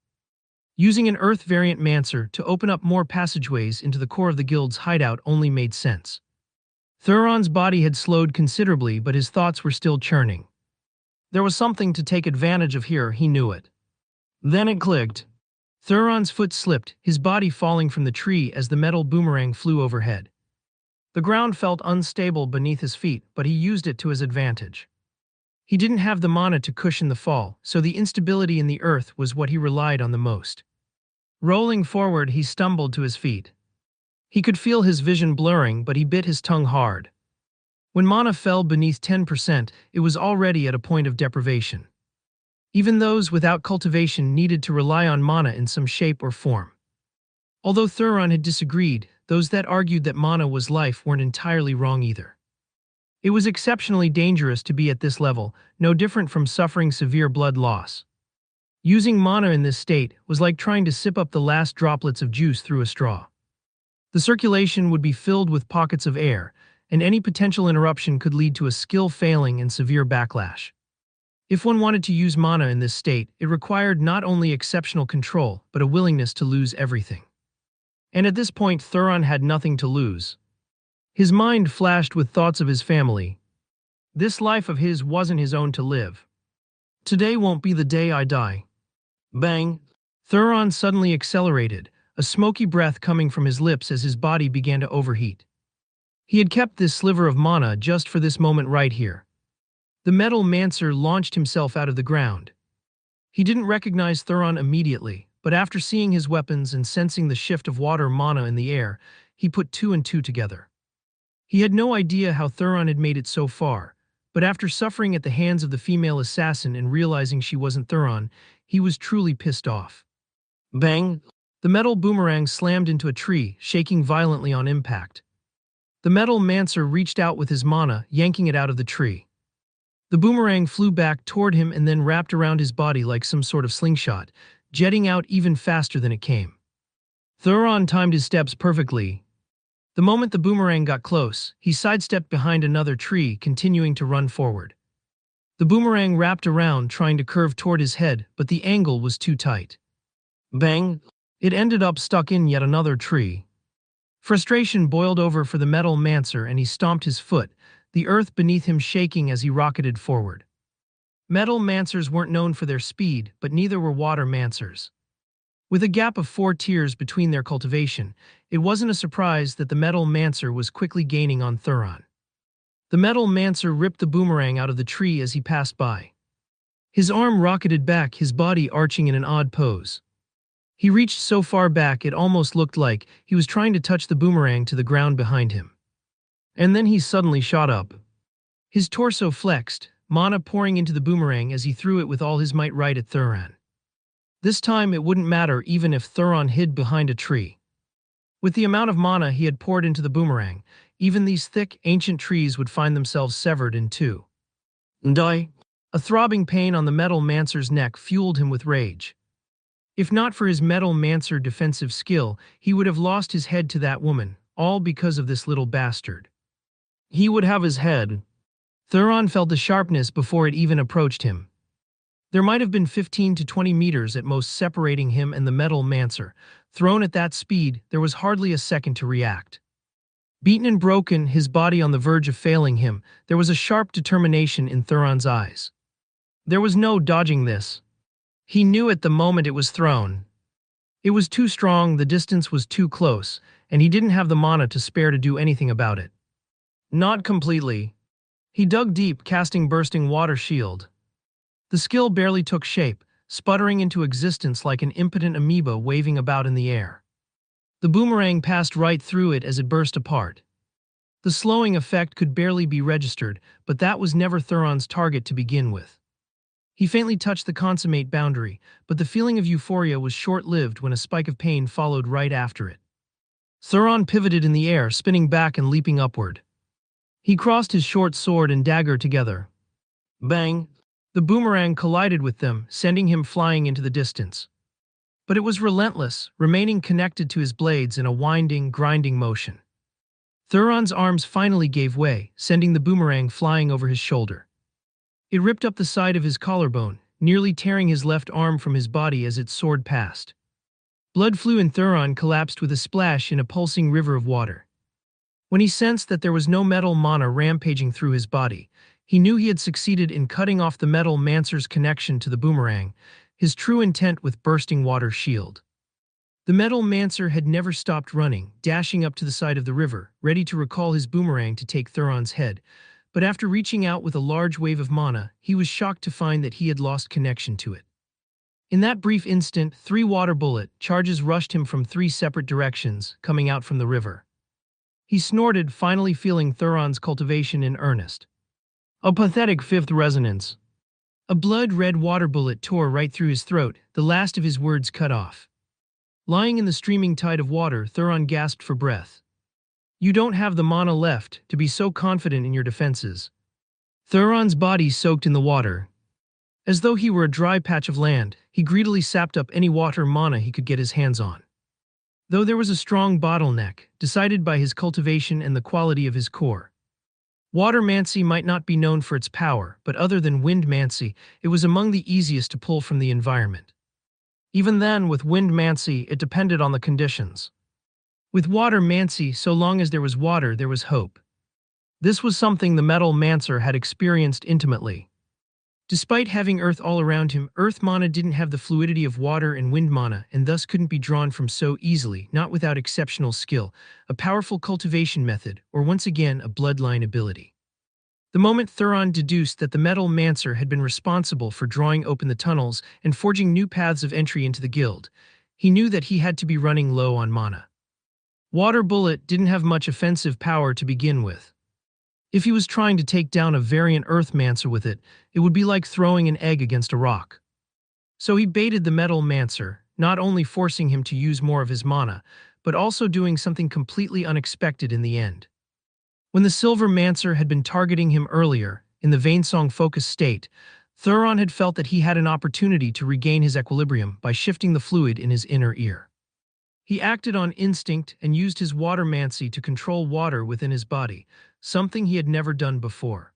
Using an Earth variant Mancer to open up more passageways into the core of the guild's hideout only made sense. Thuron's body had slowed considerably, but his thoughts were still churning. There was something to take advantage of here, he knew it. Then it clicked. Thuron's foot slipped, his body falling from the tree as the metal boomerang flew overhead. The ground felt unstable beneath his feet, but he used it to his advantage. He didn't have the mana to cushion the fall, so the instability in the earth was what he relied on the most. Rolling forward, he stumbled to his feet. He could feel his vision blurring, but he bit his tongue hard. When mana fell beneath 10%, it was already at a point of deprivation. Even those without cultivation needed to rely on mana in some shape or form. Although Thuron had disagreed, those that argued that mana was life weren't entirely wrong either. It was exceptionally dangerous to be at this level, no different from suffering severe blood loss. Using mana in this state was like trying to sip up the last droplets of juice through a straw. The circulation would be filled with pockets of air, and any potential interruption could lead to a skill failing and severe backlash. If one wanted to use mana in this state, it required not only exceptional control, but a willingness to lose everything. And at this point, Thuron had nothing to lose. His mind flashed with thoughts of his family. This life of his wasn't his own to live. Today won't be the day I die. Bang! Thuron suddenly accelerated, a smoky breath coming from his lips as his body began to overheat. He had kept this sliver of mana just for this moment right here. The Metal Mancer launched himself out of the ground. He didn't recognize Thuron immediately, but after seeing his weapons and sensing the shift of water mana in the air, he put two and two together. He had no idea how Thuron had made it so far, but after suffering at the hands of the female assassin and realizing she wasn't Thuron, he was truly pissed off. Bang! The metal boomerang slammed into a tree, shaking violently on impact. The Metal Mancer reached out with his mana, yanking it out of the tree. The boomerang flew back toward him and then wrapped around his body like some sort of slingshot, jetting out even faster than it came. Thuron timed his steps perfectly. The moment the boomerang got close, he sidestepped behind another tree, continuing to run forward. The boomerang wrapped around, trying to curve toward his head, but the angle was too tight. Bang! It ended up stuck in yet another tree. Frustration boiled over for the Metal Mancer and he stomped his foot, the earth beneath him shaking as he rocketed forward. Metal Mancers weren't known for their speed, but neither were Water Mancers. With a gap of 4 tiers between their cultivation, it wasn't a surprise that the Metal Mancer was quickly gaining on Thuron. The Metal Mancer ripped the boomerang out of the tree as he passed by. His arm rocketed back, his body arching in an odd pose. He reached so far back it almost looked like he was trying to touch the boomerang to the ground behind him. And then he suddenly shot up. His torso flexed, mana pouring into the boomerang as he threw it with all his might right at Thuron. This time it wouldn't matter even if Thuron hid behind a tree. With the amount of mana he had poured into the boomerang, even these thick, ancient trees would find themselves severed in two. Die! A throbbing pain on the Metal Mancer's neck fueled him with rage. If not for his Metal Mancer defensive skill, he would have lost his head to that woman, all because of this little bastard. He would have his head. Thuron felt the sharpness before it even approached him. There might have been 15 to 20 meters at most separating him and the Metal Mancer. Thrown at that speed, there was hardly a second to react. Beaten and broken, his body on the verge of failing him, there was a sharp determination in Thuron's eyes. There was no dodging this. He knew at the moment it was thrown. It was too strong, the distance was too close, and he didn't have the mana to spare to do anything about it. Not completely. He dug deep, casting Bursting Water Shield. The skill barely took shape, sputtering into existence like an impotent amoeba waving about in the air. The boomerang passed right through it as it burst apart. The slowing effect could barely be registered, but that was never Thuron's target to begin with. He faintly touched the consummate boundary, but the feeling of euphoria was short-lived when a spike of pain followed right after it. Thuron pivoted in the air, spinning back and leaping upward. He crossed his short sword and dagger together. Bang! The boomerang collided with them, sending him flying into the distance. But it was relentless, remaining connected to his blades in a winding, grinding motion. Thuron's arms finally gave way, sending the boomerang flying over his shoulder. It ripped up the side of his collarbone, nearly tearing his left arm from his body as it soared past. Blood flew and Thuron collapsed with a splash in a pulsing river of water. When he sensed that there was no metal mana rampaging through his body, he knew he had succeeded in cutting off the metal mancer's connection to the boomerang, his true intent with Bursting Water Shield. The metal mancer had never stopped running, dashing up to the side of the river, ready to recall his boomerang to take Thuron's head, but after reaching out with a large wave of mana, he was shocked to find that he had lost connection to it. In that brief instant, 3 water bullet charges rushed him from 3 separate directions, coming out from the river. He snorted, finally feeling Thuron's cultivation in earnest. A pathetic 5th resonance. A blood-red water bullet tore right through his throat, the last of his words cut off. Lying in the streaming tide of water, Thuron gasped for breath. You don't have the mana left to be so confident in your defenses. Thuron's body soaked in the water. As though he were a dry patch of land, he greedily sapped up any water mana he could get his hands on. Though there was a strong bottleneck, decided by his cultivation and the quality of his core. Watermancy might not be known for its power, but other than Windmancy, it was among the easiest to pull from the environment. Even then, with Windmancy, it depended on the conditions. With Watermancy, so long as there was water, there was hope. This was something the Metal Mancer had experienced intimately. Despite having earth all around him, earth mana didn't have the fluidity of water and wind mana, and thus couldn't be drawn from so easily, not without exceptional skill, a powerful cultivation method, or once again a bloodline ability. The moment Thuron deduced that the Metal Mancer had been responsible for drawing open the tunnels and forging new paths of entry into the guild, he knew that he had to be running low on mana. Water Bullet didn't have much offensive power to begin with. If he was trying to take down a variant Earth Mancer with it, it would be like throwing an egg against a rock. So he baited the Metal Mancer, not only forcing him to use more of his mana, but also doing something completely unexpected in the end. When the Silver Mancer had been targeting him earlier, in the Vainsong-focused state, Thuron had felt that he had an opportunity to regain his equilibrium by shifting the fluid in his inner ear. He acted on instinct and used his Watermancy to control water within his body, something he had never done before.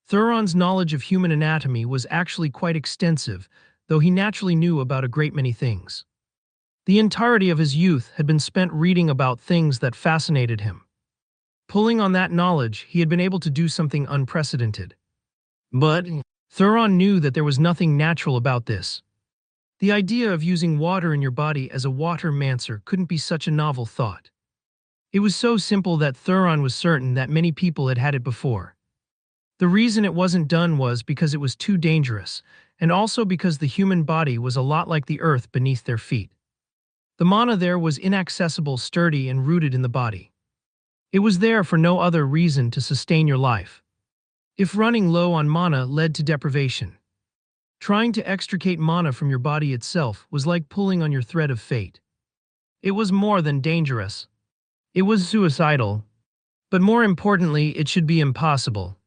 Thuron's knowledge of human anatomy was actually quite extensive, though he naturally knew about a great many things. The entirety of his youth had been spent reading about things that fascinated him. Pulling on that knowledge, he had been able to do something unprecedented. But Thuron knew that there was nothing natural about this. The idea of using water in your body as a water mancer couldn't be such a novel thought. It was so simple that Thuron was certain that many people had had it before. The reason it wasn't done was because it was too dangerous, and also because the human body was a lot like the earth beneath their feet. The mana there was inaccessible, sturdy, and rooted in the body. It was there for no other reason to sustain your life. If running low on mana led to deprivation, trying to extricate mana from your body itself was like pulling on your thread of fate. It was more than dangerous. It was suicidal. But more importantly, it should be impossible.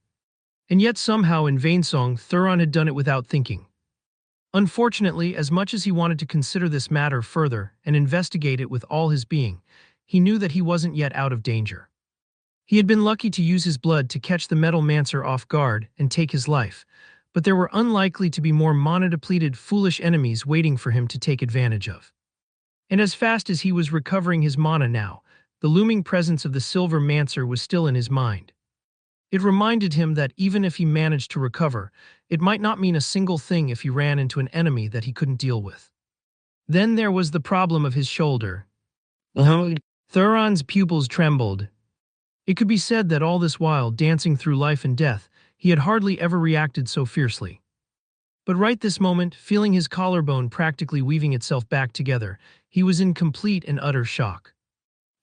And yet somehow in Vainsong, Thuron had done it without thinking. Unfortunately, as much as he wanted to consider this matter further and investigate it with all his being, he knew that he wasn't yet out of danger. He had been lucky to use his blood to catch the Metal Mancer off guard and take his life, but there were unlikely to be more mana-depleted, foolish enemies waiting for him to take advantage of. And as fast as he was recovering his mana now, The looming presence of the Silver Mancer was still in his mind. It reminded him that even if he managed to recover, it might not mean a single thing if he ran into an enemy that he couldn't deal with. Then there was the problem of his shoulder. Thuron's pupils trembled. It could be said that all this while, dancing through life and death, he had hardly ever reacted so fiercely. But right this moment, feeling his collarbone practically weaving itself back together, he was in complete and utter shock.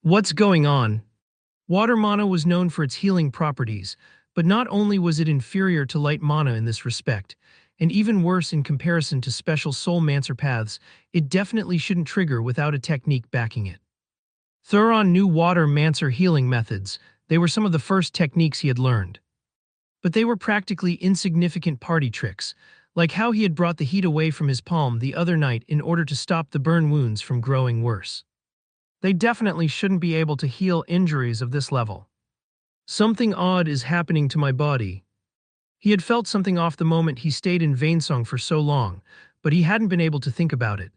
What's going on? Water mana was known for its healing properties, but not only was it inferior to light mana in this respect, and even worse in comparison to special soul mancer paths, it definitely shouldn't trigger without a technique backing it. Thuron knew water mancer healing methods. They were some of the first techniques he had learned. But they were practically insignificant party tricks, like how he had brought the heat away from his palm the other night in order to stop the burn wounds from growing worse. They definitely shouldn't be able to heal injuries of this level. Something odd is happening to my body. He had felt something off the moment he stayed in Vainsong for so long, but he hadn't been able to think about it.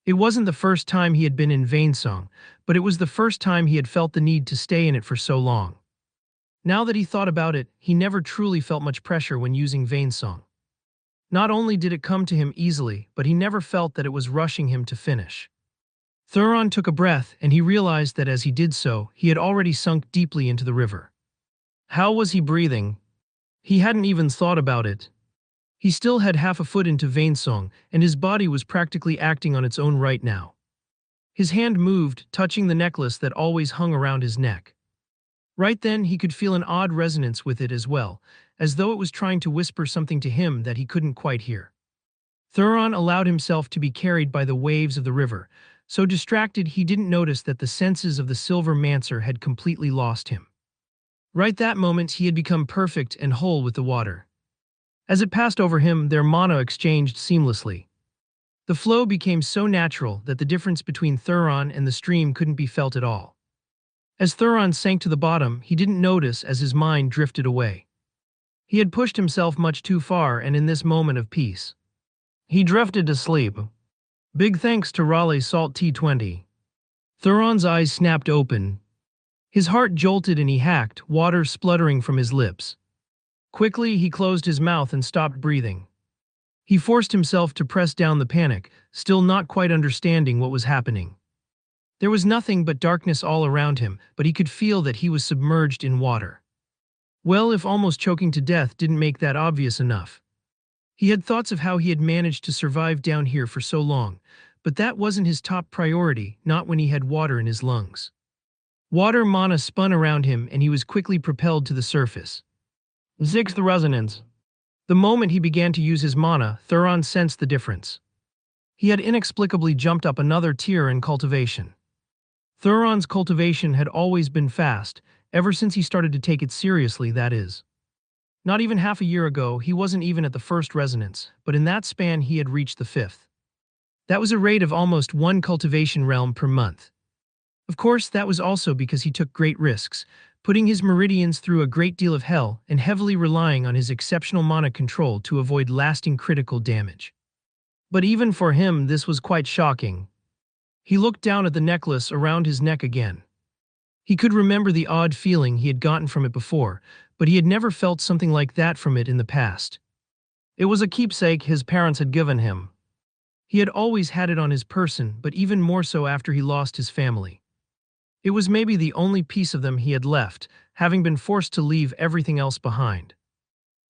It wasn't the first time he had been in Vainsong, but it was the first time he had felt the need to stay in it for so long. Now that he thought about it, he never truly felt much pressure when using Vainsong. Not only did it come to him easily, but he never felt that it was rushing him to finish. Thuron took a breath, and he realized that as he did so, he had already sunk deeply into the river. How was he breathing? He hadn't even thought about it. He still had half a foot into Vainsong, and his body was practically acting on its own right now. His hand moved, touching the necklace that always hung around his neck. Right then, he could feel an odd resonance with it as well, as though it was trying to whisper something to him that he couldn't quite hear. Thuron allowed himself to be carried by the waves of the river. So distracted he didn't notice that the senses of the Silver Mancer had completely lost him. Right that moment he had become perfect and whole with the water. As it passed over him, their mana exchanged seamlessly. The flow became so natural that the difference between Thuron and the stream couldn't be felt at all. As Thuron sank to the bottom, he didn't notice as his mind drifted away. He had pushed himself much too far, and in this moment of peace, he drifted to sleep. Big thanks to Raleigh's Salt T20. Thuron's eyes snapped open. His heart jolted and he hacked, water spluttering from his lips. Quickly, he closed his mouth and stopped breathing. He forced himself to press down the panic, still not quite understanding what was happening. There was nothing but darkness all around him, but he could feel that he was submerged in water. Well, if almost choking to death didn't make that obvious enough. He had thoughts of how he had managed to survive down here for so long, but that wasn't his top priority, not when he had water in his lungs. Water mana spun around him and he was quickly propelled to the surface. Sixth resonance. The moment he began to use his mana, Thuron sensed the difference. He had inexplicably jumped up another tier in cultivation. Thuron's cultivation had always been fast, ever since he started to take it seriously, that is. Not even half a year ago, he wasn't even at the first resonance, but in that span he had reached the fifth. That was a rate of almost one cultivation realm per month. Of course, that was also because he took great risks, putting his meridians through a great deal of hell and heavily relying on his exceptional mana control to avoid lasting critical damage. But even for him, this was quite shocking. He looked down at the necklace around his neck again. He could remember the odd feeling he had gotten from it before, but he had never felt something like that from it in the past. It was a keepsake his parents had given him. He had always had it on his person, but even more so after he lost his family. It was maybe the only piece of them he had left, having been forced to leave everything else behind.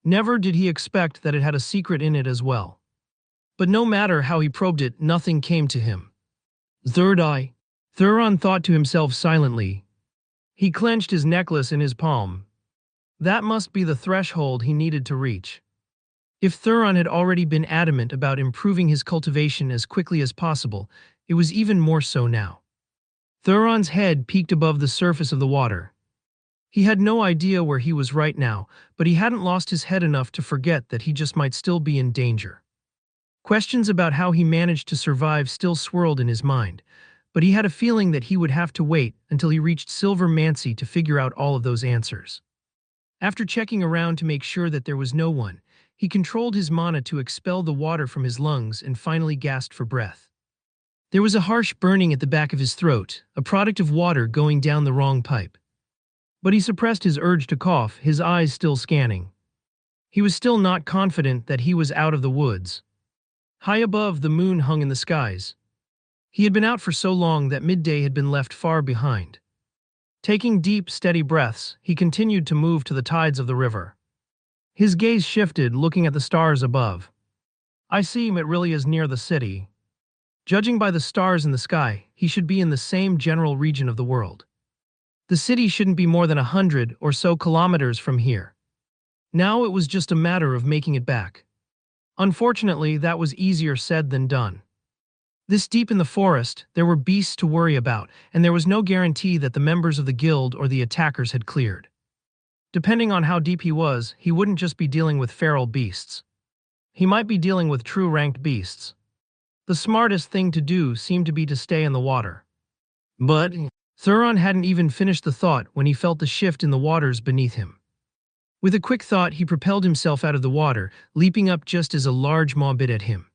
Never did he expect that it had a secret in it as well. But no matter how he probed it, nothing came to him. Third eye. Thuron thought to himself silently. He clenched his necklace in his palm. That must be the threshold he needed to reach. If Thuron had already been adamant about improving his cultivation as quickly as possible, it was even more so now. Thuron's head peeked above the surface of the water. He had no idea where he was right now, but he hadn't lost his head enough to forget that he just might still be in danger. Questions about how he managed to survive still swirled in his mind, but he had a feeling that he would have to wait until he reached Silver Mancy to figure out all of those answers. After checking around to make sure that there was no one, he controlled his mana to expel the water from his lungs and finally gasped for breath. There was a harsh burning at the back of his throat, a product of water going down the wrong pipe. But he suppressed his urge to cough, his eyes still scanning. He was still not confident that he was out of the woods. High above, the moon hung in the skies. He had been out for so long that midday had been left far behind. Taking deep, steady breaths, he continued to move to the tides of the river. His gaze shifted, looking at the stars above. I see it really is near the city. Judging by the stars in the sky, he should be in the same general region of the world. The city shouldn't be more than 100 or so kilometers from here. Now it was just a matter of making it back. Unfortunately, that was easier said than done. This deep in the forest, there were beasts to worry about, and there was no guarantee that the members of the guild or the attackers had cleared. Depending on how deep he was, he wouldn't just be dealing with feral beasts. He might be dealing with true ranked beasts. The smartest thing to do seemed to be to stay in the water. But Thuron hadn't even finished the thought when he felt the shift in the waters beneath him. With a quick thought, he propelled himself out of the water, leaping up just as a large maw bit at him.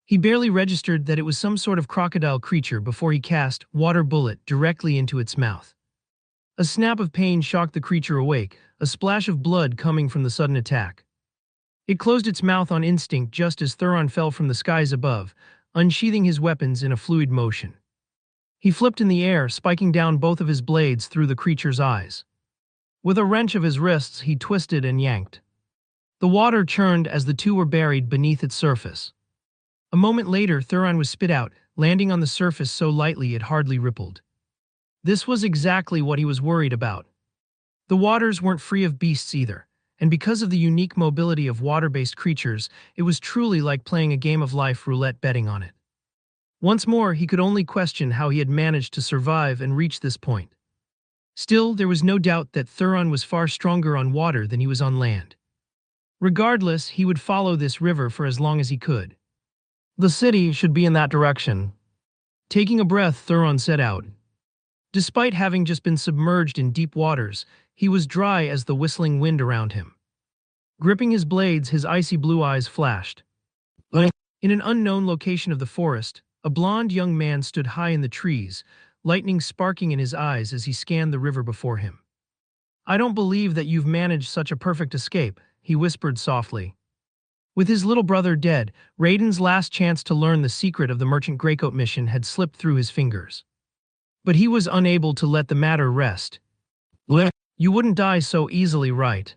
He barely registered that it was some sort of crocodile creature before he cast Water Bullet directly into its mouth. A snap of pain shocked the creature awake, a splash of blood coming from the sudden attack. It closed its mouth on instinct just as Thuron fell from the skies above, unsheathing his weapons in a fluid motion. He flipped in the air, spiking down both of his blades through the creature's eyes. With a wrench of his wrists, he twisted and yanked. The water churned as the two were buried beneath its surface. A moment later, Thuron was spit out, landing on the surface so lightly it hardly rippled. This was exactly what he was worried about. The waters weren't free of beasts either, and because of the unique mobility of water-based creatures, it was truly like playing a game of life roulette betting on it. Once more, he could only question how he had managed to survive and reach this point. Still, there was no doubt that Thuron was far stronger on water than he was on land. Regardless, he would follow this river for as long as he could. The city should be in that direction. Taking a breath, Thuron set out. Despite having just been submerged in deep waters, he was dry as the whistling wind around him. Gripping his blades, his icy blue eyes flashed. In an unknown location of the forest, a blond young man stood high in the trees, lightning sparking in his eyes as he scanned the river before him. "I don't believe that you've managed such a perfect escape," he whispered softly. With his little brother dead, Raiden's last chance to learn the secret of the Merchant Greycoat mission had slipped through his fingers. But he was unable to let the matter rest. "You wouldn't die so easily, right?"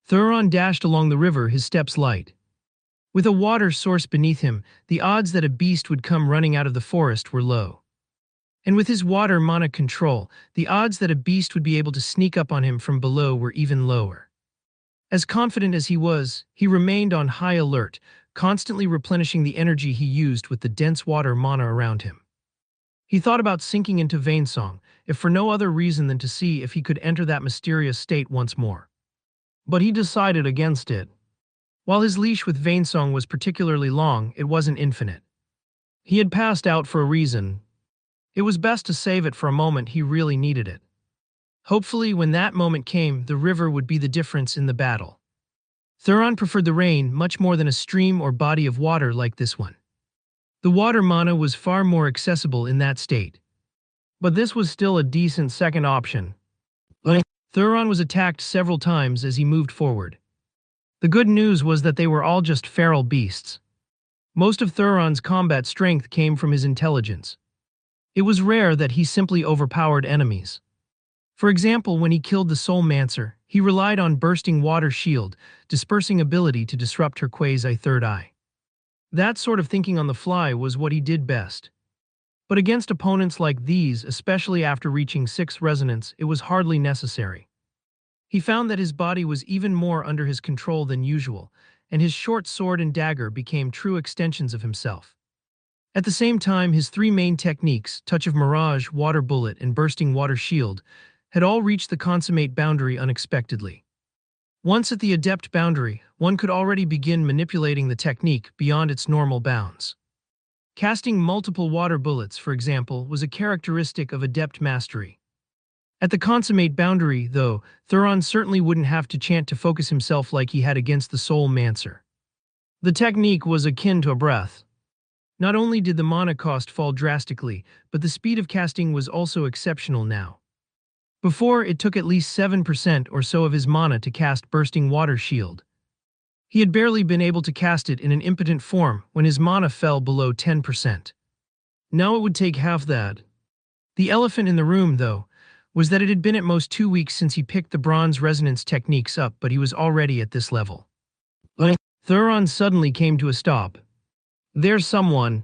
Thuron dashed along the river, his steps light. With a water source beneath him, the odds that a beast would come running out of the forest were low. And with his water mana control, the odds that a beast would be able to sneak up on him from below were even lower. As confident as he was, he remained on high alert, constantly replenishing the energy he used with the dense water mana around him. He thought about sinking into Vainsong, if for no other reason than to see if he could enter that mysterious state once more. But he decided against it. While his leash with Vainsong was particularly long, it wasn't infinite. He had passed out for a reason. It was best to save it for a moment he really needed it. Hopefully, when that moment came, the river would be the difference in the battle. Thuron preferred the rain much more than a stream or body of water like this one. The water mana was far more accessible in that state. But this was still a decent second option. Thuron was attacked several times as he moved forward. The good news was that they were all just feral beasts. Most of Thuron's combat strength came from his intelligence. It was rare that he simply overpowered enemies. For example, when he killed the Soul Mancer, he relied on Bursting Water Shield, dispersing ability to disrupt her quasi-third eye. That sort of thinking on the fly was what he did best. But against opponents like these, especially after reaching 6th resonance, it was hardly necessary. He found that his body was even more under his control than usual, and his short sword and dagger became true extensions of himself. At the same time, his three main techniques, Touch of Mirage, Water Bullet, and Bursting Water Shield, had all reached the consummate boundary unexpectedly. Once at the adept boundary, one could already begin manipulating the technique beyond its normal bounds. Casting multiple water bullets, for example, was a characteristic of adept mastery. At the consummate boundary, though, Thuron certainly wouldn't have to chant to focus himself like he had against the Soul Mancer. The technique was akin to a breath. Not only did the mana cost fall drastically, but the speed of casting was also exceptional now. Before, it took at least 7% or so of his mana to cast Bursting Water Shield. He had barely been able to cast it in an impotent form when his mana fell below 10%. Now it would take half that. The elephant in the room, though, was that it had been at most 2 weeks since he picked the bronze resonance techniques up, but he was already at this level. Thuron suddenly came to a stop. There's someone.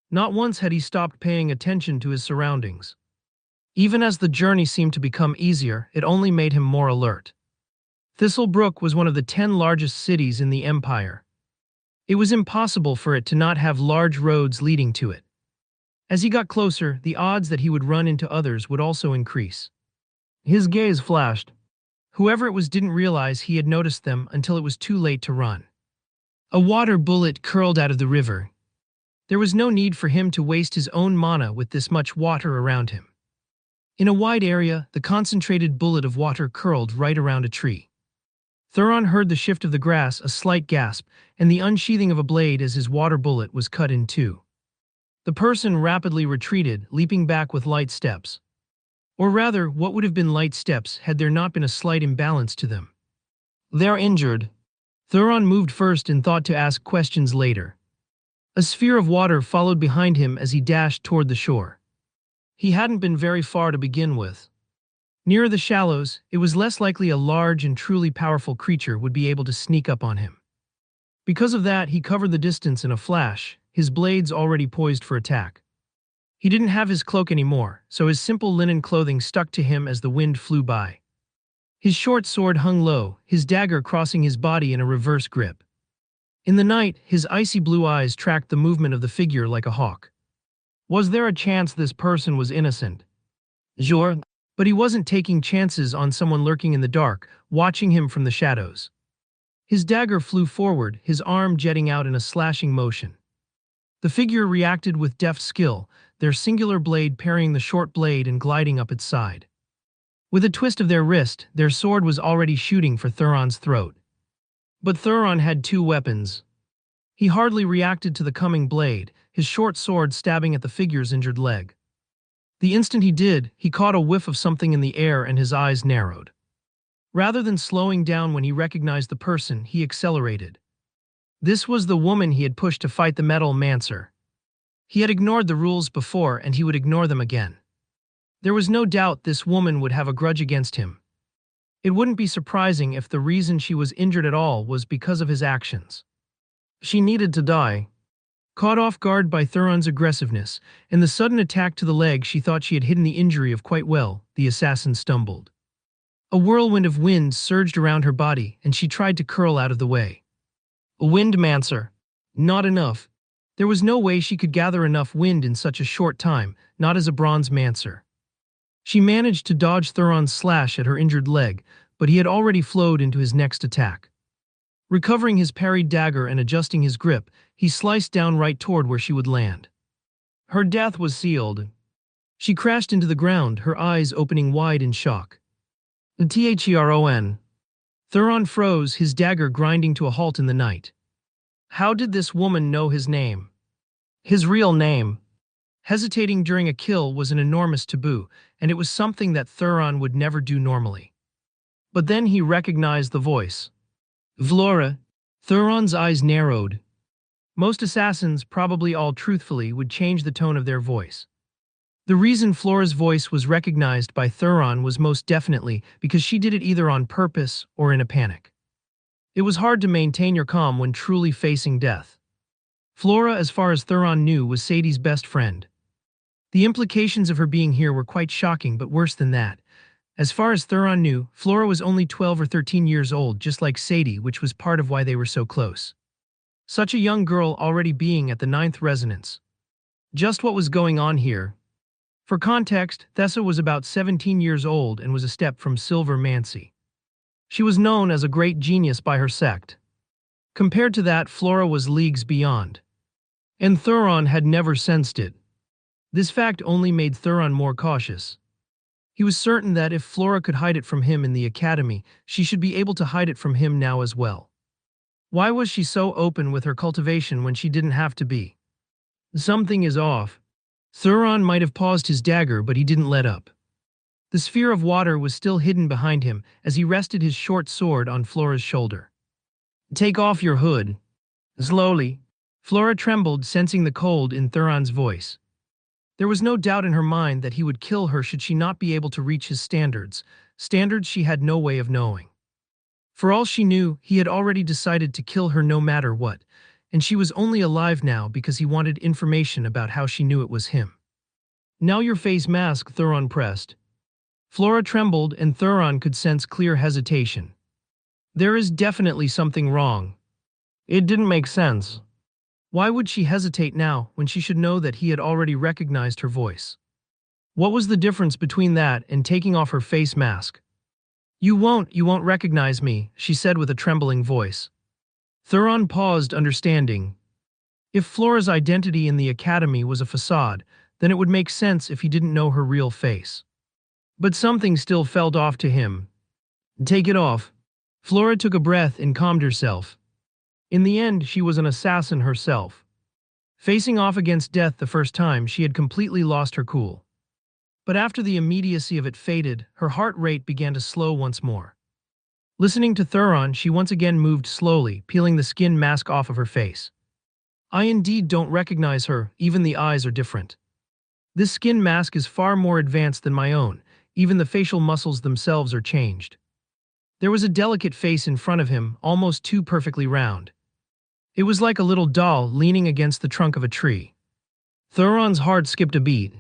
Not once had he stopped paying attention to his surroundings. Even as the journey seemed to become easier, it only made him more alert. Thistlebrook was one of the 10 largest cities in the Empire. It was impossible for it to not have large roads leading to it. As he got closer, the odds that he would run into others would also increase. His gaze flashed. Whoever it was didn't realize he had noticed them until it was too late to run. A water bullet curled out of the river. There was no need for him to waste his own mana with this much water around him. In a wide area, the concentrated bullet of water curled right around a tree. Thuron heard the shift of the grass, a slight gasp, and the unsheathing of a blade as his water bullet was cut in two. The person rapidly retreated, leaping back with light steps. Or rather, what would have been light steps had there not been a slight imbalance to them. They're injured. Thuron moved first and thought to ask questions later. A sphere of water followed behind him as he dashed toward the shore. He hadn't been very far to begin with. Nearer the shallows, it was less likely a large and truly powerful creature would be able to sneak up on him. Because of that, he covered the distance in a flash, his blades already poised for attack. He didn't have his cloak anymore, so his simple linen clothing stuck to him as the wind flew by. His short sword hung low, his dagger crossing his body in a reverse grip. In the night, his icy blue eyes tracked the movement of the figure like a hawk. Was there a chance this person was innocent? Sure, but he wasn't taking chances on someone lurking in the dark, watching him from the shadows. His dagger flew forward, his arm jetting out in a slashing motion. The figure reacted with deft skill, their singular blade parrying the short blade and gliding up its side. With a twist of their wrist, their sword was already shooting for Thuron's throat. But Thuron had two weapons. He hardly reacted to the coming blade, his short sword stabbing at the figure's injured leg. The instant he did, he caught a whiff of something in the air and his eyes narrowed. Rather than slowing down when he recognized the person, he accelerated. This was the woman he had pushed to fight the Metal Mancer. He had ignored the rules before, and he would ignore them again. There was no doubt this woman would have a grudge against him. It wouldn't be surprising if the reason she was injured at all was because of his actions. She needed to die. Caught off guard by Thuron's aggressiveness and the sudden attack to the leg she thought she had hidden the injury of quite well, the assassin stumbled. A whirlwind of wind surged around her body, and she tried to curl out of the way. A wind mancer. Not enough. There was no way she could gather enough wind in such a short time, not as a bronze mancer. She managed to dodge Thuron's slash at her injured leg, but he had already flowed into his next attack. Recovering his parried dagger and adjusting his grip, he sliced down right toward where she would land. Her death was sealed. She crashed into the ground, her eyes opening wide in shock. Thron. Thuron froze, his dagger grinding to a halt in the night. How did this woman know his name? His real name? Hesitating during a kill was an enormous taboo, and it was something that Thuron would never do normally. But then he recognized the voice. Vlora. Thuron's eyes narrowed. Most assassins, probably all truthfully, would change the tone of their voice. The reason Flora's voice was recognized by Thuron was most definitely because she did it either on purpose or in a panic. It was hard to maintain your calm when truly facing death. Flora, as far as Thuron knew, was Sadie's best friend. The implications of her being here were quite shocking, but worse than that. As far as Thuron knew, Flora was only 12 or 13 years old, just like Sadie, which was part of why they were so close. Such a young girl already being at the 9th resonance. Just what was going on here? For context, Thessa was about 17 years old and was a step from Silver Mancy. She was known as a great genius by her sect. Compared to that, Flora was leagues beyond. And Thuron had never sensed it. This fact only made Thuron more cautious. He was certain that if Flora could hide it from him in the academy, she should be able to hide it from him now as well. Why was she so open with her cultivation when she didn't have to be? Something is off. Thuron might have paused his dagger, but he didn't let up. The sphere of water was still hidden behind him as he rested his short sword on Flora's shoulder. Take off your hood. Slowly. Flora trembled, sensing the cold in Thuron's voice. There was no doubt in her mind that he would kill her should she not be able to reach his standards she had no way of knowing. For all she knew, he had already decided to kill her no matter what, and she was only alive now because he wanted information about how she knew it was him. Now your face mask, Thuron pressed. Flora trembled, and Thuron could sense clear hesitation. There is definitely something wrong. It didn't make sense. Why would she hesitate now when she should know that he had already recognized her voice? What was the difference between that and taking off her face mask? You won't recognize me, she said with a trembling voice. Thuron paused, understanding. If Flora's identity in the academy was a facade, then it would make sense if he didn't know her real face. But something still felt off to him. Take it off. Flora took a breath and calmed herself. In the end, she was an assassin herself. Facing off against death the first time, she had completely lost her cool. But after the immediacy of it faded, her heart rate began to slow once more. Listening to Thuron, she once again moved slowly, peeling the skin mask off of her face. I indeed don't recognize her, even the eyes are different. This skin mask is far more advanced than my own, even the facial muscles themselves are changed. There was a delicate face in front of him, almost too perfectly round. It was like a little doll leaning against the trunk of a tree. Thuron's heart skipped a beat.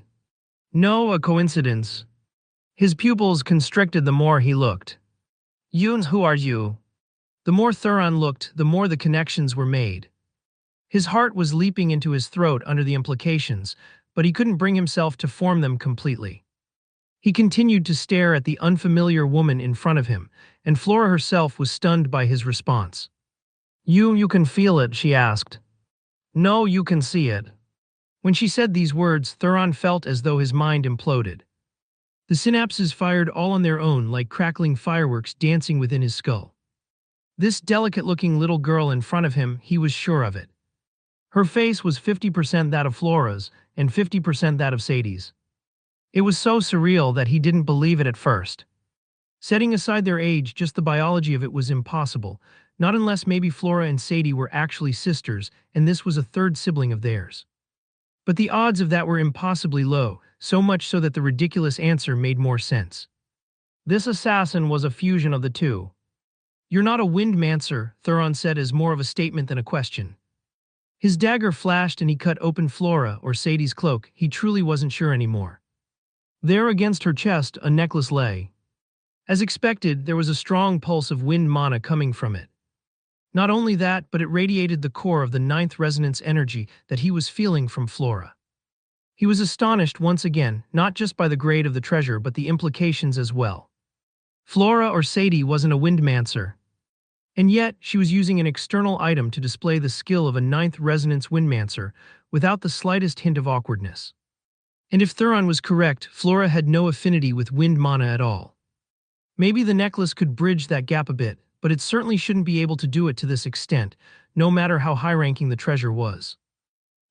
No, a coincidence. His pupils constricted the more he looked. Yoon, who are you? The more Thuron looked, the more the connections were made. His heart was leaping into his throat under the implications, but he couldn't bring himself to form them completely. He continued to stare at the unfamiliar woman in front of him, and Flora herself was stunned by his response. You can feel it, she asked. No, you can see it. When she said these words, Thuron felt as though his mind imploded. The synapses fired all on their own like crackling fireworks dancing within his skull. This delicate-looking little girl in front of him, he was sure of it. Her face was 50% that of Flora's and 50% that of Sadie's. It was so surreal that he didn't believe it at first. Setting aside their age, just the biology of it was impossible, not unless maybe Flora and Sadie were actually sisters and this was a third sibling of theirs. But the odds of that were impossibly low, so much so that the ridiculous answer made more sense. This assassin was a fusion of the two. You're not a Windmancer, Thuron said as more of a statement than a question. His dagger flashed and he cut open Flora or Sadie's cloak. He truly wasn't sure anymore. There against her chest, a necklace lay. As expected, there was a strong pulse of wind mana coming from it. Not only that, but it radiated the core of the ninth resonance energy that he was feeling from Flora. He was astonished once again, not just by the grade of the treasure but the implications as well. Flora or Sadie wasn't a Windmancer. And yet, she was using an external item to display the skill of a ninth resonance Windmancer without the slightest hint of awkwardness. And if Thuron was correct, Flora had no affinity with wind mana at all. Maybe the necklace could bridge that gap a bit, but it certainly shouldn't be able to do it to this extent, no matter how high-ranking the treasure was.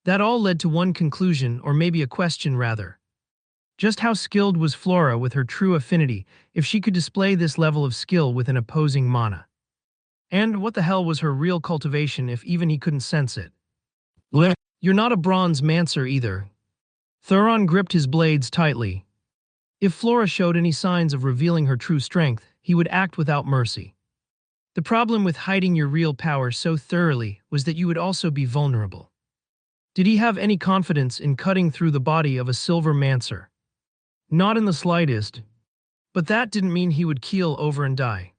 That all led to one conclusion, or maybe a question rather. Just how skilled was Flora with her true affinity if she could display this level of skill with an opposing mana? And what the hell was her real cultivation if even he couldn't sense it? You're not a bronze mancer either. Thuron gripped his blades tightly. If Flora showed any signs of revealing her true strength, he would act without mercy. The problem with hiding your real power so thoroughly was that you would also be vulnerable. Did he have any confidence in cutting through the body of a silver mancer? Not in the slightest. But that didn't mean he would keel over and die.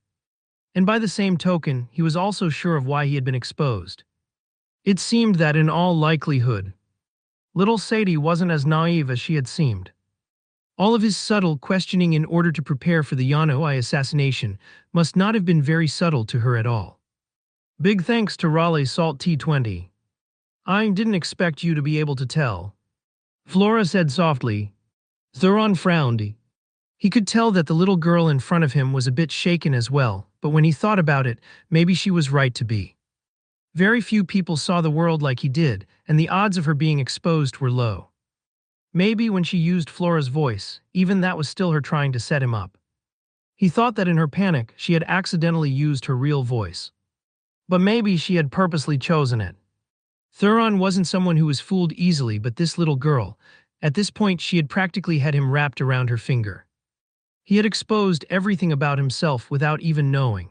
And by the same token, he was also sure of why he had been exposed. It seemed that in all likelihood, little Sadie wasn't as naive as she had seemed. All of his subtle questioning in order to prepare for the Yanoi assassination must not have been very subtle to her at all. Big thanks to Raleigh's Salt T20. I didn't expect you to be able to tell. Flora said softly. Thuron frowned. He could tell that the little girl in front of him was a bit shaken as well, but when he thought about it, maybe she was right to be. Very few people saw the world like he did, and the odds of her being exposed were low. Maybe when she used Flora's voice, even that was still her trying to set him up. He thought that in her panic, she had accidentally used her real voice. But maybe she had purposely chosen it. Thuron wasn't someone who was fooled easily, but this little girl, at this point she had practically had him wrapped around her finger. He had exposed everything about himself without even knowing.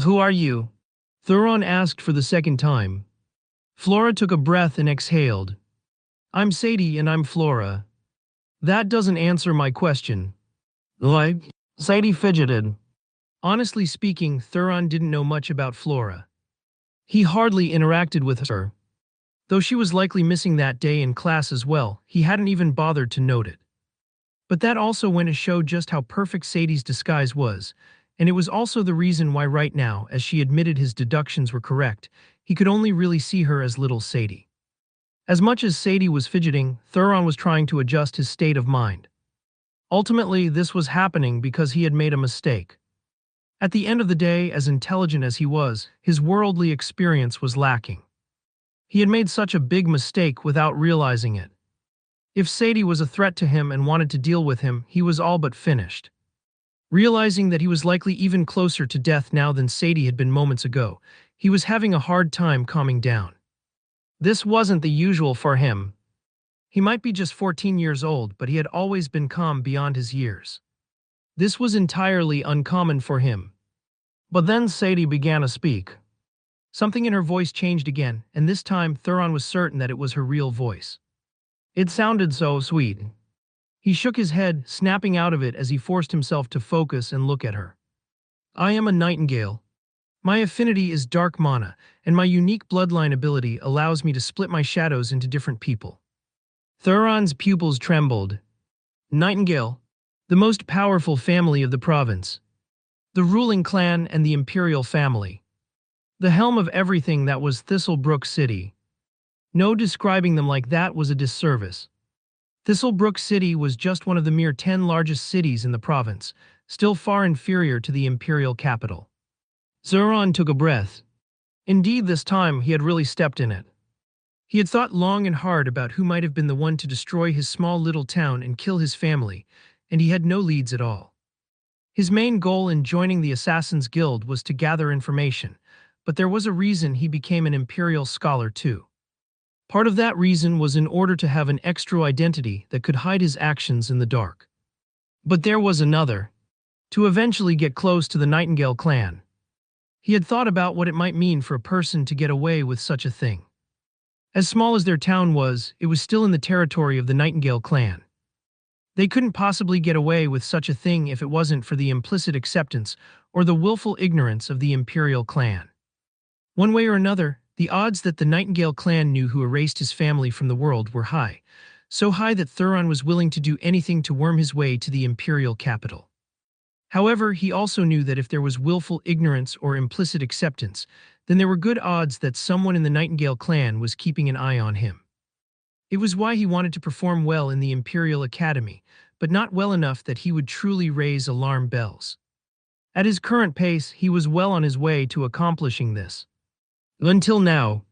"Who are you?" Thuron asked for the second time. Flora took a breath and exhaled. "I'm Sadie and I'm Flora." "That doesn't answer my question." "Like?" Sadie fidgeted. Honestly speaking, Thuron didn't know much about Flora. He hardly interacted with her. Though she was likely missing that day in class as well, he hadn't even bothered to note it. But that also went to show just how perfect Sadie's disguise was, and it was also the reason why right now, as she admitted his deductions were correct, he could only really see her as little Sadie. As much as Sadie was fidgeting, Thuron was trying to adjust his state of mind. Ultimately, this was happening because he had made a mistake. At the end of the day, as intelligent as he was, his worldly experience was lacking. He had made such a big mistake without realizing it. If Sadie was a threat to him and wanted to deal with him, he was all but finished. Realizing that he was likely even closer to death now than Sadie had been moments ago, he was having a hard time calming down. This wasn't the usual for him. He might be just 14 years old, but he had always been calm beyond his years. This was entirely uncommon for him. But then Sadie began to speak. Something in her voice changed again, and this time Thuron was certain that it was her real voice. It sounded so sweet. He shook his head, snapping out of it as he forced himself to focus and look at her. "I am a nightingale. My affinity is dark mana, and my unique bloodline ability allows me to split my shadows into different people." Thuron's pupils trembled. Nightingale, the most powerful family of the province. The ruling clan and the Imperial family. The helm of everything that was Thistlebrook City. No, describing them like that was a disservice. Thistlebrook City was just one of the mere 10 largest cities in the province, still far inferior to the imperial capital. Thuron took a breath. Indeed, this time he had really stepped in it. He had thought long and hard about who might have been the one to destroy his small little town and kill his family, and he had no leads at all. His main goal in joining the Assassin's Guild was to gather information, but there was a reason he became an Imperial Scholar too. Part of that reason was in order to have an extra identity that could hide his actions in the dark. But there was another: to eventually get close to the Nightingale clan. He had thought about what it might mean for a person to get away with such a thing. As small as their town was, it was still in the territory of the Nightingale clan. They couldn't possibly get away with such a thing if it wasn't for the implicit acceptance or the willful ignorance of the Imperial clan. One way or another, the odds that the Nightingale clan knew who erased his family from the world were high, so high that Thuron was willing to do anything to worm his way to the Imperial capital. However, he also knew that if there was willful ignorance or implicit acceptance, then there were good odds that someone in the Nightingale clan was keeping an eye on him. It was why he wanted to perform well in the Imperial Academy, but not well enough that he would truly raise alarm bells. At his current pace, he was well on his way to accomplishing this. Until now,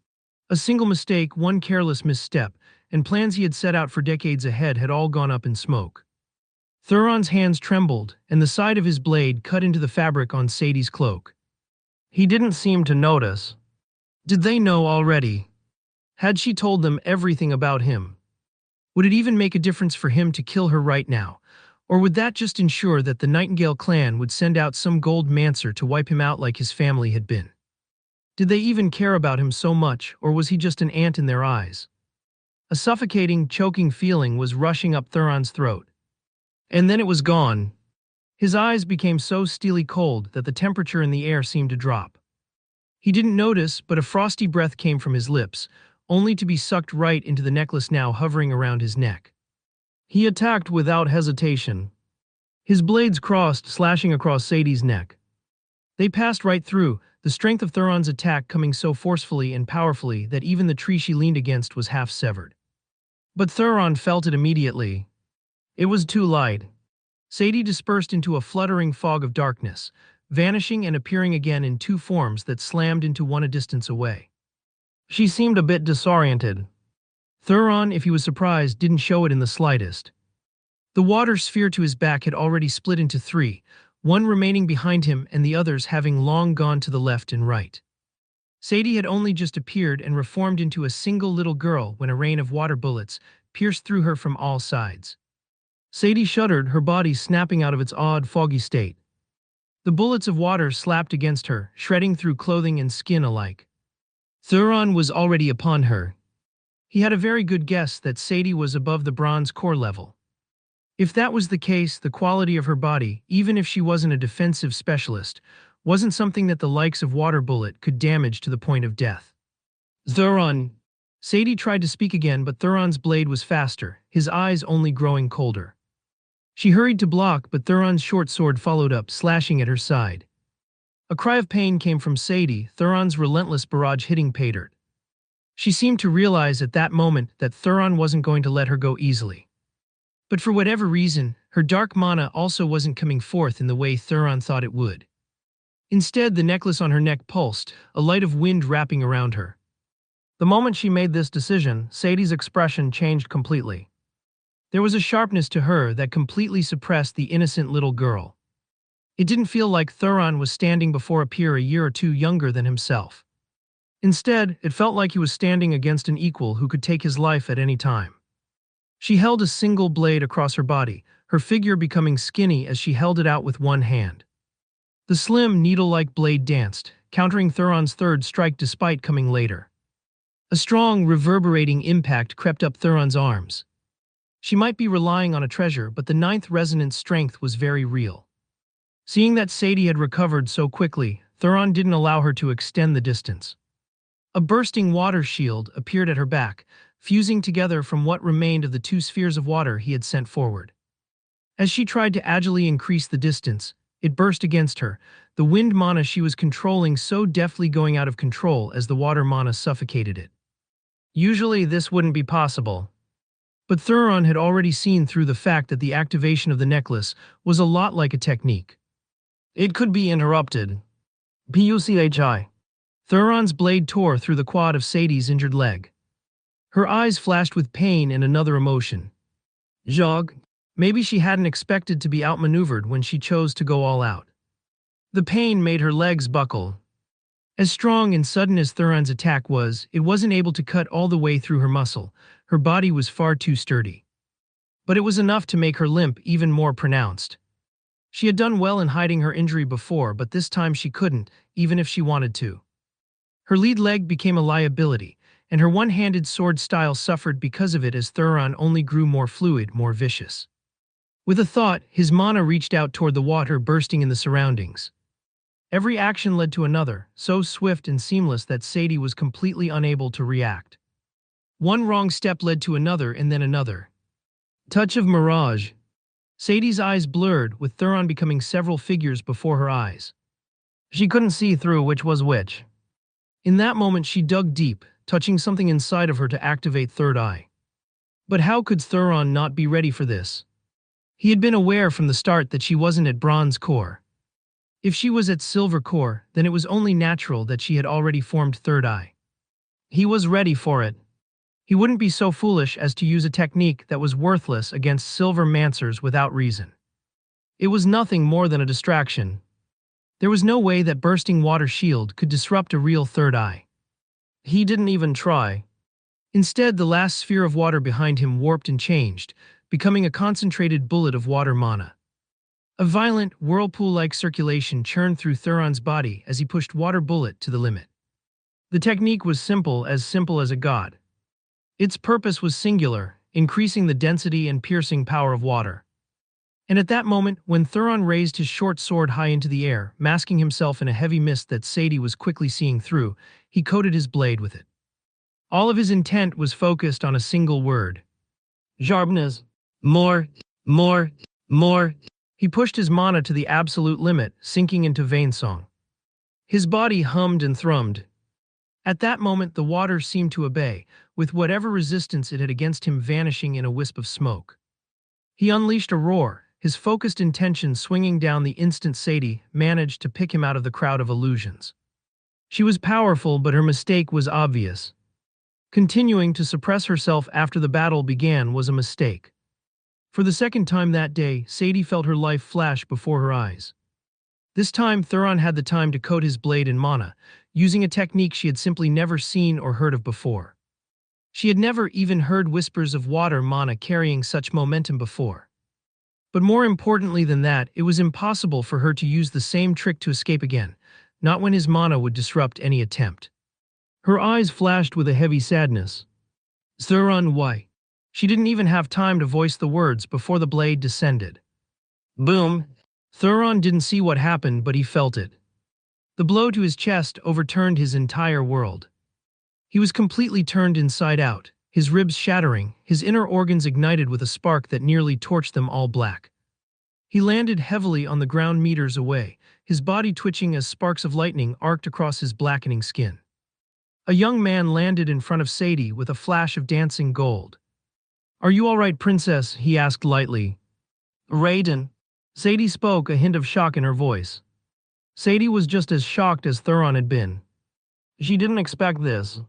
a single mistake, one careless misstep, and plans he had set out for decades ahead had all gone up in smoke. Thuron's hands trembled, and the side of his blade cut into the fabric on Sadie's cloak. He didn't seem to notice. Did they know already? Had she told them everything about him? Would it even make a difference for him to kill her right now, or would that just ensure that the Nightingale clan would send out some gold mancer to wipe him out like his family had been? Did they even care about him so much, or was he just an ant in their eyes? A suffocating, choking feeling was rushing up Thuron's throat. And then it was gone. His eyes became so steely cold that the temperature in the air seemed to drop. He didn't notice, but a frosty breath came from his lips, only to be sucked right into the necklace now hovering around his neck. He attacked without hesitation. His blades crossed, slashing across Sadie's neck. They passed right through, the strength of Thuron's attack coming so forcefully and powerfully that even the tree she leaned against was half severed. But Thuron felt it immediately. It was too light. Sadie dispersed into a fluttering fog of darkness, vanishing and appearing again in two forms that slammed into one a distance away. She seemed a bit disoriented. Thuron, if he was surprised, didn't show it in the slightest. The water sphere to his back had already split into three, one remaining behind him and the others having long gone to the left and right. Sadie had only just appeared and reformed into a single little girl when a rain of water bullets pierced through her from all sides. Sadie shuddered, her body snapping out of its odd, foggy state. The bullets of water slapped against her, shredding through clothing and skin alike. Thuron was already upon her. He had a very good guess that Sadie was above the bronze core level. If that was the case, the quality of her body, even if she wasn't a defensive specialist, wasn't something that the likes of Water Bullet could damage to the point of death. Thuron! Sadie tried to speak again, but Thuron's blade was faster, his eyes only growing colder. She hurried to block, but Thuron's short sword followed up, slashing at her side. A cry of pain came from Sadie, Thuron's relentless barrage hitting paid her. She seemed to realize at that moment that Thuron wasn't going to let her go easily. But for whatever reason, her dark mana also wasn't coming forth in the way Thuron thought it would. Instead, the necklace on her neck pulsed, a light of wind wrapping around her. The moment she made this decision, Sadie's expression changed completely. There was a sharpness to her that completely suppressed the innocent little girl. It didn't feel like Thuron was standing before a peer a year or two younger than himself. Instead, it felt like he was standing against an equal who could take his life at any time. She held a single blade across her body, her figure becoming skinny as she held it out with one hand. The slim, needle-like blade danced, countering Thuron's third strike despite coming later. A strong, reverberating impact crept up Thuron's arms. She might be relying on a treasure, but the ninth resonance strength was very real. Seeing that Sadie had recovered so quickly, Thuron didn't allow her to extend the distance. A bursting water shield appeared at her back, fusing together from what remained of the two spheres of water he had sent forward. As she tried to agilely increase the distance, it burst against her, the wind mana she was controlling so deftly going out of control as the water mana suffocated it. Usually this wouldn't be possible. But Thuron had already seen through the fact that the activation of the necklace was a lot like a technique. It could be interrupted. Puchi. Thuron's blade tore through the quad of Sadie's injured leg. Her eyes flashed with pain and another emotion. Jog. Maybe she hadn't expected to be outmaneuvered when she chose to go all out. The pain made her legs buckle. As strong and sudden as Thuron's attack was, it wasn't able to cut all the way through her muscle. Her body was far too sturdy. But it was enough to make her limp even more pronounced. She had done well in hiding her injury before, but this time she couldn't, even if she wanted to. Her lead leg became a liability, and her one-handed sword style suffered because of it as Thuron only grew more fluid, more vicious. With a thought, his mana reached out toward the water bursting in the surroundings. Every action led to another, so swift and seamless that Sadie was completely unable to react. One wrong step led to another and then another. Touch of mirage. Sadie's eyes blurred, with Thuron becoming several figures before her eyes. She couldn't see through which was which. In that moment she dug deep, touching something inside of her to activate Third Eye. But how could Thuron not be ready for this? He had been aware from the start that she wasn't at Bronze Core. If she was at Silver Core, then it was only natural that she had already formed Third Eye. He was ready for it. He wouldn't be so foolish as to use a technique that was worthless against Silver Mancers without reason. It was nothing more than a distraction. There was no way that bursting water shield could disrupt a real Third Eye. He didn't even try. Instead, the last sphere of water behind him warped and changed, becoming a concentrated bullet of water mana. A violent, whirlpool-like circulation churned through Thuron's body as he pushed Water Bullet to the limit. The technique was simple as a god. Its purpose was singular, increasing the density and piercing power of water. And at that moment, when Thuron raised his short sword high into the air, masking himself in a heavy mist that Sadie was quickly seeing through, he coated his blade with it. All of his intent was focused on a single word. Jarbnez. More. He pushed his mana to the absolute limit, sinking into vain song. His body hummed and thrummed. At that moment the water seemed to obey, with whatever resistance it had against him vanishing in a wisp of smoke. He unleashed a roar, his focused intention swinging down the instant Sadie managed to pick him out of the crowd of illusions. She was powerful, but her mistake was obvious. Continuing to suppress herself after the battle began was a mistake. For the second time that day, Sadie felt her life flash before her eyes. This time, Thuron had the time to coat his blade in mana, using a technique she had simply never seen or heard of before. She had never even heard whispers of water mana carrying such momentum before. But more importantly than that, it was impossible for her to use the same trick to escape again, not when his mana would disrupt any attempt. Her eyes flashed with a heavy sadness. Thuron, why? She didn't even have time to voice the words before the blade descended. Boom! Thuron didn't see what happened, but he felt it. The blow to his chest overturned his entire world. He was completely turned inside out, his ribs shattering, his inner organs ignited with a spark that nearly torched them all black. He landed heavily on the ground meters away, his body twitching as sparks of lightning arced across his blackening skin. A young man landed in front of Sadie with a flash of dancing gold. Are you all right, princess? He asked lightly. Raiden. Sadie spoke, a hint of shock in her voice. Sadie was just as shocked as Thuron had been. She didn't expect this.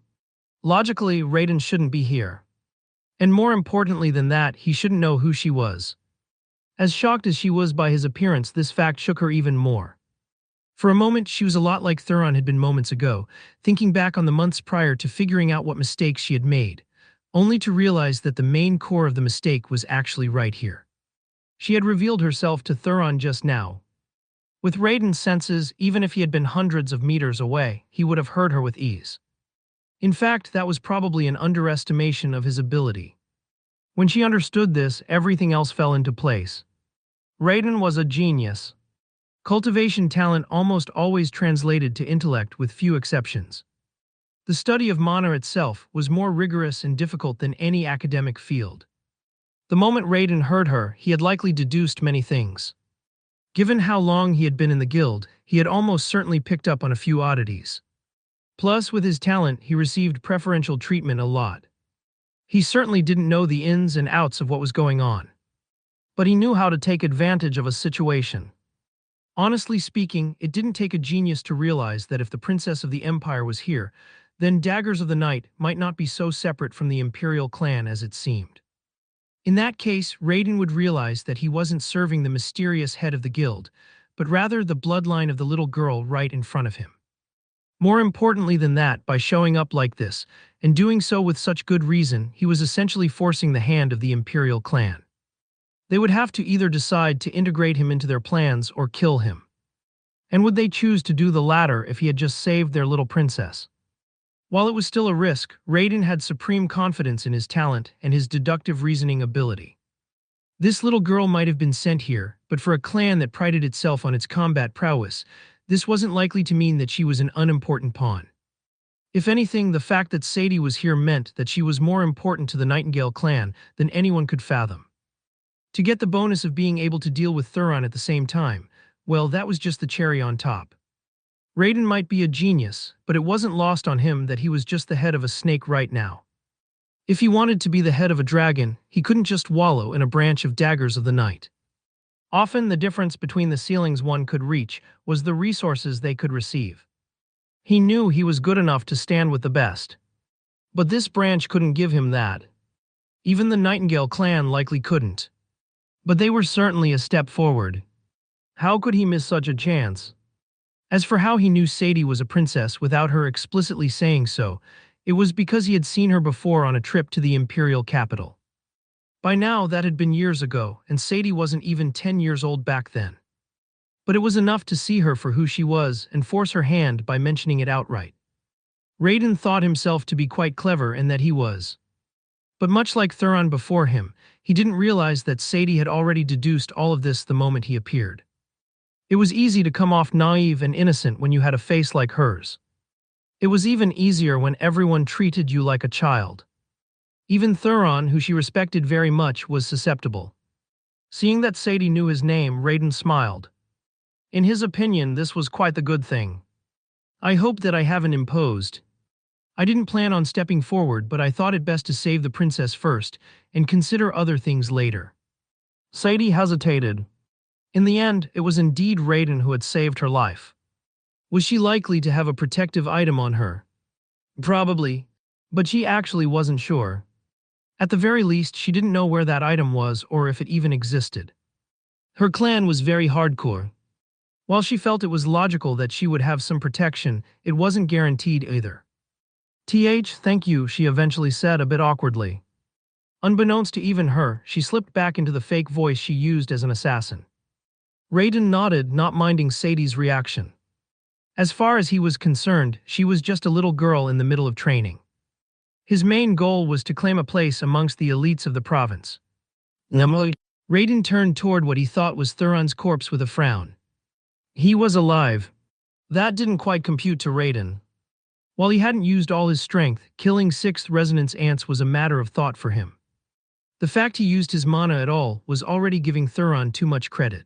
Logically, Raiden shouldn't be here. And more importantly than that, he shouldn't know who she was. As shocked as she was by his appearance, this fact shook her even more. For a moment, she was a lot like Thuron had been moments ago, thinking back on the months prior to figuring out what mistakes she had made, only to realize that the main core of the mistake was actually right here. She had revealed herself to Thuron just now. With Raiden's senses, even if he had been hundreds of meters away, he would have heard her with ease. In fact, that was probably an underestimation of his ability. When she understood this, everything else fell into place. Raiden was a genius. Cultivation talent almost always translated to intellect with few exceptions. The study of mana itself was more rigorous and difficult than any academic field. The moment Raiden heard her, he had likely deduced many things. Given how long he had been in the guild, he had almost certainly picked up on a few oddities. Plus, with his talent, he received preferential treatment a lot. He certainly didn't know the ins and outs of what was going on. But he knew how to take advantage of a situation. Honestly speaking, it didn't take a genius to realize that if the Princess of the Empire was here, then Daggers of the Night might not be so separate from the Imperial clan as it seemed. In that case, Raiden would realize that he wasn't serving the mysterious head of the guild, but rather the bloodline of the little girl right in front of him. More importantly than that, by showing up like this, and doing so with such good reason, he was essentially forcing the hand of the Imperial clan. They would have to either decide to integrate him into their plans or kill him. And would they choose to do the latter if he had just saved their little princess? While it was still a risk, Raiden had supreme confidence in his talent and his deductive reasoning ability. This little girl might have been sent here, but for a clan that prided itself on its combat prowess, this wasn't likely to mean that she was an unimportant pawn. If anything, the fact that Sadie was here meant that she was more important to the Nightingale clan than anyone could fathom. To get the bonus of being able to deal with Thuron at the same time, well, that was just the cherry on top. Raiden might be a genius, but it wasn't lost on him that he was just the head of a snake right now. If he wanted to be the head of a dragon, he couldn't just wallow in a branch of Daggers of the Night. Often the difference between the ceilings one could reach was the resources they could receive. He knew he was good enough to stand with the best. But this branch couldn't give him that. Even the Nightingale clan likely couldn't. But they were certainly a step forward. How could he miss such a chance? As for how he knew Sadie was a princess without her explicitly saying so, it was because he had seen her before on a trip to the Imperial capital. By now, that had been years ago, and Sadie wasn't even 10 years old back then. But it was enough to see her for who she was and force her hand by mentioning it outright. Raiden thought himself to be quite clever and that he was. But much like Thuron before him, he didn't realize that Sadie had already deduced all of this the moment he appeared. It was easy to come off naive and innocent when you had a face like hers. It was even easier when everyone treated you like a child. Even Thuron, who she respected very much, was susceptible. Seeing that Sadie knew his name, Raiden smiled. In his opinion, this was quite the good thing. I hope that I haven't imposed. I didn't plan on stepping forward, but I thought it best to save the princess first and consider other things later. Sadie hesitated. In the end, it was indeed Raiden who had saved her life. Was she likely to have a protective item on her? Probably. But she actually wasn't sure. At the very least, she didn't know where that item was or if it even existed. Her clan was very hardcore. While she felt it was logical that she would have some protection, it wasn't guaranteed either. Thank you, she eventually said a bit awkwardly. Unbeknownst to even her, she slipped back into the fake voice she used as an assassin. Raiden nodded, not minding Sadie's reaction. As far as he was concerned, she was just a little girl in the middle of training. His main goal was to claim a place amongst the elites of the province. Raiden turned toward what he thought was Thuron's corpse with a frown. He was alive. That didn't quite compute to Raiden. While he hadn't used all his strength, killing 6th Resonance ants was a matter of thought for him. The fact he used his mana at all was already giving Thuron too much credit.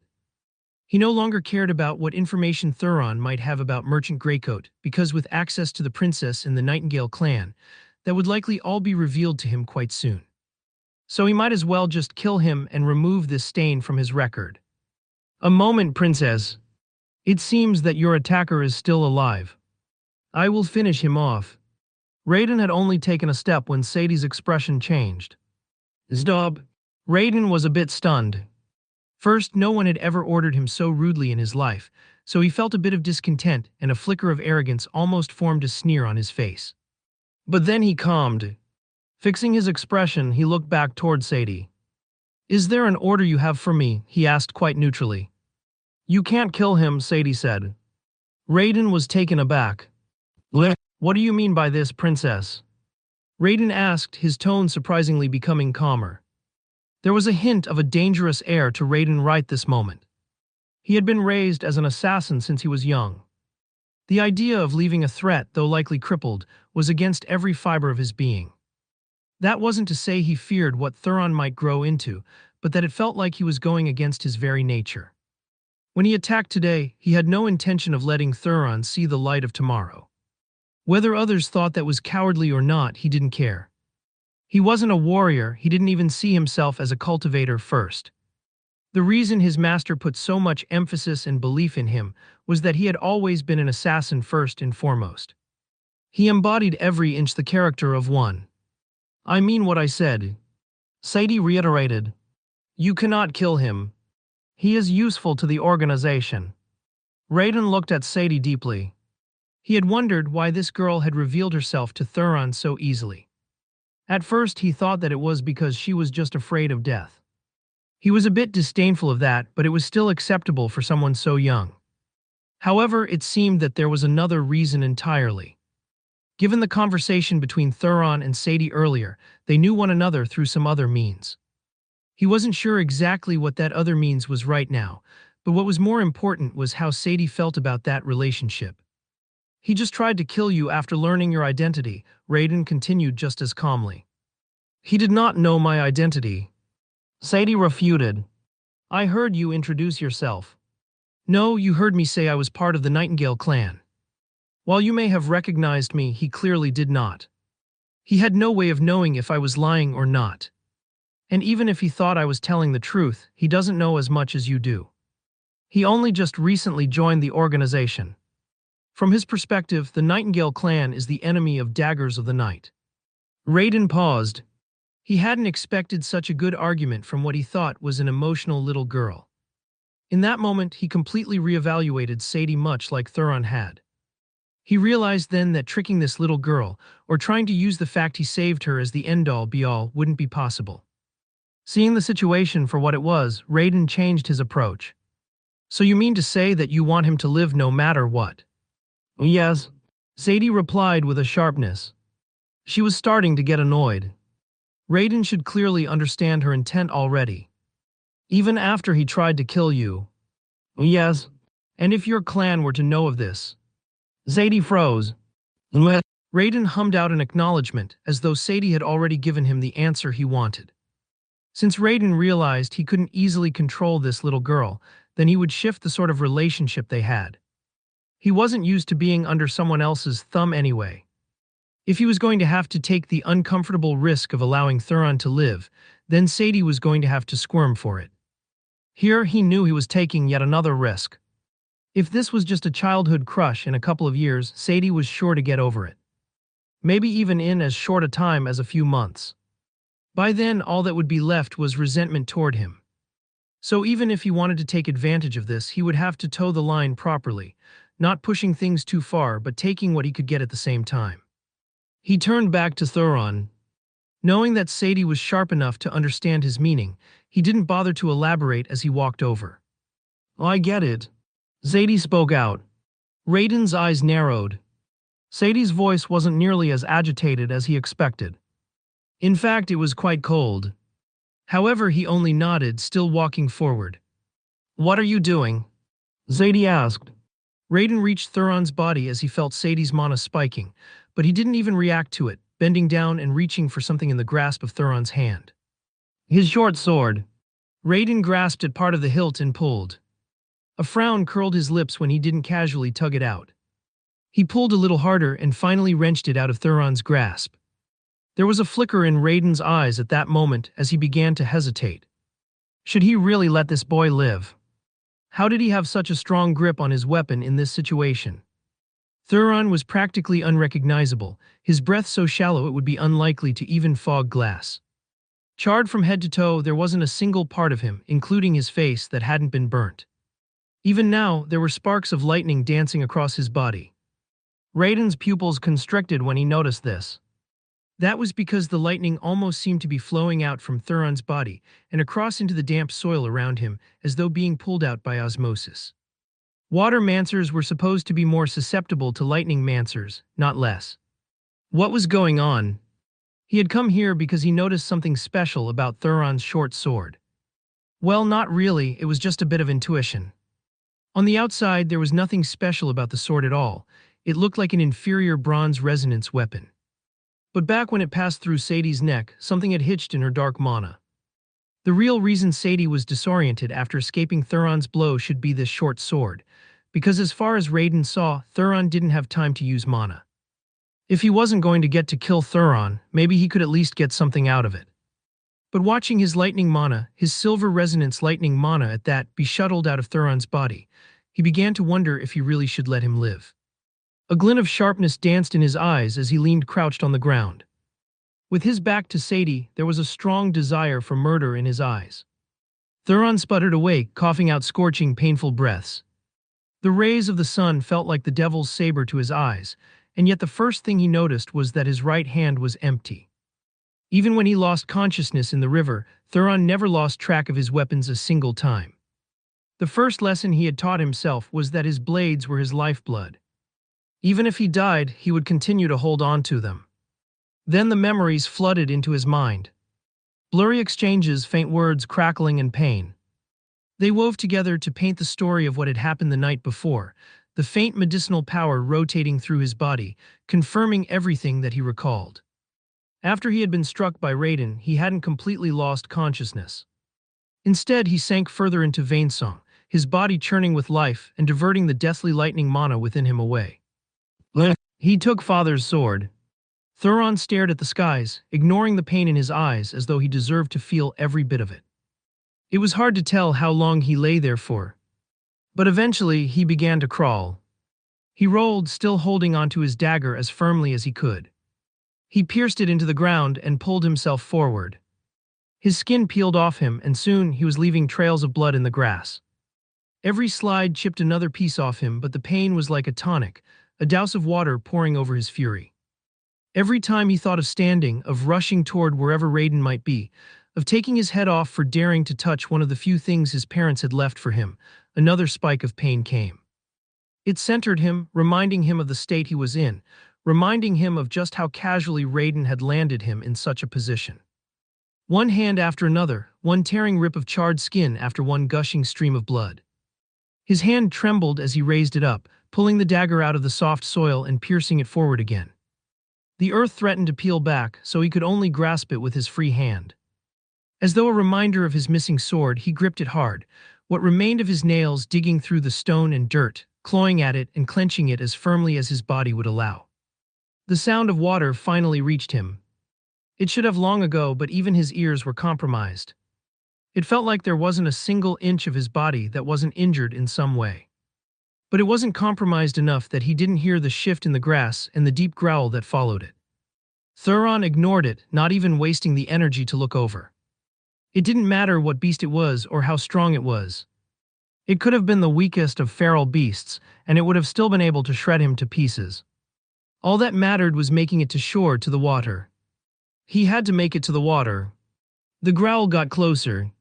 He no longer cared about what information Thuron might have about Merchant Greycoat, because with access to the princess in the Nightingale clan, that would likely all be revealed to him quite soon. So he might as well just kill him and remove this stain from his record. A moment, princess. It seems that your attacker is still alive. I will finish him off. Raiden had only taken a step when Sadie's expression changed. Stop. Raiden was a bit stunned. First, no one had ever ordered him so rudely in his life, so he felt a bit of discontent and a flicker of arrogance almost formed a sneer on his face. But then he calmed. Fixing his expression, he looked back toward Sadie. Is there an order you have for me? He asked quite neutrally. You can't kill him, Sadie said. Raiden was taken aback. What do you mean by this, princess? Raiden asked, his tone surprisingly becoming calmer. There was a hint of a dangerous air to Raiden right this moment. He had been raised as an assassin since he was young. The idea of leaving a threat, though likely crippled, was against every fiber of his being. That wasn't to say he feared what Thuron might grow into, but that it felt like he was going against his very nature. When he attacked today, he had no intention of letting Thuron see the light of tomorrow. Whether others thought that was cowardly or not, he didn't care. He wasn't a warrior, he didn't even see himself as a cultivator first. The reason his master put so much emphasis and belief in him was that he had always been an assassin first and foremost. He embodied every inch the character of one. I mean what I said. Sadie reiterated. You cannot kill him. He is useful to the organization. Raiden looked at Sadie deeply. He had wondered why this girl had revealed herself to Thuron so easily. At first he thought that it was because she was just afraid of death. He was a bit disdainful of that, but it was still acceptable for someone so young. However, it seemed that there was another reason entirely. Given the conversation between Thuron and Sadie earlier, they knew one another through some other means. He wasn't sure exactly what that other means was right now, but what was more important was how Sadie felt about that relationship. He just tried to kill you after learning your identity, Raiden continued just as calmly. He did not know my identity. Sadie refuted. I heard you introduce yourself. No, you heard me say I was part of the Nightingale clan. While you may have recognized me, he clearly did not. He had no way of knowing if I was lying or not. And even if he thought I was telling the truth, he doesn't know as much as you do. He only just recently joined the organization. From his perspective, the Nightingale clan is the enemy of Daggers of the Night. Raiden paused. He hadn't expected such a good argument from what he thought was an emotional little girl. In that moment, he completely reevaluated Sadie much like Thuron had. He realized then that tricking this little girl, or trying to use the fact he saved her as the end-all be-all, wouldn't be possible. Seeing the situation for what it was, Raiden changed his approach. So you mean to say that you want him to live no matter what? Yes, Sadie replied with a sharpness. She was starting to get annoyed. Raiden should clearly understand her intent already. Even after he tried to kill you. Yes, and if your clan were to know of this. Sadie froze. Raiden hummed out an acknowledgement, as though Sadie had already given him the answer he wanted. Since Raiden realized he couldn't easily control this little girl, then he would shift the sort of relationship they had. He wasn't used to being under someone else's thumb anyway. If he was going to have to take the uncomfortable risk of allowing Thuron to live, then Sadie was going to have to squirm for it. Here he knew he was taking yet another risk. If this was just a childhood crush in a couple of years, Sadie was sure to get over it. maybe even in as short a time as a few months. By then, all that would be left was resentment toward him. So even if he wanted to take advantage of this, he would have to toe the line properly, not pushing things too far but taking what he could get at the same time. He turned back to Thuron. Knowing that Sadie was sharp enough to understand his meaning, he didn't bother to elaborate as he walked over. "I get it." Zadie spoke out. Raiden's eyes narrowed. Sadie's voice wasn't nearly as agitated as he expected. In fact, it was quite cold. However, he only nodded, still walking forward. "What are you doing?" Zadie asked. Raiden reached Thuron's body as he felt Sadie's mana spiking, but he didn't even react to it, bending down and reaching for something in the grasp of Thuron's hand. His short sword. Raiden grasped at part of the hilt and pulled. A frown curled his lips when he didn't casually tug it out. He pulled a little harder and finally wrenched it out of Thuron's grasp. There was a flicker in Raiden's eyes at that moment as he began to hesitate. Should he really let this boy live? How did he have such a strong grip on his weapon in this situation? Thuron was practically unrecognizable, his breath so shallow it would be unlikely to even fog glass. Charred from head to toe, there wasn't a single part of him, including his face, that hadn't been burnt. Even now, there were sparks of lightning dancing across his body. Raiden's pupils constricted when he noticed this. That was because the lightning almost seemed to be flowing out from Thuron's body and across into the damp soil around him, as though being pulled out by osmosis. Water mancers were supposed to be more susceptible to lightning mancers, not less. What was going on? He had come here because he noticed something special about Thuron's short sword. Well, not really, it was just a bit of intuition. On the outside, there was nothing special about the sword at all. It looked like an inferior bronze resonance weapon. But back when it passed through Sadie's neck, something had hitched in her dark mana. The real reason Sadie was disoriented after escaping Thuron's blow should be this short sword, because as far as Raiden saw, Thuron didn't have time to use mana. If he wasn't going to get to kill Thuron, maybe he could at least get something out of it. But watching his lightning mana, his silver resonance lightning mana at that, be shuttled out of Thuron's body, he began to wonder if he really should let him live. A glint of sharpness danced in his eyes as he leaned crouched on the ground. With his back to Sadie, there was a strong desire for murder in his eyes. Thuron sputtered awake, coughing out scorching, painful breaths. The rays of the sun felt like the devil's saber to his eyes, and yet the first thing he noticed was that his right hand was empty. Even when he lost consciousness in the river, Thuron never lost track of his weapons a single time. The first lesson he had taught himself was that his blades were his lifeblood. Even if he died, he would continue to hold on to them. Then the memories flooded into his mind. Blurry exchanges, faint words, crackling, and pain. They wove together to paint the story of what had happened the night before, the faint medicinal power rotating through his body, confirming everything that he recalled. After he had been struck by Raiden, he hadn't completely lost consciousness. Instead, he sank further into Vainsong, his body churning with life and diverting the deathly lightning mana within him away. He took Father's sword. Thuron stared at the skies, ignoring the pain in his eyes as though he deserved to feel every bit of it. It was hard to tell how long he lay there for. But eventually, he began to crawl. He rolled, still holding onto his dagger as firmly as he could. He pierced it into the ground and pulled himself forward. His skin peeled off him, and soon he was leaving trails of blood in the grass. Every slide chipped another piece off him, but the pain was like a tonic, a douse of water pouring over his fury. Every time he thought of standing, of rushing toward wherever Raiden might be, of taking his head off for daring to touch one of the few things his parents had left for him, another spike of pain came. It centered him, reminding him of the state he was in, reminding him of just how casually Raiden had landed him in such a position. One hand after another, one tearing rip of charred skin after one gushing stream of blood. His hand trembled as he raised it up, pulling the dagger out of the soft soil and piercing it forward again. The earth threatened to peel back, so he could only grasp it with his free hand. As though a reminder of his missing sword, he gripped it hard, what remained of his nails digging through the stone and dirt, clawing at it and clenching it as firmly as his body would allow. The sound of water finally reached him. It should have long ago, but even his ears were compromised. It felt like there wasn't a single inch of his body that wasn't injured in some way. But it wasn't compromised enough that he didn't hear the shift in the grass and the deep growl that followed it. Thuron ignored it, not even wasting the energy to look over. It didn't matter what beast it was or how strong it was. It could have been the weakest of feral beasts, and it would have still been able to shred him to pieces. All that mattered was making it to shore, to the water. He had to make it to the water. The growl got closer.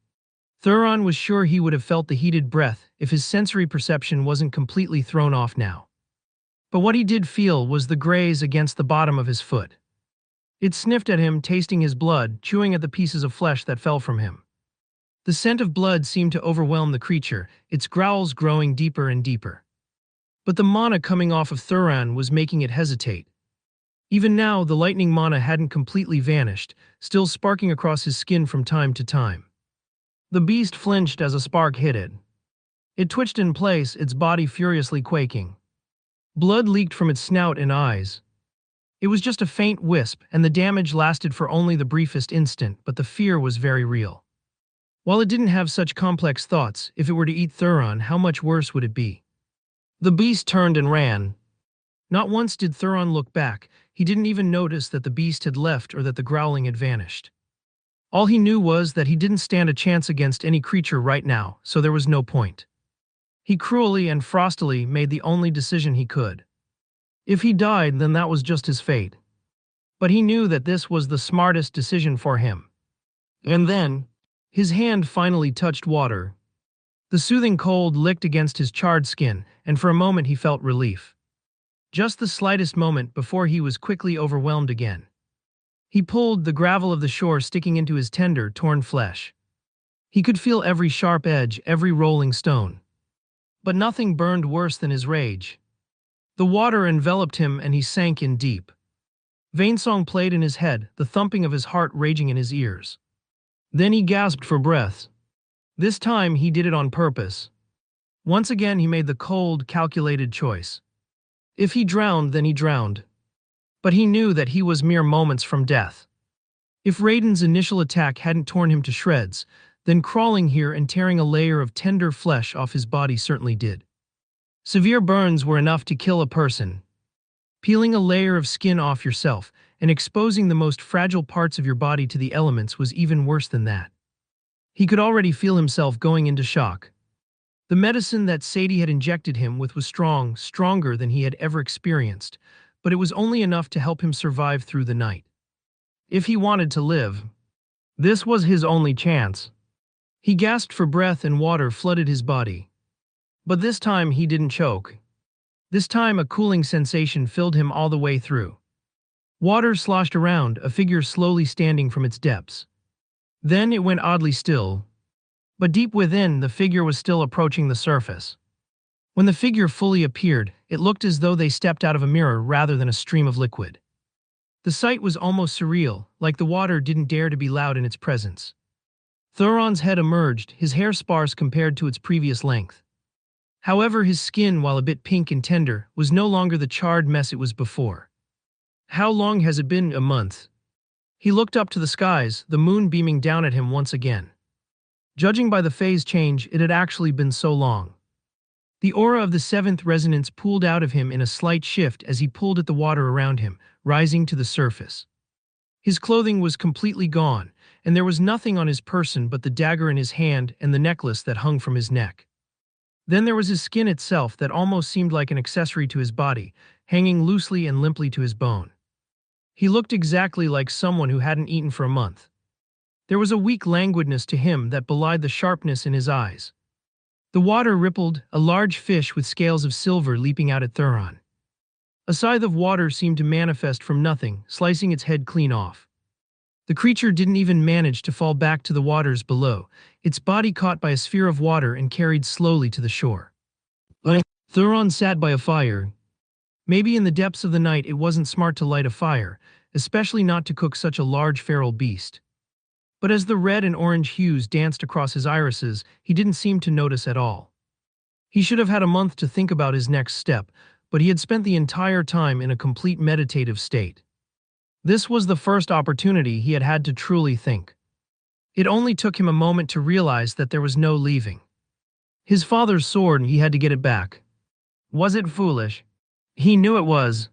Thuron was sure he would have felt the heated breath if his sensory perception wasn't completely thrown off now. But what he did feel was the graze against the bottom of his foot. It sniffed at him, tasting his blood, chewing at the pieces of flesh that fell from him. The scent of blood seemed to overwhelm the creature, its growls growing deeper and deeper. But the mana coming off of Thuron was making it hesitate. Even now, the lightning mana hadn't completely vanished, still sparking across his skin from time to time. The beast flinched as a spark hit it. It twitched in place, its body furiously quaking. Blood leaked from its snout and eyes. It was just a faint wisp, and the damage lasted for only the briefest instant, but the fear was very real. While it didn't have such complex thoughts, if it were to eat Thuron, how much worse would it be? The beast turned and ran. Not once did Thuron look back. He didn't even notice that the beast had left or that the growling had vanished. All he knew was that he didn't stand a chance against any creature right now, so there was no point. He cruelly and frostily made the only decision he could. If he died, then that was just his fate. But he knew that this was the smartest decision for him. And then, his hand finally touched water. The soothing cold licked against his charred skin, and for a moment he felt relief. Just the slightest moment before he was quickly overwhelmed again. He pulled, the gravel of the shore sticking into his tender, torn flesh. He could feel every sharp edge, every rolling stone. But nothing burned worse than his rage. The water enveloped him and he sank in deep. Vainsong played in his head, the thumping of his heart raging in his ears. Then he gasped for breath. This time he did it on purpose. Once again he made the cold, calculated choice. If he drowned, then he drowned. But he knew that he was mere moments from death. If Raiden's initial attack hadn't torn him to shreds, then crawling here and tearing a layer of tender flesh off his body certainly did. Severe burns were enough to kill a person. Peeling a layer of skin off yourself and exposing the most fragile parts of your body to the elements was even worse than that. He could already feel himself going into shock. The medicine that Sadie had injected him with was strong, stronger than he had ever experienced, but it was only enough to help him survive through the night. If he wanted to live, this was his only chance. He gasped for breath and water flooded his body. But this time he didn't choke. This time a cooling sensation filled him all the way through. Water sloshed around, a figure slowly standing from its depths. Then it went oddly still. But deep within, the figure was still approaching the surface. When the figure fully appeared, it looked as though they stepped out of a mirror rather than a stream of liquid. The sight was almost surreal, like the water didn't dare to be loud in its presence. Thuron's head emerged, his hair sparse compared to its previous length. However, his skin, while a bit pink and tender, was no longer the charred mess it was before. How long has it been? A month. He looked up to the skies, the moon beaming down at him once again. Judging by the phase change, it had actually been so long. The aura of the seventh resonance pooled out of him in a slight shift as he pulled at the water around him, rising to the surface. His clothing was completely gone, and there was nothing on his person but the dagger in his hand and the necklace that hung from his neck. Then there was his skin itself that almost seemed like an accessory to his body, hanging loosely and limply to his bone. He looked exactly like someone who hadn't eaten for a month. There was a weak languidness to him that belied the sharpness in his eyes. The water rippled, a large fish with scales of silver leaping out at Thuron. A scythe of water seemed to manifest from nothing, slicing its head clean off. The creature didn't even manage to fall back to the waters below, its body caught by a sphere of water and carried slowly to the shore. Thuron sat by a fire. Maybe in the depths of the night it wasn't smart to light a fire, especially not to cook such a large feral beast. But as the red and orange hues danced across his irises, he didn't seem to notice at all. He should have had a month to think about his next step, but he had spent the entire time in a complete meditative state. This was the first opportunity he had had to truly think. It only took him a moment to realize that there was no leaving. His father's sword, he had to get it back. Was it foolish? He knew it was.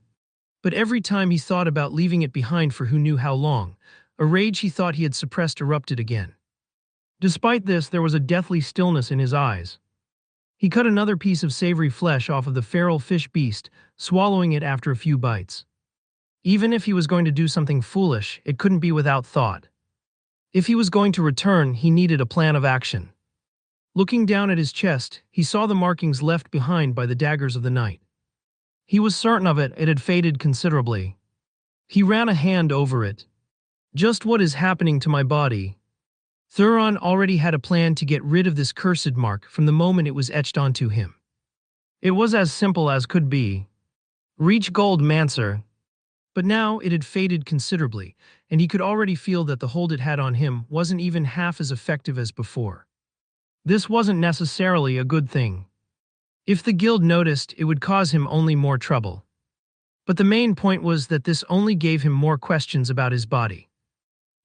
But every time he thought about leaving it behind for who knew how long, a rage he thought he had suppressed erupted again. Despite this, there was a deathly stillness in his eyes. He cut another piece of savory flesh off of the feral fish beast, swallowing it after a few bites. Even if he was going to do something foolish, it couldn't be without thought. If he was going to return, he needed a plan of action. Looking down at his chest, he saw the markings left behind by the daggers of the night. He was certain of it, it had faded considerably. He ran a hand over it. Just what is happening to my body? Thuron already had a plan to get rid of this cursed mark from the moment it was etched onto him. It was as simple as could be. Reach Gold Mancer. But now it had faded considerably, and he could already feel that the hold it had on him wasn't even half as effective as before. This wasn't necessarily a good thing. If the guild noticed, it would cause him only more trouble. But the main point was that this only gave him more questions about his body.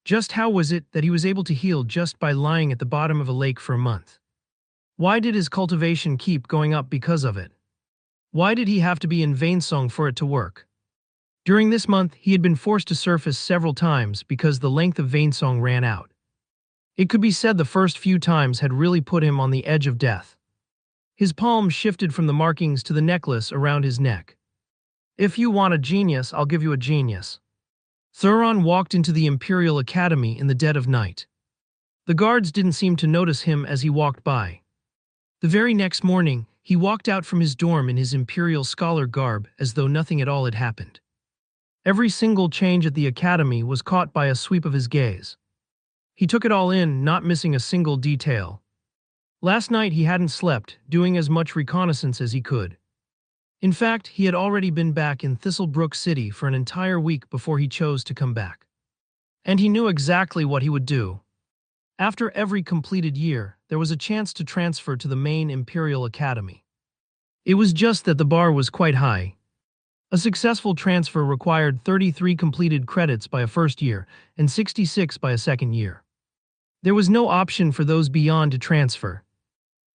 Just how was it that he was able to heal just by lying at the bottom of a lake for a month? Why did his cultivation keep going up because of it? Why did he have to be in Vainsong for it to work? During this month, he had been forced to surface several times because the length of Vainsong ran out. It could be said the first few times had really put him on the edge of death. His palm shifted from the markings to the necklace around his neck. If you want a genius, I'll give you a genius. Thuron walked into the Imperial Academy in the dead of night. The guards didn't seem to notice him as he walked by. The very next morning, he walked out from his dorm in his Imperial Scholar garb as though nothing at all had happened. Every single change at the academy was caught by a sweep of his gaze. He took it all in, not missing a single detail. Last night he hadn't slept, doing as much reconnaissance as he could. In fact, he had already been back in Thistlebrook City for an entire week before he chose to come back. And he knew exactly what he would do. After every completed year, there was a chance to transfer to the main Imperial Academy. It was just that the bar was quite high. A successful transfer required 33 completed credits by a first year and 66 by a second year. There was no option for those beyond to transfer.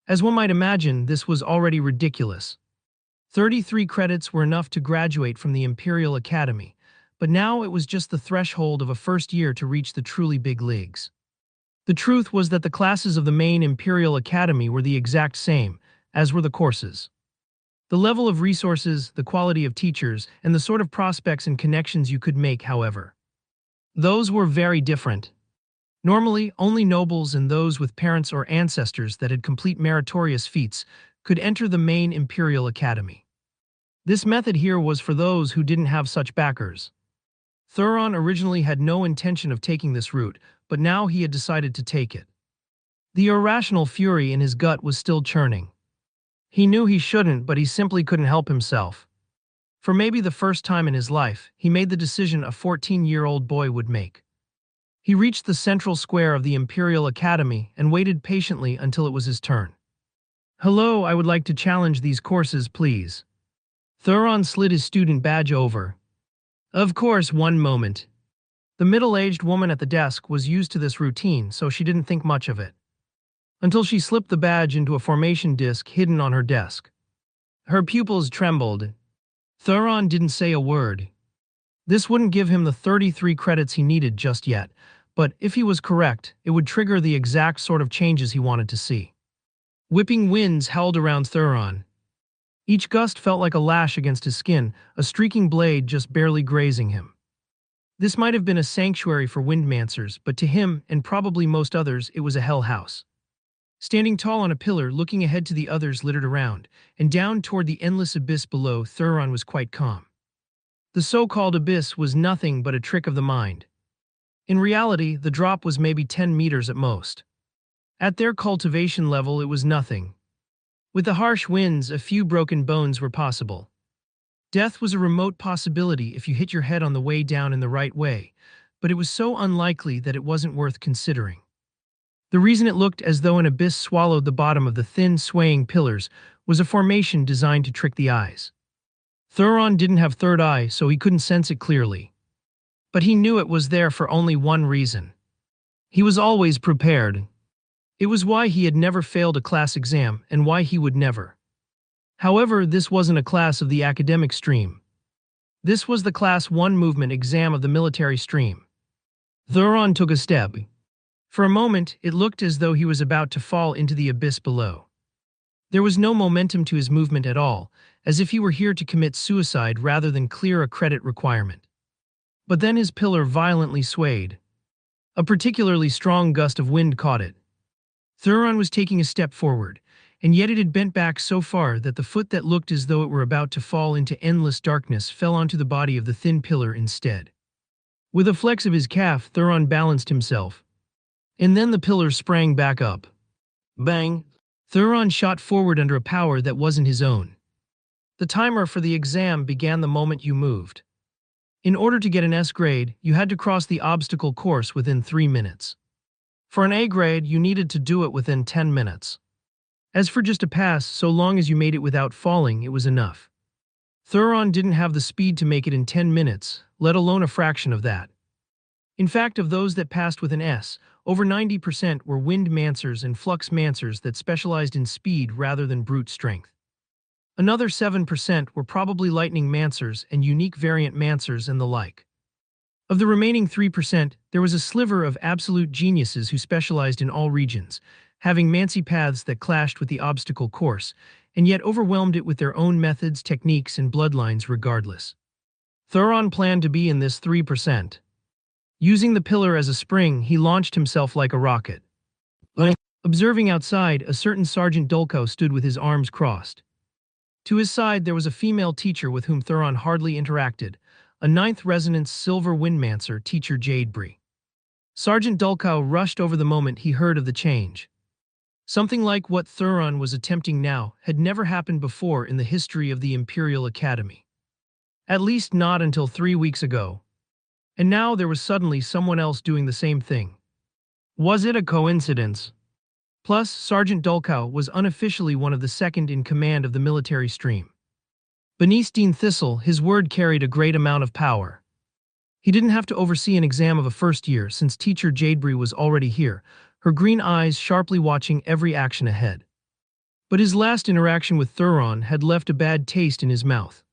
As one might imagine, this was already ridiculous. 33 credits were enough to graduate from the Imperial Academy, but now it was just the threshold of a first year to reach the truly big leagues. The truth was that the classes of the main Imperial Academy were the exact same, as were the courses. The level of resources, the quality of teachers, and the sort of prospects and connections you could make, however. Those were very different. Normally, only nobles and those with parents or ancestors that had complete meritorious feats could enter the main Imperial Academy. This method here was for those who didn't have such backers. Thuron originally had no intention of taking this route, but now he had decided to take it. The irrational fury in his gut was still churning. He knew he shouldn't, but he simply couldn't help himself. For maybe the first time in his life, he made the decision a 14-year-old boy would make. He reached the central square of the Imperial Academy and waited patiently until it was his turn. "Hello, I would like to challenge these courses, please." Thuron slid his student badge over. Of course, one moment. The middle-aged woman at the desk was used to this routine, so she didn't think much of it. Until she slipped the badge into a formation disc hidden on her desk. Her pupils trembled. Thuron didn't say a word. This wouldn't give him the 33 credits he needed just yet, but if he was correct, it would trigger the exact sort of changes he wanted to see. Whipping winds howled around Thuron. Each gust felt like a lash against his skin, a streaking blade just barely grazing him. This might have been a sanctuary for windmancers, but to him, and probably most others, it was a hell house. Standing tall on a pillar, looking ahead to the others littered around, and down toward the endless abyss below, Thuron was quite calm. The so-called abyss was nothing but a trick of the mind. In reality, the drop was maybe 10 meters at most. At their cultivation level, it was nothing. With the harsh winds, a few broken bones were possible. Death was a remote possibility if you hit your head on the way down in the right way, but it was so unlikely that it wasn't worth considering. The reason it looked as though an abyss swallowed the bottom of the thin, swaying pillars was a formation designed to trick the eyes. Thuron didn't have third eye, so he couldn't sense it clearly. But he knew it was there for only one reason. He was always prepared. It was why he had never failed a class exam and why he would never. However, this wasn't a class of the academic stream. This was the Class 1 movement exam of the military stream. Thuron took a step. For a moment, it looked as though he was about to fall into the abyss below. There was no momentum to his movement at all, as if he were here to commit suicide rather than clear a credit requirement. But then his pillar violently swayed. A particularly strong gust of wind caught it. Thuron was taking a step forward, and yet it had bent back so far that the foot that looked as though it were about to fall into endless darkness fell onto the body of the thin pillar instead. With a flex of his calf, Thuron balanced himself. And then the pillar sprang back up. Bang! Thuron shot forward under a power that wasn't his own. The timer for the exam began the moment you moved. In order to get an S grade, you had to cross the obstacle course within 3 minutes. For an A grade, you needed to do it within 10 minutes. As for just a pass, so long as you made it without falling, it was enough. Thuron didn't have the speed to make it in 10 minutes, let alone a fraction of that. In fact, of those that passed with an S, over 90% were wind mancers and flux mancers that specialized in speed rather than brute strength. Another 7% were probably lightning mancers and unique variant mancers and the like. Of the remaining 3%, there was a sliver of absolute geniuses who specialized in all regions, having mancy paths that clashed with the obstacle course, and yet overwhelmed it with their own methods, techniques, and bloodlines regardless. Thuron planned to be in this 3%. Using the pillar as a spring, he launched himself like a rocket. Observing outside, a certain Sergeant Dulco stood with his arms crossed. To his side there was a female teacher with whom Thuron hardly interacted, a 9th Resonance Silver Windmancer, Teacher Jadebree. Sergeant Dulco rushed over the moment he heard of the change. Something like what Thuron was attempting now had never happened before in the history of the Imperial Academy. At least not until 3 weeks ago. And now there was suddenly someone else doing the same thing. Was it a coincidence? Plus, Sergeant Dulco was unofficially one of the second in command of the military stream. Beneath Dean Thistle, his word carried a great amount of power. He didn't have to oversee an exam of a first year since Teacher Jadebree was already here, her green eyes sharply watching every action ahead. But his last interaction with Thuron had left a bad taste in his mouth.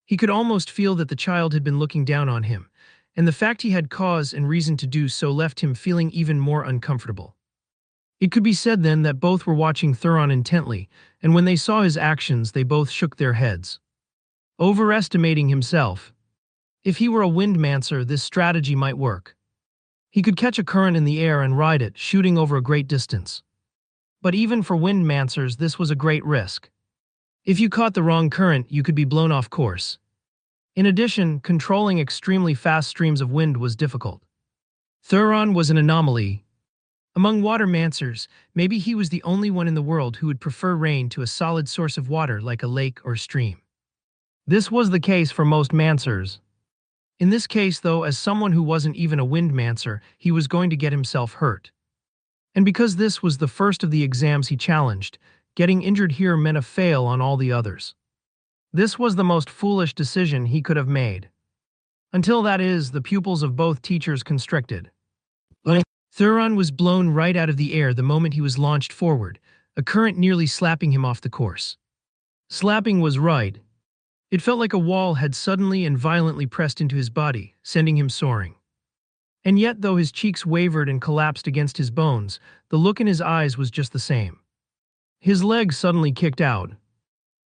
He could almost feel that the child had been looking down on him, and the fact he had cause and reason to do so left him feeling even more uncomfortable. It could be said then that both were watching Thuron intently, and when they saw his actions they both shook their heads. Overestimating himself. If he were a windmancer, this strategy might work. He could catch a current in the air and ride it, shooting over a great distance. But even for windmancers, this was a great risk. If you caught the wrong current, you could be blown off course. In addition, controlling extremely fast streams of wind was difficult. Thuron was an anomaly. Among water mancers, maybe he was the only one in the world who would prefer rain to a solid source of water like a lake or stream. This was the case for most mancers. In this case, though, as someone who wasn't even a windmancer, he was going to get himself hurt. And because this was the first of the exams he challenged, getting injured here meant a fail on all the others. This was the most foolish decision he could have made. Until that is, the pupils of both teachers constricted. Thuron was blown right out of the air the moment he was launched forward, a current nearly slapping him off the course. Slapping was right. It felt like a wall had suddenly and violently pressed into his body, sending him soaring. And yet, though his cheeks wavered and collapsed against his bones, the look in his eyes was just the same. His legs suddenly kicked out.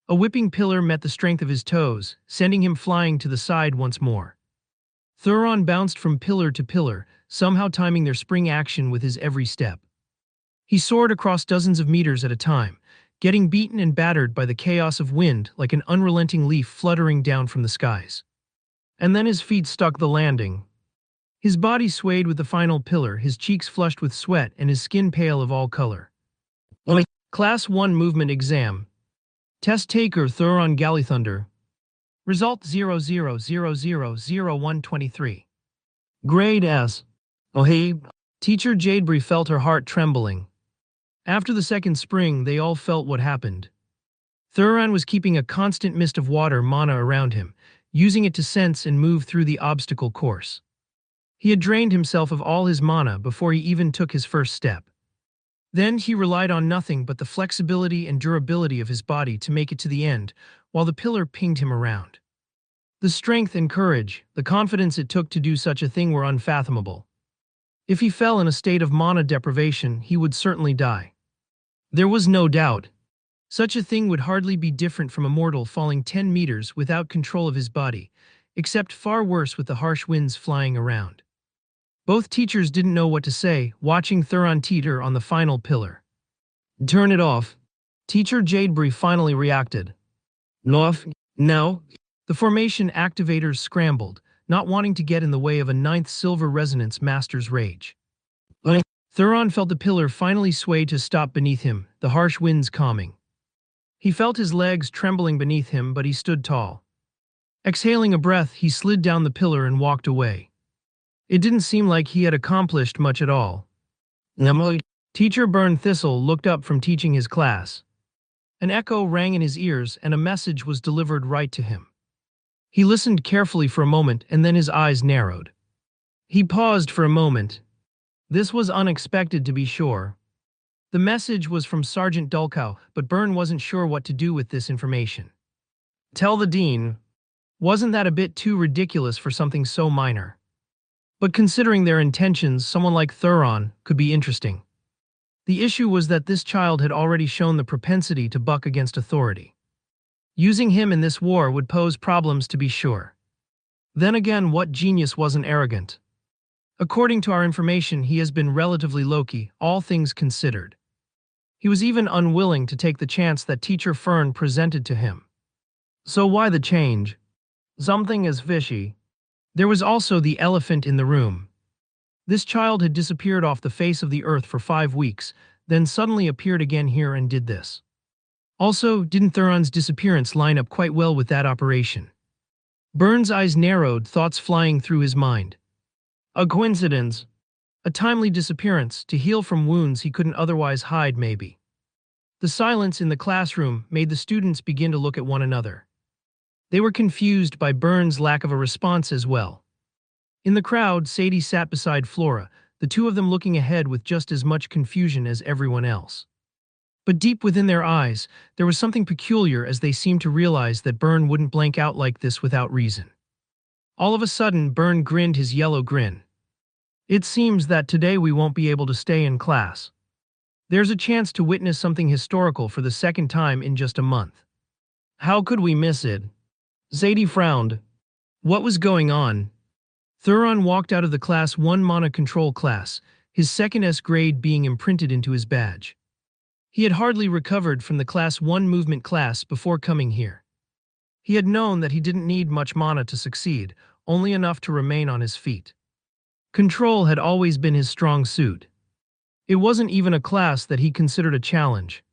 A whipping pillar met the strength of his toes, sending him flying to the side once more. Thuron bounced from pillar to pillar, somehow timing their spring action with his every step. He soared across dozens of meters at a time, getting beaten and battered by the chaos of wind like an unrelenting leaf fluttering down from the skies. And then his feet stuck the landing. His body swayed with the final pillar, his cheeks flushed with sweat and his skin pale of all color. Class 1 Movement Exam. Test Taker Thuron Gallithunder. Result 00000123. Grade S. Oh hey. Teacher Jadebree felt her heart trembling. After the second spring, they all felt what happened. Thuron was keeping a constant mist of water mana around him, using it to sense and move through the obstacle course. He had drained himself of all his mana before he even took his first step. Then he relied on nothing but the flexibility and durability of his body to make it to the end, while the pillar pinged him around. The strength and courage, the confidence it took to do such a thing were unfathomable. If he fell in a state of mana deprivation, he would certainly die. There was no doubt. Such a thing would hardly be different from a mortal falling 10 meters without control of his body, except far worse with the harsh winds flying around. Both teachers didn't know what to say, watching Thuron teeter on the final pillar. Turn it off. Teacher Jadebury finally reacted. Off? Now? The formation activators scrambled, not wanting to get in the way of a ninth silver resonance master's rage. Thuron felt the pillar finally sway to stop beneath him, the harsh winds calming. He felt his legs trembling beneath him, but he stood tall. Exhaling a breath, he slid down the pillar and walked away. It didn't seem like he had accomplished much at all. Teacher Burn Thistle looked up from teaching his class. An echo rang in his ears and a message was delivered right to him. He listened carefully for a moment and then his eyes narrowed. He paused for a moment. This was unexpected, to be sure. The message was from Sergeant Dulcow, but Burn wasn't sure what to do with this information. Tell the dean. Wasn't that a bit too ridiculous for something so minor? But considering their intentions, someone like Thuron could be interesting. The issue was that this child had already shown the propensity to buck against authority. Using him in this war would pose problems, to be sure. Then again, what genius wasn't arrogant? According to our information, he has been relatively low-key, all things considered. He was even unwilling to take the chance that Teacher Fern presented to him. So why the change? Something is fishy. There was also the elephant in the room. This child had disappeared off the face of the earth for 5 weeks, then suddenly appeared again here and did this. Also, didn't Thuron's disappearance line up quite well with that operation? Burn's eyes narrowed, thoughts flying through his mind. A coincidence. A timely disappearance, to heal from wounds he couldn't otherwise hide, maybe. The silence in the classroom made the students begin to look at one another. They were confused by Burn's lack of a response as well. In the crowd, Sadie sat beside Flora, the two of them looking ahead with just as much confusion as everyone else. But deep within their eyes, there was something peculiar as they seemed to realize that Burn wouldn't blank out like this without reason. All of a sudden, Burn grinned his yellow grin. It seems that today we won't be able to stay in class. There's a chance to witness something historical for the second time in just a month. How could we miss it? Zadie frowned. What was going on? Thuron walked out of the Class 1 Mana Control class, his second S grade being imprinted into his badge. He had hardly recovered from the Class 1 Movement class before coming here. He had known that he didn't need much mana to succeed, only enough to remain on his feet. Control had always been his strong suit. It wasn't even a class that he considered a challenge.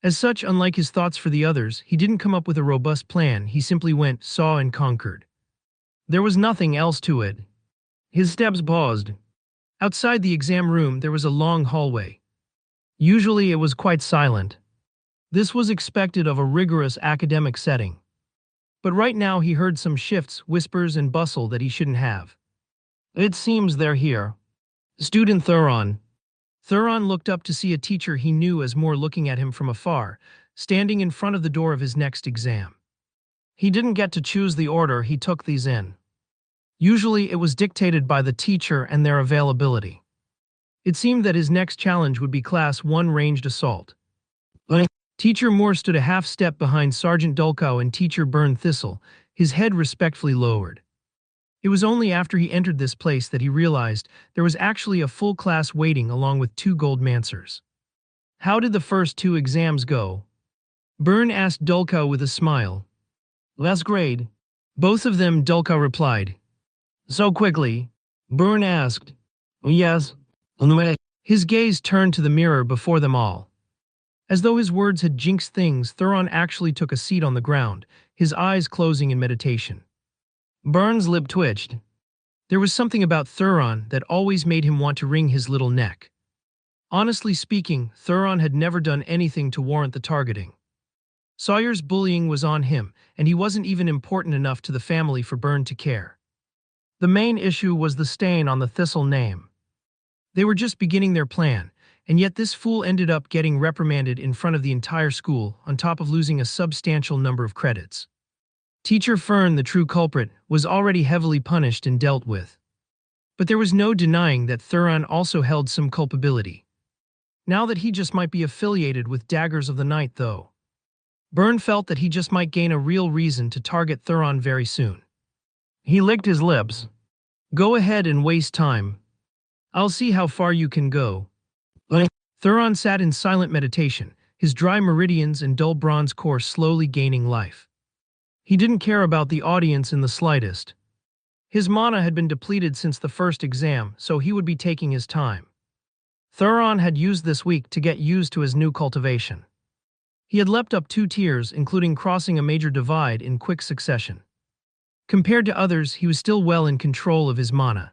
As such, unlike his thoughts for the others, he didn't come up with a robust plan, he simply went, saw and conquered. There was nothing else to it. His steps paused. Outside the exam room there was a long hallway. Usually it was quite silent. This was expected of a rigorous academic setting. But right now he heard some shifts, whispers and bustle that he shouldn't have. It seems they're here. Student Thuron. Thuron looked up to see a teacher he knew as more looking at him from afar, standing in front of the door of his next exam. He didn't get to choose the order he took these in. Usually it was dictated by the teacher and their availability. It seemed that his next challenge would be Class 1 Ranged Assault. Teacher Moore stood a half step behind Sergeant Dulcow and Teacher Burn Thistle, his head respectfully lowered. It was only after he entered this place that he realized there was actually a full class waiting along with 2 gold mancers. How did the first 2 exams go? Burn asked Dulcow with a smile. Last grade. Both of them, Dulcow replied. So quickly? Burn asked. Yes. His gaze turned to the mirror before them all. As though his words had jinxed things, Thuron actually took a seat on the ground, his eyes closing in meditation. Burn's lip twitched. There was something about Thuron that always made him want to wring his little neck. Honestly speaking, Thuron had never done anything to warrant the targeting. Sawyer's bullying was on him, and he wasn't even important enough to the family for Burn to care. The main issue was the stain on the Thistle name. They were just beginning their plan, and yet this fool ended up getting reprimanded in front of the entire school, on top of losing a substantial number of credits. Teacher Fern, the true culprit, was already heavily punished and dealt with. But there was no denying that Thuron also held some culpability. Now that he just might be affiliated with Daggers of the Night, though. Byrne felt that he just might gain a real reason to target Thuron very soon. He licked his lips. Go ahead and waste time. I'll see how far you can go. Thuron sat in silent meditation, his dry meridians and dull bronze core slowly gaining life. He didn't care about the audience in the slightest. His mana had been depleted since the first exam, so he would be taking his time. Thuron had used this week to get used to his new cultivation. He had leapt up 2 tiers, including crossing a major divide in quick succession. Compared to others, he was still well in control of his mana.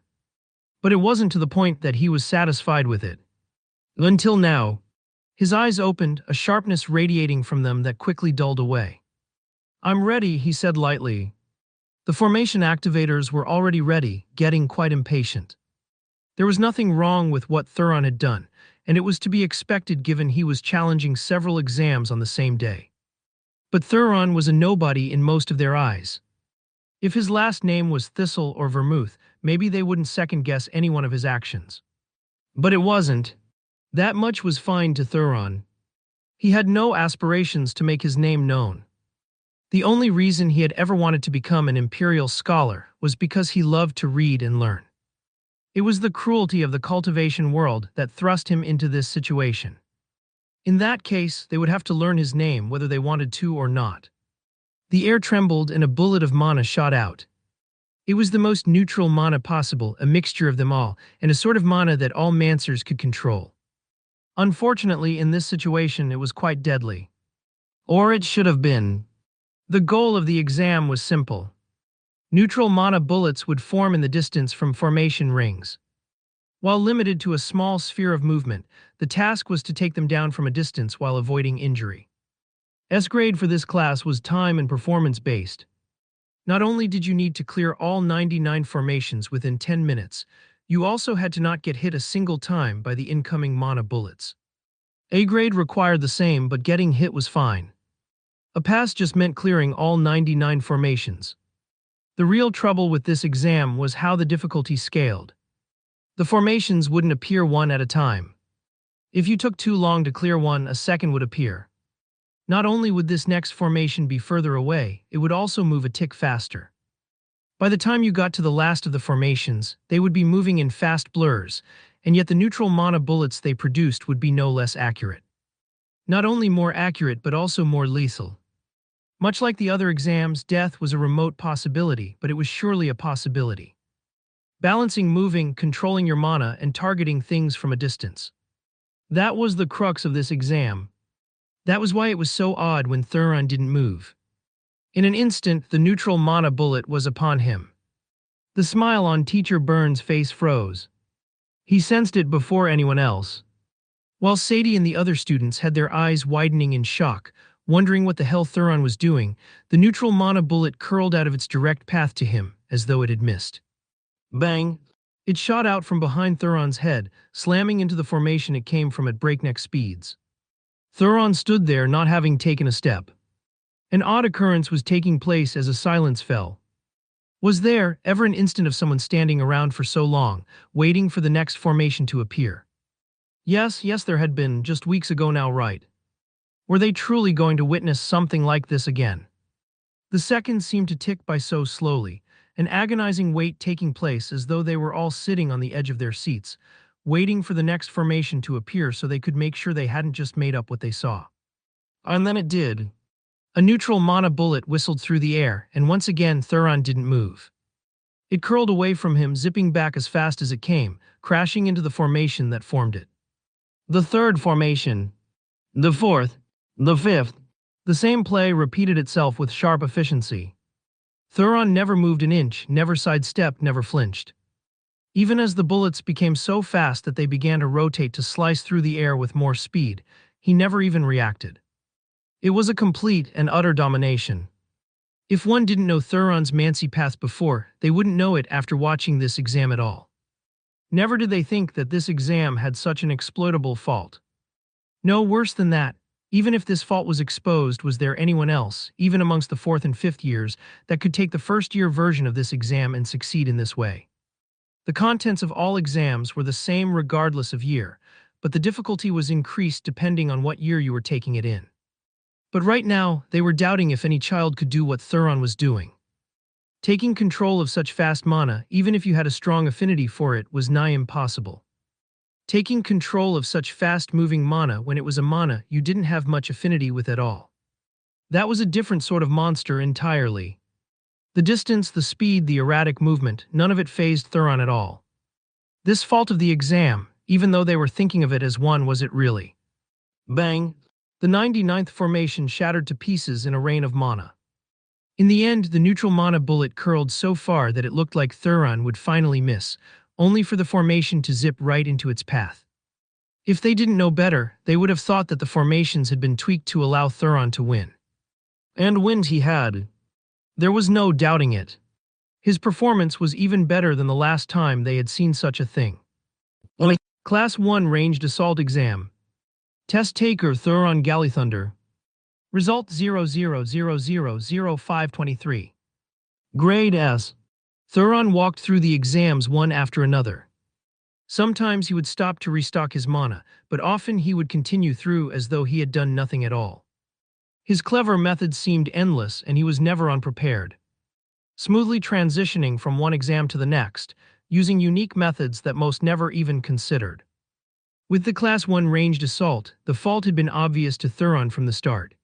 But it wasn't to the point that he was satisfied with it. Until now. His eyes opened, a sharpness radiating from them that quickly dulled away. I'm ready, he said lightly. The formation activators were already ready, getting quite impatient. There was nothing wrong with what Thuron had done, and it was to be expected given he was challenging several exams on the same day. But Thuron was a nobody in most of their eyes. If his last name was Thistle or Vermouth, maybe they wouldn't second-guess any one of his actions. But it wasn't. That much was fine to Thuron. He had no aspirations to make his name known. The only reason he had ever wanted to become an Imperial Scholar was because he loved to read and learn. It was the cruelty of the cultivation world that thrust him into this situation. In that case, they would have to learn his name whether they wanted to or not. The air trembled and a bullet of mana shot out. It was the most neutral mana possible, a mixture of them all, and a sort of mana that all Mancers could control. Unfortunately, in this situation, it was quite deadly. Or it should have been. The goal of the exam was simple. Neutral mana bullets would form in the distance from formation rings. While limited to a small sphere of movement, the task was to take them down from a distance while avoiding injury. S-grade for this class was time and performance-based. Not only did you need to clear all 99 formations within 10 minutes, you also had to not get hit a single time by the incoming mana bullets. A-grade required the same, but getting hit was fine. A pass just meant clearing all 99 formations. The real trouble with this exam was how the difficulty scaled. The formations wouldn't appear one at a time. If you took too long to clear one, a second would appear. Not only would this next formation be further away, it would also move a tick faster. By the time you got to the last of the formations, they would be moving in fast blurs, and yet the neutral mana bullets they produced would be no less accurate. Not only more accurate, but also more lethal. Much like the other exams, death was a remote possibility, but it was surely a possibility. Balancing moving, controlling your mana, and targeting things from a distance. That was the crux of this exam. That was why it was so odd when Thuron didn't move. In an instant, the neutral mana bullet was upon him. The smile on Teacher Byrne's face froze. He sensed it before anyone else. While Sadie and the other students had their eyes widening in shock, wondering what the hell Thuron was doing, the neutral mana bullet curled out of its direct path to him, as though it had missed. Bang! It shot out from behind Thuron's head, slamming into the formation it came from at breakneck speeds. Thuron stood there, not having taken a step. An odd occurrence was taking place as a silence fell. Was there ever an instant of someone standing around for so long, waiting for the next formation to appear? Yes, there had been, just weeks ago now, right? Were they truly going to witness something like this again? The seconds seemed to tick by so slowly, an agonizing wait taking place as though they were all sitting on the edge of their seats, waiting for the next formation to appear so they could make sure they hadn't just made up what they saw. And then it did. A neutral mana bullet whistled through the air, and once again Thuron didn't move. It curled away from him, zipping back as fast as it came, crashing into the formation that formed it. The third formation. The fourth. The fifth. The same play repeated itself with sharp efficiency. Thuron never moved an inch, never sidestepped, never flinched. Even as the bullets became so fast that they began to rotate to slice through the air with more speed, he never even reacted. It was a complete and utter domination. If one didn't know Thuron's Mancy path before, they wouldn't know it after watching this exam at all. Never did they think that this exam had such an exploitable fault. No, worse than that, Even if this fault was exposed, was there anyone else, even amongst the fourth and fifth years, that could take the first-year version of this exam and succeed in this way? The contents of all exams were the same regardless of year, but the difficulty was increased depending on what year you were taking it in. But right now, they were doubting if any child could do what Thuron was doing. Taking control of such fast mana, even if you had a strong affinity for it, was nigh impossible. Taking control of such fast-moving mana when it was a mana you didn't have much affinity with at all. That was a different sort of monster entirely. The distance, the speed, the erratic movement, none of it fazed Thuron at all. This fault of the exam, even though they were thinking of it as one, was it really? Bang! The 99th formation shattered to pieces in a rain of mana. In the end, the neutral mana bullet curled so far that it looked like Thuron would finally miss, only for the formation to zip right into its path. If they didn't know better, they would have thought that the formations had been tweaked to allow Thuron to win. And win he had. There was no doubting it. His performance was even better than the last time they had seen such a thing. Class 1 Ranged Assault Exam. Test Taker Thuron Galleythunder. Result 00000523. Grade S. Thuron walked through the exams one after another. Sometimes he would stop to restock his mana, but often he would continue through as though he had done nothing at all. His clever methods seemed endless and he was never unprepared. Smoothly transitioning from one exam to the next, using unique methods that most never even considered. With the Class 1 Ranged Assault, the fault had been obvious to Thuron from the start.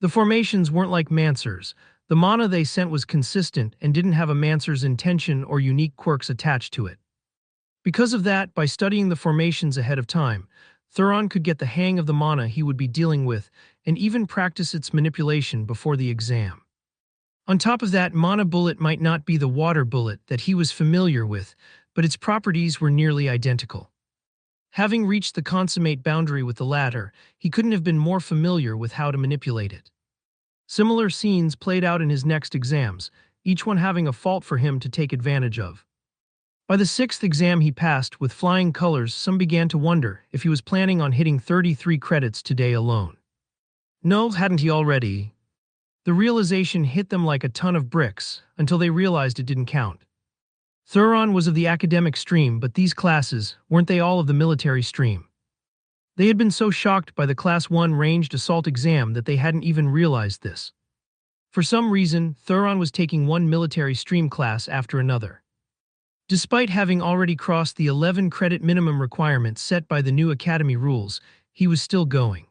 The formations weren't like Mancers. The mana they sent was consistent and didn't have a Mancer's intention or unique quirks attached to it. Because of that, by studying the formations ahead of time, Thuron could get the hang of the mana he would be dealing with and even practice its manipulation before the exam. On top of that, Mana Bullet might not be the water bullet that he was familiar with, but its properties were nearly identical. Having reached the consummate boundary with the latter, he couldn't have been more familiar with how to manipulate it. Similar scenes played out in his next exams, each one having a fault for him to take advantage of. By the sixth exam he passed with flying colors, some began to wonder if he was planning on hitting 33 credits today alone. No, hadn't he already? The realization hit them like a ton of bricks, until they realized it didn't count. Thuron was of the academic stream, but these classes, weren't they all of the military stream? They had been so shocked by the Class 1 Ranged Assault exam that they hadn't even realized this. For some reason, Thuron was taking one military stream class after another. Despite having already crossed the 11-credit minimum requirement set by the new academy rules, he was still going.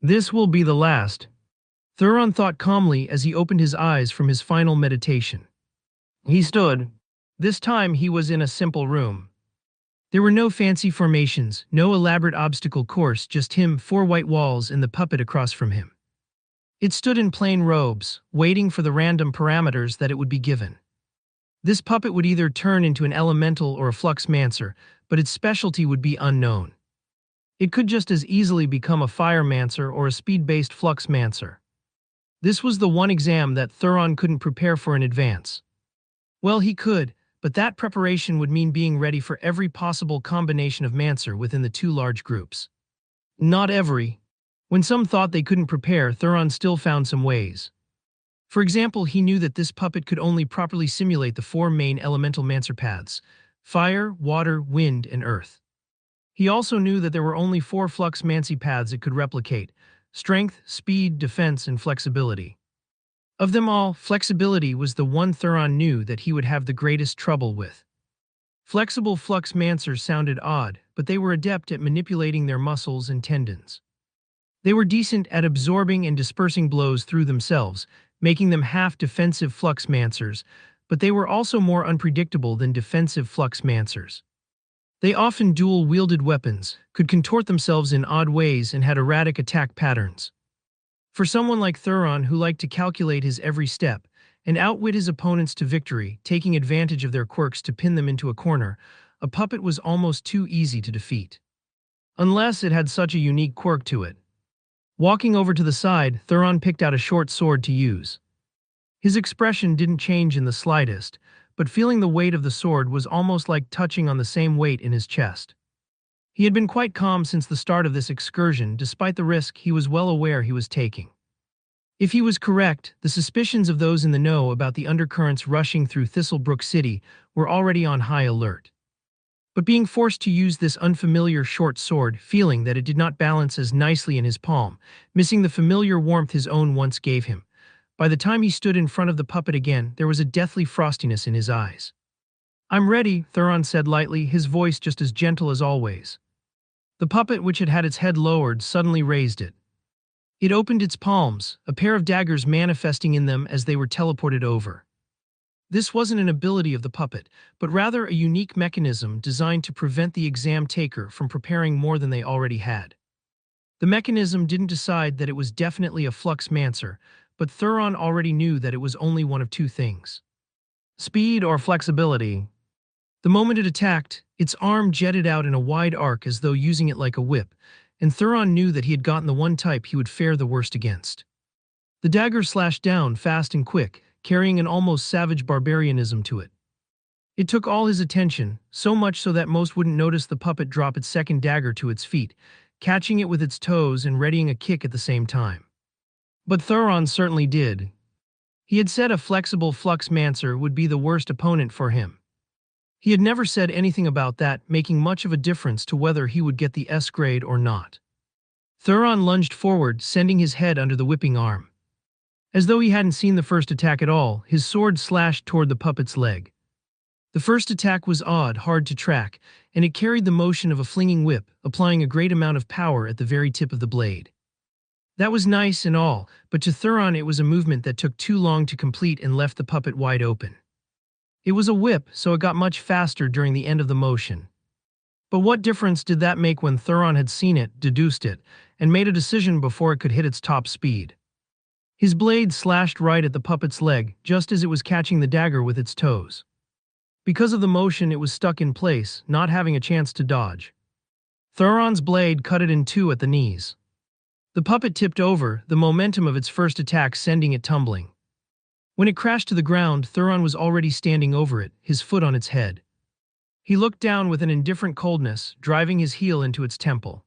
This will be the last. Thuron thought calmly as he opened his eyes from his final meditation. He stood. This time he was in a simple room. There were no fancy formations, no elaborate obstacle course, just him, 4 white walls, and the puppet across from him. It stood in plain robes, waiting for the random parameters that it would be given. This puppet would either turn into an elemental or a flux mancer, but its specialty would be unknown. It could just as easily become a fire mancer or a speed-based flux mancer. This was the one exam that Thuron couldn't prepare for in advance. Well, he could, but that preparation would mean being ready for every possible combination of mancer within the 2 large groups. Not every. When some thought they couldn't prepare, Thuron still found some ways. For example, he knew that this puppet could only properly simulate the 4 main elemental mancer paths: fire, water, wind, and earth. He also knew that there were only 4 flux mancy paths it could replicate: strength, speed, defense, and flexibility. Of them all, flexibility was the one Thuron knew that he would have the greatest trouble with. Flexible flux mancers sounded odd, but they were adept at manipulating their muscles and tendons. They were decent at absorbing and dispersing blows through themselves, making them half-defensive flux mancers, but they were also more unpredictable than defensive flux mancers. They often dual-wielded weapons, could contort themselves in odd ways, and had erratic attack patterns. For someone like Thuron, who liked to calculate his every step and outwit his opponents to victory, taking advantage of their quirks to pin them into a corner, a puppet was almost too easy to defeat. Unless it had such a unique quirk to it. Walking over to the side, Thuron picked out a short sword to use. His expression didn't change in the slightest, but feeling the weight of the sword was almost like touching on the same weight in his chest. He had been quite calm since the start of this excursion, despite the risk he was well aware he was taking. If he was correct, the suspicions of those in the know about the undercurrents rushing through Thistlebrook City were already on high alert. But being forced to use this unfamiliar short sword, feeling that it did not balance as nicely in his palm, missing the familiar warmth his own once gave him, by the time he stood in front of the puppet again, there was a deathly frostiness in his eyes. "I'm ready," Thuron said lightly, his voice just as gentle as always. The puppet, which had had its head lowered, suddenly raised it. It opened its palms, a pair of daggers manifesting in them as they were teleported over. This wasn't an ability of the puppet, but rather a unique mechanism designed to prevent the exam taker from preparing more than they already had. The mechanism didn't decide that it was definitely a flux mancer, but Thuron already knew that it was only one of two things: speed or flexibility. The moment it attacked, its arm jetted out in a wide arc as though using it like a whip, and Thuron knew that he had gotten the one type he would fare the worst against. The dagger slashed down fast and quick, carrying an almost savage barbarianism to it. It took all his attention, so much so that most wouldn't notice the puppet drop its second dagger to its feet, catching it with its toes and readying a kick at the same time. But Thuron certainly did. He had said a flexible flux mancer would be the worst opponent for him. He had never said anything about that making much of a difference to whether he would get the S grade or not. Thuron lunged forward, sending his head under the whipping arm. As though he hadn't seen the first attack at all, his sword slashed toward the puppet's leg. The first attack was odd, hard to track, and it carried the motion of a flinging whip, applying a great amount of power at the very tip of the blade. That was nice and all, but to Thuron it was a movement that took too long to complete and left the puppet wide open. It was a whip, so it got much faster during the end of the motion. But what difference did that make when Thuron had seen it, deduced it, and made a decision before it could hit its top speed? His blade slashed right at the puppet's leg, just as it was catching the dagger with its toes. Because of the motion, it was stuck in place, not having a chance to dodge. Thuron's blade cut it in two at the knees. The puppet tipped over, the momentum of its first attack sending it tumbling. When it crashed to the ground, Thuron was already standing over it, his foot on its head. He looked down with an indifferent coldness, driving his heel into its temple.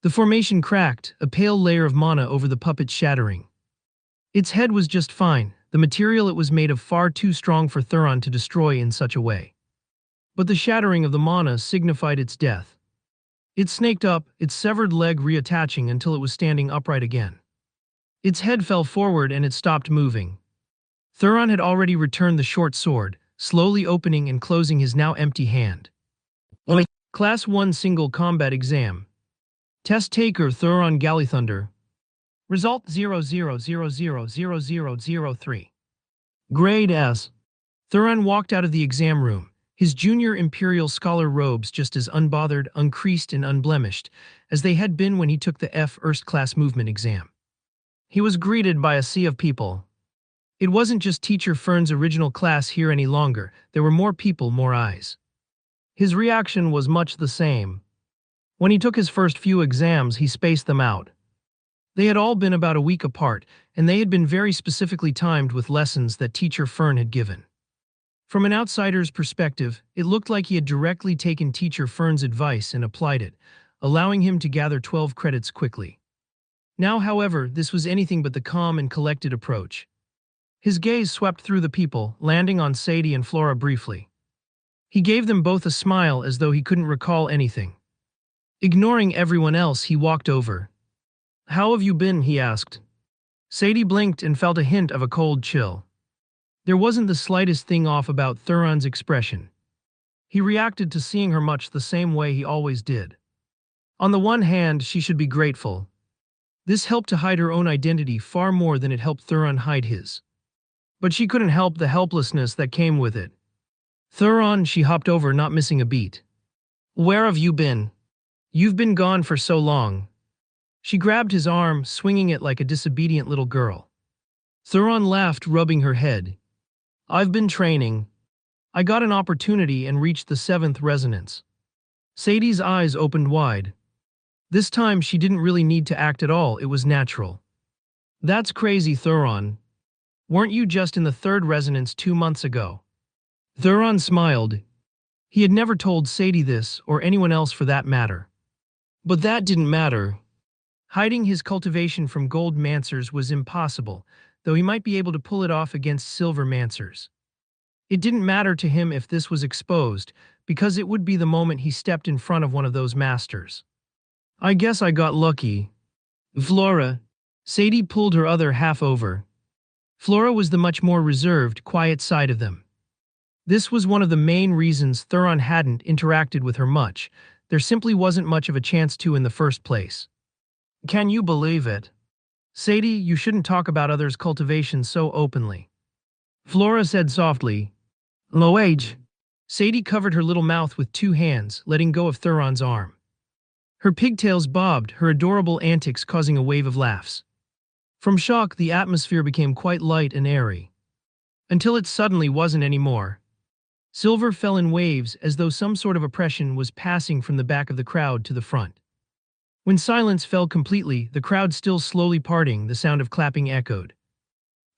The formation cracked, a pale layer of mana over the puppet shattering. Its head was just fine, the material it was made of far too strong for Thuron to destroy in such a way. But the shattering of the mana signified its death. It snaked up, its severed leg reattaching until it was standing upright again. Its head fell forward and it stopped moving. Thuron had already returned the short sword, slowly opening and closing his now empty hand. Class 1 Single Combat Exam. Test Taker Thuron Gallithunder. Result 00000003. Grade S. Thuron walked out of the exam room, his junior Imperial Scholar robes just as unbothered, uncreased, and unblemished as they had been when he took the First Class Movement exam. He was greeted by a sea of people. It wasn't just Teacher Fern's original class here any longer, there were more people, more eyes. His reaction was much the same. When he took his first few exams, he spaced them out. They had all been about a week apart, and they had been very specifically timed with lessons that Teacher Fern had given. From an outsider's perspective, it looked like he had directly taken Teacher Fern's advice and applied it, allowing him to gather 12 credits quickly. Now, however, this was anything but the calm and collected approach. His gaze swept through the people, landing on Sadie and Flora briefly. He gave them both a smile as though he couldn't recall anything. Ignoring everyone else, he walked over. "How have you been?" he asked. Sadie blinked and felt a hint of a cold chill. There wasn't the slightest thing off about Thuron's expression. He reacted to seeing her much the same way he always did. On the one hand, she should be grateful. This helped to hide her own identity far more than it helped Thuron hide his. But she couldn't help the helplessness that came with it. "Thuron," she hopped over, not missing a beat. "Where have you been? You've been gone for so long." She grabbed his arm, swinging it like a disobedient little girl. Thuron laughed, rubbing her head. "I've been training. I got an opportunity and reached the 7th resonance." Sadie's eyes opened wide. This time she didn't really need to act at all, it was natural. "That's crazy, Thuron. Weren't you just in the 3rd resonance 2 months ago?" Thuron smiled. He had never told Sadie this, or anyone else for that matter. But that didn't matter. Hiding his cultivation from gold mancers was impossible, though he might be able to pull it off against silver mancers. It didn't matter to him if this was exposed, because it would be the moment he stepped in front of one of those masters. I guess I got lucky. Flora. Sadie pulled her other half over. Flora was the much more reserved, quiet side of them. This was one of the main reasons Thuron hadn't interacted with her much. There simply wasn't much of a chance to in the first place. Can you believe it? Sadie, you shouldn't talk about others' cultivation so openly. Flora said softly. Low age. Sadie covered her little mouth with two hands, letting go of Thuron's arm. Her pigtails bobbed, her adorable antics causing a wave of laughs. From shock, the atmosphere became quite light and airy. Until it suddenly wasn't anymore. Silver fell in waves as though some sort of oppression was passing from the back of the crowd to the front. When silence fell completely, the crowd still slowly parting, the sound of clapping echoed.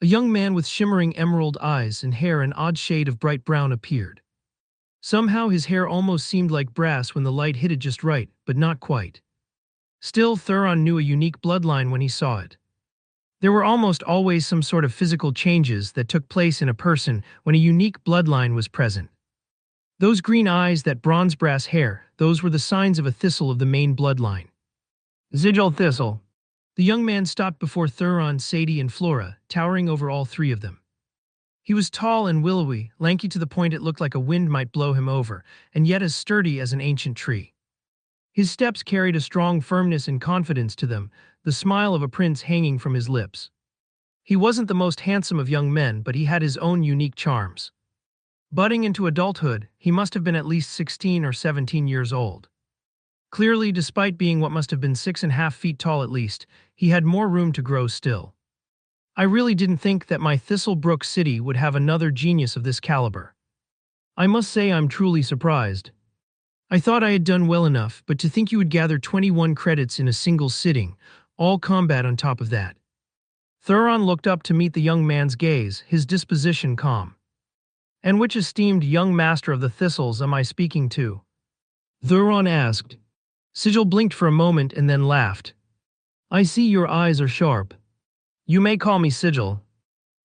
A young man with shimmering emerald eyes and hair an odd shade of bright brown appeared. Somehow his hair almost seemed like brass when the light hit it just right, but not quite. Still, Thuron knew a unique bloodline when he saw it. There were almost always some sort of physical changes that took place in a person when a unique bloodline was present. Those green eyes, that bronze brass hair, those were the signs of a thistle of the main bloodline. Sigil Thistle. The young man stopped before Thuron, Sadie, and Flora, towering over all three of them. He was tall and willowy, lanky to the point it looked like a wind might blow him over, and yet as sturdy as an ancient tree. His steps carried a strong firmness and confidence to them, the smile of a prince hanging from his lips. He wasn't the most handsome of young men, but he had his own unique charms. Budding into adulthood, he must have been at least 16 or 17 years old. Clearly, despite being what must have been 6.5 feet tall at least, he had more room to grow still. I really didn't think that my Thistlebrook city would have another genius of this caliber. I must say I'm truly surprised. I thought I had done well enough, but to think you would gather 21 credits in a single sitting, all combat on top of that. Thuron looked up to meet the young man's gaze, his disposition calm. And which esteemed young master of the Thistles am I speaking to? Thuron asked. Sigil blinked for a moment and then laughed. I see your eyes are sharp. You may call me Sigil.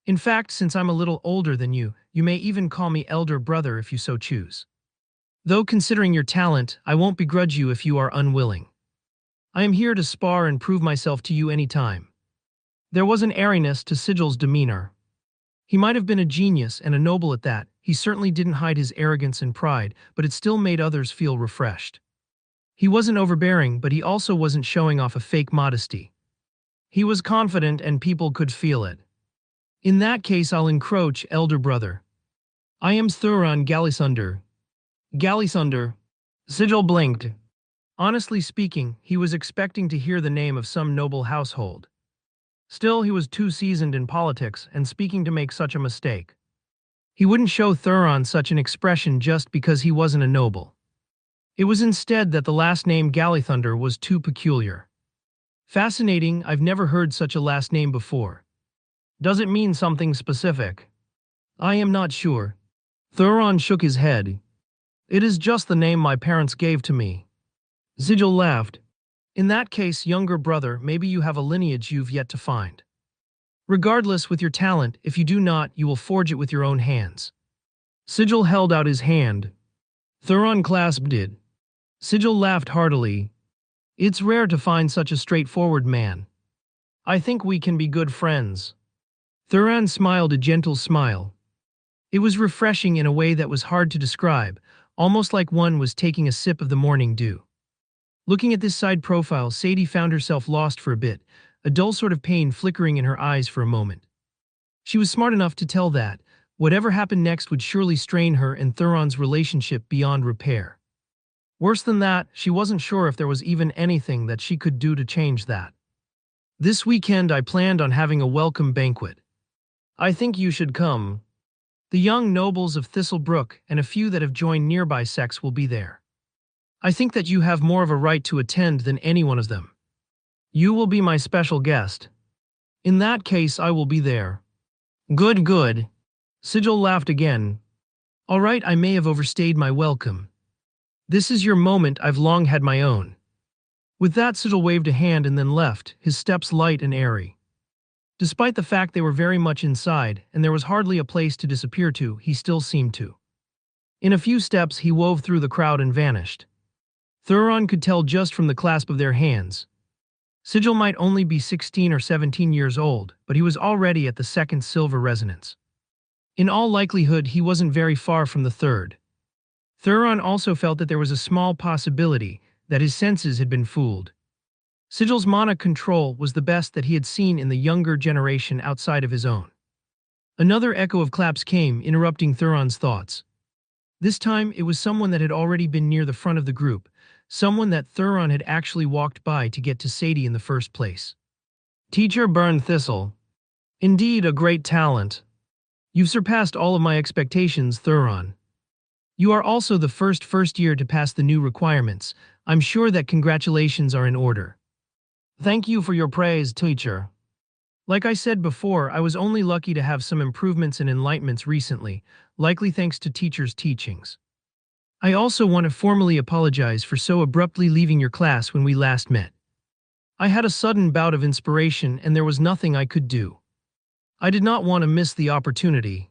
In fact, since I'm a little older than you, you may even call me elder brother if you so choose. Though considering your talent, I won't begrudge you if you are unwilling. I am here to spar and prove myself to you any time. There was an airiness to Sigil's demeanor. He might have been a genius and a noble at that. He certainly didn't hide his arrogance and pride, but it still made others feel refreshed. He wasn't overbearing, but he also wasn't showing off a fake modesty. He was confident and people could feel it. In that case, I'll encroach, elder brother. I am Thuron Gallisunder. Gallisunder. Sigil blinked. Honestly speaking, he was expecting to hear the name of some noble household. Still, he was too seasoned in politics and speaking to make such a mistake. He wouldn't show Thuron such an expression just because he wasn't a noble. It was instead that the last name Gallithunder was too peculiar. Fascinating, I've never heard such a last name before. Does it mean something specific? I am not sure. Thuron shook his head. It is just the name my parents gave to me. Sigil laughed. In that case, younger brother, maybe you have a lineage you've yet to find. Regardless, with your talent, if you do not, you will forge it with your own hands. Sigil held out his hand. Thuron clasped it. Sigil laughed heartily. It's rare to find such a straightforward man. I think we can be good friends. Thuron smiled a gentle smile. It was refreshing in a way that was hard to describe, almost like one was taking a sip of the morning dew. Looking at this side profile, Sadie found herself lost for a bit, a dull sort of pain flickering in her eyes for a moment. She was smart enough to tell that whatever happened next would surely strain her and Thuron's relationship beyond repair. Worse than that, she wasn't sure if there was even anything that she could do to change that. This weekend I planned on having a welcome banquet. I think you should come. The young nobles of Thistlebrook and a few that have joined nearby sects will be there. I think that you have more of a right to attend than any one of them. You will be my special guest. In that case, I will be there. Good, good. Sigil laughed again. All right, I may have overstayed my welcome. This is your moment, I've long had my own. With that, Sigil waved a hand and then left, his steps light and airy. Despite the fact they were very much inside, and there was hardly a place to disappear to, he still seemed to. In a few steps, he wove through the crowd and vanished. Thuron could tell just from the clasp of their hands. Sigil might only be 16 or 17 years old, but he was already at the second silver resonance. In all likelihood, he wasn't very far from the third. Thuron also felt that there was a small possibility that his senses had been fooled. Sigil's mana control was the best that he had seen in the younger generation outside of his own. Another echo of claps came, interrupting Thuron's thoughts. This time, it was someone that had already been near the front of the group, someone that Thuron had actually walked by to get to Sadie in the first place. Teacher Burn Thistle. Indeed, a great talent. You've surpassed all of my expectations, Thuron. You are also the first year to pass the new requirements. I'm sure that congratulations are in order. Thank you for your praise, teacher. Like I said before, I was only lucky to have some improvements and enlightenments recently, likely thanks to teacher's teachings. I also want to formally apologize for so abruptly leaving your class when we last met. I had a sudden bout of inspiration and there was nothing I could do. I did not want to miss the opportunity.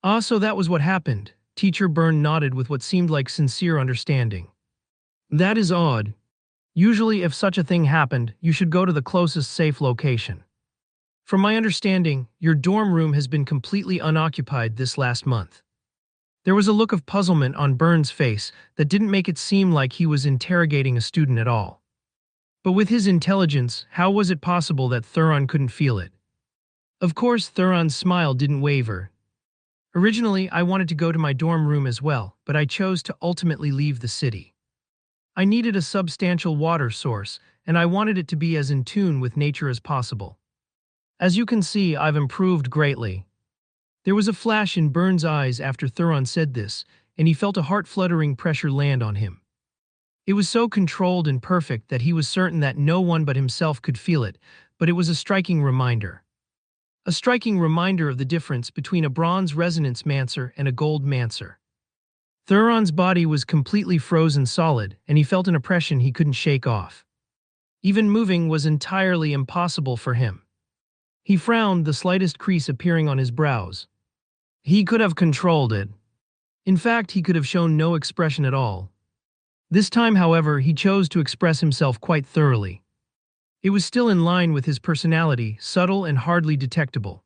Ah, so that was what happened. Teacher Byrne nodded with what seemed like sincere understanding. That is odd. Usually if such a thing happened, you should go to the closest safe location. From my understanding, your dorm room has been completely unoccupied this last month. There was a look of puzzlement on Byrne's face that didn't make it seem like he was interrogating a student at all. But with his intelligence, how was it possible that Thuron couldn't feel it? Of course, Thuron's smile didn't waver. Originally, I wanted to go to my dorm room as well, but I chose to ultimately leave the city. I needed a substantial water source, and I wanted it to be as in tune with nature as possible. As you can see, I've improved greatly. There was a flash in Byrne's eyes after Thuron said this, and he felt a heart-fluttering pressure land on him. It was so controlled and perfect that he was certain that no one but himself could feel it, but it was a striking reminder. A striking reminder of the difference between a bronze resonance mancer and a gold mancer. Thuron's body was completely frozen solid, and he felt an oppression he couldn't shake off. Even moving was entirely impossible for him. He frowned, the slightest crease appearing on his brows. He could have controlled it. In fact, he could have shown no expression at all. This time, however, he chose to express himself quite thoroughly. It was still in line with his personality, subtle and hardly detectable.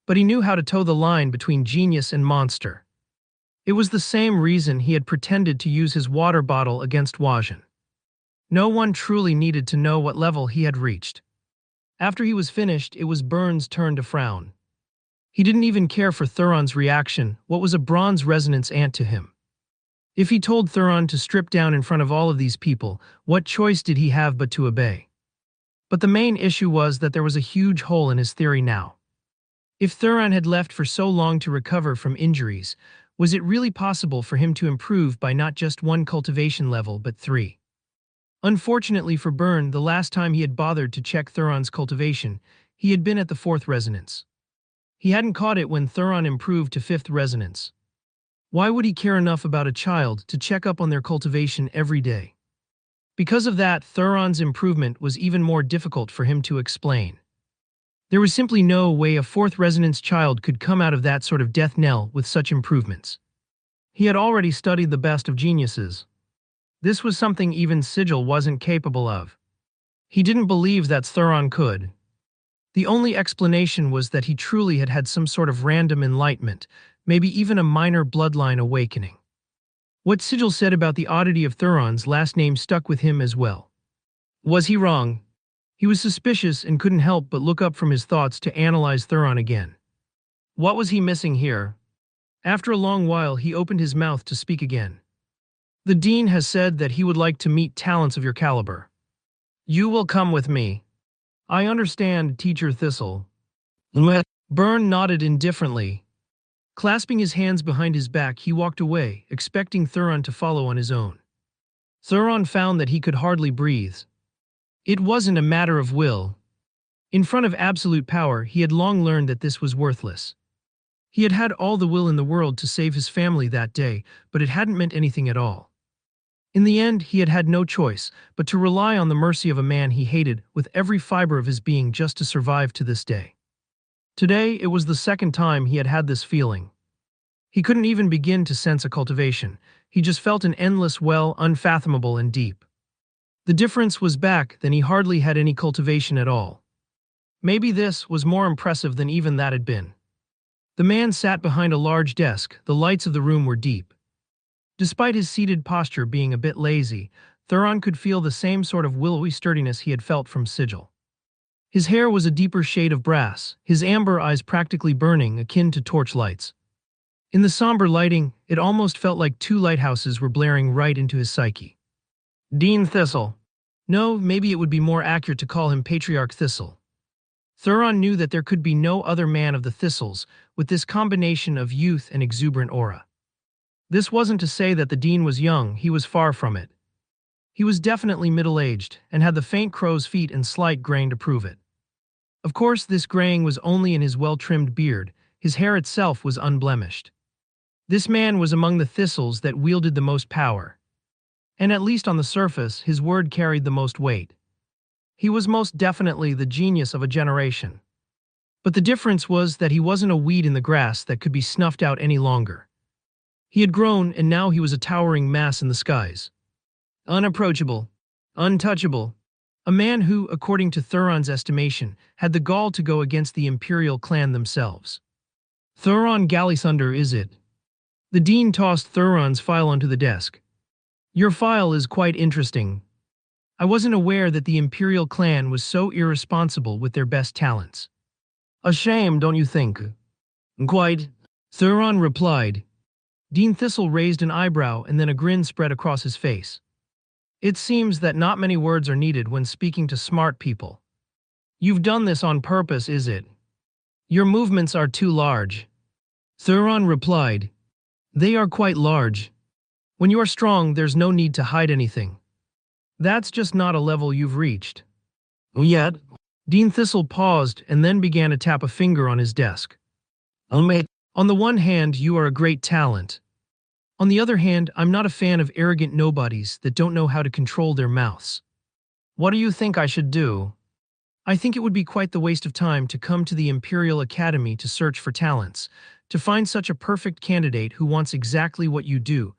But he knew how to toe the line between genius and monster. It was the same reason he had pretended to use his water bottle against Wajan. No one truly needed to know what level he had reached. After he was finished, it was Byrne's turn to frown. He didn't even care for Thuron's reaction. What was a bronze resonance ant to him? If he told Thuron to strip down in front of all of these people, what choice did he have but to obey? But the main issue was that there was a huge hole in his theory now. If Thuron had left for so long to recover from injuries, was it really possible for him to improve by not just one cultivation level but 3? Unfortunately for Byrne, the last time he had bothered to check Thuron's cultivation, he had been at the 4th resonance. He hadn't caught it when Thuron improved to 5th resonance. Why would he care enough about a child to check up on their cultivation every day? Because of that, Thuron's improvement was even more difficult for him to explain. There was simply no way a 4th resonance child could come out of that sort of death knell with such improvements. He had already studied the best of geniuses. This was something even Sigil wasn't capable of. He didn't believe that Thuron could. The only explanation was that he truly had had some sort of random enlightenment, maybe even a minor bloodline awakening. What Sigil said about the oddity of Thuron's last name stuck with him as well. Was he wrong? He was suspicious and couldn't help but look up from his thoughts to analyze Thuron again. What was he missing here? After a long while, he opened his mouth to speak again. The dean has said that he would like to meet talents of your caliber. You will come with me. I understand, Teacher Thistle. Byrne nodded indifferently. Clasping his hands behind his back, he walked away, expecting Thuron to follow on his own. Thuron found that he could hardly breathe. It wasn't a matter of will. In front of absolute power, he had long learned that this was worthless. He had had all the will in the world to save his family that day, but it hadn't meant anything at all. In the end, he had had no choice but to rely on the mercy of a man he hated with every fiber of his being just to survive to this day. Today, it was the second time he had had this feeling. He couldn't even begin to sense a cultivation. He just felt an endless well, unfathomable and deep. The difference was back then he hardly had any cultivation at all. Maybe this was more impressive than even that had been. The man sat behind a large desk, the lights of the room were deep. Despite his seated posture being a bit lazy, Thuron could feel the same sort of willowy sturdiness he had felt from Sigil. His hair was a deeper shade of brass, his amber eyes practically burning, akin to torchlights. In the somber lighting, it almost felt like two lighthouses were blaring right into his psyche. Dean Thistle. No, maybe it would be more accurate to call him Patriarch Thistle. Thuron knew that there could be no other man of the Thistles with this combination of youth and exuberant aura. This wasn't to say that the Dean was young, he was far from it. He was definitely middle-aged and had the faint crow's feet and slight graying to prove it. Of course, this graying was only in his well-trimmed beard, his hair itself was unblemished. This man was among the Thistles that wielded the most power. And at least on the surface, his word carried the most weight. He was most definitely the genius of a generation. But the difference was that he wasn't a weed in the grass that could be snuffed out any longer. He had grown, and now he was a towering mass in the skies. Unapproachable, untouchable. A man who, according to Thuron's estimation, had the gall to go against the Imperial clan themselves. Thuron Gallisunder, is it? The Dean tossed Thuron's file onto the desk. Your file is quite interesting. I wasn't aware that the Imperial clan was so irresponsible with their best talents. A shame, don't you think? Quite, Thuron replied. Dean Thistle raised an eyebrow and then a grin spread across his face. It seems that not many words are needed when speaking to smart people. You've done this on purpose, is it? Your movements are too large. Thuron replied. They are quite large. When you are strong, there's no need to hide anything. That's just not a level you've reached. Yet? Dean Thistle paused and then began to tap a finger on his desk. On the one hand, you are a great talent. On the other hand, I'm not a fan of arrogant nobodies that don't know how to control their mouths. What do you think I should do? I think it would be quite the waste of time to come to the Imperial Academy to search for talents, to find such a perfect candidate who wants exactly what you do,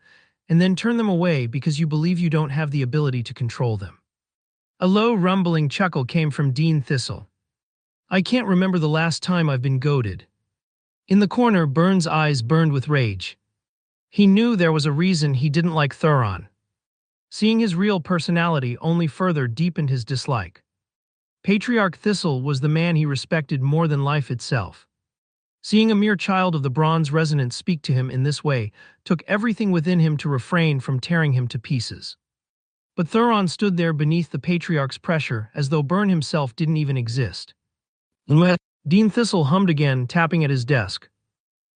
and then turn them away because you believe you don't have the ability to control them. A low, rumbling chuckle came from Dean Thistle. I can't remember the last time I've been goaded. In the corner, Burns' eyes burned with rage. He knew there was a reason he didn't like Thuron. Seeing his real personality only further deepened his dislike. Patriarch Thistle was the man he respected more than life itself. Seeing a mere child of the Bronze Resonance speak to him in this way took everything within him to refrain from tearing him to pieces. But Thuron stood there beneath the Patriarch's pressure as though Burn himself didn't even exist. Dean Thistle hummed again, tapping at his desk.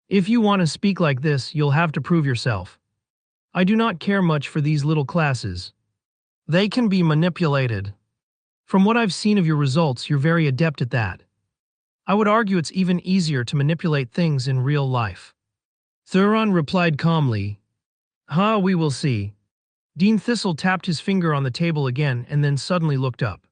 If you want to speak like this, you'll have to prove yourself. I do not care much for these little classes. They can be manipulated. From what I've seen of your results, you're very adept at that. I would argue it's even easier to manipulate things in real life. Thuron replied calmly. We will see. Dean Thistle tapped his finger on the table again and then suddenly looked up.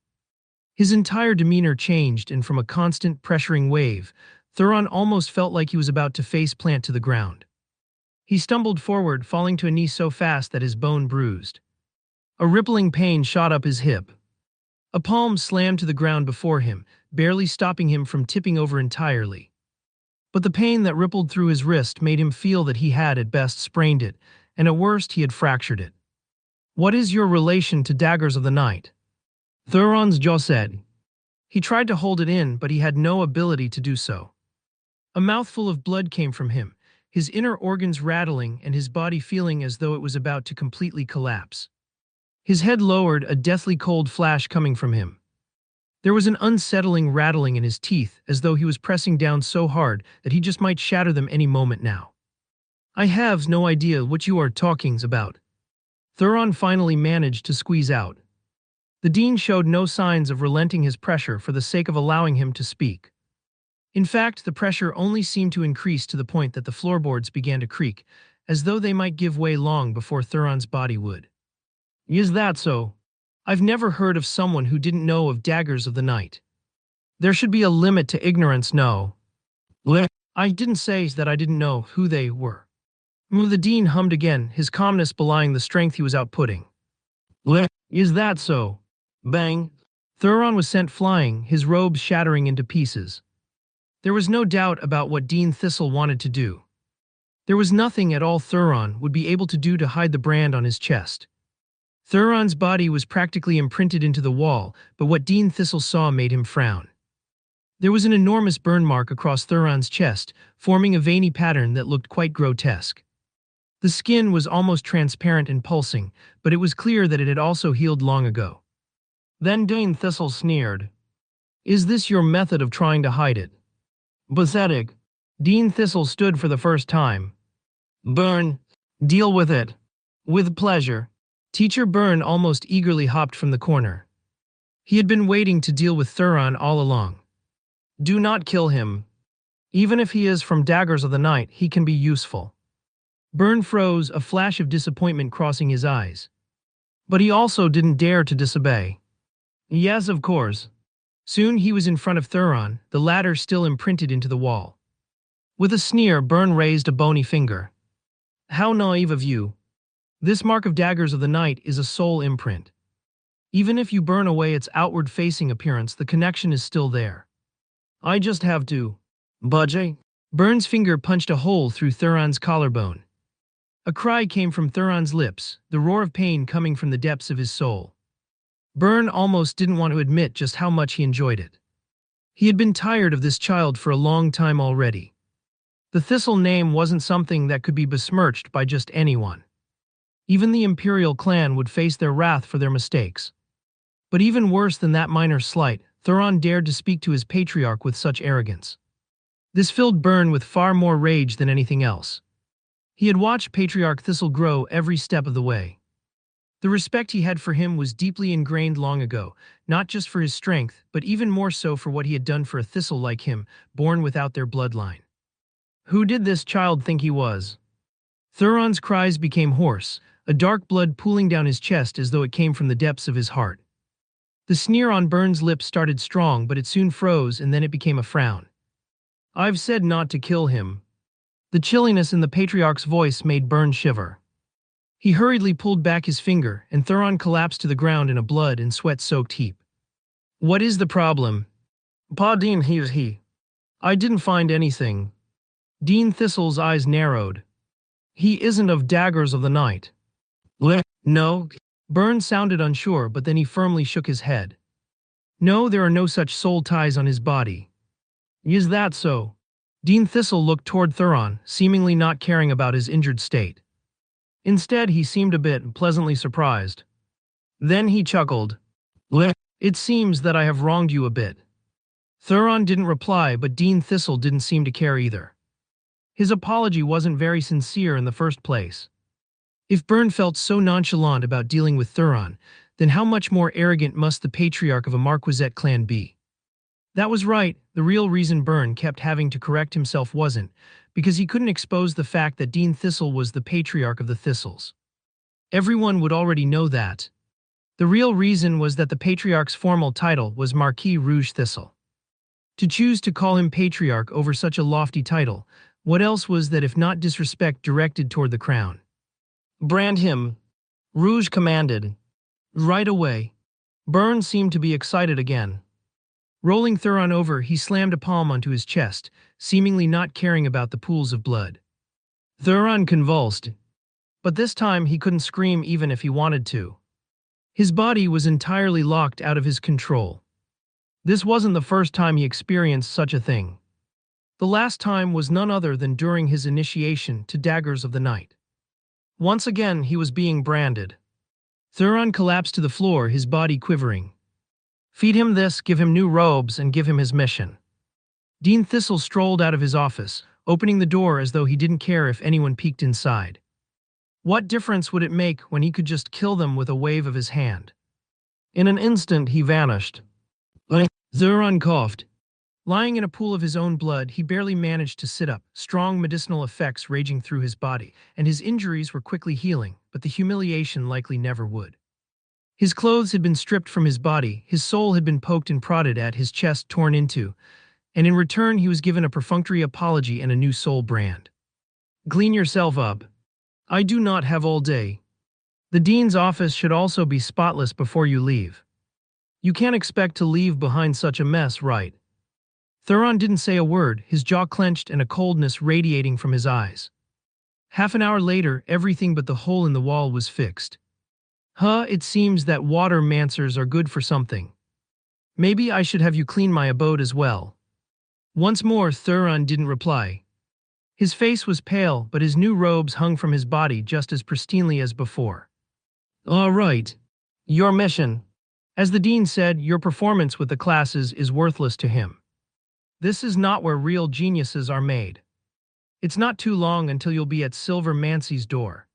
His entire demeanor changed, and from a constant pressuring wave, Thuron almost felt like he was about to face-plant to the ground. He stumbled forward, falling to a knee so fast that his bone bruised. A rippling pain shot up his hip. A palm slammed to the ground before him, barely stopping him from tipping over entirely. But the pain that rippled through his wrist made him feel that he had at best sprained it, and at worst he had fractured it. What is your relation to Daggers of the Night? Thuron's jaw said. He tried to hold it in, but he had no ability to do so. A mouthful of blood came from him, his inner organs rattling and his body feeling as though it was about to completely collapse. His head lowered, a deathly cold flash coming from him. There was an unsettling rattling in his teeth, as though he was pressing down so hard that he just might shatter them any moment now. I have no idea what you are talking about. Thuron finally managed to squeeze out. The Dean showed no signs of relenting his pressure for the sake of allowing him to speak. In fact, the pressure only seemed to increase to the point that the floorboards began to creak, as though they might give way long before Thuron's body would. Is that so? I've never heard of someone who didn't know of daggers of the night. There should be a limit to ignorance, no. I didn't say that I didn't know who they were. The dean hummed again, his calmness belying the strength he was outputting. Is that so? Bang. Thuron was sent flying, his robes shattering into pieces. There was no doubt about what Dean Thistle wanted to do. There was nothing at all Thuron would be able to do to hide the brand on his chest. Thuron's body was practically imprinted into the wall, but what Dean Thistle saw made him frown. There was an enormous burn mark across Thuron's chest, forming a veiny pattern that looked quite grotesque. The skin was almost transparent and pulsing, but it was clear that it had also healed long ago. Then Dean Thistle sneered. Is this your method of trying to hide it? Pathetic. Dean Thistle stood for the first time. Burn. Deal with it. With pleasure. Teacher Burn almost eagerly hopped from the corner. He had been waiting to deal with Thuron all along. Do not kill him. Even if he is from Daggers of the Night, he can be useful. Burn froze, a flash of disappointment crossing his eyes. But he also didn't dare to disobey. Yes, of course. Soon he was in front of Thuron, the latter still imprinted into the wall. With a sneer, Burn raised a bony finger. How naive of you. This mark of Daggers of the Night is a soul imprint. Even if you burn away its outward-facing appearance, the connection is still there. I just have to. Budge? Burn's finger punched a hole through Thuron's collarbone. A cry came from Thuron's lips, the roar of pain coming from the depths of his soul. Burn almost didn't want to admit just how much he enjoyed it. He had been tired of this child for a long time already. The Thistle name wasn't something that could be besmirched by just anyone. Even the Imperial clan would face their wrath for their mistakes. But even worse than that minor slight, Thuron dared to speak to his patriarch with such arrogance. This filled Burn with far more rage than anything else. He had watched Patriarch Thistle grow every step of the way. The respect he had for him was deeply ingrained long ago, not just for his strength, but even more so for what he had done for a Thistle like him, born without their bloodline. Who did this child think he was? Thuron's cries became hoarse, a dark blood pooling down his chest as though it came from the depths of his heart. The sneer on Burn's lips started strong, but it soon froze and then it became a frown. I've said not to kill him. The chilliness in the Patriarch's voice made Burn shiver. He hurriedly pulled back his finger, and Thuron collapsed to the ground in a blood and sweat-soaked heap. What is the problem? Pa Dean, he. I didn't find anything. Dean Thistle's eyes narrowed. He isn't of Daggers of the Night. No. Burn sounded unsure, but then he firmly shook his head. No, there are no such soul ties on his body. Is that so? Dean Thistle looked toward Thuron, seemingly not caring about his injured state. Instead, he seemed a bit pleasantly surprised. Then he chuckled. It seems that I have wronged you a bit. Thuron didn't reply, but Dean Thistle didn't seem to care either. His apology wasn't very sincere in the first place. If Burn felt so nonchalant about dealing with Thuron, then how much more arrogant must the patriarch of a Marquisate clan be? That was right, the real reason Burn kept having to correct himself wasn't, because he couldn't expose the fact that Dean Thistle was the patriarch of the Thistles. Everyone would already know that. The real reason was that the patriarch's formal title was Marquis Rouge Thistle. To choose to call him patriarch over such a lofty title, what else was that if not disrespect directed toward the crown? Brand him. Rouge commanded. Right away. Burn seemed to be excited again. Rolling Thuron over, he slammed a palm onto his chest, seemingly not caring about the pools of blood. Thuron convulsed. But this time he couldn't scream even if he wanted to. His body was entirely locked out of his control. This wasn't the first time he experienced such a thing. The last time was none other than during his initiation to Daggers of the Night. Once again, he was being branded. Thuron collapsed to the floor, his body quivering. Feed him this, give him new robes, and give him his mission. Dean Thistle strolled out of his office, opening the door as though he didn't care if anyone peeked inside. What difference would it make when he could just kill them with a wave of his hand? In an instant, he vanished. Thuron coughed. Lying in a pool of his own blood, he barely managed to sit up, strong medicinal effects raging through his body, and his injuries were quickly healing, but the humiliation likely never would. His clothes had been stripped from his body, his soul had been poked and prodded at, his chest torn into, and in return he was given a perfunctory apology and a new soul brand. Clean yourself up. I do not have all day. The dean's office should also be spotless before you leave. You can't expect to leave behind such a mess, right? Thuron didn't say a word, his jaw clenched and a coldness radiating from his eyes. Half an hour later, everything but the hole in the wall was fixed. It seems that water mancers are good for something. Maybe I should have you clean my abode as well. Once more, Thuron didn't reply. His face was pale, but his new robes hung from his body just as pristinely as before. All right. Your mission. As the dean said, your performance with the classes is worthless to him. This is not where real geniuses are made. It's not too long until you'll be at Silver Mancy's door.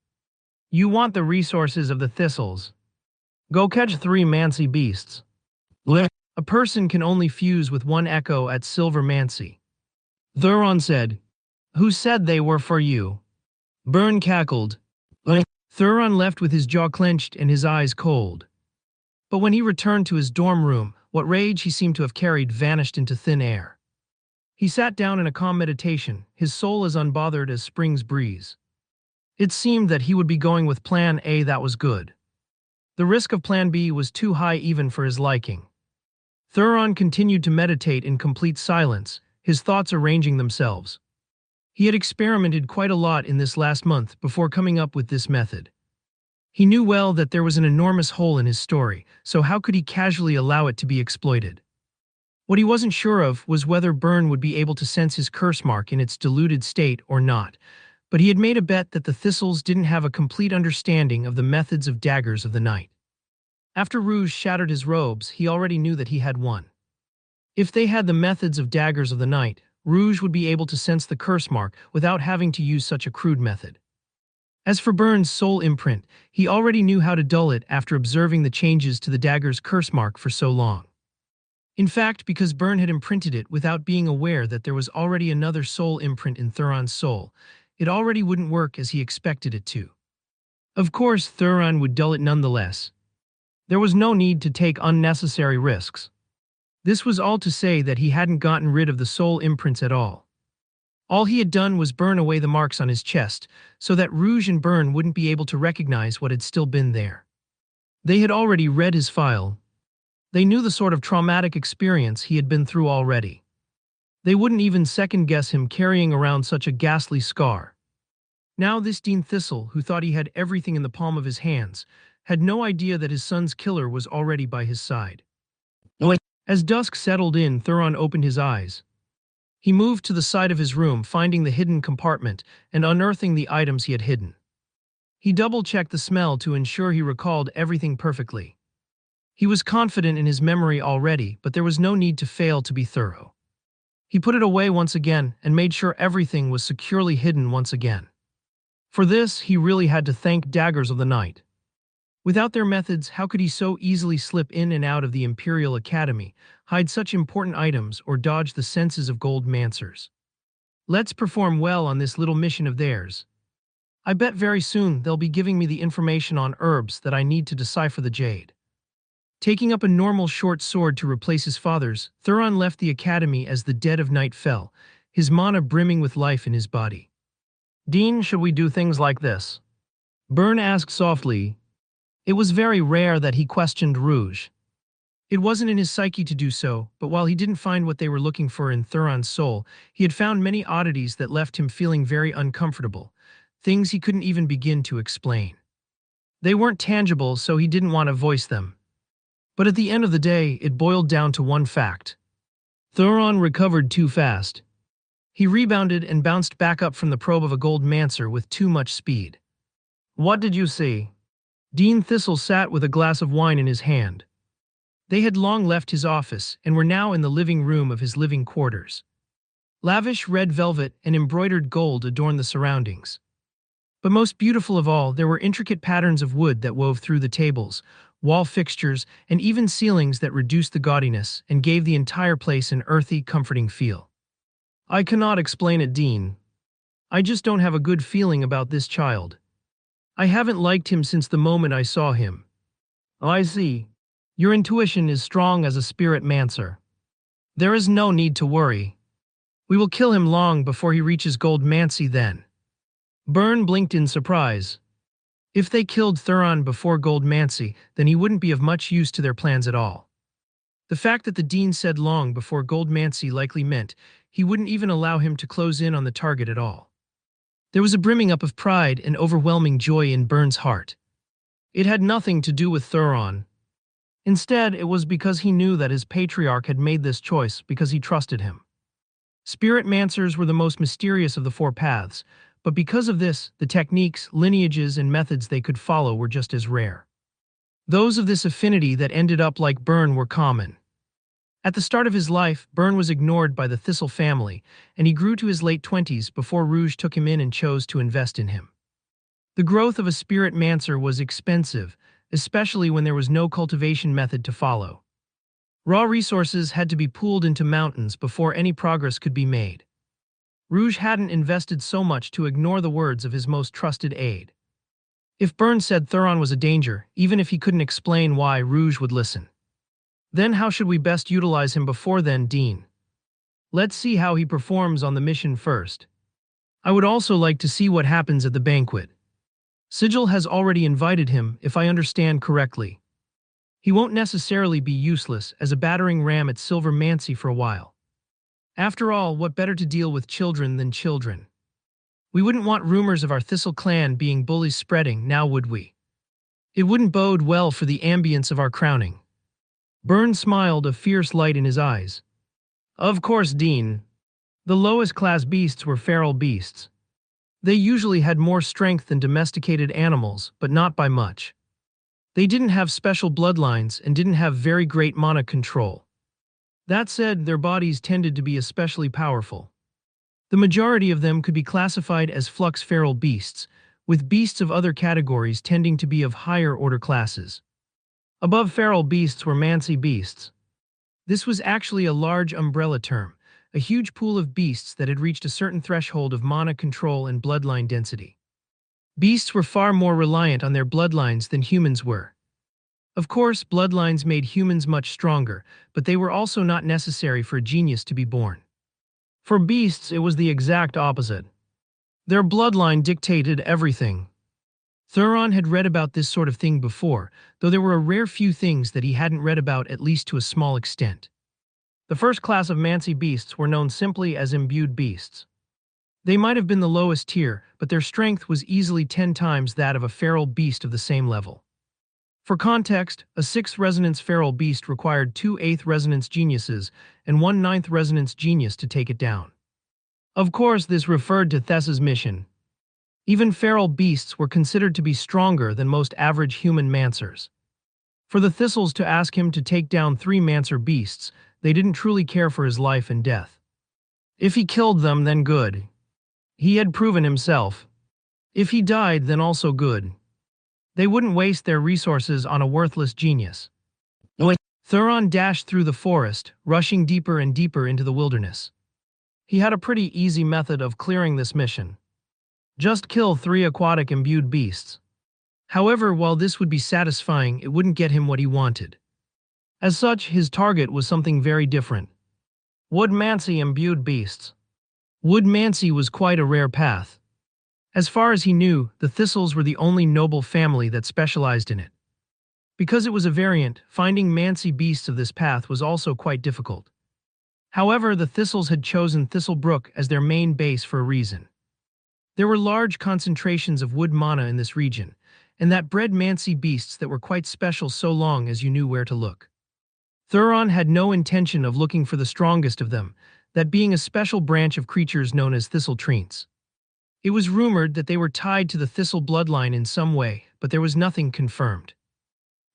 You want the resources of the thistles. Go catch 3 Mancy beasts. A person can only fuse with 1 echo at Silver Mancy. Thuron said. Who said they were for you? Burn cackled. Thuron left with his jaw clenched and his eyes cold. But when he returned to his dorm room, what rage he seemed to have carried vanished into thin air. He sat down in a calm meditation, his soul as unbothered as spring's breeze. It seemed that he would be going with Plan A. That was good. The risk of Plan B was too high even for his liking. Thuron continued to meditate in complete silence, his thoughts arranging themselves. He had experimented quite a lot in this last month before coming up with this method. He knew well that there was an enormous hole in his story, so how could he casually allow it to be exploited? What he wasn't sure of was whether Byrne would be able to sense his curse mark in its diluted state or not, but he had made a bet that the Thistles didn't have a complete understanding of the methods of daggers of the night. After Rouge shattered his robes, he already knew that he had won. If they had the methods of daggers of the night, Rouge would be able to sense the curse mark without having to use such a crude method. As for Byrne's soul imprint, he already knew how to dull it after observing the changes to the dagger's curse mark for so long. In fact, because Byrne had imprinted it without being aware that there was already another soul imprint in Thuron's soul, it already wouldn't work as he expected it to. Of course, Thuron would dull it nonetheless. There was no need to take unnecessary risks. This was all to say that he hadn't gotten rid of the soul imprints at all. All he had done was burn away the marks on his chest, so that Rouge and Byrne wouldn't be able to recognize what had still been there. They had already read his file. They knew the sort of traumatic experience he had been through already. They wouldn't even second-guess him carrying around such a ghastly scar. Now this Dean Thistle, who thought he had everything in the palm of his hands, had no idea that his son's killer was already by his side. As dusk settled in, Thuron opened his eyes. He moved to the side of his room, finding the hidden compartment and unearthing the items he had hidden. He double-checked the smell to ensure he recalled everything perfectly. He was confident in his memory already, but there was no need to fail to be thorough. He put it away once again and made sure everything was securely hidden once again. For this, he really had to thank Daggers of the Night. Without their methods, how could he so easily slip in and out of the Imperial Academy, hide such important items, or dodge the senses of gold mancers? Let's perform well on this little mission of theirs. I bet very soon they'll be giving me the information on herbs that I need to decipher the jade. Taking up a normal short sword to replace his father's, Thuron left the academy as the dead of night fell, his mana brimming with life in his body. Dean, should we do things like this? Byrne asked softly. It was very rare that he questioned Rouge. It wasn't in his psyche to do so, but while he didn't find what they were looking for in Thuron's soul, he had found many oddities that left him feeling very uncomfortable, things he couldn't even begin to explain. They weren't tangible, so he didn't want to voice them. But at the end of the day, it boiled down to one fact. Thuron recovered too fast. He rebounded and bounced back up from the probe of a gold mancer with too much speed. What did you see? Dean Thistle sat with a glass of wine in his hand. They had long left his office and were now in the living room of his living quarters. Lavish red velvet and embroidered gold adorned the surroundings. But most beautiful of all, there were intricate patterns of wood that wove through the tables, wall fixtures, and even ceilings that reduced the gaudiness and gave the entire place an earthy, comforting feel. I cannot explain it, Dean. I just don't have a good feeling about this child. I haven't liked him since the moment I saw him. I see. Your intuition is strong as a spirit mancer. There is no need to worry. We will kill him long before he reaches Gold Mancy then. Byrne blinked in surprise. If they killed Thuron before Gold Mancy, then he wouldn't be of much use to their plans at all. The fact that the Dean said long before Gold Mancy likely meant he wouldn't even allow him to close in on the target at all. There was a brimming up of pride and overwhelming joy in Byrne's heart. It had nothing to do with Thuron. Instead, it was because he knew that his patriarch had made this choice because he trusted him. Spirit Mancers were the most mysterious of the four paths, but because of this, the techniques, lineages, and methods they could follow were just as rare. Those of this affinity that ended up like Byrne were common. At the start of his life, Byrne was ignored by the Thistle family, and he grew to his late 20s before Rouge took him in and chose to invest in him. The growth of a Spirit Mancer was expensive, especially when there was no cultivation method to follow. Raw resources had to be pooled into mountains before any progress could be made. Rouge hadn't invested so much to ignore the words of his most trusted aide. If Byrne said Thuron was a danger, even if he couldn't explain why, Rouge would listen. Then how should we best utilize him before then, Dean? Let's see how he performs on the mission first. I would also like to see what happens at the banquet. Sigil has already invited him, if I understand correctly. He won't necessarily be useless as a battering ram at Silver Mancy for a while. After all, what better to deal with children than children? We wouldn't want rumors of our Thistle clan being bullies spreading, now would we? It wouldn't bode well for the ambience of our crowning. Byrne smiled, a fierce light in his eyes. Of course, Dean. The lowest class beasts were feral beasts. They usually had more strength than domesticated animals, but not by much. They didn't have special bloodlines and didn't have very great mana control. That said, their bodies tended to be especially powerful. The majority of them could be classified as flux feral beasts, with beasts of other categories tending to be of higher order classes. Above feral beasts were Mancy beasts. This was actually a large umbrella term, a huge pool of beasts that had reached a certain threshold of mana control and bloodline density. Beasts were far more reliant on their bloodlines than humans were. Of course, bloodlines made humans much stronger, but they were also not necessary for a genius to be born. For beasts, it was the exact opposite. Their bloodline dictated everything. Thuron had read about this sort of thing before, though there were a rare few things that he hadn't read about, at least to a small extent. The first class of Mancy beasts were known simply as imbued beasts. They might have been the lowest tier, but their strength was easily 10 times that of a feral beast of the same level. For context, a 6th resonance feral beast required 2 8th resonance geniuses and 1 9th resonance genius to take it down. Of course, this referred to Thessa's mission. Even feral beasts were considered to be stronger than most average human Mancers. For the Thistles to ask him to take down 3 Mancer beasts, they didn't truly care for his life and death. If he killed them, then good. He had proven himself. If he died, then also good. They wouldn't waste their resources on a worthless genius. Thuron dashed through the forest, rushing deeper and deeper into the wilderness. He had a pretty easy method of clearing this mission. Just kill 3 aquatic imbued beasts. However, while this would be satisfying, it wouldn't get him what he wanted. As such, his target was something very different. Wood Mancy imbued beasts. Wood Mancy was quite a rare path. As far as he knew, the Thistles were the only noble family that specialized in it. Because it was a variant, finding Mancy beasts of this path was also quite difficult. However, the Thistles had chosen Thistlebrook as their main base for a reason. There were large concentrations of wood mana in this region, and that bred Mancy beasts that were quite special so long as you knew where to look. Thuron had no intention of looking for the strongest of them, that being a special branch of creatures known as Thistletreants. It was rumored that they were tied to the Thistle bloodline in some way, but there was nothing confirmed.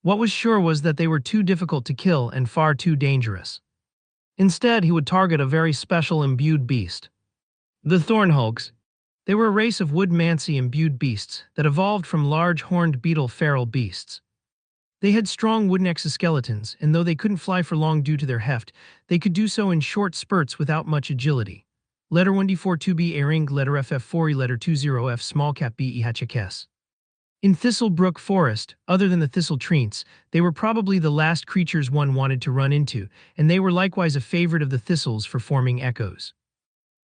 What was sure was that they were too difficult to kill and far too dangerous. Instead, he would target a very special imbued beast. The Thornhulks. They were a race of wood Mancy imbued beasts that evolved from large horned beetle feral beasts. They had strong wooden exoskeletons, and though they couldn't fly for long due to their heft, they could do so in short spurts without much agility. Letter 1D42B Ering, letter FF4E, letter 20F small cap B EHS. In Thistlebrook Forest, other than the thistle treants, they were probably the last creatures one wanted to run into, and they were likewise a favorite of the thistles for forming echoes.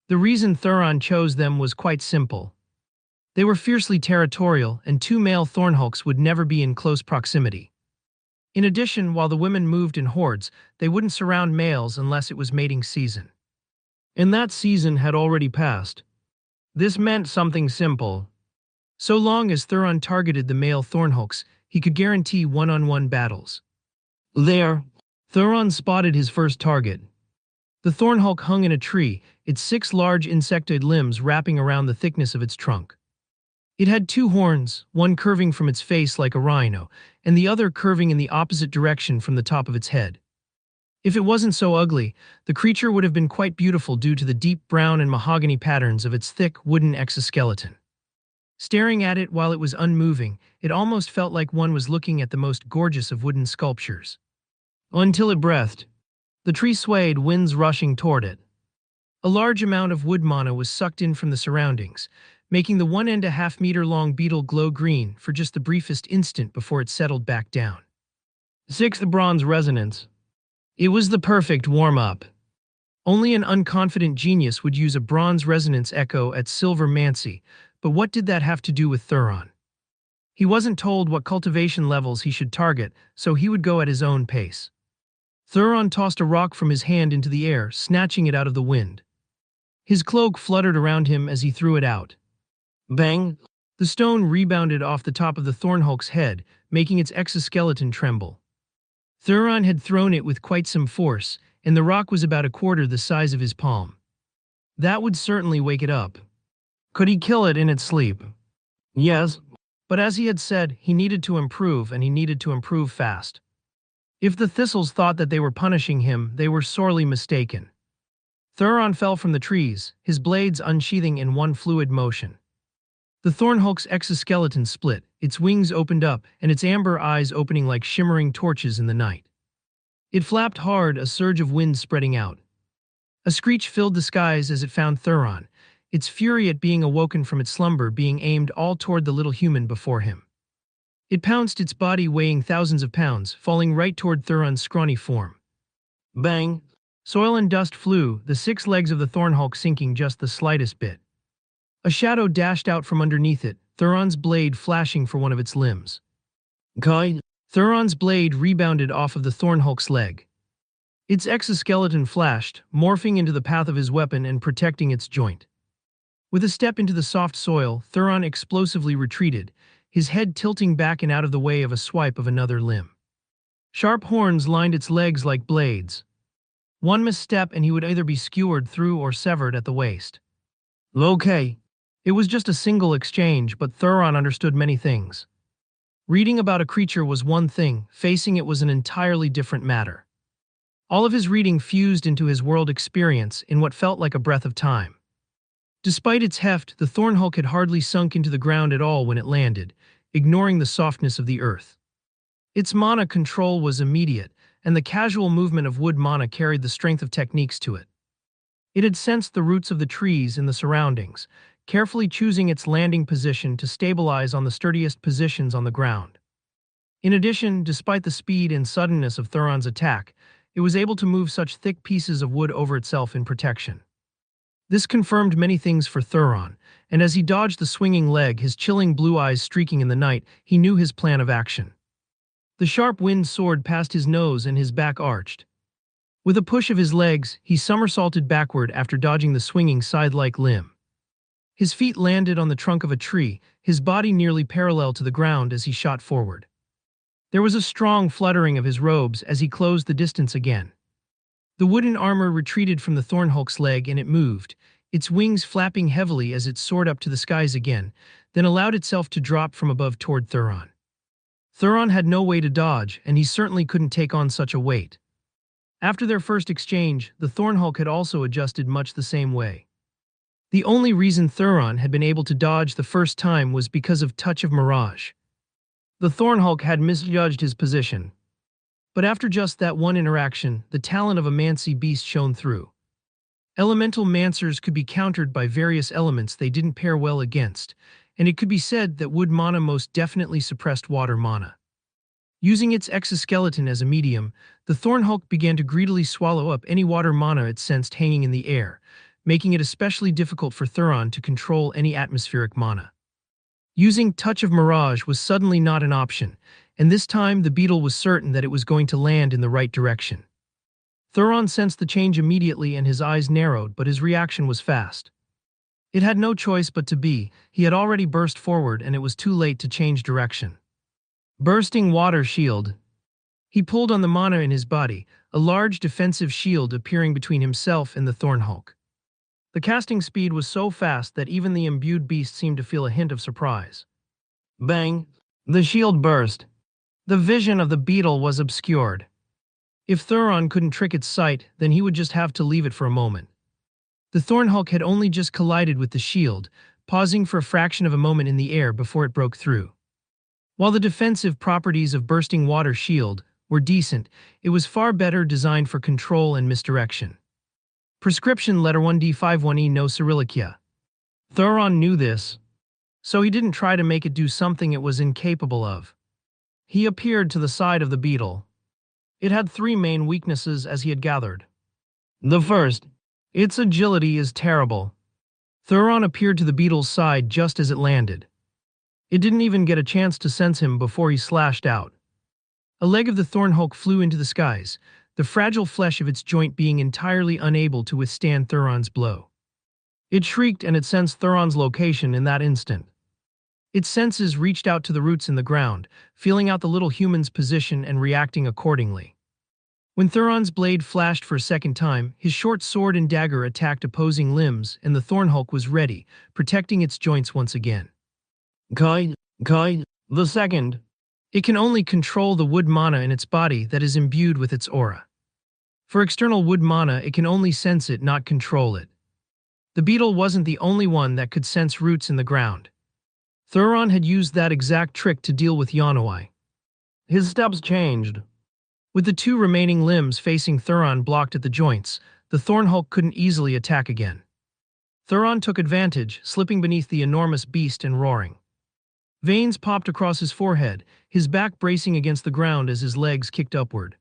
The reason Thuron chose them was quite simple. They were fiercely territorial, and two male thornhulks would never be in close proximity. In addition, while the women moved in hordes, they wouldn't surround males unless it was mating season. And that season had already passed. This meant something simple. So long as Thuron targeted the male thornhulks, he could guarantee one-on-one battles. There, Thuron spotted his first target. The thornhulk hung in a tree, its 6 large insectoid limbs wrapping around the thickness of its trunk. It had 2 horns, one curving from its face like a rhino, and the other curving in the opposite direction from the top of its head. If it wasn't so ugly, the creature would have been quite beautiful due to the deep brown and mahogany patterns of its thick, wooden exoskeleton. Staring at it while it was unmoving, it almost felt like one was looking at the most gorgeous of wooden sculptures. Until it breathed. The tree swayed, winds rushing toward it. A large amount of wood mana was sucked in from the surroundings, making the 1.5 meter long beetle glow green for just the briefest instant before it settled back down. 6th Bronze Resonance. It was the perfect warm-up. Only an unconfident genius would use a bronze resonance echo at Silver Mancy, but what did that have to do with Thuron? He wasn't told what cultivation levels he should target, so he would go at his own pace. Thuron tossed a rock from his hand into the air, snatching it out of the wind. His cloak fluttered around him as he threw it out. Bang! The stone rebounded off the top of the thornhulk's head, making its exoskeleton tremble. Thuron had thrown it with quite some force, and the rock was about 1/4 the size of his palm. That would certainly wake it up. Could he kill it in its sleep? Yes, but as he had said, he needed to improve, and he needed to improve fast. If the thistles thought that they were punishing him, they were sorely mistaken. Thuron fell from the trees, his blades unsheathing in one fluid motion. The thornhulk's exoskeleton split, its wings opened up, and its amber eyes opening like shimmering torches in the night. It flapped hard, a surge of wind spreading out. A screech filled the skies as it found Thuron, its fury at being awoken from its slumber being aimed all toward the little human before him. It pounced, its body weighing thousands of pounds, falling right toward Thuron's scrawny form. Bang! Soil and dust flew, the 6 legs of the thornhulk sinking just the slightest bit. A shadow dashed out from underneath it, Thuron's blade flashing for one of its limbs. Kai! Thuron's blade rebounded off of the thornhulk's leg. Its exoskeleton flashed, morphing into the path of his weapon and protecting its joint. With a step into the soft soil, Thuron explosively retreated, his head tilting back and out of the way of a swipe of another limb. Sharp horns lined its legs like blades. One misstep and he would either be skewered through or severed at the waist. Okay. It was just a single exchange, but Thuron understood many things. Reading about a creature was one thing, facing it was an entirely different matter. All of his reading fused into his world experience in what felt like a breath of time. Despite its heft, the thornhulk had hardly sunk into the ground at all when it landed, ignoring the softness of the earth. Its mana control was immediate, and the casual movement of wood mana carried the strength of techniques to it. It had sensed the roots of the trees in the surroundings, carefully choosing its landing position to stabilize on the sturdiest positions on the ground. In addition, despite the speed and suddenness of Thuron's attack, it was able to move such thick pieces of wood over itself in protection. This confirmed many things for Thuron, and as he dodged the swinging leg, his chilling blue eyes streaking in the night, he knew his plan of action. The sharp wind soared past his nose and his back arched. With a push of his legs, he somersaulted backward after dodging the swinging side-like limb. His feet landed on the trunk of a tree, his body nearly parallel to the ground as he shot forward. There was a strong fluttering of his robes as he closed the distance again. The wooden armor retreated from the thornhulk's leg and it moved, its wings flapping heavily as it soared up to the skies again, then allowed itself to drop from above toward Thuron. Thuron had no way to dodge, and he certainly couldn't take on such a weight. After their first exchange, the thornhulk had also adjusted much the same way. The only reason Thuron had been able to dodge the first time was because of Touch of Mirage. The Thornhulk had misjudged his position. But after just that one interaction, the talent of a Mancy beast shone through. Elemental Mancers could be countered by various elements they didn't pair well against, and it could be said that wood mana most definitely suppressed water mana. Using its exoskeleton as a medium, the Thornhulk began to greedily swallow up any water mana it sensed hanging in the air, making it especially difficult for Thuron to control any atmospheric mana. Using Touch of Mirage was suddenly not an option, and this time the beetle was certain that it was going to land in the right direction. Thuron sensed the change immediately and his eyes narrowed, but his reaction was fast. It had no choice but to be. He had already burst forward and it was too late to change direction. Bursting Water Shield. He pulled on the mana in his body, a large defensive shield appearing between himself and the Thornhulk. The casting speed was so fast that even the imbued beast seemed to feel a hint of surprise. Bang! The shield burst. The vision of the beetle was obscured. If Thuron couldn't trick its sight, then he would just have to leave it for a moment. The Thornhulk had only just collided with the shield, pausing for a fraction of a moment in the air before it broke through. While the defensive properties of Bursting Water Shield were decent, it was far better designed for control and misdirection. Prescription Letter 1D51E No Cyrillicia. Thuron knew this, so he didn't try to make it do something it was incapable of. He appeared to the side of the beetle. It had three main weaknesses as he had gathered. The first, its agility is terrible. Thuron appeared to the beetle's side just as it landed. It didn't even get a chance to sense him before he slashed out. A leg of the Thornhulk flew into the skies, the fragile flesh of its joint being entirely unable to withstand Thuron's blow. It shrieked and it sensed Thuron's location in that instant. Its senses reached out to the roots in the ground, feeling out the little human's position and reacting accordingly. When Thuron's blade flashed for a second time, his short sword and dagger attacked opposing limbs, and the Thornhulk was ready, protecting its joints once again. Guide, the second. It can only control the wood mana in its body that is imbued with its aura. For external wood mana, it can only sense it, not control it. The beetle wasn't the only one that could sense roots in the ground. Thuron had used that exact trick to deal with Yanoi. His steps changed. With the two remaining limbs facing Thuron blocked at the joints, the Thornhulk couldn't easily attack again. Thuron took advantage, slipping beneath the enormous beast and roaring. Veins popped across his forehead, his back bracing against the ground as his legs kicked upward.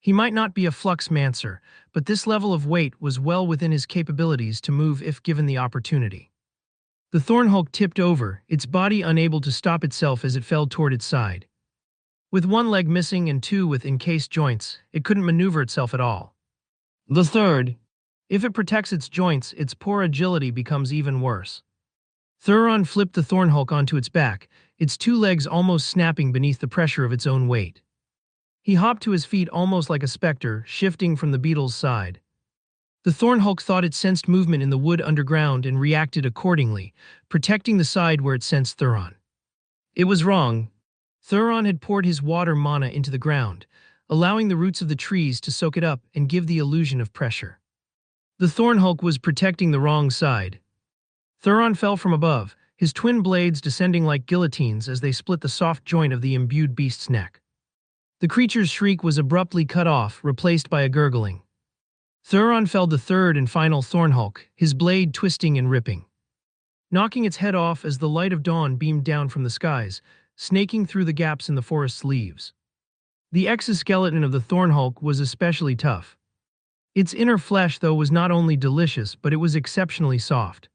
He might not be a flux mancer, but this level of weight was well within his capabilities to move if given the opportunity. The Thornhulk tipped over, its body unable to stop itself as it fell toward its side. With one leg missing and two with encased joints, it couldn't maneuver itself at all. The third. If it protects its joints, its poor agility becomes even worse. Thuron flipped the Thornhulk onto its back, its two legs almost snapping beneath the pressure of its own weight. He hopped to his feet almost like a specter, shifting from the beetle's side. The Thornhulk thought it sensed movement in the wood underground and reacted accordingly, protecting the side where it sensed Thuron. It was wrong. Thuron had poured his water mana into the ground, allowing the roots of the trees to soak it up and give the illusion of pressure. The Thornhulk was protecting the wrong side. Thuron fell from above, his twin blades descending like guillotines as they split the soft joint of the imbued beast's neck. The creature's shriek was abruptly cut off, replaced by a gurgling. Thuron felled the third and final Thornhulk, his blade twisting and ripping, knocking its head off as the light of dawn beamed down from the skies, snaking through the gaps in the forest's leaves. The exoskeleton of the Thornhulk was especially tough. Its inner flesh, though, was not only delicious, but it was exceptionally soft.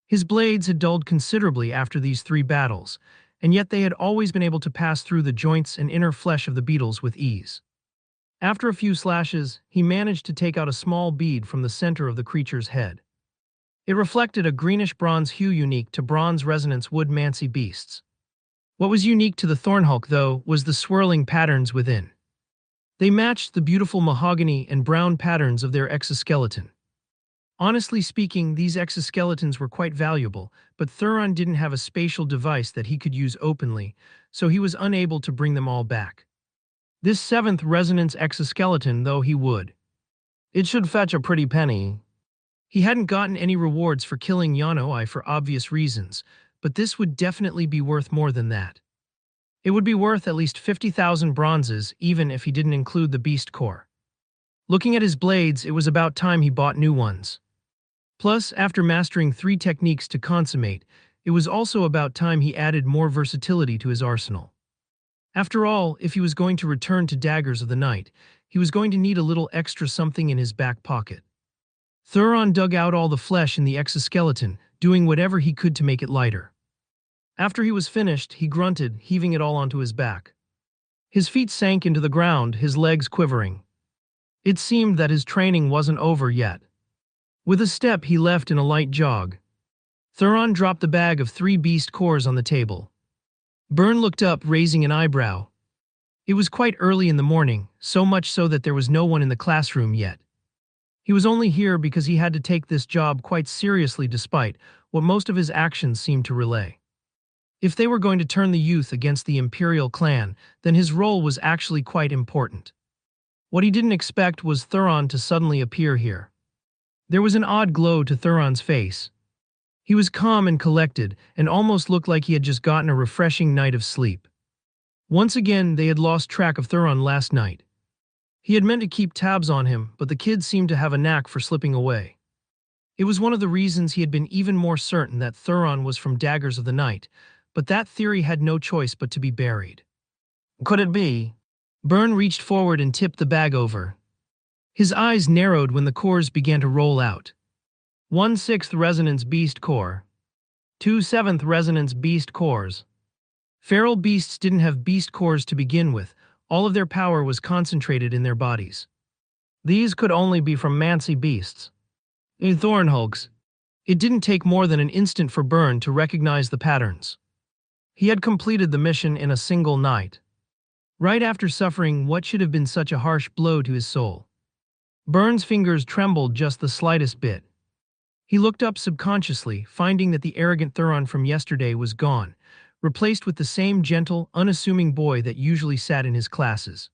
His blades had dulled considerably after these three battles, and yet they had always been able to pass through the joints and inner flesh of the beetles with ease. After a few slashes, he managed to take out a small bead from the center of the creature's head. It reflected a greenish-bronze hue unique to bronze resonance wood Mancy beasts. What was unique to the Thornhulk, though, was the swirling patterns within. They matched the beautiful mahogany and brown patterns of their exoskeleton. Honestly speaking, these exoskeletons were quite valuable, but Thuron didn't have a spatial device that he could use openly, so he was unable to bring them all back. This seventh resonance exoskeleton, though, he would. It should fetch a pretty penny. He hadn't gotten any rewards for killing Yanoi for obvious reasons, but this would definitely be worth more than that. It would be worth at least 50,000 bronzes, even if he didn't include the beast core. Looking at his blades, it was about time he bought new ones. Plus, after mastering 3 techniques to consummate, it was also about time he added more versatility to his arsenal. After all, if he was going to return to Daggers of the Night, he was going to need a little extra something in his back pocket. Thuron dug out all the flesh in the exoskeleton, doing whatever he could to make it lighter. After he was finished, he grunted, heaving it all onto his back. His feet sank into the ground, his legs quivering. It seemed that his training wasn't over yet. With a step, he left in a light jog. Thuron dropped the bag of 3 beast cores on the table. Byrne looked up, raising an eyebrow. It was quite early in the morning, so much so that there was no one in the classroom yet. He was only here because he had to take this job quite seriously despite what most of his actions seemed to relay. If they were going to turn the youth against the Imperial clan, then his role was actually quite important. What he didn't expect was Thuron to suddenly appear here. There was an odd glow to Thuron's face. He was calm and collected, and almost looked like he had just gotten a refreshing night of sleep. Once again, they had lost track of Thuron last night. He had meant to keep tabs on him, but the kid seemed to have a knack for slipping away. It was one of the reasons he had been even more certain that Thuron was from Daggers of the Night, but that theory had no choice but to be buried. Could it be? Byrne reached forward and tipped the bag over. His eyes narrowed when the cores began to roll out. 1/6 Resonance Beast Core. 2/7 Resonance Beast Cores. Feral beasts didn't have beast cores to begin with. All of their power was concentrated in their bodies. These could only be from Mancy beasts. Thornhulks. It didn't take more than an instant for Byrne to recognize the patterns. He had completed the mission in a single night. Right after suffering what should have been such a harsh blow to his soul. Byrne's fingers trembled just the slightest bit. He looked up subconsciously, finding that the arrogant Thuron from yesterday was gone, replaced with the same gentle, unassuming boy that usually sat in his classes.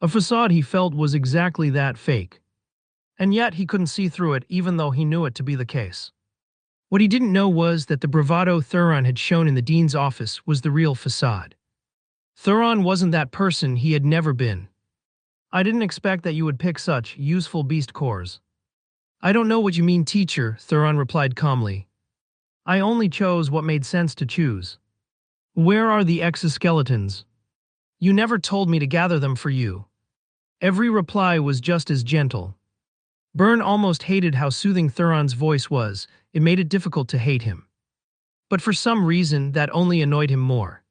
A facade he felt was exactly that, fake. And yet he couldn't see through it even though he knew it to be the case. What he didn't know was that the bravado Thuron had shown in the dean's office was the real facade. Thuron wasn't that person he had never been. I didn't expect that you would pick such useful beast cores. I don't know what you mean, teacher, Thuron replied calmly. I only chose what made sense to choose. Where are the exoskeletons? You never told me to gather them for you. Every reply was just as gentle. Byrne almost hated how soothing Thuron's voice was. It made it difficult to hate him. But for some reason, that only annoyed him more.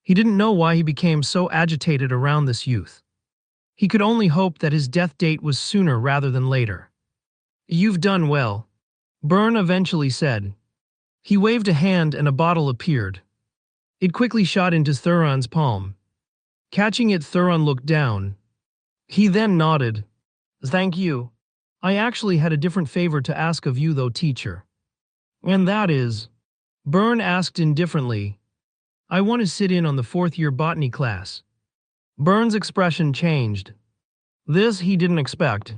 He didn't know why he became so agitated around this youth. He could only hope that his death date was sooner rather than later. You've done well, Byrne eventually said. He waved a hand and a bottle appeared. It quickly shot into Thuron's palm. Catching it, Thuron looked down. He then nodded. Thank you. I actually had a different favor to ask of you though, teacher. And that is? Byrne asked indifferently. I want to sit in on the 4th-year botany class. Byrne's expression changed. This he didn't expect.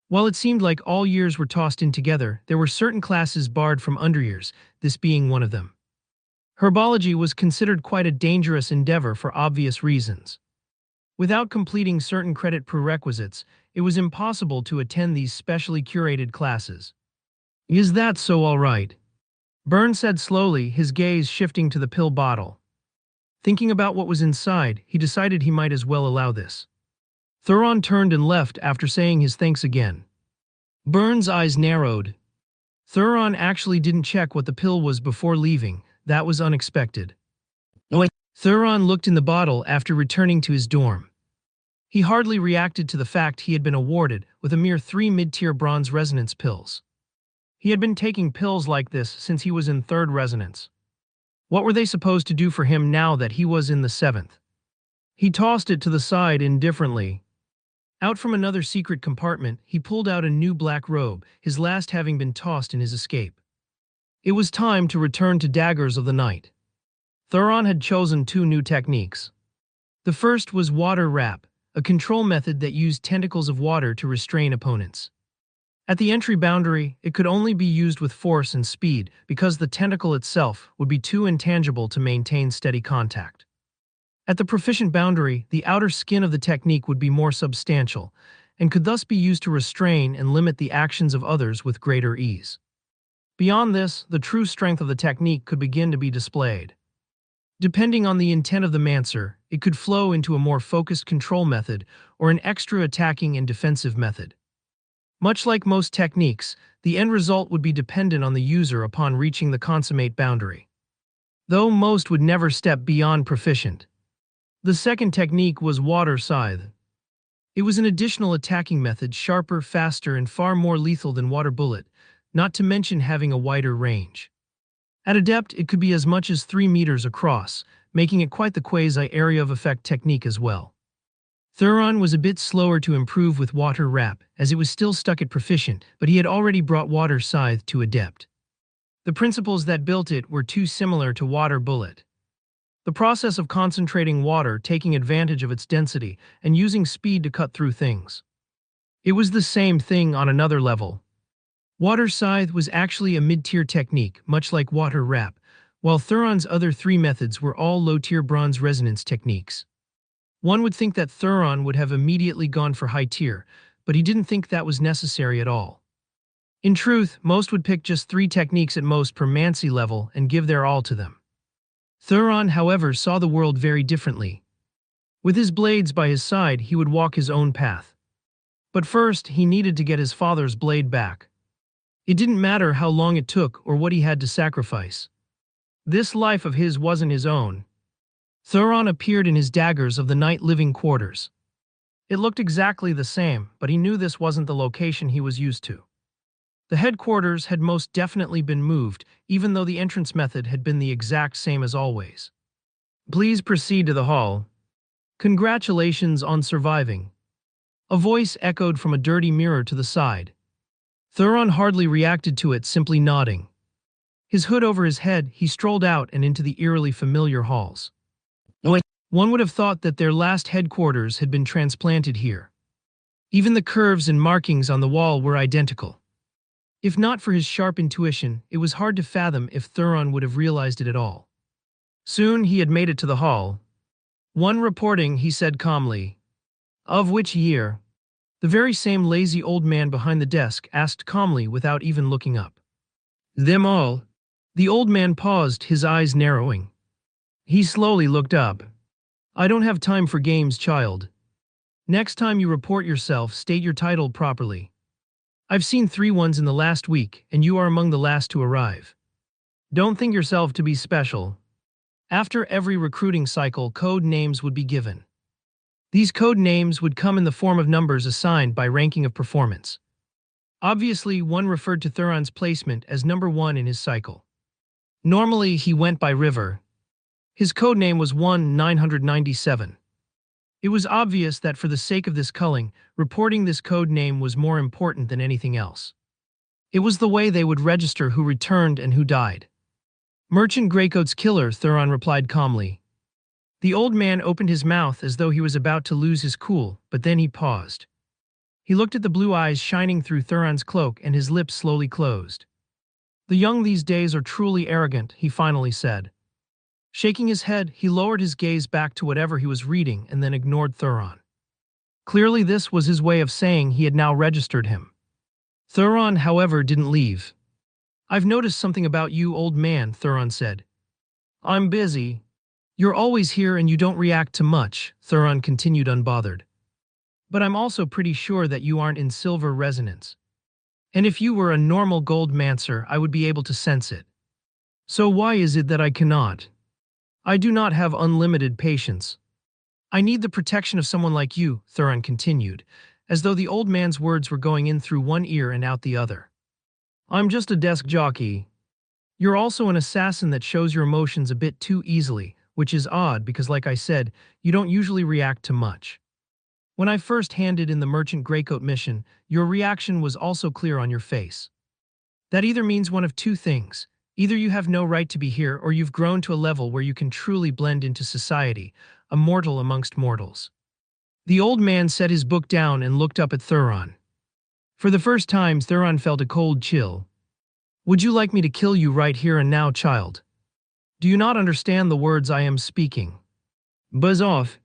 While it seemed like all years were tossed in together, there were certain classes barred from underyears, this being one of them. Herbology was considered quite a dangerous endeavor for obvious reasons. Without completing certain credit prerequisites, it was impossible to attend these specially curated classes. Is that so, all right? Byrne said slowly, his gaze shifting to the pill bottle. Thinking about what was inside, he decided he might as well allow this. Thuron turned and left after saying his thanks again. Byrne's eyes narrowed. Thuron actually didn't check what the pill was before leaving. That was unexpected. Thuron looked in the bottle after returning to his dorm. He hardly reacted to the fact he had been awarded with a mere 3 mid-tier bronze resonance pills. He had been taking pills like this since he was in 3rd resonance. What were they supposed to do for him now that he was in the 7th? He tossed it to the side indifferently. Out from another secret compartment, he pulled out a new black robe, his last having been tossed in his escape. It was time to return to Daggers of the Night. Thuron had chosen 2 new techniques. The first was water wrap, a control method that used tentacles of water to restrain opponents. At the entry boundary, it could only be used with force and speed because the tentacle itself would be too intangible to maintain steady contact. At the proficient boundary, the outer skin of the technique would be more substantial, and could thus be used to restrain and limit the actions of others with greater ease. Beyond this, the true strength of the technique could begin to be displayed. Depending on the intent of the Mancer, it could flow into a more focused control method or an extra attacking and defensive method. Much like most techniques, the end result would be dependent on the user upon reaching the consummate boundary. Though most would never step beyond proficient. The second technique was Water Scythe. It was an additional attacking method, sharper, faster, and far more lethal than Water Bullet, not to mention having a wider range. At Adept, it could be as much as 3 meters across, making it quite the quasi-area of effect technique as well. Thuron was a bit slower to improve with Water Wrap, as it was still stuck at Proficient, but he had already brought Water Scythe to Adept. The principles that built it were too similar to Water Bullet. The process of concentrating water, taking advantage of its density, and using speed to cut through things. It was the same thing on another level. Water Scythe was actually a mid-tier technique, much like Water Wrap, while Thuron's other 3 methods were all low-tier bronze resonance techniques. One would think that Thuron would have immediately gone for high tier, but he didn't think that was necessary at all. In truth, most would pick just 3 techniques at most per Mancy level and give their all to them. Thuron, however, saw the world very differently. With his blades by his side, he would walk his own path. But first, he needed to get his father's blade back. It didn't matter how long it took or what he had to sacrifice. This life of his wasn't his own. Thuron appeared in his daggers of the night living quarters. It looked exactly the same, but he knew this wasn't the location he was used to. The headquarters had most definitely been moved, even though the entrance method had been the exact same as always. Please proceed to the hall. Congratulations on surviving. A voice echoed from a dirty mirror to the side. Thuron hardly reacted to it, simply nodding. His hood over his head, he strolled out and into the eerily familiar halls. One would have thought that their last headquarters had been transplanted here. Even the curves and markings on the wall were identical. If not for his sharp intuition, it was hard to fathom if Thuron would have realized it at all. Soon he had made it to the hall. One reporting, he said calmly. Of which year? The very same lazy old man behind the desk asked calmly without even looking up. Them all. The old man paused, his eyes narrowing. He slowly looked up. I don't have time for games, child. Next time you report yourself, state your title properly. I've seen 3 ones in the last week, and you are among the last to arrive. Don't think yourself to be special. After every recruiting cycle, code names would be given. These code names would come in the form of numbers assigned by ranking of performance. Obviously, one referred to Thuron's placement as number 1 in his cycle. Normally, he went by River. His code name was 1997. It was obvious that for the sake of this culling, reporting this code name was more important than anything else. It was the way they would register who returned and who died. Merchant Greycoat's killer, Thuron replied calmly. The old man opened his mouth as though he was about to lose his cool, but then he paused. He looked at the blue eyes shining through Thuron's cloak and his lips slowly closed. The young these days are truly arrogant, he finally said. Shaking his head, he lowered his gaze back to whatever he was reading and then ignored Thuron. Clearly this was his way of saying he had now registered him. Thuron, however, didn't leave. I've noticed something about you, old man, Thuron said. I'm busy. You're always here and you don't react to much, Thuron continued unbothered. But I'm also pretty sure that you aren't in silver resonance. And if you were a normal gold mancer, I would be able to sense it. So why is it that I cannot? I do not have unlimited patience. I need the protection of someone like you, Thuron continued, as though the old man's words were going in through one ear and out the other. I'm just a desk jockey. You're also an assassin that shows your emotions a bit too easily, which is odd because, like I said, you don't usually react to much. When I first handed in the Merchant Greycoat mission, your reaction was also clear on your face. That either means one of 2 things. Either you have no right to be here or you've grown to a level where you can truly blend into society, a mortal amongst mortals. The old man set his book down and looked up at Thuron. For the first time, Thuron felt a cold chill. Would you like me to kill you right here and now, child? Do you not understand the words I am speaking? Buzz off.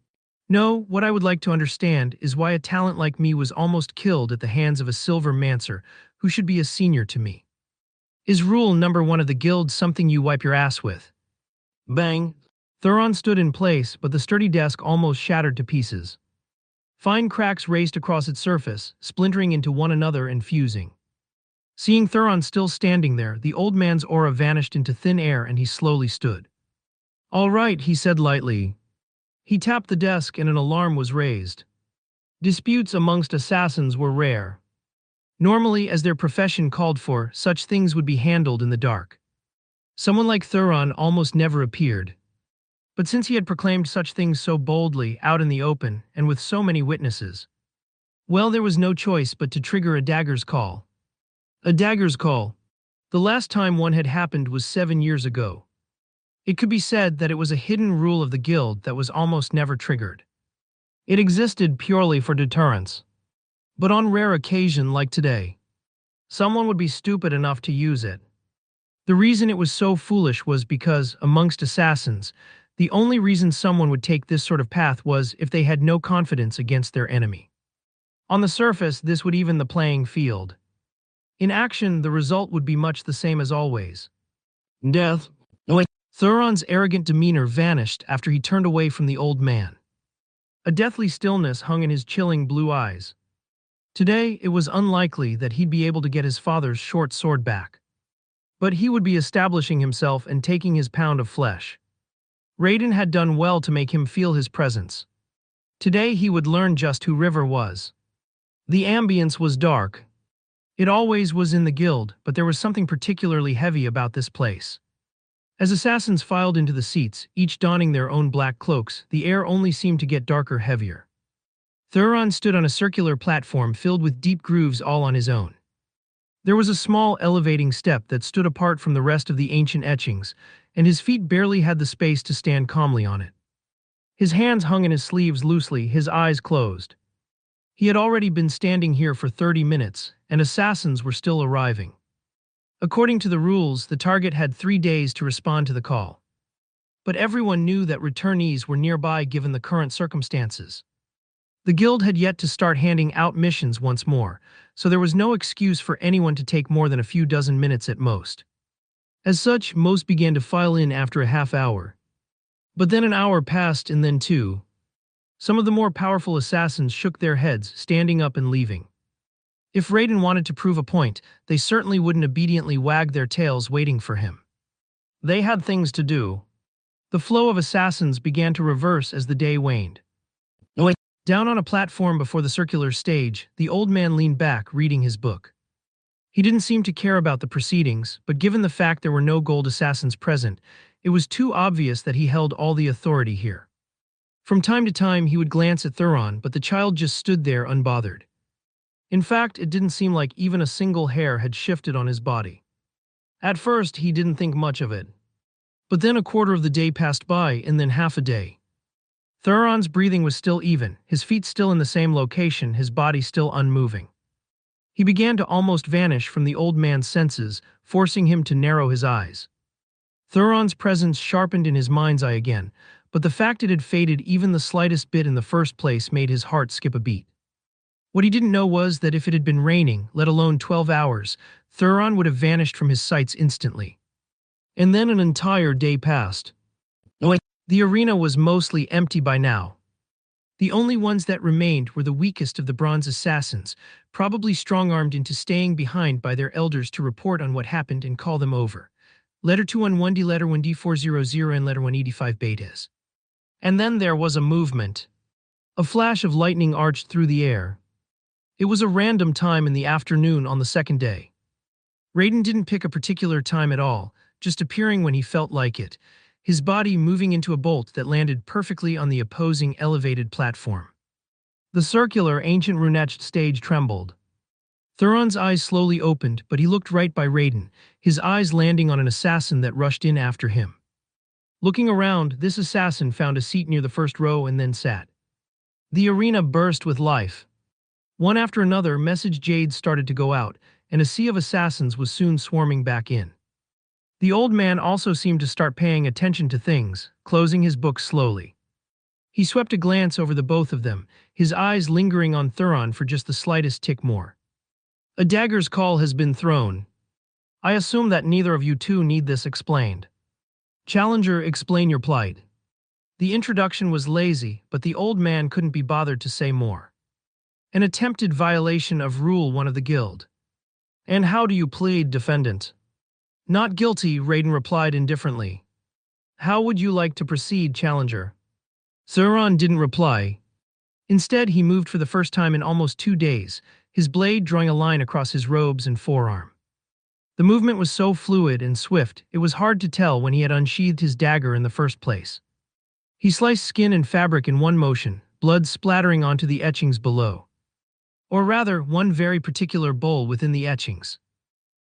No, what I would like to understand is why a talent like me was almost killed at the hands of a silver mancer who should be a senior to me. Is rule number one of the guild something you wipe your ass with? Bang. Thuron stood in place, but the sturdy desk almost shattered to pieces. Fine cracks raced across its surface, splintering into one another and fusing. Seeing Thuron still standing there, the old man's aura vanished into thin air and he slowly stood. All right, he said lightly. He tapped the desk and an alarm was raised. Disputes amongst assassins were rare. Normally, as their profession called for, such things would be handled in the dark. Someone like Thuron almost never appeared. But since he had proclaimed such things so boldly, out in the open, and with so many witnesses, well, there was no choice but to trigger a dagger's call. A dagger's call. The last time one had happened was 7 years ago. It could be said that it was a hidden rule of the guild that was almost never triggered. It existed purely for deterrence. But on rare occasion like today, someone would be stupid enough to use it. The reason it was so foolish was because, amongst assassins, the only reason someone would take this sort of path was if they had no confidence against their enemy. On the surface, this would even the playing field. In action, the result would be much the same as always. Death. Thuron's arrogant demeanor vanished after he turned away from the old man. A deathly stillness hung in his chilling blue eyes. Today, it was unlikely that he'd be able to get his father's short sword back. But he would be establishing himself and taking his pound of flesh. Raiden had done well to make him feel his presence. Today he would learn just who River was. The ambience was dark. It always was in the guild, but there was something particularly heavy about this place. As assassins filed into the seats, each donning their own black cloaks, the air only seemed to get darker, heavier. Thuron stood on a circular platform filled with deep grooves all on his own. There was a small elevating step that stood apart from the rest of the ancient etchings, and his feet barely had the space to stand calmly on it. His hands hung in his sleeves loosely, his eyes closed. He had already been standing here for 30 minutes, and assassins were still arriving. According to the rules, the target had 3 days to respond to the call. But everyone knew that returnees were nearby given the current circumstances. The guild had yet to start handing out missions once more, so there was no excuse for anyone to take more than a few dozen minutes at most. As such, most began to file in after a half hour. But then an hour passed and then 2. Some of the more powerful assassins shook their heads, standing up and leaving. If Raiden wanted to prove a point, they certainly wouldn't obediently wag their tails waiting for him. They had things to do. The flow of assassins began to reverse as the day waned. Down on a platform before the circular stage, the old man leaned back, reading his book. He didn't seem to care about the proceedings, but given the fact there were no gold assassins present, it was too obvious that he held all the authority here. From time to time, he would glance at Thuron, but the child just stood there unbothered. In fact, it didn't seem like even a single hair had shifted on his body. At first, he didn't think much of it. But then a quarter of the day passed by, and then half a day. Thuron's breathing was still even, his feet still in the same location, his body still unmoving. He began to almost vanish from the old man's senses, forcing him to narrow his eyes. Thuron's presence sharpened in his mind's eye again, but the fact it had faded even the slightest bit in the first place made his heart skip a beat. What he didn't know was that if it had been raining, let alone 12 hours, Thuron would have vanished from his sights instantly. And then an entire day passed. The arena was mostly empty by now. The only ones that remained were the weakest of the bronze assassins, probably strong-armed into staying behind by their elders to report on what happened and call them over. Letter 211D, Letter 1D400, and Letter 185 betas. And then there was a movement. A flash of lightning arched through the air. It was a random time in the afternoon on the second day. Raiden didn't pick a particular time at all, just appearing when he felt like it, his body moving into a bolt that landed perfectly on the opposing elevated platform. The circular, ancient rune-etched stage trembled. Thuron's eyes slowly opened, but he looked right by Raiden, his eyes landing on an assassin that rushed in after him. Looking around, this assassin found a seat near the first row and then sat. The arena burst with life. One after another, message jades started to go out, and a sea of assassins was soon swarming back in. The old man also seemed to start paying attention to things, closing his book slowly. He swept a glance over the both of them, his eyes lingering on Thuron for just the slightest tick more. A dagger's call has been thrown. I assume that neither of you two need this explained. Challenger, explain your plight. The introduction was lazy, but the old man couldn't be bothered to say more. An attempted violation of Rule 1 of the Guild. And how do you plead, defendant? Not guilty, Raiden replied indifferently. How would you like to proceed, Challenger? Thuron didn't reply. Instead, he moved for the first time in almost 2 days, his blade drawing a line across his robes and forearm. The movement was so fluid and swift, it was hard to tell when he had unsheathed his dagger in the first place. He sliced skin and fabric in one motion, blood splattering onto the etchings below. Or rather, one very particular bowl within the etchings.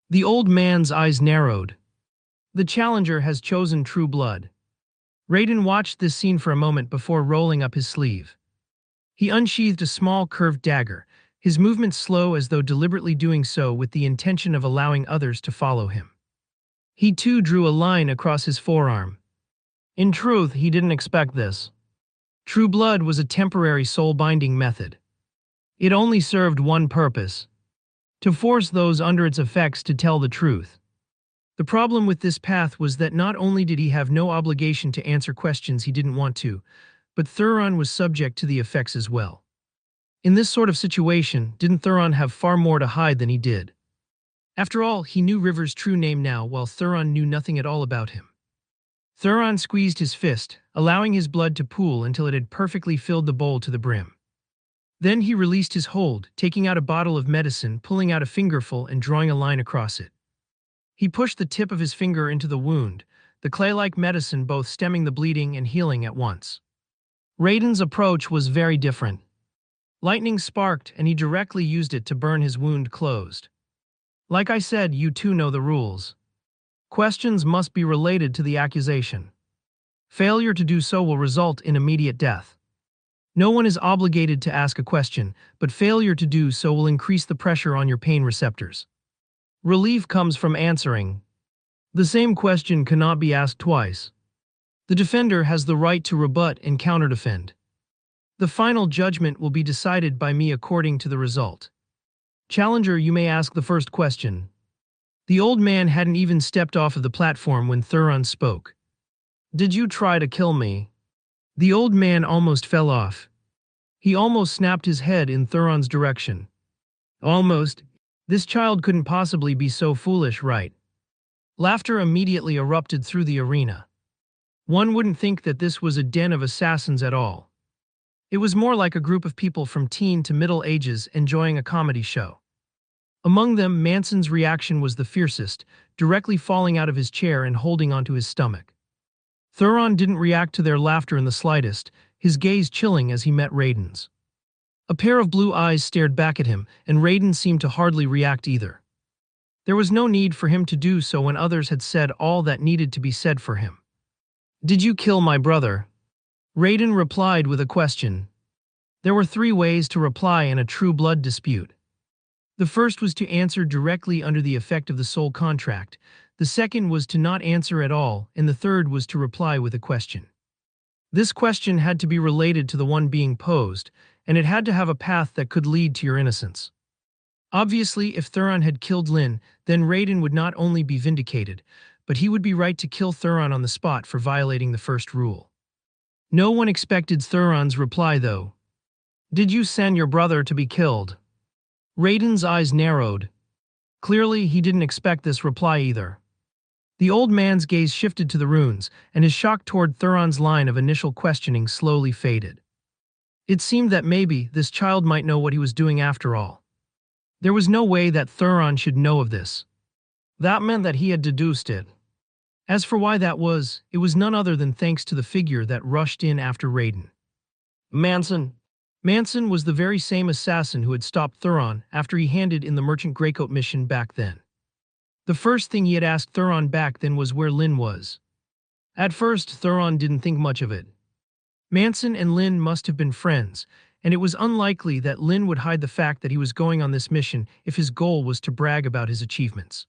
The old man's eyes narrowed. The challenger has chosen true blood. Raiden watched this scene for a moment before rolling up his sleeve. He unsheathed a small curved dagger, his movements slow as though deliberately doing so with the intention of allowing others to follow him. He too drew a line across his forearm. In truth, he didn't expect this. True blood was a temporary soul-binding method. It only served one purpose: to force those under its effects to tell the truth. The problem with this path was that not only did he have no obligation to answer questions he didn't want to, but Thuron was subject to the effects as well. In this sort of situation, didn't Thuron have far more to hide than he did? After all, he knew River's true name now, while Thuron knew nothing at all about him. Thuron squeezed his fist, allowing his blood to pool until it had perfectly filled the bowl to the brim. Then he released his hold, taking out a bottle of medicine, pulling out a fingerful and drawing a line across it. He pushed the tip of his finger into the wound, the clay-like medicine both stemming the bleeding and healing at once. Raiden's approach was very different. Lightning sparked, and he directly used it to burn his wound closed. Like I said, you two know the rules. Questions must be related to the accusation. Failure to do so will result in immediate death. No one is obligated to ask a question, but failure to do so will increase the pressure on your pain receptors. Relief comes from answering. The same question cannot be asked twice. The defender has the right to rebut and counter-defend. The final judgment will be decided by me according to the result. Challenger, you may ask the first question. The old man hadn't even stepped off of the platform when Thuron spoke. Did you try to kill me? The old man almost fell off. He almost snapped his head in Thuron's direction. Almost. This child couldn't possibly be so foolish, right? Laughter immediately erupted through the arena. One wouldn't think that this was a den of assassins at all. It was more like a group of people from teen to middle ages enjoying a comedy show. Among them, Manson's reaction was the fiercest, directly falling out of his chair and holding onto his stomach. Thuron didn't react to their laughter in the slightest, his gaze chilling as he met Raiden's. A pair of blue eyes stared back at him, and Raiden seemed to hardly react either. There was no need for him to do so when others had said all that needed to be said for him. Did you kill my brother? Raiden replied with a question. There were 3 ways to reply in a true blood dispute. The first was to answer directly under the effect of the soul contract, the second was to not answer at all, and the third was to reply with a question. This question had to be related to the one being posed, and it had to have a path that could lead to your innocence. Obviously, if Thuron had killed Lin, then Raiden would not only be vindicated, but he would be right to kill Thuron on the spot for violating the first rule. No one expected Thuron's reply, though. Did you send your brother to be killed? Raiden's eyes narrowed. Clearly, he didn't expect this reply either. The old man's gaze shifted to the runes, and his shock toward Thuron's line of initial questioning slowly faded. It seemed that maybe this child might know what he was doing after all. There was no way that Thuron should know of this. That meant that he had deduced it. As for why that was, it was none other than thanks to the figure that rushed in after Raiden. Manson. Manson was the very same assassin who had stopped Thuron after he handed in the Merchant Greycoat mission back then. The first thing he had asked Thuron back then was where Lin was. At first, Thuron didn't think much of it. Manson and Lin must have been friends, and it was unlikely that Lin would hide the fact that he was going on this mission if his goal was to brag about his achievements.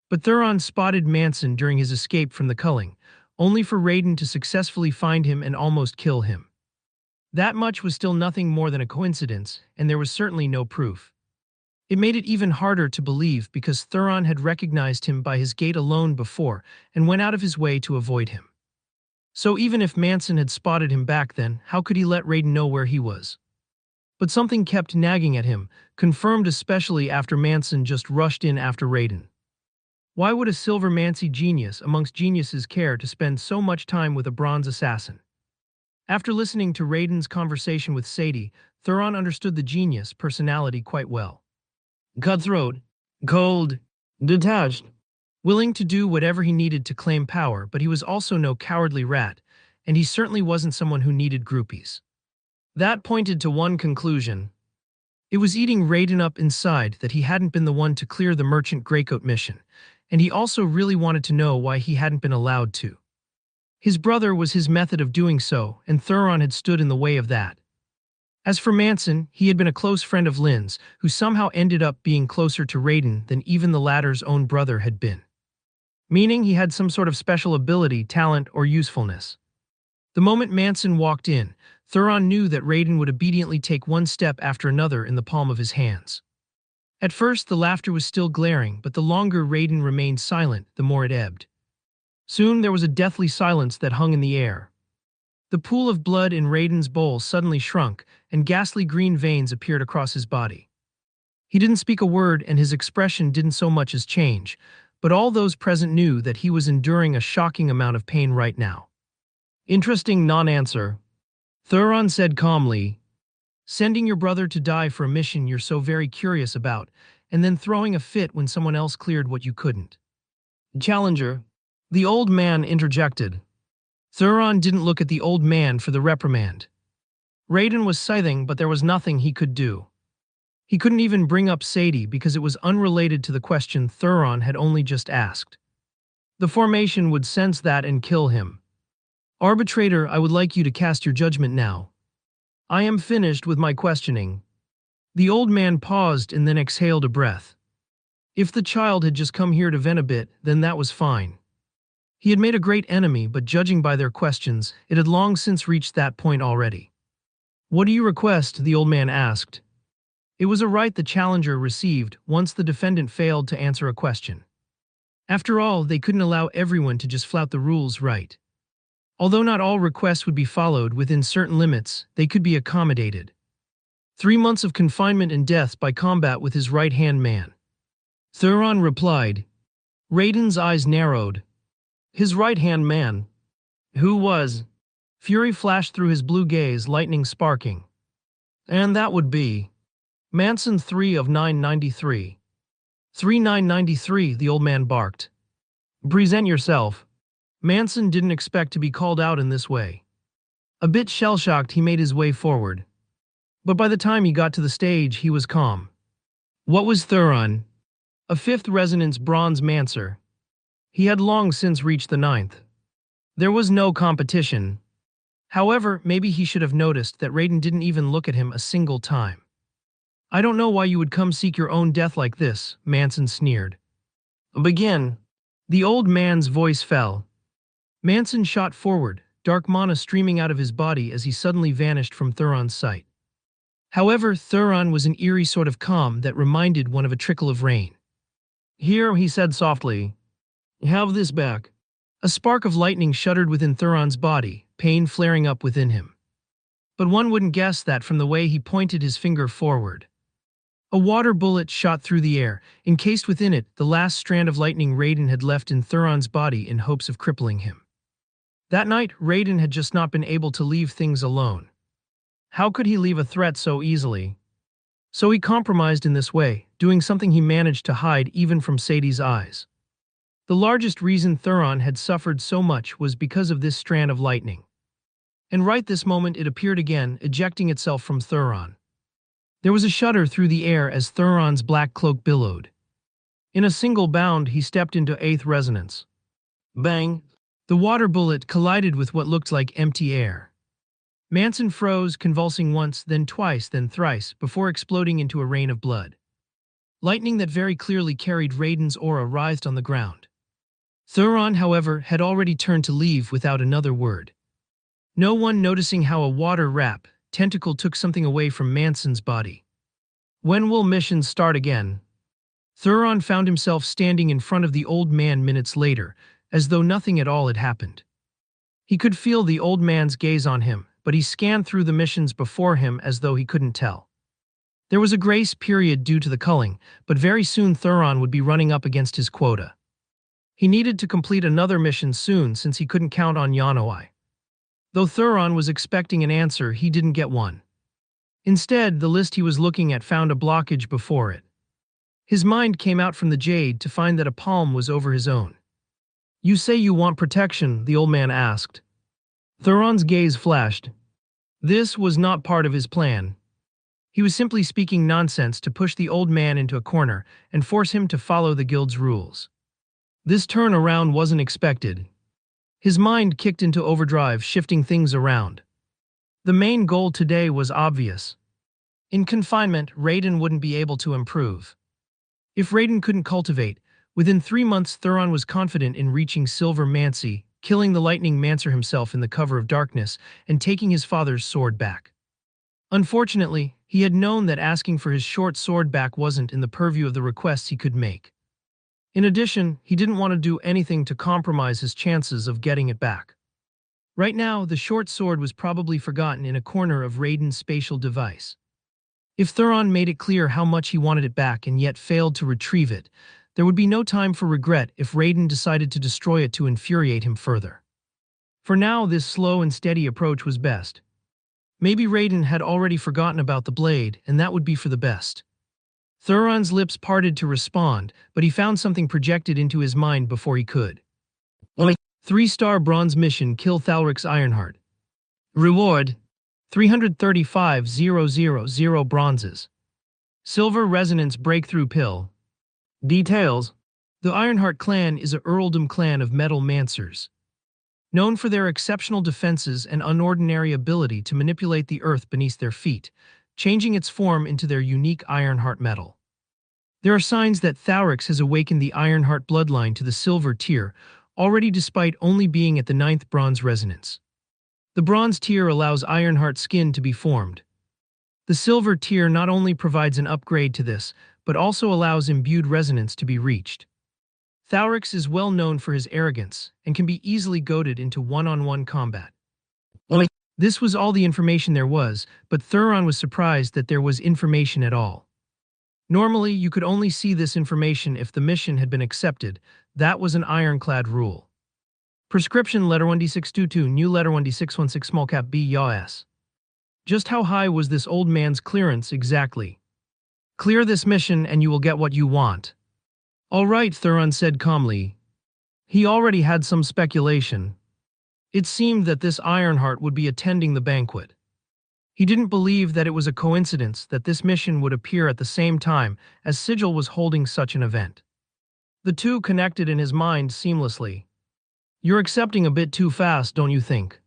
But Thuron spotted Manson during his escape from the culling, only for Raiden to successfully find him and almost kill him. That much was still nothing more than a coincidence, and there was certainly no proof. It made it even harder to believe because Thuron had recognized him by his gait alone before and went out of his way to avoid him. So even if Manson had spotted him back then, how could he let Raiden know where he was? But something kept nagging at him, confirmed especially after Manson just rushed in after Raiden. Why would a Silvermancy genius amongst geniuses care to spend so much time with a bronze assassin? After listening to Raiden's conversation with Sadie, Thuron understood the genius personality quite well. Cutthroat, cold, detached, willing to do whatever he needed to claim power, but he was also no cowardly rat, and he certainly wasn't someone who needed groupies. That pointed to one conclusion. It was eating Raiden up inside that he hadn't been the one to clear the Merchant Greycoat mission, and he also really wanted to know why he hadn't been allowed to. His brother was his method of doing so, and Thuron had stood in the way of that. As for Manson, he had been a close friend of Lynn's, who somehow ended up being closer to Raiden than even the latter's own brother had been. Meaning he had some sort of special ability, talent, or usefulness. The moment Manson walked in, Thuron knew that Raiden would obediently take one step after another in the palm of his hands. At first, the laughter was still glaring, but the longer Raiden remained silent, the more it ebbed. Soon there was a deathly silence that hung in the air. The pool of blood in Raiden's bowl suddenly shrunk, and ghastly green veins appeared across his body. He didn't speak a word, and his expression didn't so much as change, but all those present knew that he was enduring a shocking amount of pain right now. Interesting non-answer. Thuron said calmly, sending your brother to die for a mission you're so very curious about, and then throwing a fit when someone else cleared what you couldn't. Challenger. The old man interjected. Thuron didn't look at the old man for the reprimand. Raiden was scything, but there was nothing he could do. He couldn't even bring up Sadie because it was unrelated to the question Thuron had only just asked. The formation would sense that and kill him. Arbitrator, I would like you to cast your judgment now. I am finished with my questioning. The old man paused and then exhaled a breath. If the child had just come here to vent a bit, then that was fine. He had made a great enemy, but judging by their questions, it had long since reached that point already. What do you request? The old man asked. It was a right the challenger received once the defendant failed to answer a question. After all, they couldn't allow everyone to just flout the rules right. Although not all requests would be followed within certain limits, they could be accommodated. 3 months of confinement and death by combat with his right-hand man. Thuron replied. Raiden's eyes narrowed. His right-hand man. Who was? Fury flashed through his blue gaze, lightning sparking. And that would be Manson 3 of 993. 3993, the old man barked. Present yourself. Manson didn't expect to be called out in this way. A bit shell-shocked, he made his way forward. But by the time he got to the stage, he was calm. What was Thuron? A 5th Resonance Bronze Mancer. He had long since reached the 9th. There was no competition. However, maybe he should have noticed that Raiden didn't even look at him a single time. I don't know why you would come seek your own death like this, Manson sneered. Begin. The old man's voice fell. Manson shot forward, dark mana streaming out of his body as he suddenly vanished from Thuron's sight. However, Thuron was an eerie sort of calm that reminded one of a trickle of rain. Here, he said softly. Have this back. A spark of lightning shuddered within Thuron's body, pain flaring up within him. But one wouldn't guess that from the way he pointed his finger forward. A water bullet shot through the air, encased within it the last strand of lightning Raiden had left in Thuron's body in hopes of crippling him. That night, Raiden had just not been able to leave things alone. How could he leave a threat so easily? So he compromised in this way, doing something he managed to hide even from Sadie's eyes. The largest reason Thuron had suffered so much was because of this strand of lightning. And right this moment it appeared again, ejecting itself from Thuron. There was a shudder through the air as Thuron's black cloak billowed. In a single bound, he stepped into 8th Resonance. Bang! The water bullet collided with what looked like empty air. Manson froze, convulsing once, then twice, then thrice, before exploding into a rain of blood. Lightning that very clearly carried Raiden's aura writhed on the ground. Thuron, however, had already turned to leave without another word. No one noticing how a water rap, tentacle took something away from Manson's body. When will missions start again? Thuron found himself standing in front of the old man minutes later, as though nothing at all had happened. He could feel the old man's gaze on him, but he scanned through the missions before him as though he couldn't tell. There was a grace period due to the culling, but very soon Thuron would be running up against his quota. He needed to complete another mission soon since he couldn't count on Yanoi. Though Thuron was expecting an answer, he didn't get one. Instead, the list he was looking at found a blockage before it. His mind came out from the jade to find that a palm was over his own. "You say you want protection," the old man asked. Thuron's gaze flashed. This was not part of his plan. He was simply speaking nonsense to push the old man into a corner and force him to follow the guild's rules. This turnaround wasn't expected. His mind kicked into overdrive, shifting things around. The main goal today was obvious. In confinement, Raiden wouldn't be able to improve. If Raiden couldn't cultivate, within 3 months Thuron was confident in reaching Silver Mancy, killing the Lightning Mancer himself in the cover of darkness, and taking his father's sword back. Unfortunately, he had known that asking for his short sword back wasn't in the purview of the requests he could make. In addition, he didn't want to do anything to compromise his chances of getting it back. Right now, the short sword was probably forgotten in a corner of Raiden's spatial device. If Thuron made it clear how much he wanted it back and yet failed to retrieve it, there would be no time for regret if Raiden decided to destroy it to infuriate him further. For now, this slow and steady approach was best. Maybe Raiden had already forgotten about the blade, and that would be for the best. Thuron's lips parted to respond, but he found something projected into his mind before he could. 3-star bronze mission: kill Thalric's Ironheart. Reward: 335,000 bronzes. Silver Resonance Breakthrough Pill. Details: the Ironheart clan is a earldom clan of metal mancers. Known for their exceptional defenses and unordinary ability to manipulate the earth beneath their feet, changing its form into their unique Ironheart metal. There are signs that Thalrix has awakened the Ironheart bloodline to the silver tier, already despite only being at the 9th bronze resonance. The bronze tier allows Ironheart skin to be formed. The silver tier not only provides an upgrade to this, but also allows imbued resonance to be reached. Thalrix is well known for his arrogance, and can be easily goaded into one-on-one combat. This was all the information there was, but Thuron was surprised that there was information at all. Normally, you could only see this information if the mission had been accepted. That was an ironclad rule. Prescription letter 1D622, new letter 1D616, small cap B YAS. Just how high was this old man's clearance exactly? Clear this mission and you will get what you want. All right, Thuron said calmly. He already had some speculation. It seemed that this Ironheart would be attending the banquet. He didn't believe that it was a coincidence that this mission would appear at the same time as Sigil was holding such an event. The two connected in his mind seamlessly. You're accepting a bit too fast, don't you think?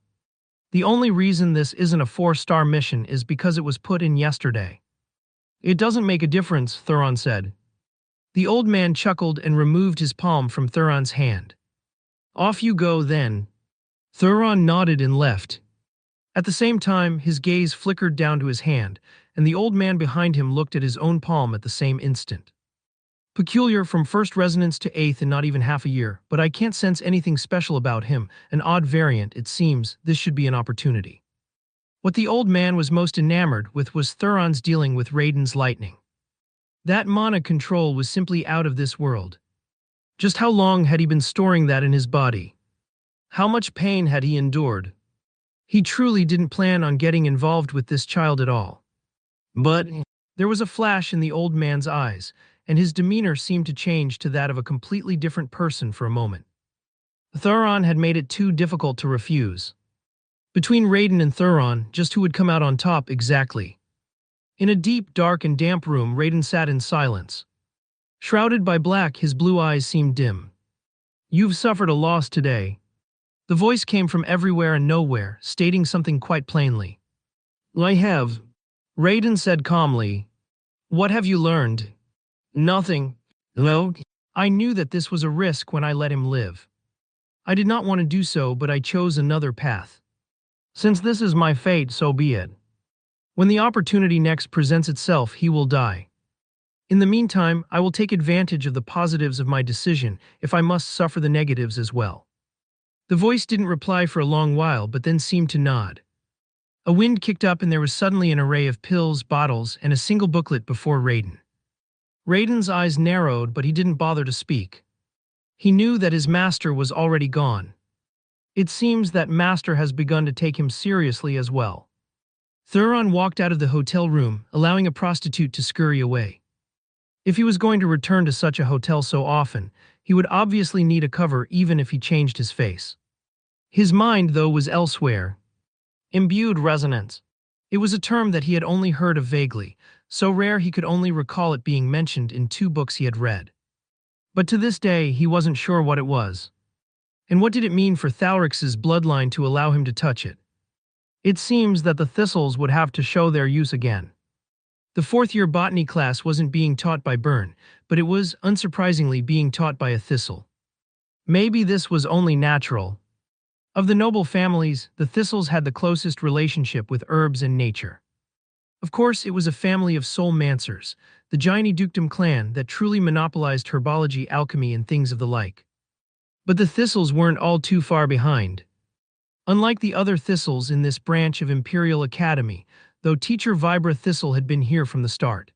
The only reason this isn't a 4-star mission is because it was put in yesterday. It doesn't make a difference, Thuron said. The old man chuckled and removed his palm from Thuron's hand. Off you go then. Thuron nodded and left. At the same time, his gaze flickered down to his hand, and the old man behind him looked at his own palm at the same instant. Peculiar, from 1st resonance to 8th in not even half a year, but I can't sense anything special about him, an odd variant, it seems. This should be an opportunity. What the old man was most enamored with was Thuron's dealing with Raiden's lightning. That mana control was simply out of this world. Just how long had he been storing that in his body? How much pain had he endured? He truly didn't plan on getting involved with this child at all. But there was a flash in the old man's eyes, and his demeanor seemed to change to that of a completely different person for a moment. Thuron had made it too difficult to refuse. Between Raiden and Thuron, just who would come out on top exactly? In a deep, dark, and damp room, Raiden sat in silence. Shrouded by black, his blue eyes seemed dim. You've suffered a loss today. The voice came from everywhere and nowhere, stating something quite plainly. I have, Raiden said calmly. What have you learned? Nothing. No. I knew that this was a risk when I let him live. I did not want to do so, but I chose another path. Since this is my fate, so be it. When the opportunity next presents itself, he will die. In the meantime, I will take advantage of the positives of my decision if I must suffer the negatives as well. The voice didn't reply for a long while, but then seemed to nod. A wind kicked up and there was suddenly an array of pills, bottles, and a single booklet before Raiden. Raiden's eyes narrowed, but he didn't bother to speak. He knew that his master was already gone. It seems that master has begun to take him seriously as well. Thuron walked out of the hotel room, allowing a prostitute to scurry away. If he was going to return to such a hotel so often, he would obviously need a cover even if he changed his face. His mind, though, was elsewhere. Imbued resonance. It was a term that he had only heard of vaguely, so rare he could only recall it being mentioned in 2 books he had read. But to this day, he wasn't sure what it was. And what did it mean for Thalrix's bloodline to allow him to touch it? It seems that the thistles would have to show their use again. The 4th-year botany class wasn't being taught by Byrne, but it was, unsurprisingly, being taught by a thistle. Maybe this was only natural. Of the noble families, the thistles had the closest relationship with herbs and nature. Of course, it was a family of soul mancers, the Gianni Dukedom clan that truly monopolized herbology, alchemy, and things of the like. But the thistles weren't all too far behind. Unlike the other thistles in this branch of Imperial Academy, though teacher Vibra Thistle had been here from the start.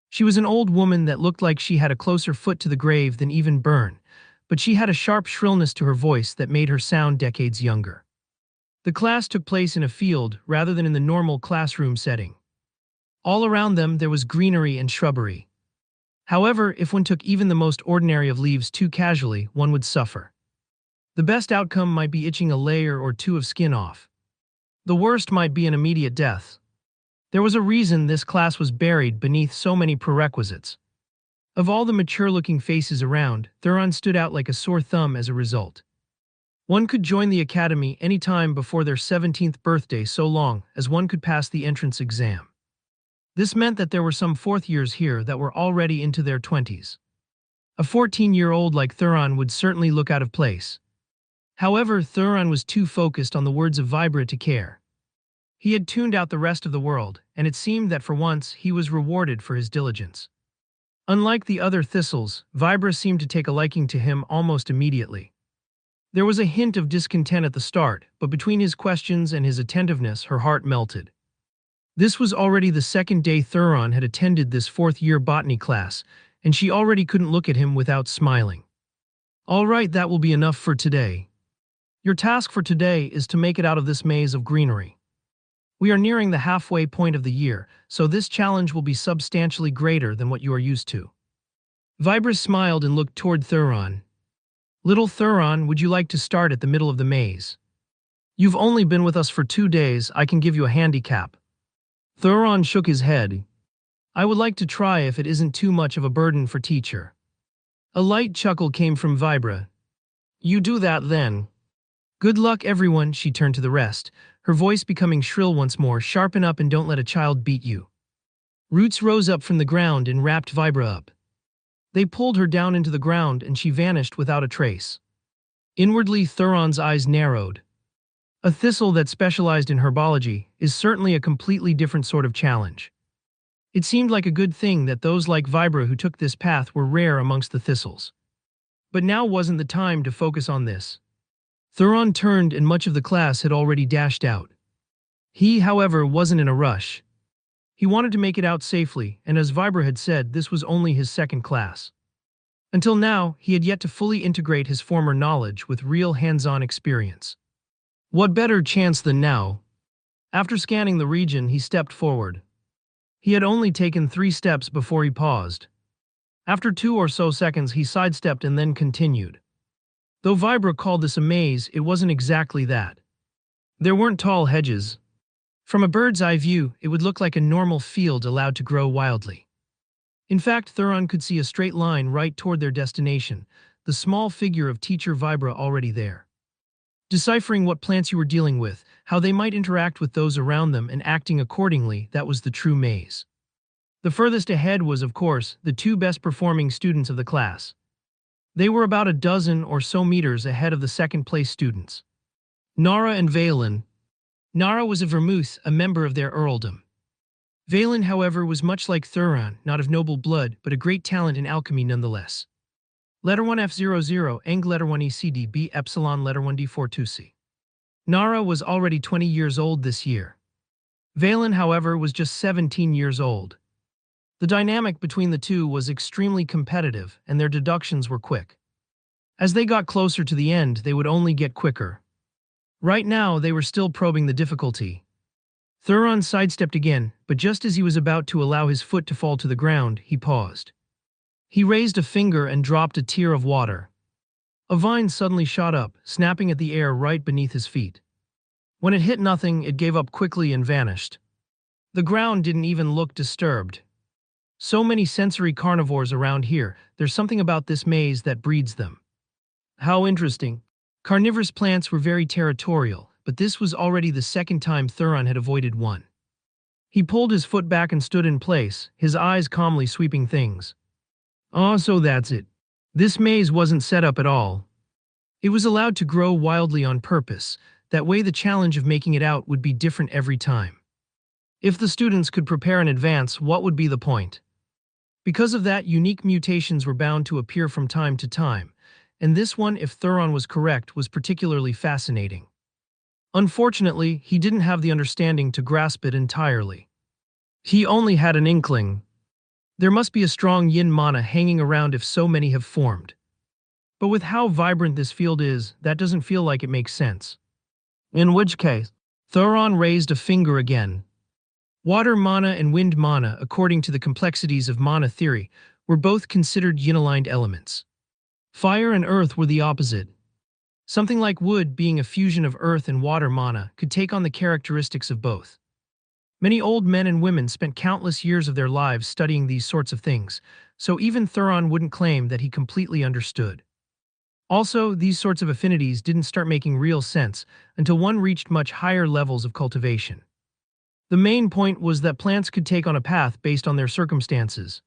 She was an old woman that looked like she had a closer foot to the grave than even Byrne, but she had a sharp shrillness to her voice that made her sound decades younger. The class took place in a field rather than in the normal classroom setting. All around them there was greenery and shrubbery. However, if one took even the most ordinary of leaves too casually, one would suffer. The best outcome might be itching a layer or 2 of skin off. The worst might be an immediate death. There was a reason this class was buried beneath so many prerequisites. Of all the mature-looking faces around, Thuron stood out like a sore thumb as a result. One could join the academy any time before their 17th birthday so long as one could pass the entrance exam. This meant that there were some 4th-years here that were already into their 20s. A 14-year-old like Thuron would certainly look out of place. However, Thuron was too focused on the words of Vibra to care. He had tuned out the rest of the world, and it seemed that for once he was rewarded for his diligence. Unlike the other thistles, Vibra seemed to take a liking to him almost immediately. There was a hint of discontent at the start, but between his questions and his attentiveness, her heart melted. This was already the 2nd day Thuron had attended this 4th-year botany class, and she already couldn't look at him without smiling. All right, that will be enough for today. Your task for today is to make it out of this maze of greenery. We are nearing the halfway point of the year, so this challenge will be substantially greater than what you are used to. Vibra smiled and looked toward Thuron. Little Thuron, would you like to start at the middle of the maze? You've only been with us for 2 days, I can give you a handicap. Thuron shook his head. I would like to try if it isn't too much of a burden for teacher. A light chuckle came from Vibra. You do that then. Good luck everyone, she turned to the rest, her voice becoming shrill once more. Sharpen up and don't let a child beat you. Roots rose up from the ground and wrapped Vibra up. They pulled her down into the ground and she vanished without a trace. Inwardly, Thuron's eyes narrowed. A thistle that specialized in herbology is certainly a completely different sort of challenge. It seemed like a good thing that those like Vibra who took this path were rare amongst the thistles. But now wasn't the time to focus on this. Thuron turned and much of the class had already dashed out. He, however, wasn't in a rush. He wanted to make it out safely, and as Vibra had said, this was only his 2nd class. Until now, he had yet to fully integrate his former knowledge with real hands-on experience. What better chance than now? After scanning the region, he stepped forward. He had only taken 3 steps before he paused. After 2 or so seconds, he sidestepped and then continued. Though Vibra called this a maze, it wasn't exactly that. There weren't tall hedges. From a bird's eye view, it would look like a normal field allowed to grow wildly. In fact, Thuron could see a straight line right toward their destination, the small figure of teacher Vibra already there. Deciphering what plants you were dealing with, how they might interact with those around them, and acting accordingly, that was the true maze. The furthest ahead was, of course, the 2 best-performing students of the class. They were about a dozen or so meters ahead of the 2nd-place students. Nara and Valen. Nara was a vermouth, a member of their earldom. Valen, however, was much like Thuron, not of noble blood, but a great talent in alchemy nonetheless. Letter 1 F00, Eng letter 1 ECDB Epsilon letter 1 D42C. Nara was already 20 years old this year. Valen, however, was just 17 years old. The dynamic between the two was extremely competitive, and their deductions were quick. As they got closer to the end, they would only get quicker. Right now, they were still probing the difficulty. Thuron sidestepped again, but just as he was about to allow his foot to fall to the ground, he paused. He raised a finger and dropped a tear of water. A vine suddenly shot up, snapping at the air right beneath his feet. When it hit nothing, it gave up quickly and vanished. The ground didn't even look disturbed. So many sensory carnivores around here, there's something about this maze that breeds them. How interesting. Carnivorous plants were very territorial, but this was already the second time Thuron had avoided one. He pulled his foot back and stood in place, his eyes calmly sweeping things. Oh, so that's it. This maze wasn't set up at all. It was allowed to grow wildly on purpose. That way the challenge of making it out would be different every time. If the students could prepare in advance, what would be the point? Because of that, unique mutations were bound to appear from time to time, and this one, if Thuron was correct, was particularly fascinating. Unfortunately, he didn't have the understanding to grasp it entirely. He only had an inkling. There must be a strong yin mana hanging around if so many have formed. But with how vibrant this field is, that doesn't feel like it makes sense. In which case, Thuron raised a finger again. Water mana and wind mana, according to the complexities of mana theory, were both considered yin-aligned elements. Fire and earth were the opposite. Something like wood, being a fusion of earth and water mana, could take on the characteristics of both. Many old men and women spent countless years of their lives studying these sorts of things, so even Thuron wouldn't claim that he completely understood. Also, these sorts of affinities didn't start making real sense until one reached much higher levels of cultivation. The main point was that plants could take on a path based on their circumstances.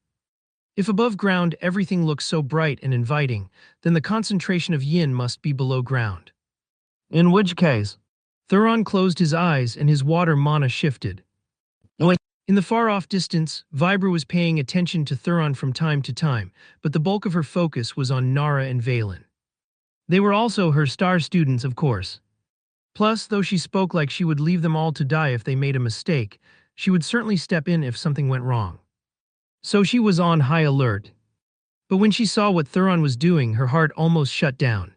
If above ground everything looks so bright and inviting, then the concentration of yin must be below ground. In which case, Thuron closed his eyes and his water mana shifted. In the far-off distance, Vibra was paying attention to Thuron from time to time, but the bulk of her focus was on Nara and Valen. They were also her star students, of course. Plus, though she spoke like she would leave them all to die if they made a mistake, she would certainly step in if something went wrong. So she was on high alert. But when she saw what Thuron was doing, her heart almost shut down.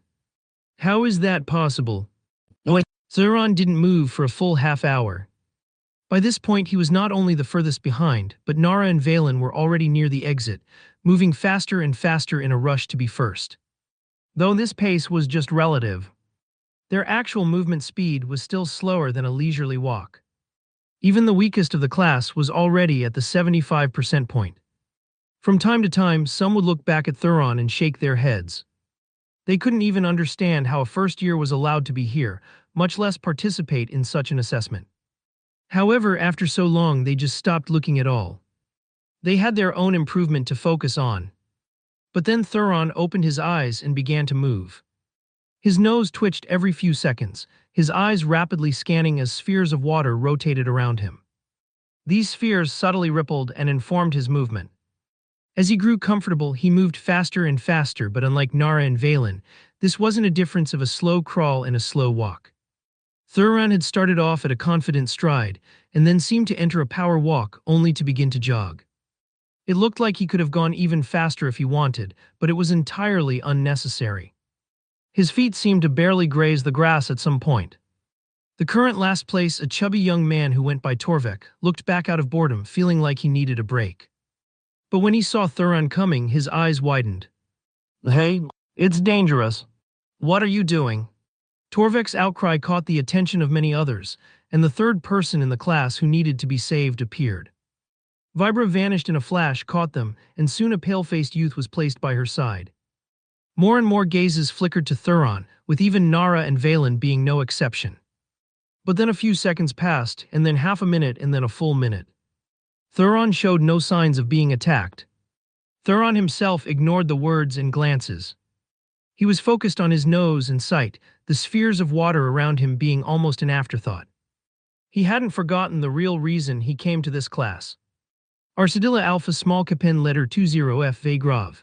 How is that possible? Thuron didn't move for a full half hour. By this point, he was not only the furthest behind, but Nara and Valen were already near the exit, moving faster and faster in a rush to be first. Though this pace was just relative, their actual movement speed was still slower than a leisurely walk. Even the weakest of the class was already at the 75% point. From time to time, some would look back at Thuron and shake their heads. They couldn't even understand how a first year was allowed to be here, much less participate in such an assessment. However, after so long, they just stopped looking at all. They had their own improvement to focus on. But then Thuron opened his eyes and began to move. His nose twitched every few seconds, his eyes rapidly scanning as spheres of water rotated around him. These spheres subtly rippled and informed his movement. As he grew comfortable, he moved faster and faster, but unlike Nara and Valen, this wasn't a difference of a slow crawl and a slow walk. Thuron had started off at a confident stride, and then seemed to enter a power walk, only to begin to jog. It looked like he could have gone even faster if he wanted, but it was entirely unnecessary. His feet seemed to barely graze the grass at some point. The current last place, a chubby young man who went by Torvek, looked back out of boredom, feeling like he needed a break. But when he saw Thuron coming, his eyes widened. Hey, it's dangerous. What are you doing? Torvek's outcry caught the attention of many others, and the third person in the class who needed to be saved appeared. Vibra vanished in a flash, caught them, and soon a pale-faced youth was placed by her side. More and more gazes flickered to Thuron, with even Nara and Valen being no exception. But then a few seconds passed, and then half a minute, and then a full minute. Thuron showed no signs of being attacked. Thuron himself ignored the words and glances. He was focused on his nose and sight, the spheres of water around him being almost an afterthought. He hadn't forgotten the real reason he came to this class. Arsadilla Alpha Small Capen Letter 20F Vagrov.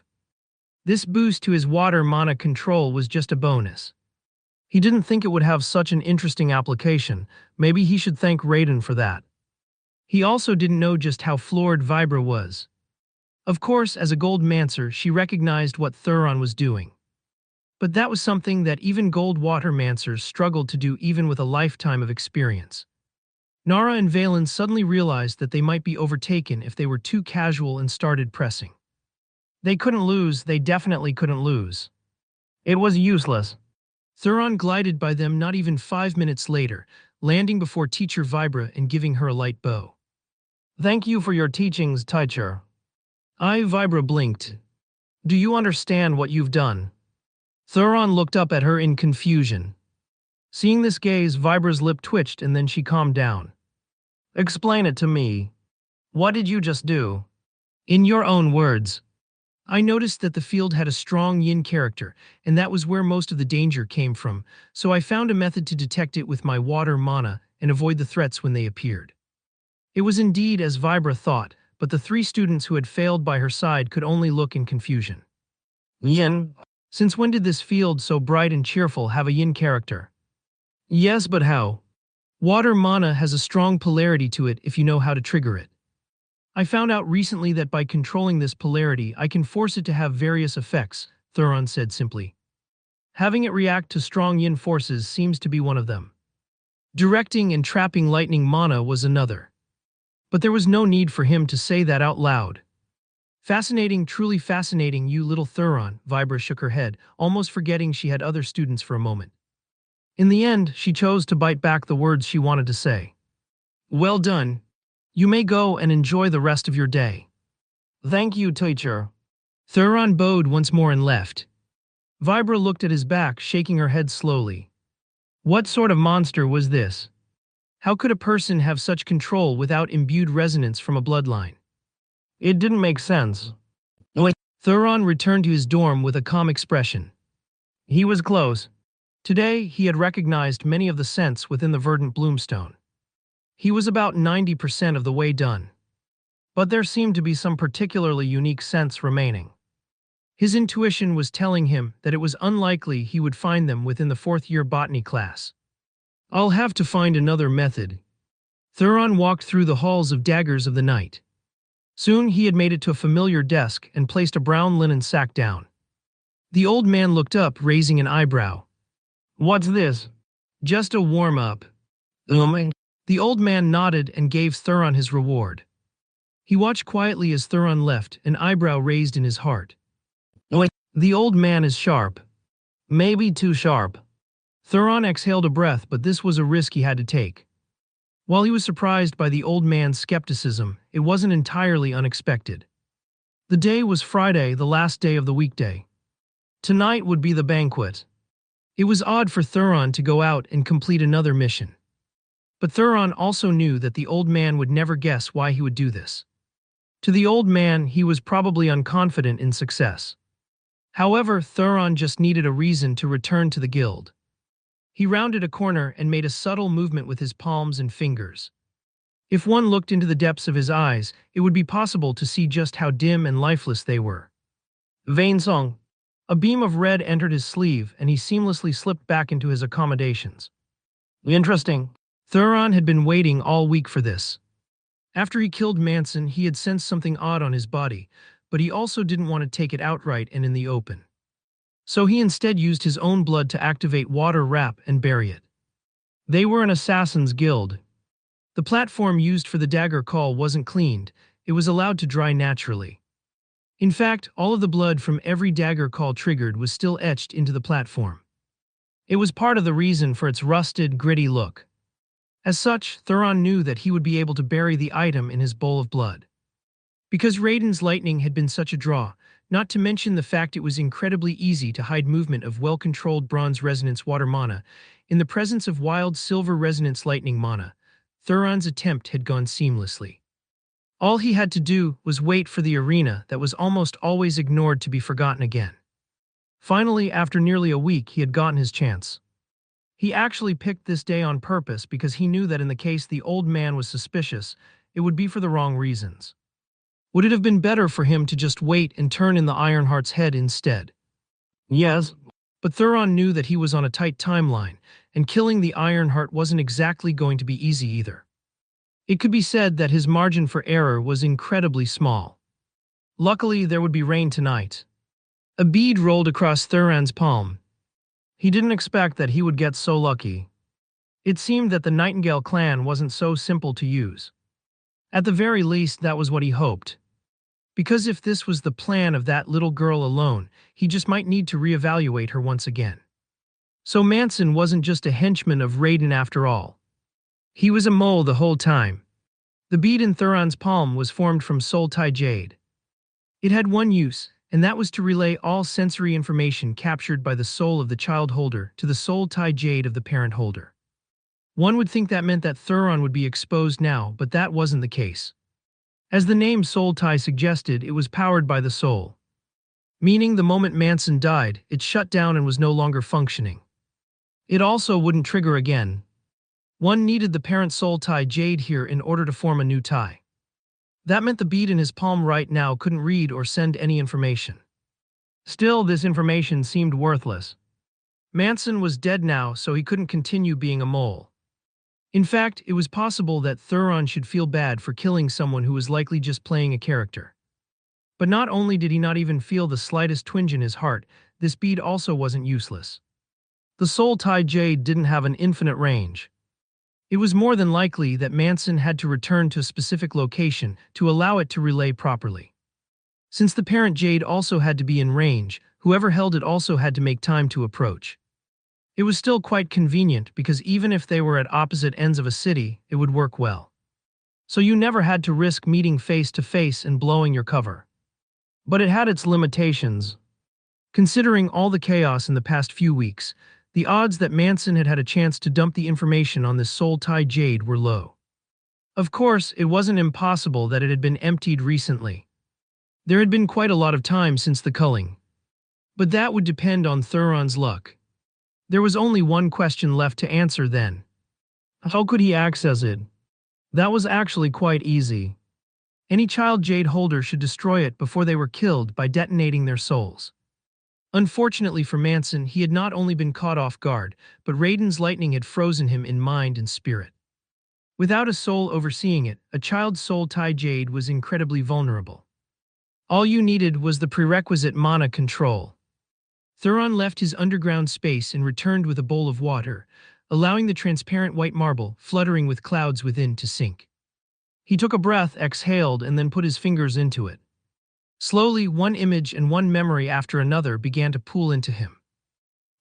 This boost to his water mana control was just a bonus. He didn't think it would have such an interesting application. Maybe he should thank Raiden for that. He also didn't know just how floored Vibra was. Of course, as a Gold Mancer, she recognized what Thuron was doing. But that was something that even Gold Water Mancers struggled to do even with a lifetime of experience. Nara and Valen suddenly realized that they might be overtaken if they were too casual and started pressing. They couldn't lose, they definitely couldn't lose. It was useless. Thuron glided by them not even 5 minutes later, landing before Teacher Vibra and giving her a light bow. Thank you for your teachings, teacher. Vibra blinked. Do you understand what you've done? Thuron looked up at her in confusion. Seeing this gaze, Vibra's lip twitched and then she calmed down. Explain it to me. What did you just do? In your own words. I noticed that the field had a strong yin character, and that was where most of the danger came from, so I found a method to detect it with my water mana and avoid the threats when they appeared. It was indeed as Vibra thought, but the 3 students who had failed by her side could only look in confusion. Yin? Since when did this field so bright and cheerful have a yin character? Yes, but how? Water mana has a strong polarity to it if you know how to trigger it. I found out recently that by controlling this polarity, I can force it to have various effects, Thuron said simply. Having it react to strong yin forces seems to be one of them. Directing and trapping lightning mana was another. But there was no need for him to say that out loud. Fascinating, truly fascinating, you little Thuron, Vibra shook her head, almost forgetting she had other students for a moment. In the end, she chose to bite back the words she wanted to say. Well done. You may go and enjoy the rest of your day. Thank you, teacher. Thuron bowed once more and left. Vibra looked at his back, shaking her head slowly. What sort of monster was this? How could a person have such control without imbued resonance from a bloodline? It didn't make sense. Thuron returned to his dorm with a calm expression. He was close. Today, he had recognized many of the scents within the verdant bloomstone. He was about 90% of the way done. But there seemed to be some particularly unique scents remaining. His intuition was telling him that it was unlikely he would find them within the 4th-year botany class. I'll have to find another method. Thuron walked through the halls of Daggers of the Night. Soon he had made it to a familiar desk and placed a brown linen sack down. The old man looked up, raising an eyebrow. What's this? Just a warm-up. The old man nodded and gave Thuron his reward. He watched quietly as Thuron left, an eyebrow raised in his heart. The old man is sharp. Maybe too sharp. Thuron exhaled a breath, but this was a risk he had to take. While he was surprised by the old man's skepticism, it wasn't entirely unexpected. The day was Friday, the last day of the weekday. Tonight would be the banquet. It was odd for Thuron to go out and complete another mission. But Thuron also knew that the old man would never guess why he would do this. To the old man, he was probably unconfident in success. However, Thuron just needed a reason to return to the guild. He rounded a corner and made a subtle movement with his palms and fingers. If one looked into the depths of his eyes, it would be possible to see just how dim and lifeless they were. Vain song. A beam of red entered his sleeve, and he seamlessly slipped back into his accommodations. Interesting. Thuron had been waiting all week for this. After he killed Manson, he had sensed something odd on his body, but he also didn't want to take it outright and in the open. So he instead used his own blood to activate water wrap and bury it. They were an assassin's guild. The platform used for the dagger call wasn't cleaned, it was allowed to dry naturally. In fact, all of the blood from every dagger call triggered was still etched into the platform. It was part of the reason for its rusted, gritty look. As such, Thuron knew that he would be able to bury the item in his bowl of blood. Because Raiden's lightning had been such a draw, not to mention the fact it was incredibly easy to hide movement of well-controlled bronze resonance water mana, in the presence of wild silver resonance lightning mana, Thuron's attempt had gone seamlessly. All he had to do was wait for the arena that was almost always ignored to be forgotten again. Finally, after nearly a week, he had gotten his chance. He actually picked this day on purpose because he knew that in the case the old man was suspicious, it would be for the wrong reasons. Would it have been better for him to just wait and turn in the Ironheart's head instead? Yes, but Thuron knew that he was on a tight timeline, and killing the Ironheart wasn't exactly going to be easy either. It could be said that his margin for error was incredibly small. Luckily, there would be rain tonight. A bead rolled across Thuron's palm. He didn't expect that he would get so lucky. It seemed that the Nightingale clan wasn't so simple to use. At the very least, that was what he hoped. Because if this was the plan of that little girl alone, he just might need to reevaluate her once again. So Manson wasn't just a henchman of Raiden after all. He was a mole the whole time. The bead in Thuron's palm was formed from soul tie jade. It had one use, and that was to relay all sensory information captured by the soul of the child holder to the soul tie jade of the parent holder. One would think that meant that Thuron would be exposed now, but that wasn't the case. As the name soul tie suggested, it was powered by the soul. Meaning the moment Manson died, it shut down and was no longer functioning. It also wouldn't trigger again. One needed the parent soul tie jade here in order to form a new tie. That meant the bead in his palm right now couldn't read or send any information. Still, this information seemed worthless. Manson was dead now, so he couldn't continue being a mole. In fact, it was possible that Thuron should feel bad for killing someone who was likely just playing a character. But not only did he not even feel the slightest twinge in his heart, this bead also wasn't useless. The soul tie jade didn't have an infinite range. It was more than likely that Manson had to return to a specific location to allow it to relay properly. Since the parent jade also had to be in range, whoever held it also had to make time to approach. It was still quite convenient because even if they were at opposite ends of a city, it would work well. So you never had to risk meeting face to face and blowing your cover. But it had its limitations. Considering all the chaos in the past few weeks, the odds that Manson had had a chance to dump the information on this soul tie jade were low. Of course, it wasn't impossible that it had been emptied recently. There had been quite a lot of time since the culling. But that would depend on Thuron's luck. There was only one question left to answer then. How could he access it? That was actually quite easy. Any child jade holder should destroy it before they were killed by detonating their souls. Unfortunately for Manson, he had not only been caught off guard, but Raiden's lightning had frozen him in mind and spirit. Without a soul overseeing it, a child's soul tie jade was incredibly vulnerable. All you needed was the prerequisite mana control. Thuron left his underground space and returned with a bowl of water, allowing the transparent white marble, fluttering with clouds within, to sink. He took a breath, exhaled, and then put his fingers into it. Slowly, one image and one memory after another began to pool into him.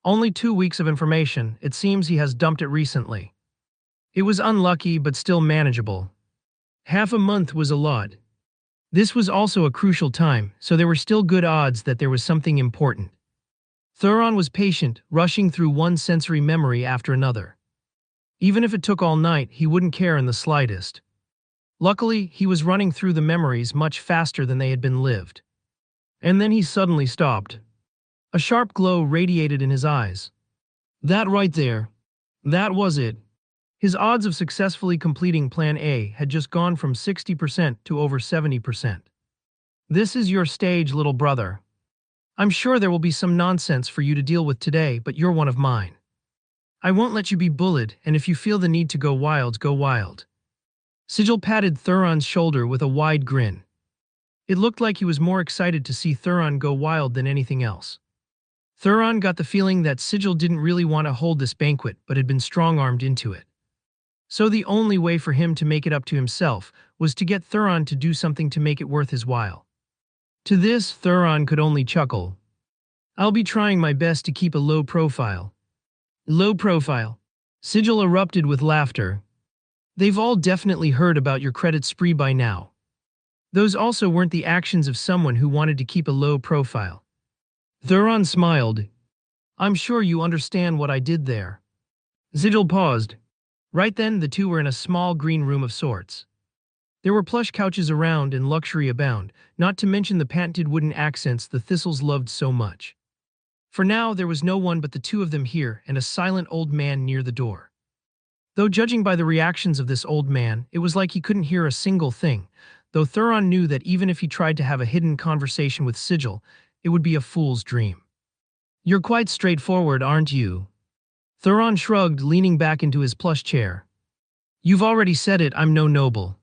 Only 2 weeks of information, it seems he has dumped it recently. It was unlucky, but still manageable. Half a month was a lot. This was also a crucial time, so there were still good odds that there was something important. Thuron was patient, rushing through one sensory memory after another. Even if it took all night, he wouldn't care in the slightest. Luckily, he was running through the memories much faster than they had been lived. And then he suddenly stopped. A sharp glow radiated in his eyes. That right there. That was it. His odds of successfully completing Plan A had just gone from 60% to over 70%. This is your stage, little brother. I'm sure there will be some nonsense for you to deal with today, but you're one of mine. I won't let you be bullied, and if you feel the need to go wild, go wild. Sigil patted Thuron's shoulder with a wide grin. It looked like he was more excited to see Thuron go wild than anything else. Thuron got the feeling that Sigil didn't really want to hold this banquet, but had been strong-armed into it. So the only way for him to make it up to himself was to get Thuron to do something to make it worth his while. To this, Thuron could only chuckle. I'll be trying my best to keep a low profile. Low profile. Sigil erupted with laughter. They've all definitely heard about your credit spree by now. Those also weren't the actions of someone who wanted to keep a low profile. Thuron smiled. I'm sure you understand what I did there. Sigil paused. Right then, the two were in a small green room of sorts. There were plush couches around and luxury abound, not to mention the patented wooden accents the Thistles loved so much. For now, there was no one but the two of them here and a silent old man near the door. Though judging by the reactions of this old man, it was like he couldn't hear a single thing, though Thuron knew that even if he tried to have a hidden conversation with Sigil, it would be a fool's dream. "You're quite straightforward, aren't you?" Thuron shrugged, leaning back into his plush chair. "You've already said it, I'm no noble.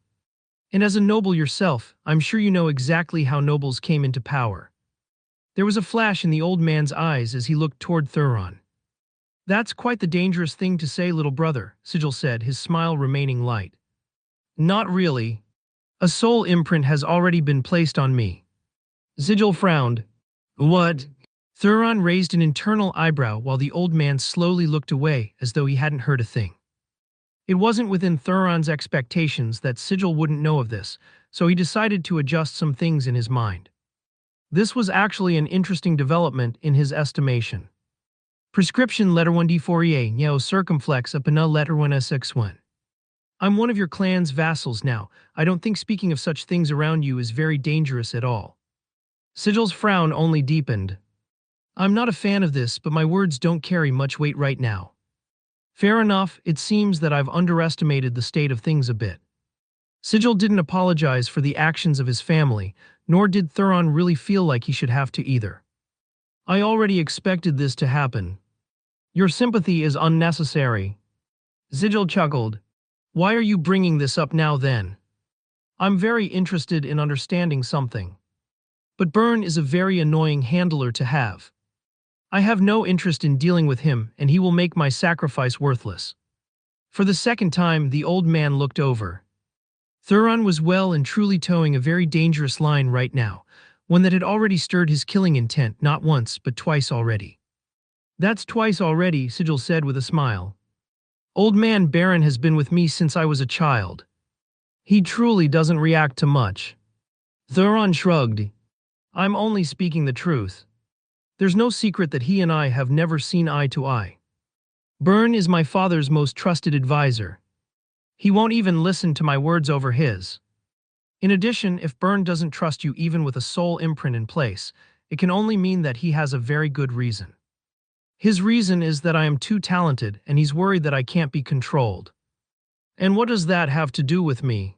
And as a noble yourself, I'm sure you know exactly how nobles came into power." There was a flash in the old man's eyes as he looked toward Thuron. "That's quite the dangerous thing to say, little brother," Sigil said, his smile remaining light. "Not really. A soul imprint has already been placed on me." Sigil frowned. "What?" Thuron raised an internal eyebrow while the old man slowly looked away as though he hadn't heard a thing. It wasn't within Thuron's expectations that Sigil wouldn't know of this, so he decided to adjust some things in his mind. This was actually an interesting development in his estimation. Prescription letter 1D Fourier, Neo circumflex apana letter 1S61. I'm one of your clan's vassals now. I don't think speaking of such things around you is very dangerous at all. Sigil's frown only deepened. I'm not a fan of this, but my words don't carry much weight right now. Fair enough, it seems that I've underestimated the state of things a bit. Sigil didn't apologize for the actions of his family, nor did Thuron really feel like he should have to either. I already expected this to happen. Your sympathy is unnecessary. Sigil chuckled. Why are you bringing this up now then? I'm very interested in understanding something. But Byrne is a very annoying handler to have. I have no interest in dealing with him, and he will make my sacrifice worthless. For the second time, the old man looked over. Thuron was well and truly towing a very dangerous line right now, one that had already stirred his killing intent not once but twice already. That's twice already, Sigil said with a smile. Old man Baron has been with me since I was a child. He truly doesn't react to much. Thuron shrugged. I'm only speaking the truth. There's no secret that he and I have never seen eye to eye. Byrne is my father's most trusted advisor. He won't even listen to my words over his. In addition, if Byrne doesn't trust you even with a soul imprint in place, it can only mean that he has a very good reason. His reason is that I am too talented and he's worried that I can't be controlled. And what does that have to do with me?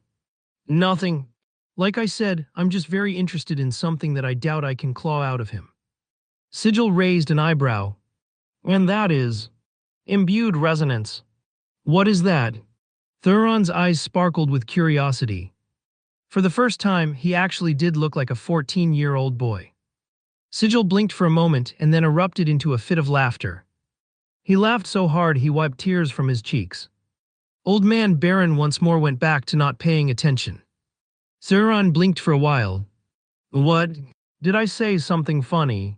Nothing. Like I said, I'm just very interested in something that I doubt I can claw out of him. Sigil raised an eyebrow. And that is imbued resonance. What is that? Thuron's eyes sparkled with curiosity. For the first time, he actually did look like a 14-year-old boy. Sigil blinked for a moment and then erupted into a fit of laughter. He laughed so hard he wiped tears from his cheeks. Old man Baron once more went back to not paying attention. Thuron blinked for a while. What? Did I say something funny?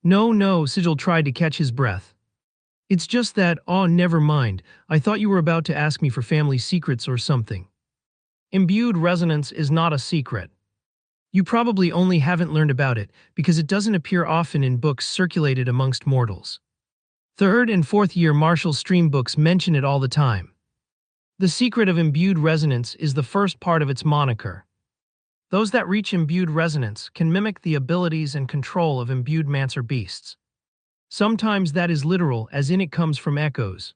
No, Sigil tried to catch his breath. It's just that, never mind, I thought you were about to ask me for family secrets or something. Imbued resonance is not a secret. You probably only haven't learned about it because it doesn't appear often in books circulated amongst mortals. Third and fourth year martial stream books mention it all the time. The secret of imbued resonance is the first part of its moniker. Those that reach imbued resonance can mimic the abilities and control of imbued mancer beasts. Sometimes that is literal, as in it comes from echoes.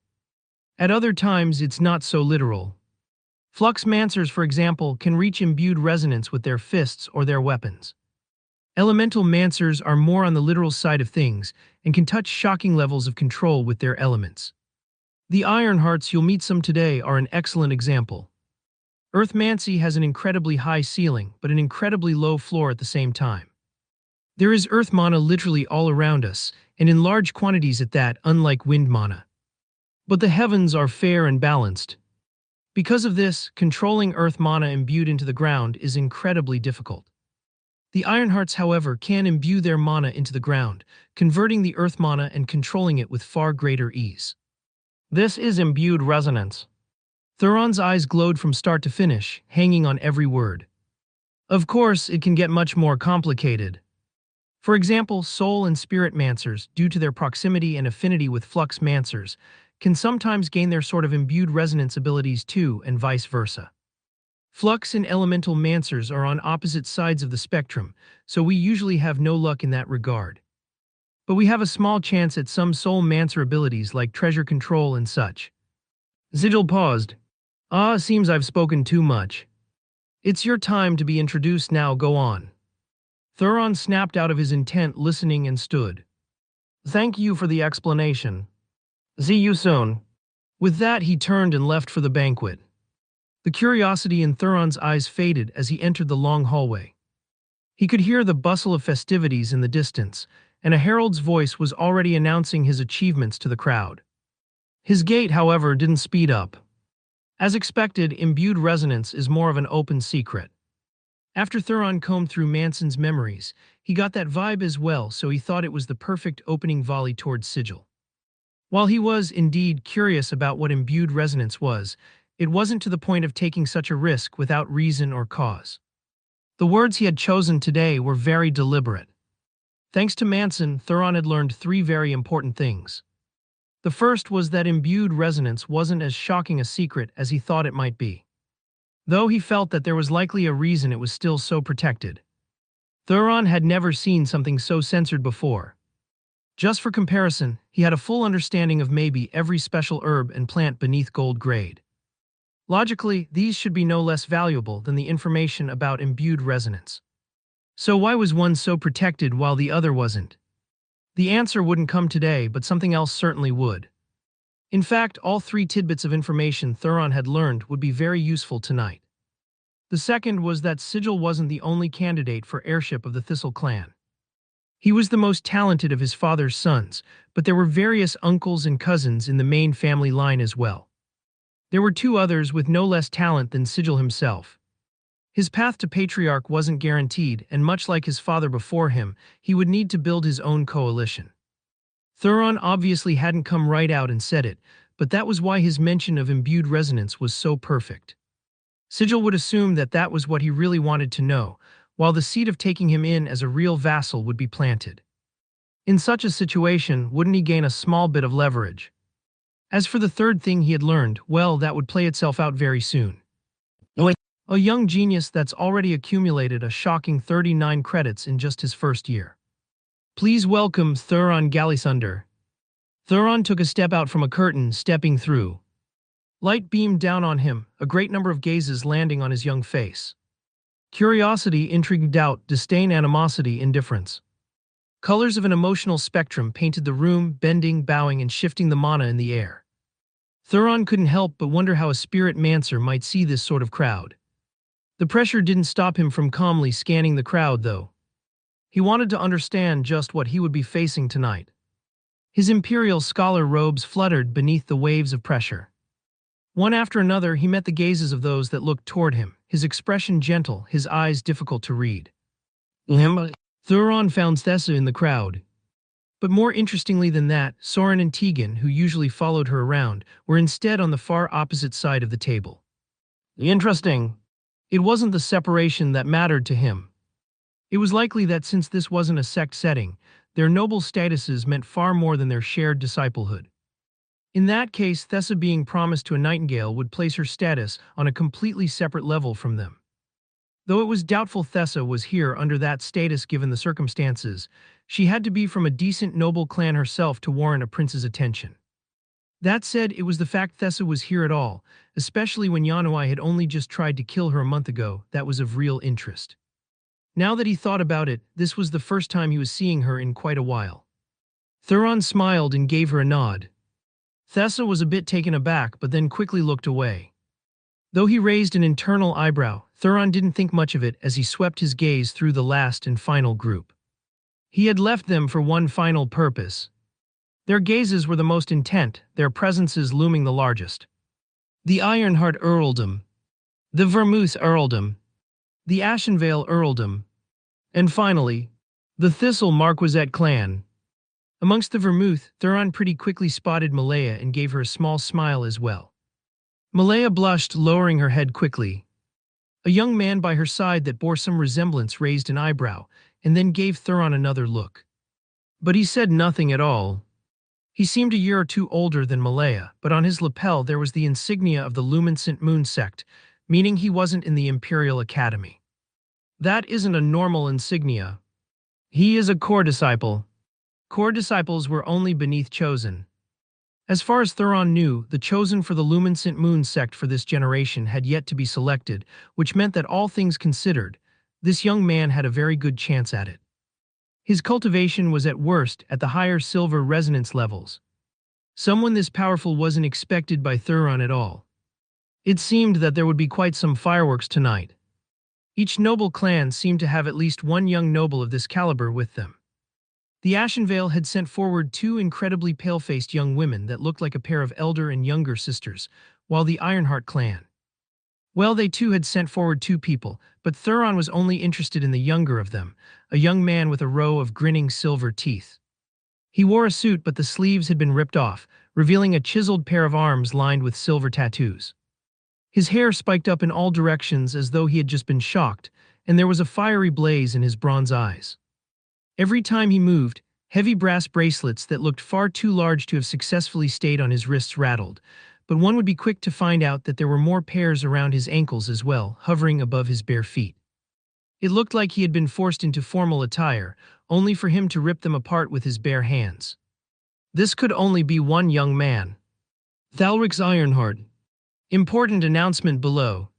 At other times it's not so literal. Flux mancers, for example, can reach imbued resonance with their fists or their weapons. Elemental mancers are more on the literal side of things and can touch shocking levels of control with their elements. The Ironhearts you'll meet some today are an excellent example. Earthmancy has an incredibly high ceiling, but an incredibly low floor at the same time. There is earth mana literally all around us, and in large quantities at that, unlike wind mana. But the heavens are fair and balanced. Because of this, controlling earth mana imbued into the ground is incredibly difficult. The Ironhearts, however, can imbue their mana into the ground, converting the earth mana and controlling it with far greater ease. This is imbued resonance. Thuron's eyes glowed from start to finish, hanging on every word. Of course, it can get much more complicated. For example, soul and spirit mancers, due to their proximity and affinity with flux mancers, can sometimes gain their sort of imbued resonance abilities too, and vice versa. Flux and elemental mancers are on opposite sides of the spectrum, so we usually have no luck in that regard. but we have a small chance at some soul mancer abilities like treasure control and such. Sigil paused. Seems I've spoken too much. It's your time to be introduced now, go on. Thuron snapped out of his intent listening and stood. Thank you for the explanation. See you soon. With that he turned and left for the banquet. The curiosity in Thuron's eyes faded as he entered the long hallway. He could hear the bustle of festivities in the distance, and a herald's voice was already announcing his achievements to the crowd. His gait, however, didn't speed up. As expected, imbued resonance is more of an open secret. After Thuron combed through Manson's memories, he got that vibe as well, so he thought it was the perfect opening volley towards Sigil. While he was, indeed, curious about what imbued resonance was, it wasn't to the point of taking such a risk without reason or cause. The words he had chosen today were very deliberate. Thanks to Manson, Thuron had learned 3 very important things. The first was that imbued resonance wasn't as shocking a secret as he thought it might be. Though he felt that there was likely a reason it was still so protected. Thuron had never seen something so censored before. Just for comparison, he had a full understanding of maybe every special herb and plant beneath gold grade. Logically, these should be no less valuable than the information about imbued resonance. So why was one so protected while the other wasn't? The answer wouldn't come today, but something else certainly would. In fact, all 3 tidbits of information Thuron had learned would be very useful tonight. The second was that Sigil wasn't the only candidate for heirship of the Thistle clan. He was the most talented of his father's sons, but there were various uncles and cousins in the main family line as well. There were 2 others with no less talent than Sigil himself. His path to patriarch wasn't guaranteed, and much like his father before him, he would need to build his own coalition. Thuron obviously hadn't come right out and said it, but that was why his mention of imbued resonance was so perfect. Sigil would assume that that was what he really wanted to know, while the seed of taking him in as a real vassal would be planted. In such a situation, wouldn't he gain a small bit of leverage? As for the third thing he had learned, well, that would play itself out very soon. A young genius that's already accumulated a shocking 39 credits in just his first year. Please welcome Thuron Gallisunder. Thuron took a step out from a curtain, stepping through. Light beamed down on him, a great number of gazes landing on his young face. Curiosity, intrigue, doubt, disdain, animosity, indifference. Colors of an emotional spectrum painted the room, bending, bowing, and shifting the mana in the air. Thuron couldn't help but wonder how a spirit mancer might see this sort of crowd. The pressure didn't stop him from calmly scanning the crowd, though. He wanted to understand just what he would be facing tonight. His Imperial Scholar robes fluttered beneath the waves of pressure. One after another, he met the gazes of those that looked toward him, his expression gentle, his eyes difficult to read. Thuron found Thessa in the crowd. But more interestingly than that, Soren and Tegan, who usually followed her around, were instead on the far opposite side of the table. Interesting. It wasn't the separation that mattered to him. It was likely that since this wasn't a sect setting, their noble statuses meant far more than their shared disciplehood. In that case, Thessa being promised to a nightingale would place her status on a completely separate level from them. Though it was doubtful Thessa was here under that status given the circumstances, she had to be from a decent noble clan herself to warrant a prince's attention. That said, it was the fact Thessa was here at all, especially when Yanuai had only just tried to kill her a month ago, that was of real interest. Now that he thought about it, this was the first time he was seeing her in quite a while. Thuron smiled and gave her a nod. Thessa was a bit taken aback but then quickly looked away. Though he raised an internal eyebrow, Thuron didn't think much of it as he swept his gaze through the last and final group. He had left them for one final purpose. Their gazes were the most intent, their presences looming the largest. The Ironheart Earldom, the Vermouth Earldom, the Ashenvale Earldom, and finally, the Thistle Marquisate clan. Amongst the Vermouth, Thuron pretty quickly spotted Malaya and gave her a small smile as well. Malaya blushed, lowering her head quickly. A young man by her side that bore some resemblance raised an eyebrow, and then gave Thuron another look. But he said nothing at all. He seemed a year or 2 older than Malaya, but on his lapel there was the insignia of the Luminescent Moon sect, meaning he wasn't in the Imperial Academy. That isn't a normal insignia. He is a core disciple. Core disciples were only beneath chosen. As far as Thuron knew, the chosen for the luminescent moon sect for this generation had yet to be selected, which meant that all things considered, this young man had a very good chance at it. His cultivation was at worst at the higher silver resonance levels. Someone this powerful wasn't expected by Thuron at all. It seemed that there would be quite some fireworks tonight. Each noble clan seemed to have at least one young noble of this caliber with them. The Ashenvale had sent forward two incredibly pale-faced young women that looked like a pair of elder and younger sisters, while the Ironheart clan, well, they too had sent forward two people, but Thuron was only interested in the younger of them, a young man with a row of grinning silver teeth. He wore a suit, but the sleeves had been ripped off, revealing a chiseled pair of arms lined with silver tattoos. His hair spiked up in all directions as though he had just been shocked, and there was a fiery blaze in his bronze eyes. Every time he moved, heavy brass bracelets that looked far too large to have successfully stayed on his wrists rattled, but one would be quick to find out that there were more pairs around his ankles as well, hovering above his bare feet. It looked like he had been forced into formal attire, only for him to rip them apart with his bare hands. This could only be one young man. Thalric's Ironheart. Important announcement below.